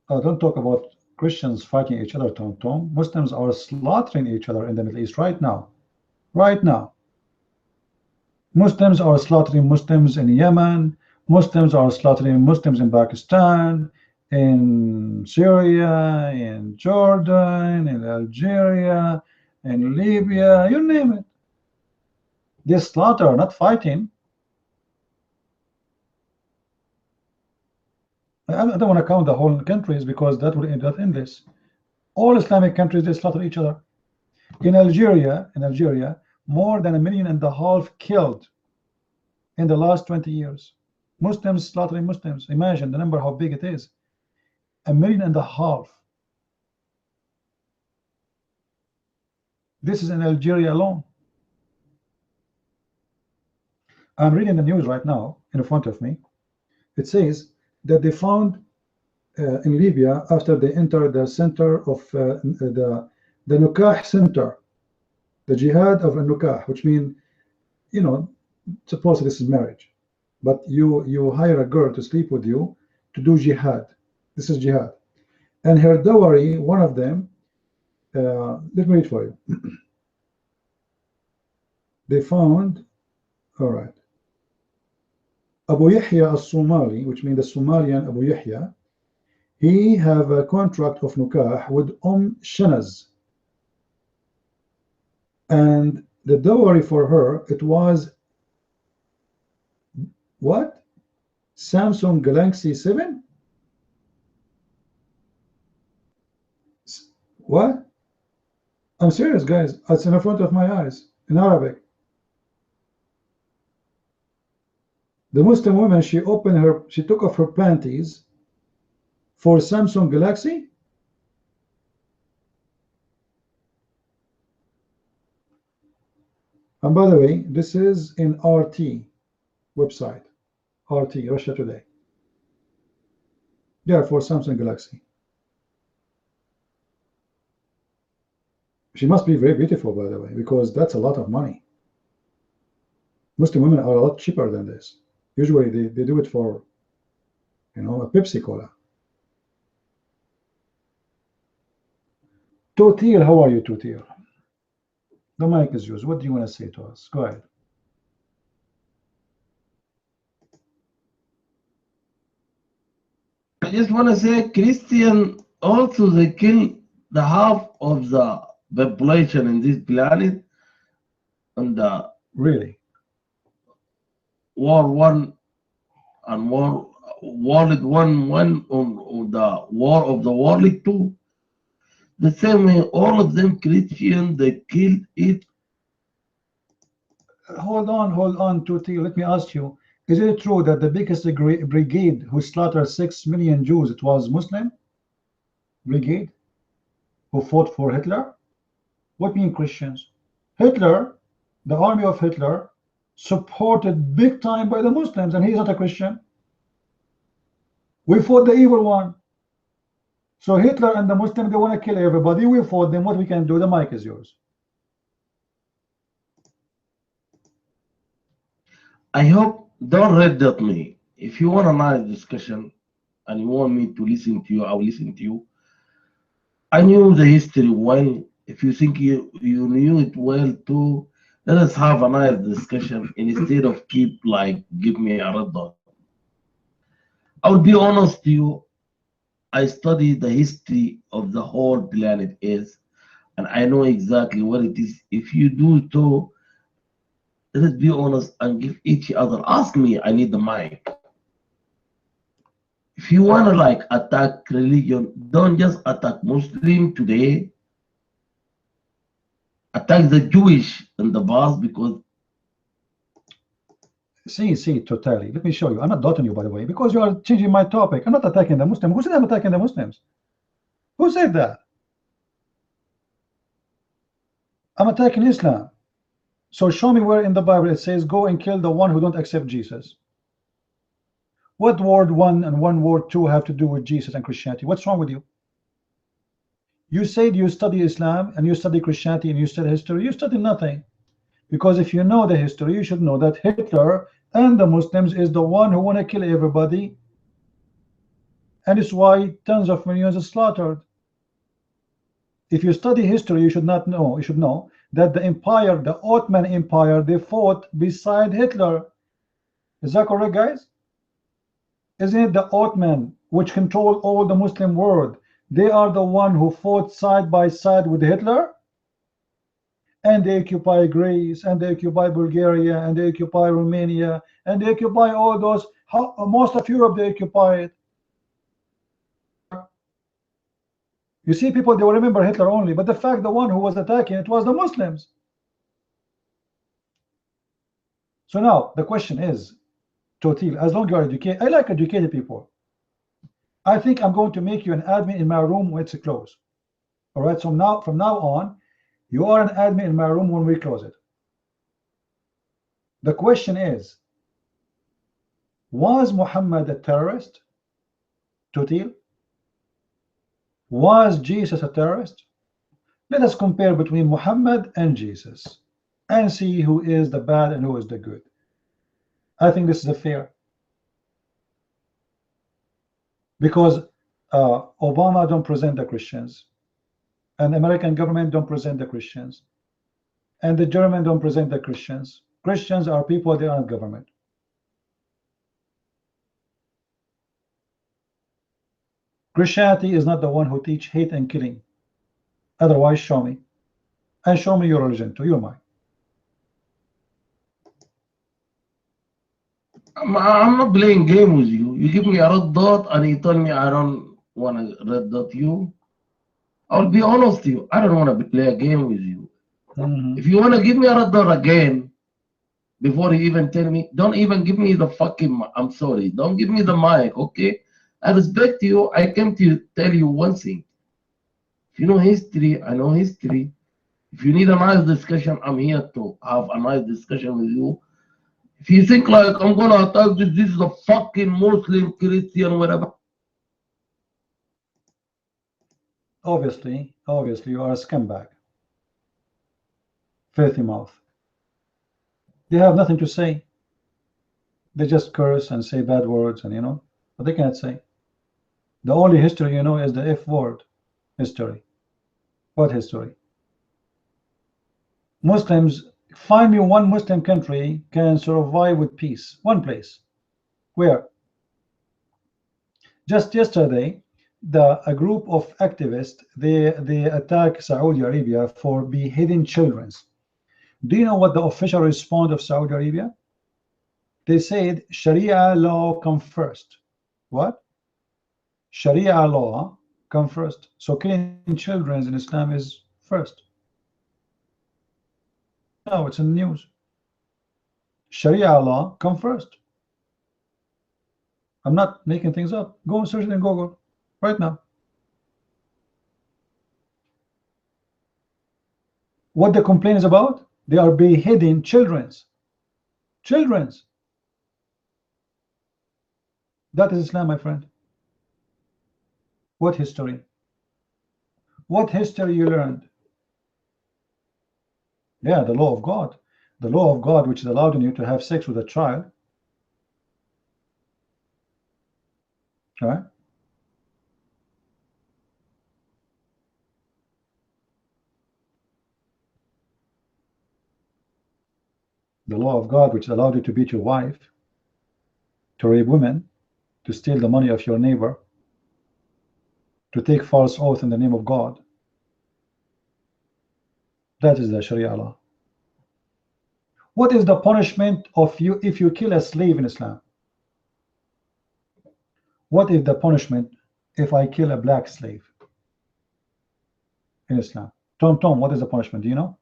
Oh, don't talk about Christians fighting each other, Tom. Muslims are slaughtering each other in the Middle East right now. Right now. Muslims are slaughtering Muslims in Yemen. Muslims are slaughtering Muslims in Pakistan, in Syria, in Jordan, in Algeria, in Libya, you name it. They slaughter, not fighting. I don't want to count the whole countries because that would end this. All Islamic countries, they slaughter each other. In Algeria, more than 1.5 million killed in the last 20 years. Muslims slaughtering Muslims. Imagine the number, how big it is. 1.5 million. This is in Algeria alone. I'm reading the news right now in front of me. It says that they found in Libya, after they entered the center of the the Nukah Center, the Jihad of Nukah, which means, you know, supposedly this is marriage, but you hire a girl to sleep with you to do jihad. This is jihad. And her dowry, one of them, let me read for you. They found, all right, Abu Yahya al-Somali, which means the Somalian Abu Yahya, he have a contract of Nukah with Shanaz. And the dowry for her, it was what? Samsung Galaxy 7? What? I'm serious, guys. It's in front of my eyes in Arabic. The Muslim woman, she took off her panties for Samsung Galaxy. And by the way, this is in RT website, RT, Russia Today. Yeah, for Samsung Galaxy. She must be very beautiful, by the way, because that's a lot of money. Muslim women are a lot cheaper than this. Usually they do it for, you know, a Pepsi Cola. Totil, how are you, Totil? The mic is yours. What do you want to say to us? Go ahead. I just want to say, Christian, also they kill the half of the population in this planet, and the really War One and World One on the War of the World Two. The same way, all of them Christian, they killed it. Hold on, Tuti. Let me ask you: is it true that the biggest brigade who slaughtered 6 million Jews, it was Muslim brigade who fought for Hitler? What mean Christians? Hitler, the army of Hitler, supported big time by the Muslims, and he's not a Christian. We fought the evil one. So Hitler and the Muslims, they want to kill everybody. We fought them. What we can do? The mic is yours. I hope, don't red dot me. If you want a nice discussion and you want me to listen to you, I'll listen to you. I knew the history well. If you think you knew it well too, let us have a nice discussion instead of keep like give me a red dot. I'll be honest to you. I studied the history of the whole planet Earth, and I know exactly what it is. If you do so, let us be honest and give each other. Ask me, I need the mic. If you want to like attack religion, don't just attack Muslim today. Attack the Jewish in the past, because See, totally. Let me show you. I'm not doubting you, by the way, because you are changing my topic. I'm not attacking the Muslim. Who said I'm attacking the Muslims? Who said that? I'm attacking Islam. So show me where in the Bible it says go and kill the one who don't accept Jesus. What World 1 and World 2 have to do with Jesus and Christianity? What's wrong with you? You said you study Islam and you study Christianity and you study history. You study nothing. Because if you know the history, you should know that Hitler and the Muslims is the one who want to kill everybody, and it's why tens of millions are slaughtered. If you study history, you should know that the empire, the Ottoman Empire, they fought beside Hitler. Is that correct, guys? Isn't it the Ottoman which control all the Muslim world? They are the one who fought side by side with Hitler. And they occupy Greece, and they occupy Bulgaria, and they occupy Romania, and they occupy all those. Most of Europe, they occupy it. You see, people, they will remember Hitler only, but the fact the one who was attacking it was the Muslims. So now the question is, Totil, as long as you are educated, I like educated people. I think I'm going to make you an admin in my room when it's closed. All right, so from now on, you are an admin in my room when we close it. The question is, was Muhammad a terrorist? Totil? Was Jesus a terrorist? Let us compare between Muhammad and Jesus and see who is the bad and who is the good. I think this is fair. Because Obama don't present the Christians, and the American government don't present the Christians, and the German don't present the Christians. Christians are people, they are not government. Christianity is not the one who teach hate and killing. Otherwise, show me. And show me your religion too, you're mine. I'm not playing game with you. You give me a red dot and you tell me I don't want to red dot you. I'll be honest with you. I don't want to play a game with you. If you want to give me a red dot again, before you even tell me, don't even give me the fucking, I'm sorry, don't give me the mic, okay? I respect you. I came to tell you one thing. If you know history, I know history. If you need a nice discussion, I'm here to have a nice discussion with you. If you think like I'm gonna attack this is a fucking Muslim, Christian, whatever. Obviously, you are a scumbag. Filthy mouth. They have nothing to say. They just curse and say bad words, and but they can't say. The only history you know is the F word. History. What history? Muslims, find me one Muslim country can survive with peace. One place. Where? Just yesterday, a group of activists, they attack Saudi Arabia for beheading children. Do you know what the official response of Saudi Arabia? They said Sharia law come first. What? Sharia law come first. So killing children in Islam is first. No, it's in the news. Sharia law come first. I'm not making things up. Go and search it in Google right now. What the complaint is about? They are beheading children's. That is Islam, my friend. What history? What history you learned? Yeah, the law of God. The law of God, which is allowing you to have sex with a child. Right? The law of God, which allowed you to beat your wife, to rape women, to steal the money of your neighbor, to take false oath in the name of God. That is the Sharia law. What is the punishment of you if you kill a slave in Islam? What is the punishment if I kill a black slave in Islam? Tom, what is the punishment? Do you know?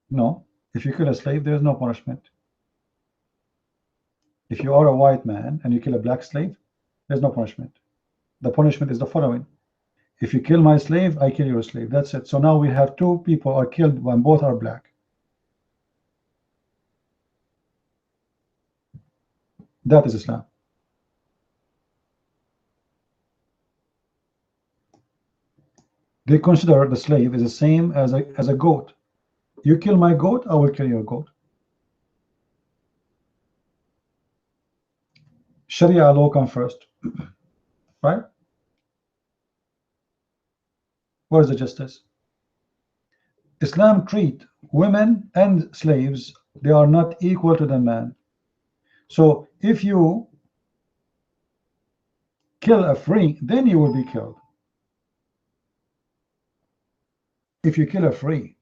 No. If you kill a slave, there is no punishment. If you are a white man and you kill a black slave, there's no punishment. The punishment is the following. If you kill my slave, I kill your slave. That's it. So now we have two people are killed when both are black. That is Islam. They consider the slave is the same as a goat. You kill my goat, I will kill your goat. Sharia law comes first, right? Where's the justice? Islam treat women and slaves, they are not equal to the man. So if you kill a free, then you will be killed. If you kill a free.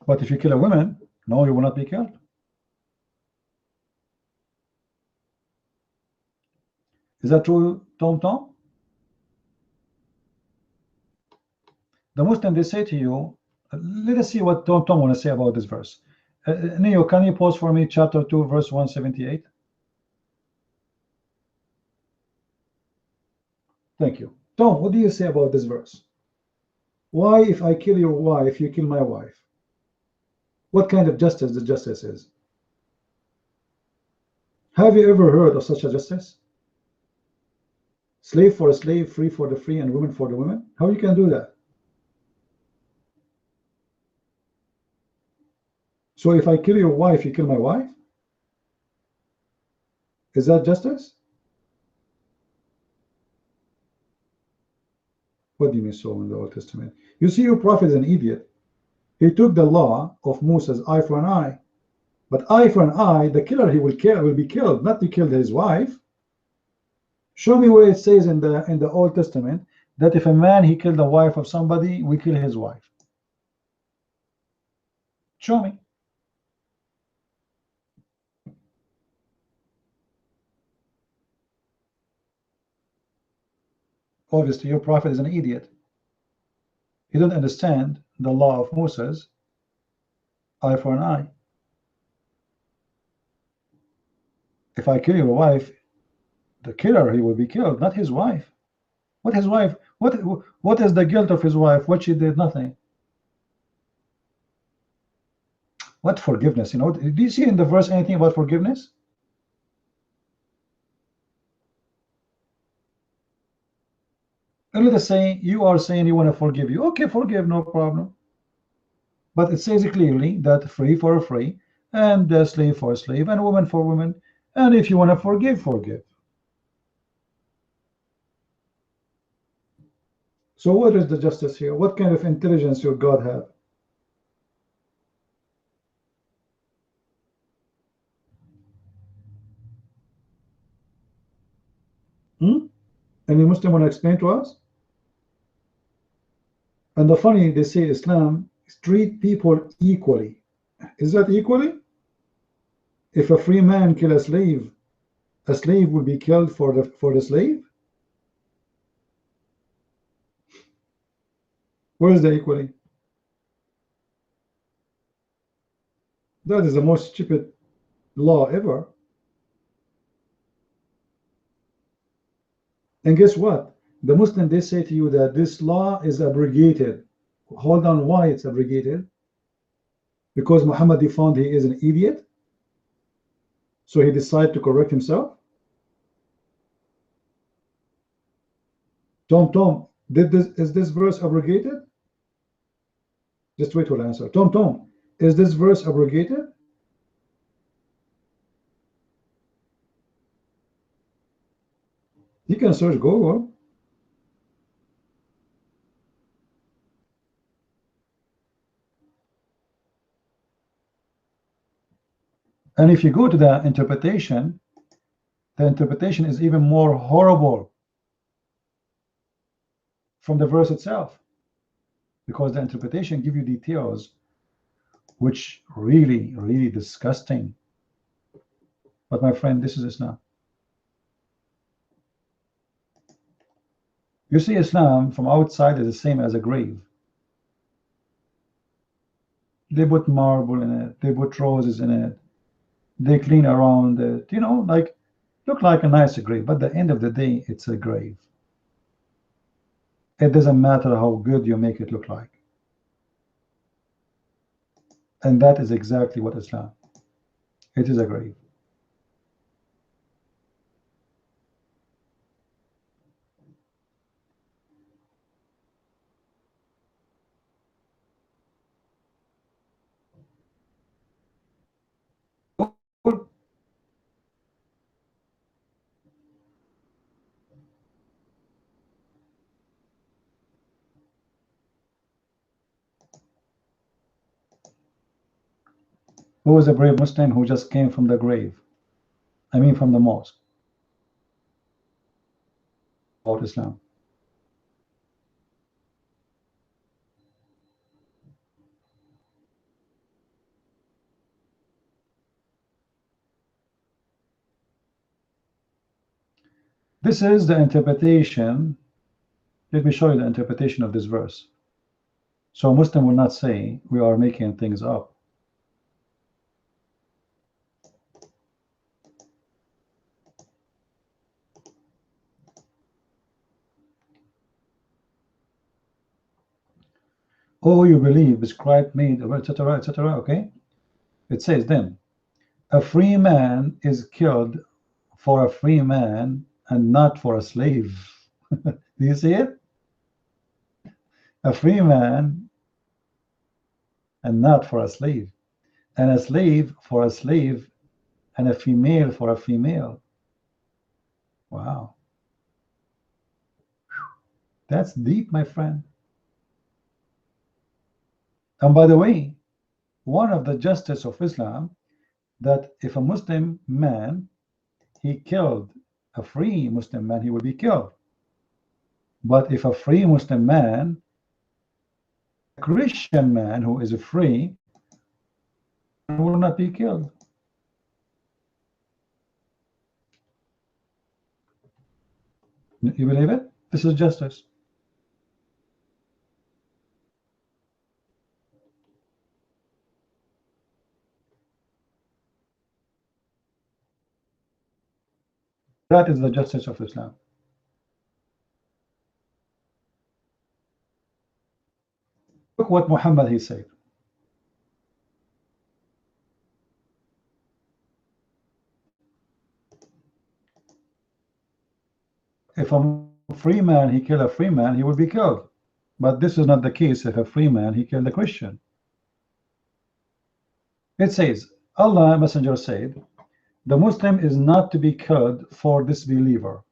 But if you kill a woman, no, you will not be killed. Is that true, Tom? The Muslim, they say to you, let us see what Tom want to say about this verse. Neo, can you pause for me chapter 2, verse 178? Thank you. Tom, what do you say about this verse? Why, if I kill your wife, you kill my wife? What kind of justice the justice is? Have you ever heard of such a justice? Slave for a slave, free for the free, and women for the women? How you can do that? So if I kill your wife, you kill my wife? Is that justice? What do you mean so in the Old Testament? You see, your prophet is an idiot. He took the law of Moses, eye for an eye. But eye for an eye, the killer he will kill will be killed, not to kill his wife. Show me where it says in the Old Testament that if a man he killed the wife of somebody, we kill his wife. Show me. Obviously, your prophet is an idiot. He doesn't understand the law of Moses, eye for an eye. If I kill your wife, the killer, he will be killed, not his wife. What his wife? What is the guilt of his wife? What she did? Nothing. What forgiveness? You know, do you see in the verse anything about forgiveness? And let us say you are saying you want to forgive you. Okay, forgive, no problem. But it says clearly that free for a free, and a slave for a slave, and a woman for woman. And if you want to forgive, forgive. So what is the justice here? What kind of intelligence your God have? Any Muslim want to explain to us? And the funny, they say Islam treat people equally. Is that equally? If a free man kill a slave will be killed for the slave? Where is the equally? That is the most stupid law ever. And guess what? The Muslim, they say to you that this law is abrogated. Hold on, why it's abrogated? Because Muhammad, he found he is an idiot, so he decided to correct himself. Tom, is this verse abrogated? Just wait till I answer. Tom, is this verse abrogated? You can search Google. And if you go to the interpretation is even more horrible from the verse itself, because the interpretation gives you details which really disgusting. But my friend, this is Islam. You see, Islam from outside is the same as a grave. They put marble in it, they put roses in it, they clean around it, you know, like look like a nice grave, but at the end of the day, it's a grave. It doesn't matter how good you make it look like. And that is exactly what Islam. It is a grave. Who was a brave Muslim who just came from the grave? I mean from the mosque. About Islam. This is the interpretation. Let me show you the interpretation of this verse. So a Muslim will not say we are making things up. Oh, you believe, prescribed, made, etc., etc. Okay, it says then, A free man is killed for a free man and not for a slave. Do you see it? A free man and not for a slave, and a slave for a slave, and a female for a female. Wow. That's deep, my friend. And by the way, one of the justice of Islam, that if a Muslim man, he killed a free Muslim man, he will be killed. But if a free Muslim man, a Christian man who is free, will not be killed. You believe it? This is justice. That is the justice of Islam. Look what Muhammad he said. If a free man he kill a free man, he will be killed. But this is not the case if a free man he killed a Christian. It says, Allah Messenger said, the Muslim is not to be killed for disbeliever.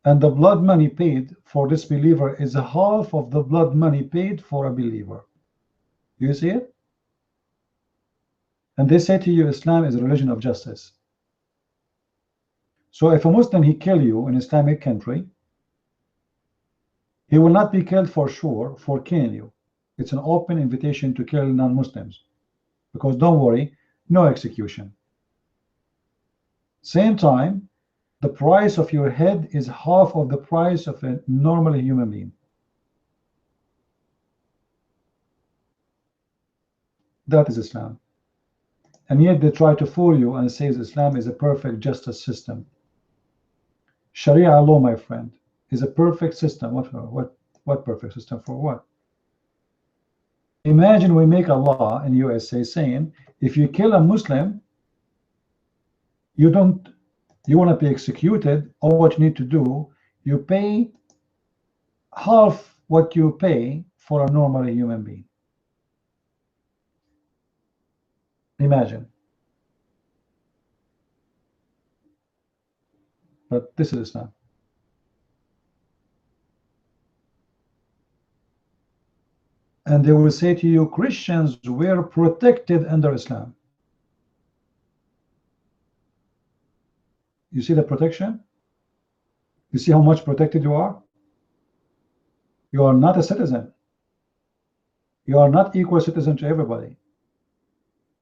And the blood money paid for disbeliever is half of the blood money paid for a believer. You see it? And they say to you, Islam is a religion of justice. So if a Muslim he kill you in Islamic country, he will not be killed for sure for killing you. It's an open invitation to kill non-Muslims, because don't worry, no execution. Same time, the price of your head is half of the price of a normal human being. That is Islam. And yet they try to fool you and say Islam is a perfect justice system. Sharia law, my friend, is a perfect system. What perfect system for what? Imagine we make a law in USA saying if you kill a Muslim, you want to be executed, all what you need to do, you pay half what you pay for a normal human being. Imagine. But this is Islam. And they will say to you, Christians were protected under Islam. You see the protection? You see how much protected you are? You are not a citizen. You are not equal citizen to everybody.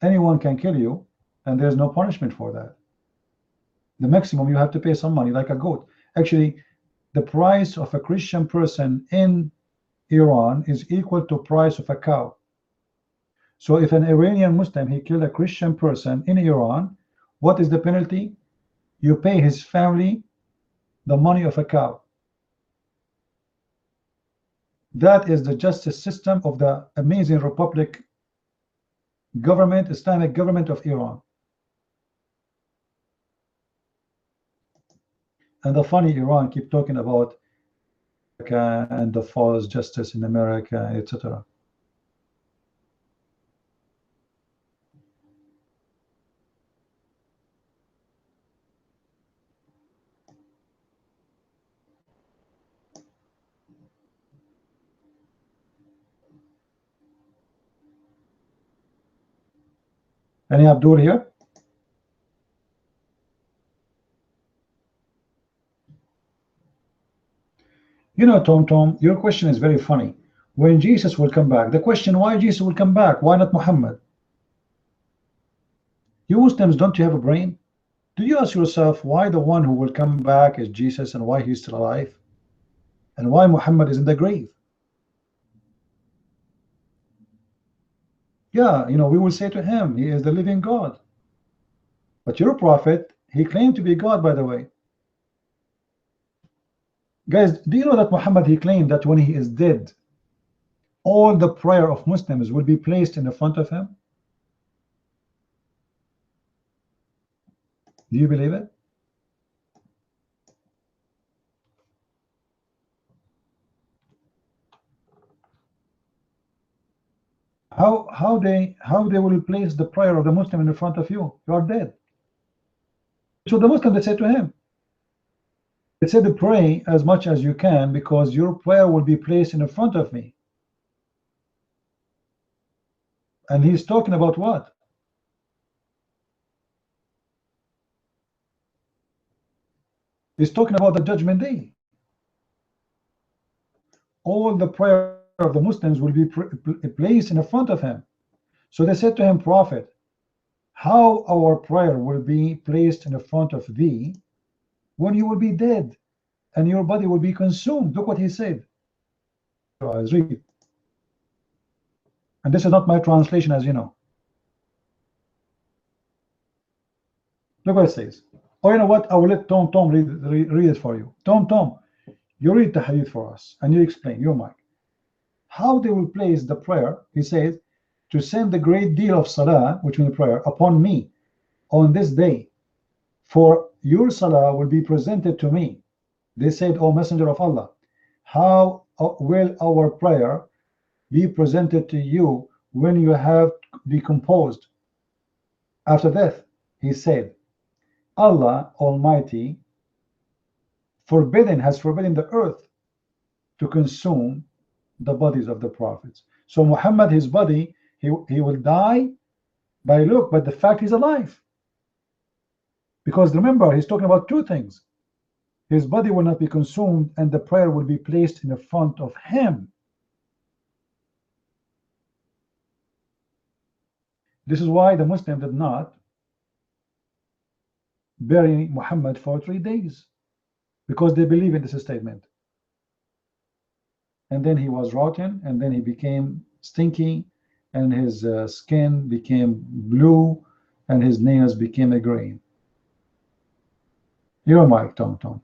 Anyone can kill you, and there's no punishment for that. The maximum you have to pay some money, like a goat. Actually, the price of a Christian person in Iran is equal to price of a cow. So if an Iranian Muslim he killed a Christian person in Iran, what is the penalty? You pay his family the money of a cow. That is the justice system of the amazing Republic government, Islamic government of Iran. And the funny Iran keep talking about America and the false justice in America, etc. Any Abdul here? You know, Tom, your question is very funny. When Jesus will come back, the question why Jesus will come back, why not Muhammad? You Muslims, don't you have a brain? Do you ask yourself why the one who will come back is Jesus and why he's still alive? And why Muhammad is in the grave? Yeah, you know, we will say to him, he is the living God. But your prophet, he claimed to be God, by the way. Guys, do you know that Muhammad, he claimed that when he is dead, all the prayer of Muslims will be placed in the front of him? Do you believe it? How they will place the prayer of the Muslim in the front of you? You are dead. So the Muslim, they said to him, they said to pray as much as you can, because your prayer will be placed in the front of me. And he's talking about what? He's talking about the judgment day. All the prayer of the Muslims will be placed in the front of him. So they said to him, Prophet, how our prayer will be placed in the front of thee when you will be dead and your body will be consumed? Look what he said. Read. And this is not my translation, as you know. Look what it says. Oh, you know what? I will let Tom read it for you. Tom, you read the hadith for us and you explain your mic. How they will place the prayer, he says, to send a great deal of salah, which means prayer, upon me on this day, for your salah will be presented to me. They said, O Messenger of Allah, how will our prayer be presented to you when you have decomposed after death? He said, Allah Almighty has forbidden the earth to consume the bodies of the prophets. So Muhammad, his body, he will die but the fact he's alive. Because remember, he's talking about two things. His body will not be consumed and the prayer will be placed in the front of him. This is why the Muslim did not bury Muhammad for 3 days, because they believe in this statement. And then he was rotten, and then he became stinky, and his skin became blue, and his nails became a green. Your mic, Tom.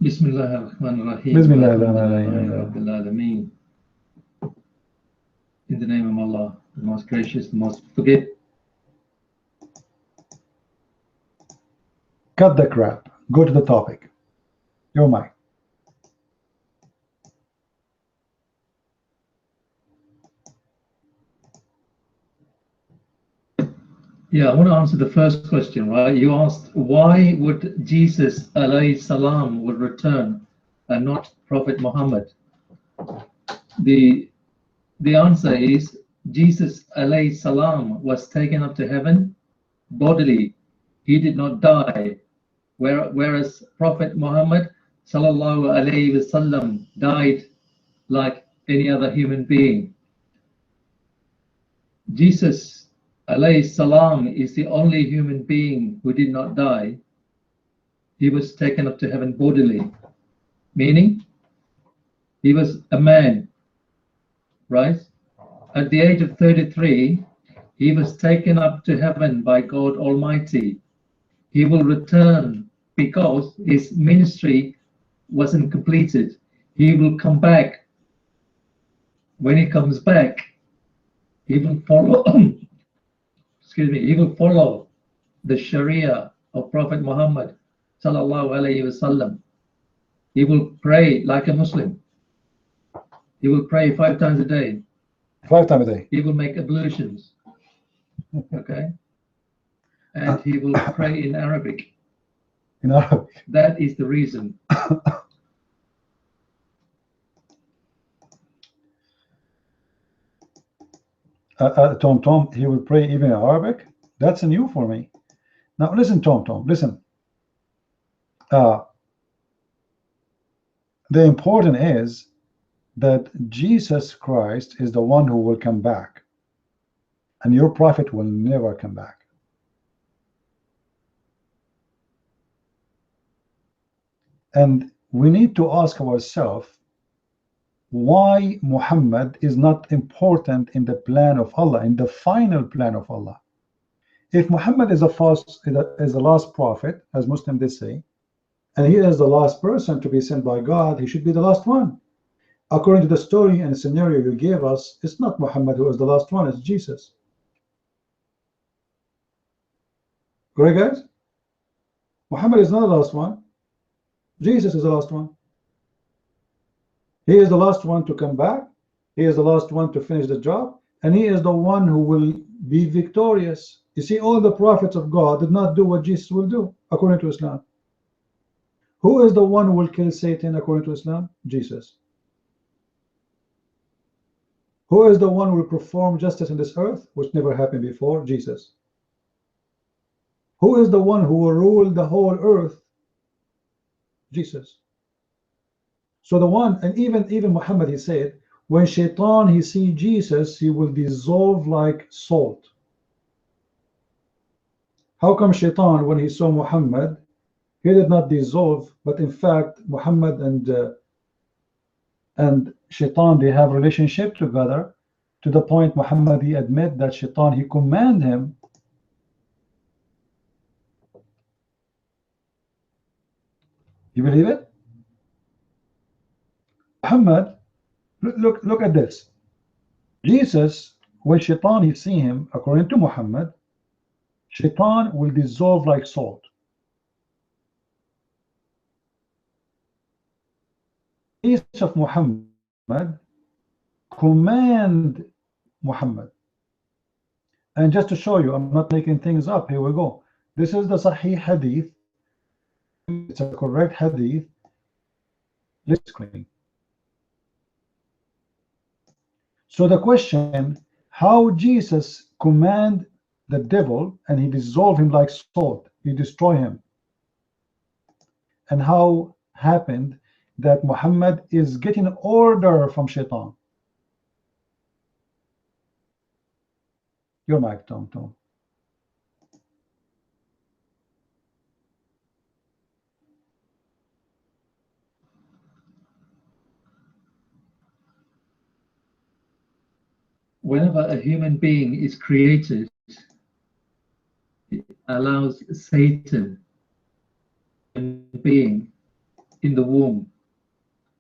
Bismillahirrahmanirrahim. Bismillahirrahmanirrahim. In the name of Allah, the most gracious, the most forgiving. Cut the crap. Go to the topic. Your mic. Yeah, I want to answer the first question, right? You asked, why would Jesus alayhi salam would return and not Prophet Muhammad? The answer is, Jesus alayhi salam was taken up to heaven bodily. He did not die. Whereas Prophet Muhammad sallallahu alayhi wasallam died like any other human being. Jesus alayhi salam is the only human being who did not die. He was taken up to heaven bodily, meaning he was a man, right? At the age of 33, he was taken up to heaven by God Almighty. He will return because his ministry wasn't completed. He will come back. When he comes back, he will follow he will follow the Sharia of Prophet Muhammad sallallahu alayhi wasallam. He will pray like a Muslim. He will pray 5 times a day. 5 times a day. He will make ablutions. Okay? And he will pray in Arabic. In Arabic. That is the reason. Tom, he will pray even in Arabic? That's new for me. Now listen, Tom, listen. The important is that Jesus Christ is the one who will come back, and your prophet will never come back. And we need to ask ourselves why Muhammad is not important in the plan of Allah, in the final plan of Allah. If Muhammad is the last prophet, as Muslims they say, and he is the last person to be sent by God, he should be the last one. According to the story and the scenario you gave us, it's not Muhammad who is the last one, it's Jesus. Correct, guys? Muhammad is not the last one. Jesus is the last one. He is the last one to come back. He is the last one to finish the job. And he is the one who will be victorious. You see, all the prophets of God did not do what Jesus will do, according to Islam. Who is the one who will kill Satan, according to Islam? Jesus. Who is the one who will perform justice in this earth, which never happened before? Jesus. Who is the one who will rule the whole earth? Jesus. So the one, and even Muhammad, he said, when Shaitan he see Jesus, he will dissolve like salt. How come Shaitan, when he saw Muhammad, he did not dissolve, but in fact Muhammad and Shaitan, they have relationship together, to the point Muhammad he admit that Shaitan he command him. You believe it? Muhammad, look at this. Jesus, when Shaitan he see him, according to Muhammad, Shaitan will dissolve like salt. The case of Muhammad command Muhammad. And just to show you, I'm not making things up, here we go. This is the Sahih Hadith. It's a correct Hadith. Let's screen. So the question, how Jesus command the devil and he dissolve him like salt, he destroy him, and how happened that Muhammad is getting order from Shaitan. Your mic, Tom. Whenever a human being is created, it allows Satan being in the womb,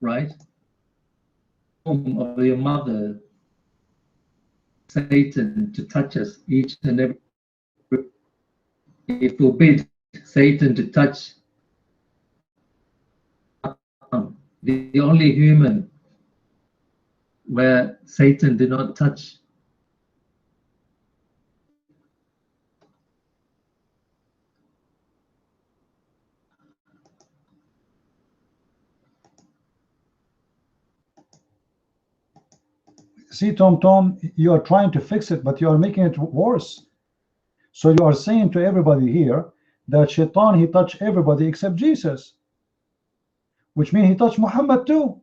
right? Womb of your mother, Satan to touch us each and every. It forbids Satan to touch the only human where Satan did not touch. See, Tom, you are trying to fix it, but you are making it worse. So you are saying to everybody here that Shaitan, he touched everybody except Jesus, which means he touched Muhammad too.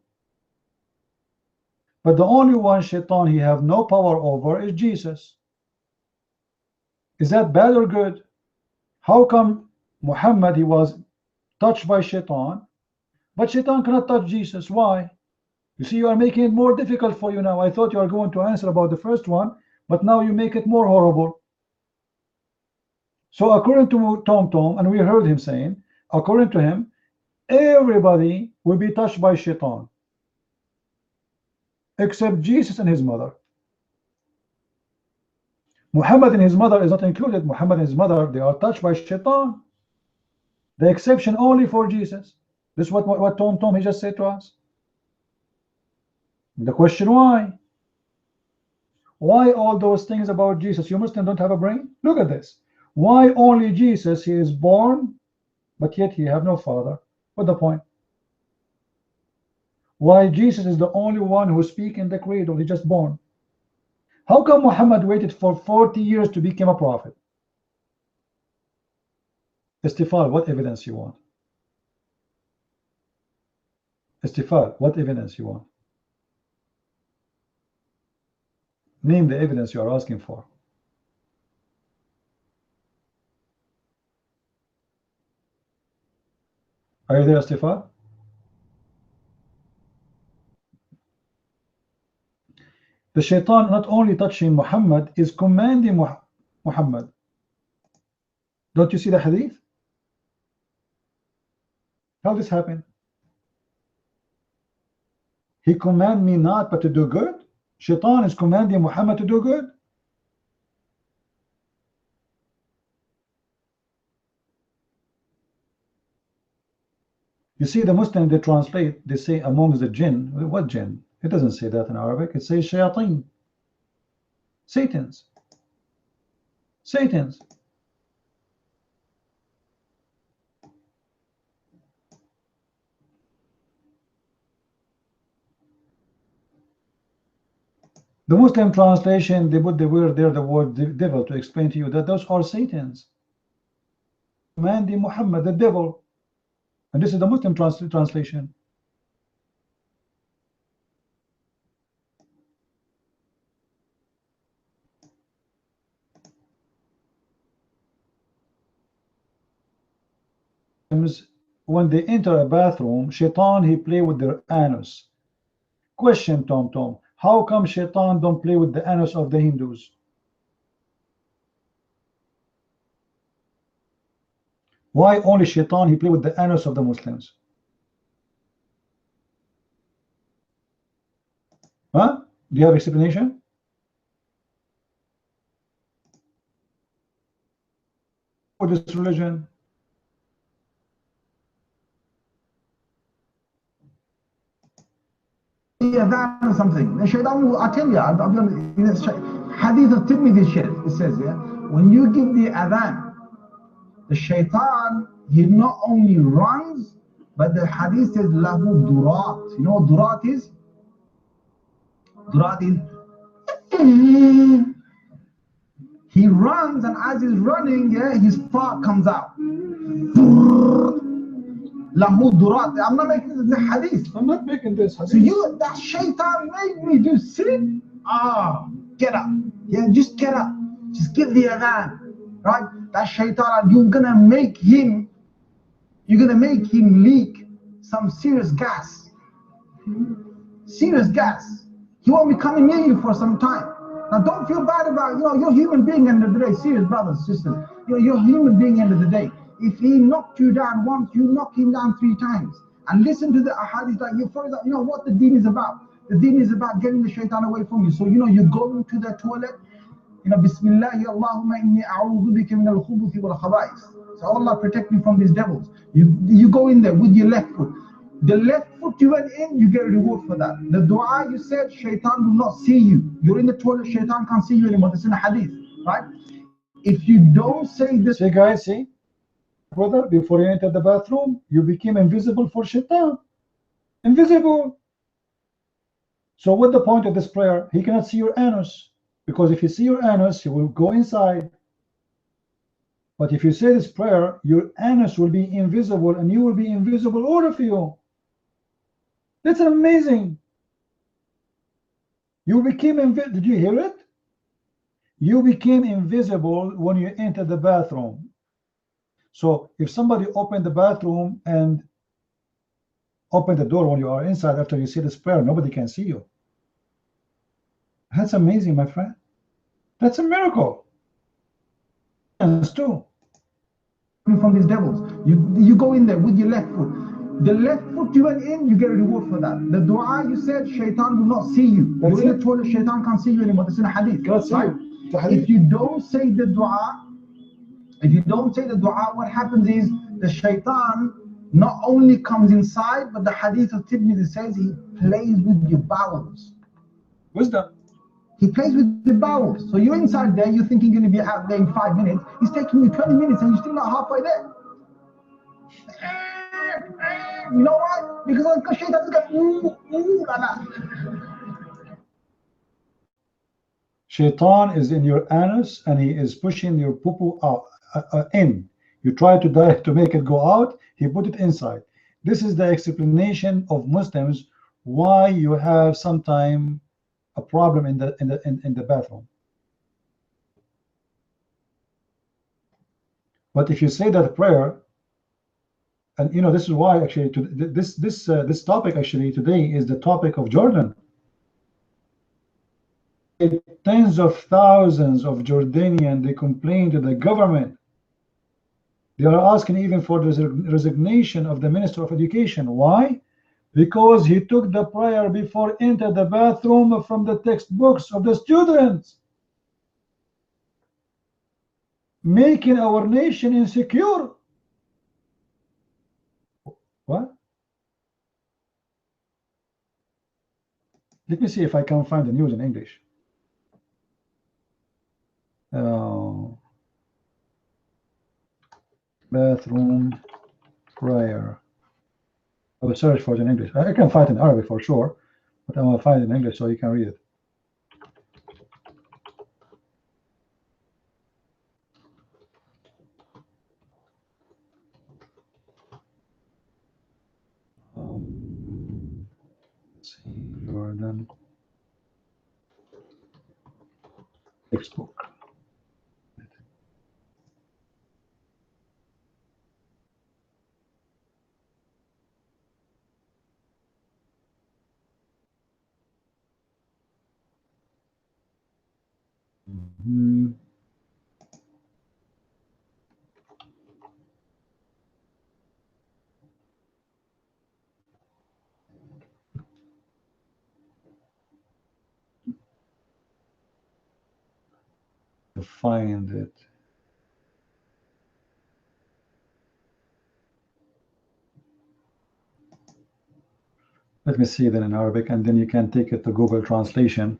But the only one Shaitan he have no power over is Jesus. Is that bad or good? How come Muhammad he was touched by Shaitan, but Shaitan cannot touch Jesus? Why? You see, you are making it more difficult for you now. I thought you are going to answer about the first one, but now you make it more horrible. So according to Tom, and we heard him saying, according to him, everybody will be touched by Shaitan, except Jesus and his mother. Muhammad and his mother is not included. Muhammad and his mother, they are touched by Shaitan. The exception only for Jesus. This is what Tom he just said to us. The question, why? Why all those things about Jesus? You Muslims don't have a brain? Look at this. Why only Jesus, he is born, but yet he have no father? What's the point? Why Jesus is the only one who speak in the cradle, he just born? How come Muhammad waited for 40 years to become a prophet? Istifal, what evidence you want? Istifal, what evidence you want? Name the evidence you are asking for. Are you there, Istifal? The Shaitan not only touching Muhammad, is commanding Muhammad. Don't you see the hadith? How this happened? He command me not but to do good. Shaitan is commanding Muhammad to do good. You see, the Muslim, they translate, they say amongst the jinn. What jinn? It doesn't say that in Arabic. It says shayateen. Satans. Satans. The Muslim translation, they put the word there, the word devil, to explain to you that those are Satans. Commanding Muhammad, the devil. And this is the Muslim translation. When they enter a bathroom, Shaitan, he play with their anus. Question, Tom. How come Shaitan don't play with the anus of the Hindus? Why only Shaitan, he play with the anus of the Muslims? Huh? Do you have explanation? For this religion? Adhan or something. The Shaitan will, I tell you, Hadith of Tirmidhi, it says, yeah, when you give the Adhan, the Shaitan, he not only runs, but the Hadith says, Lahu Durat. You know what Durat is? Durat is, he runs, and as he's running, yeah, his fart comes out. Lahu Durat. I'm not making this hadith. I'm not making this hadith. So you, that Shaitan made me do sin. Get up. Yeah, just get up. Just give the adhan. Right? That Shaitan, you're gonna make him leak some serious gas. Serious gas. He won't be coming near you for some time. Now don't feel bad about, you're a human being end of the day. Serious brothers, sisters. You're a human being end of the day. If he knocked you down once, you knock him down 3 times. And listen to the ahadith, like for example, what the deen is about. The deen is about getting the Shaitan away from you. So you go into the toilet, Bismillahi Allahumma inni a'udhu bika min al-khubuthi wal khaba'is. So Allah protect me from these devils. You go in there with your left foot. The left foot you went in, you get a reward for that. The dua you said, Shaitan will not see you. You're in the toilet, Shaitan can't see you anymore. That's in the hadith, right? If you don't say this, see guys, see, brother, before you enter the bathroom, you became invisible for Shaitan. Invisible. So what's the point of this prayer? He cannot see your anus, because if you see your anus, he will go inside. But if you say this prayer, your anus will be invisible, and you will be invisible, all of you. That's amazing. You became invisible. Did you hear it? You became invisible when you enter the bathroom. So if somebody opened the bathroom and open the door when you are inside, after you say this prayer, nobody can see you. That's amazing, my friend. That's a miracle. And too. From these devils, you go in there with your left foot. The left foot you went in, you get a reward for that. The dua you said, Shaitan will not see you. You're in the toilet, Shaitan can't see you anymore. That's in a hadith. Right? If you don't say the dua, what happens is the Shaitan not only comes inside, but the hadith of Tirmidhi says he plays with your bowels. Wisdom. He plays with the bowels. So you're inside there, you think you're going to be out there in 5 minutes. He's taking you 20 minutes and you're still not halfway there. You know why? Because Shaitan is going like that. Shaitan is in your anus and he is pushing your poo-poo out. In. You try to make it go out, he put it inside. This is the explanation of Muslims why you have sometimes a problem in the bathroom. But if you say that prayer, and this is why actually this topic actually today is the topic of Jordan. Tens of thousands of Jordanians, they complain to the government They are asking even for the resignation of the Minister of Education. Why? Because he took the prayer before enter the bathroom from the textbooks of the students, making our nation insecure. What? Let me see if I can find the news in English. Bathroom prayer. I will search for it in English. I can find it in Arabic for sure, but I will find it in English so you can read it. Let's see, Jordan textbook. To find it. Let me see it in Arabic, and then you can take it to Google Translation.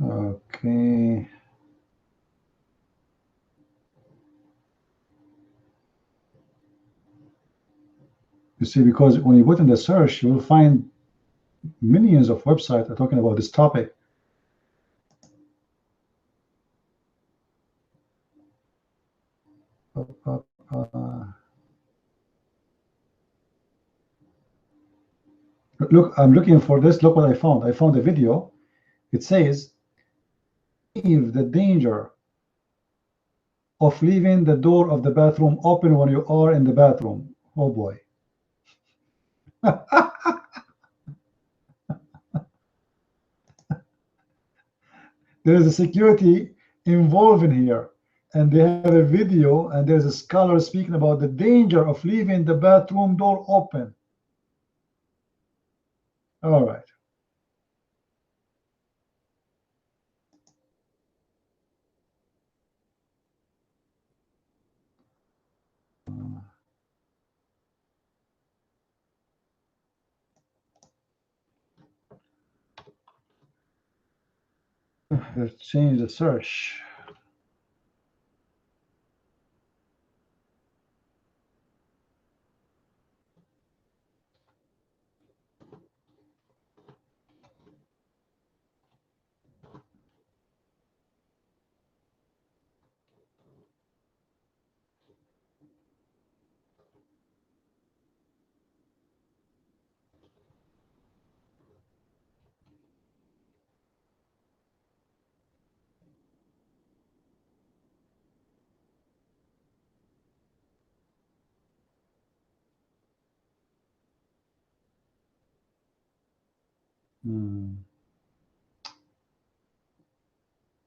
Okay. You see, because when you put in the search, you will find millions of websites are talking about this topic. Look, I'm looking for this. Look what I found. I found a video. It says, "Leave the danger of leaving the door of the bathroom open when you are in the bathroom." Oh boy. There is a security involved in here, and they have a video, and there's a scholar speaking about the danger of leaving the bathroom door open. All right. Let's change the search.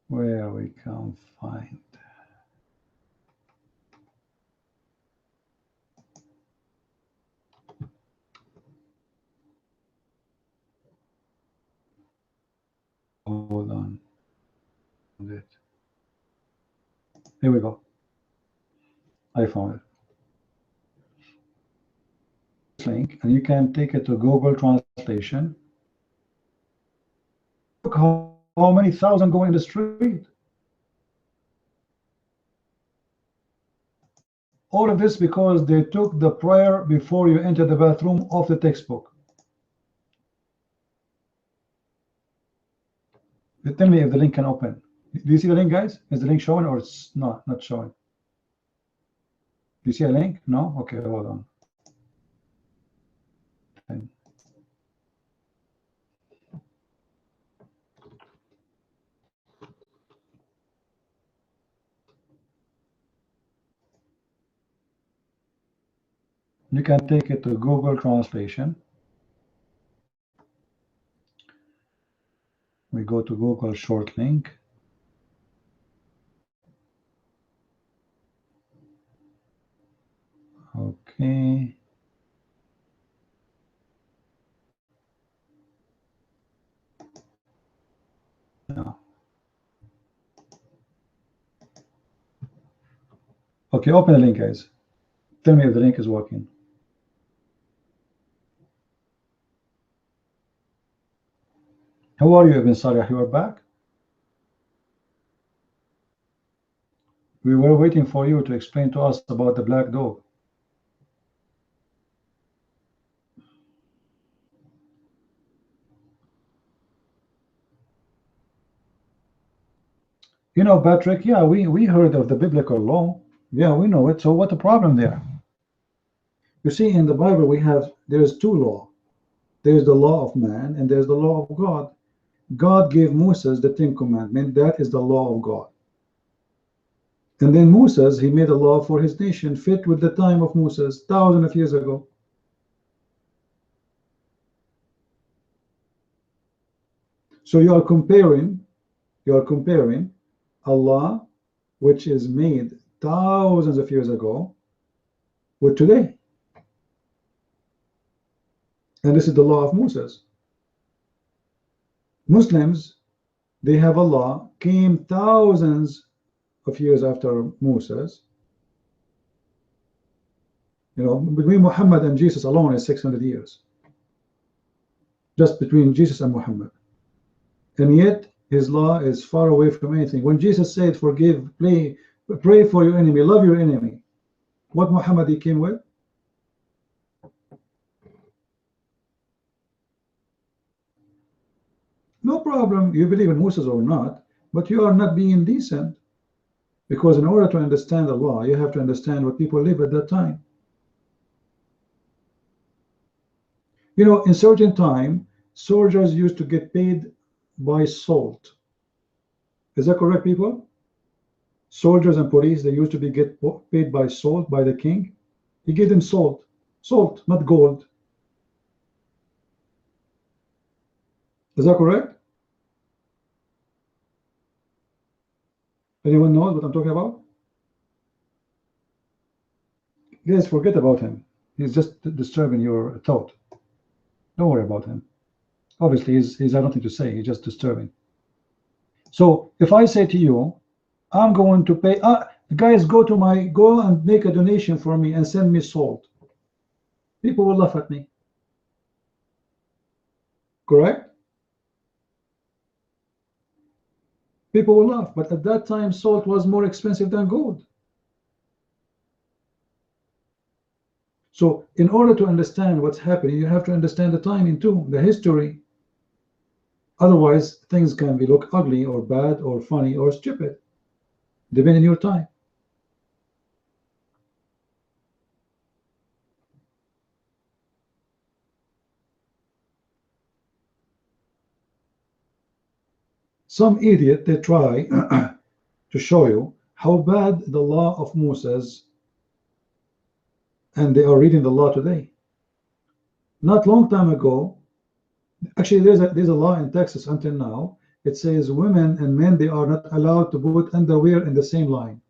Where we can find. Hold on. Here we go. I found it. Link, and you can take it to Google Translation. Look how many thousand go in the street. All of this because they took the prayer before you enter the bathroom off the textbook. Tell me if the link can open. Do you see the link, guys? Is the link showing or it's not showing? You see a link? No? Okay, hold on. You can take it to Google Translation. We go to Google short link. Okay. No. Okay, open the link, guys. Tell me if the link is working. How are you, Ibn Salih? You are back? We were waiting for you to explain to us about the black dog. You know, Patrick, yeah, we heard of the biblical law. Yeah, we know it. So what the problem there? You see, in the Bible, there's two laws. There's the law of man and there's the law of God. God gave Moses the Ten Commandments. That is the law of God. And then Moses, he made a law for his nation fit with the time of Moses, thousands of years ago. So you are comparing Allah, which is made thousands of years ago, with today. And this is the law of Moses. Muslims, they have a law, came thousands of years after Moses. You know, between Muhammad and Jesus alone is 600 years. Just between Jesus and Muhammad. And yet, his law is far away from anything. When Jesus said, forgive, pray for your enemy, love your enemy, what Muhammad he came with? No problem, you believe in Moses or not, but you are not being decent. Because in order to understand the law, you have to understand what people live at that time. You know, in certain time, soldiers used to get paid by salt. Is that correct, people? Soldiers and police, they used to get paid by salt by the king. He gave them salt, not gold. Is that correct? Anyone knows what I'm talking about? Guys, forget about him. He's just disturbing your thought. Don't worry about him. Obviously, he's has nothing to say. He's just disturbing. So if I say to you, I'm going to pay, guys, go and make a donation for me and send me salt. People will laugh at me. Correct? People will laugh, but at that time, salt was more expensive than gold. So in order to understand what's happening, you have to understand the timing too, the history. Otherwise, things can look ugly or bad or funny or stupid, depending on your time. Some idiot, they try to show you how bad the law of Moses, and they are reading the law today. Not long time ago, actually there's a law in Texas until now. It says women and men, they are not allowed to put underwear in the same line.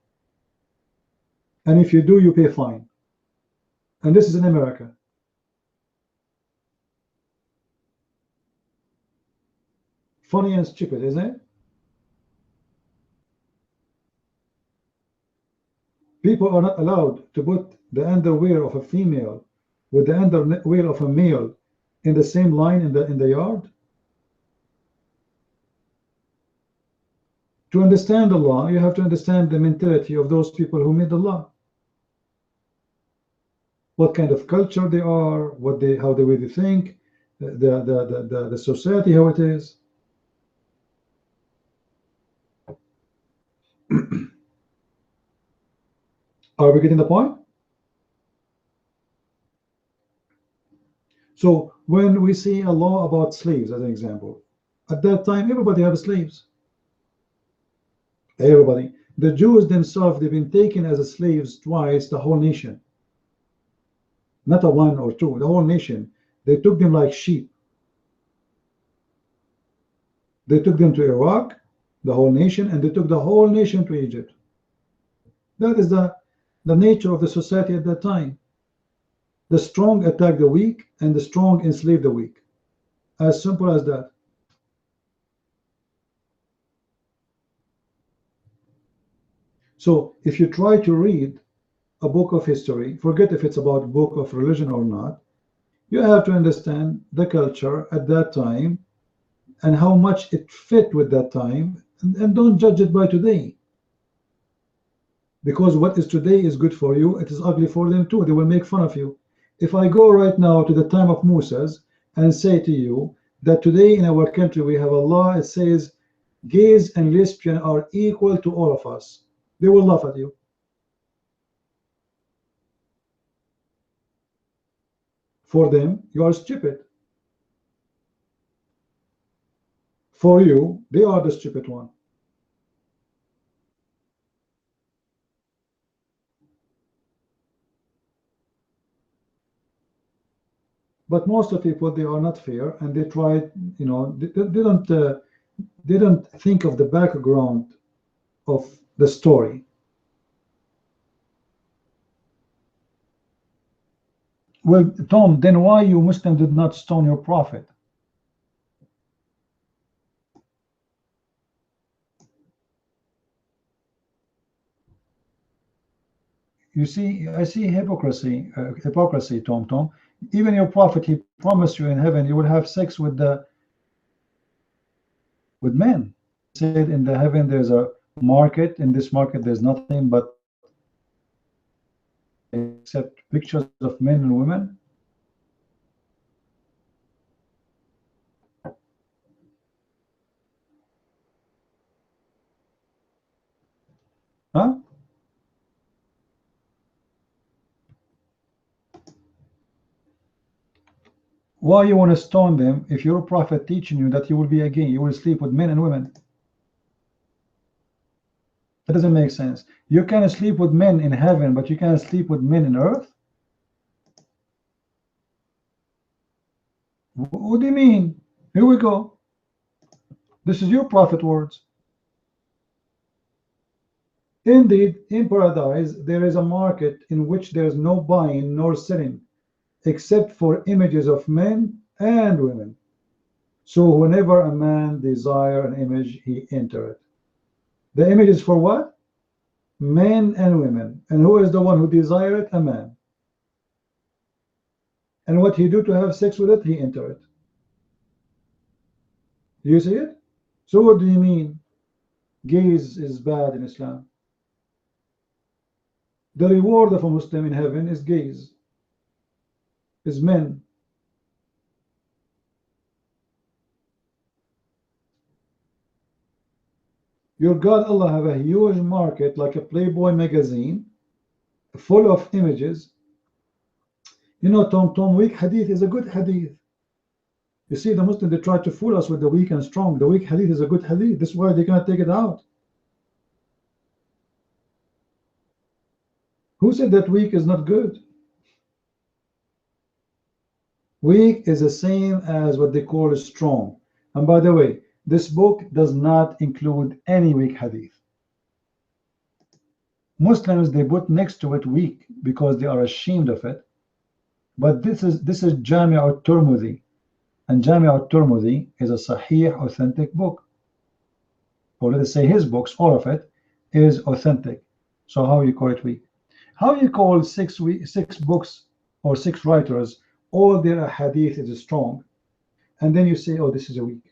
And if you do, you pay fine. And this is in America. Funny and stupid, isn't it? People are not allowed to put the underwear of a female with the underwear of a male in the same line in the yard. To understand the law, you have to understand the mentality of those people who made the law. What kind of culture they are, how the way they think, the society, how it is. Are we getting the point? So when we see a law about slaves, as an example, at that time everybody had slaves. Everybody. The Jews themselves, they've been taken as slaves twice, the whole nation. Not a one or two, the whole nation. They took them like sheep. They took them to Iraq, the whole nation, and they took the whole nation to Egypt. That is the nature of the society at that time. The strong attack the weak, and the strong enslave the weak. As simple as that. So if you try to read a book of history, forget if it's about a book of religion or not, you have to understand the culture at that time and how much it fit with that time, and don't judge it by today. Because what is today is good for you, it is ugly for them too. They will make fun of you. If I go right now to the time of Moses and say to you that today in our country we have a law, it says gays and lesbians are equal to all of us, they will laugh at you. For them, you are stupid. For you, they are the stupid one. But most of the people, they are not fair, and they try, you know, they don't think of the background of the story. Well, Tom, then why you Muslims did not stone your prophet? You see, I see hypocrisy, Tom. Even your prophet, he promised you in heaven you will have sex with men. He said in the heaven there's a market. In this market there's nothing but except pictures of men and women. Huh? Why you want to stone them if your prophet teaching you that you will be a gay, you will sleep with men and women? That doesn't make sense. You can sleep with men in heaven, but you can't sleep with men in earth? What do you mean? Here we go. This is your prophet words. Indeed, in paradise, there is a market in which there is no buying nor selling, except for images of men and women. So whenever a man desire an image, he enter it. The image is for what? Men and women. And who is the one who desire it? A man. And what he do to have sex with it? He enter it. Do you see it? So what do you mean? Gays is bad in Islam. The reward of a Muslim in heaven is gays, is men. Your God Allah have a huge market like a Playboy magazine full of images. You know, Tom, weak hadith is a good hadith. You see, the Muslims, they try to fool us with the weak and strong. The weak hadith is a good hadith. This is why they cannot take it out. Who said that weak is not good? Weak is the same as what they call strong. And by the way, this book does not include any weak hadith. Muslims, they put next to it weak because they are ashamed of it. But this is Jami' al-Tirmidhi, and Jami' al-Tirmidhi is a sahih, authentic book. Or let us say his books, all of it is authentic. So how you call it weak? How you call six books or 6 writers, all their hadith is strong, and then you say, oh, this is a weak?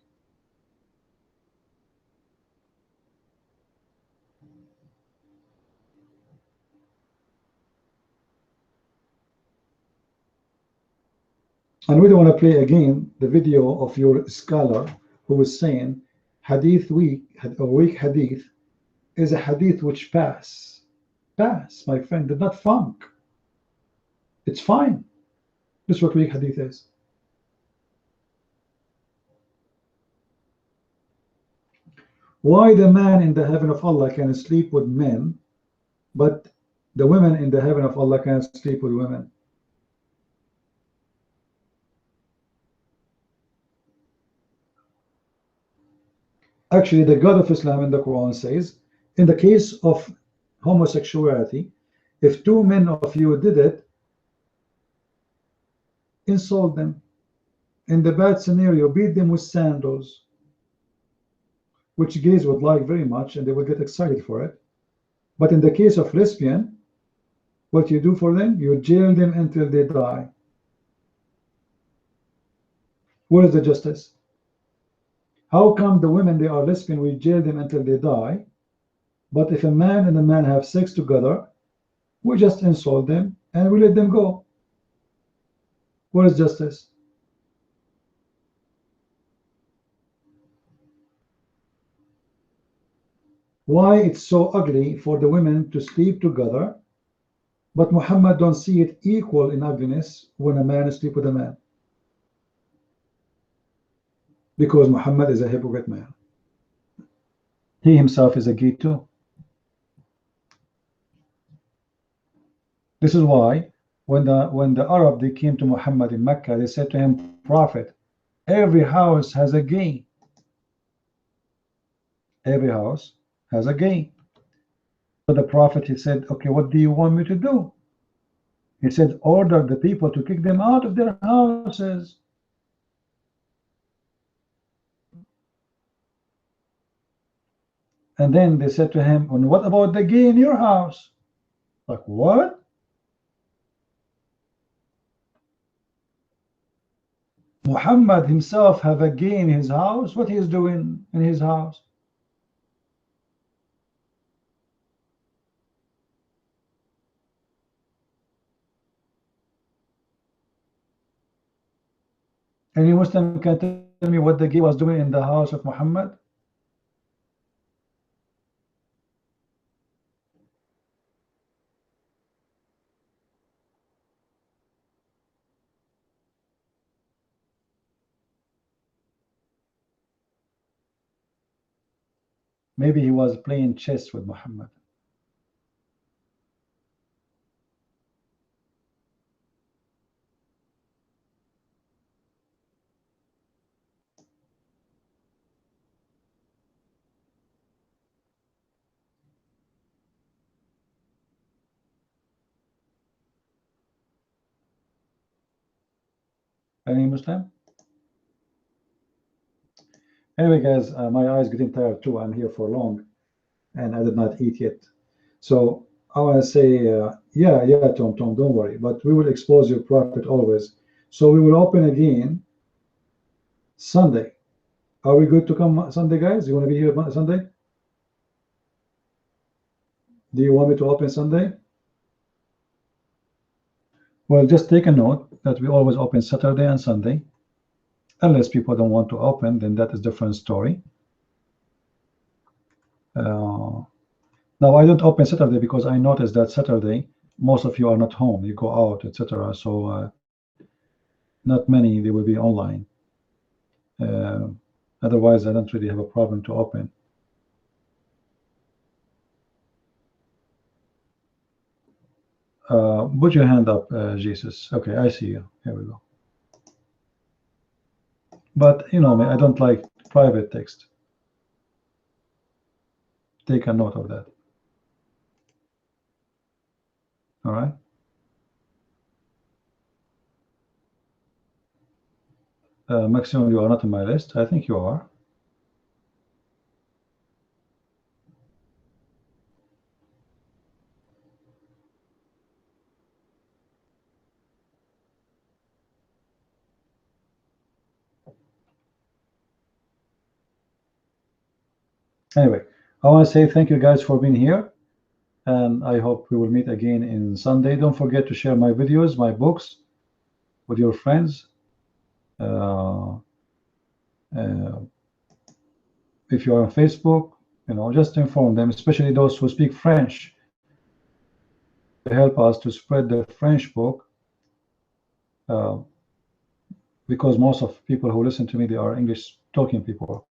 And we don't want to play again the video of your scholar who is saying hadith weak, or weak hadith is a hadith which pass, my friend, did not funk. It's fine. This is what weak hadith is. Why the man in the heaven of Allah can sleep with men, but the women in the heaven of Allah can't sleep with women? Actually, the God of Islam in the Quran says, in the case of homosexuality, if two men of you did it, insult them. In the bad scenario, beat them with sandals, which gays would like very much, and they will get excited for it. But in the case of lesbian, what you do for them, you jail them until they die. Where is the justice? How come the women, they are lesbian, we jail them until they die, but if a man and a man have sex together, we just insult them and we let them go? Where is justice? Why it's so ugly for the women to sleep together, but Muhammad don't see it equal in ugliness when a man sleep with a man? Because Muhammad is a hypocrite man. He himself is a gay too. This is why when the Arab, they came to Muhammad in Mecca, they said to him, Prophet, every house has a gay. Every house has a gay. So the Prophet, he said, okay, what do you want me to do? He said, order the people to kick them out of their houses. And then they said to him, and what about the gay in your house? Like, what? Muhammad himself have a gay in his house? What he is doing in his house? Any Muslim can tell me what the gay was doing in the house of Muhammad? Maybe he was playing chess with Muhammad. Any Muslim? Anyway, guys, my eyes getting tired too. I'm here for long, and I did not eat yet. So I want to say, yeah, Tom, don't worry. But we will expose your prophet always. So we will open again Sunday. Are we good to come Sunday, guys? You want to be here Sunday? Do you want me to open Sunday? Well, just take a note that we always open Saturday and Sunday. Unless people don't want to open, then that is a different story. Now, I don't open Saturday because I noticed that Saturday, most of you are not home. You go out, etc. So not many, they will be online. Otherwise, I don't really have a problem to open. Put your hand up, Jesus. Okay, I see you. Here we go. But you know me, I don't like private text. Take a note of that. All right. Maximum, you are not on my list. I think you are. Anyway, I want to say thank you guys for being here, and I hope we will meet again in Sunday. Don't forget to share my videos, my books with your friends. If you are on Facebook, you know, just inform them, especially those who speak French, to help us to spread the French book, because most of people who listen to me, they are English talking people.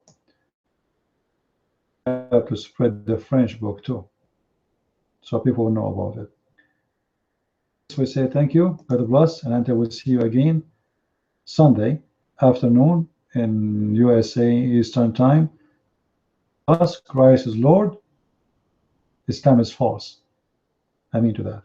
to spread the French book too, so people will know about it. So we say thank you, God bless, and until we see you again Sunday afternoon in USA Eastern Time. Us, Christ is Lord, Islam is false. I mean to that.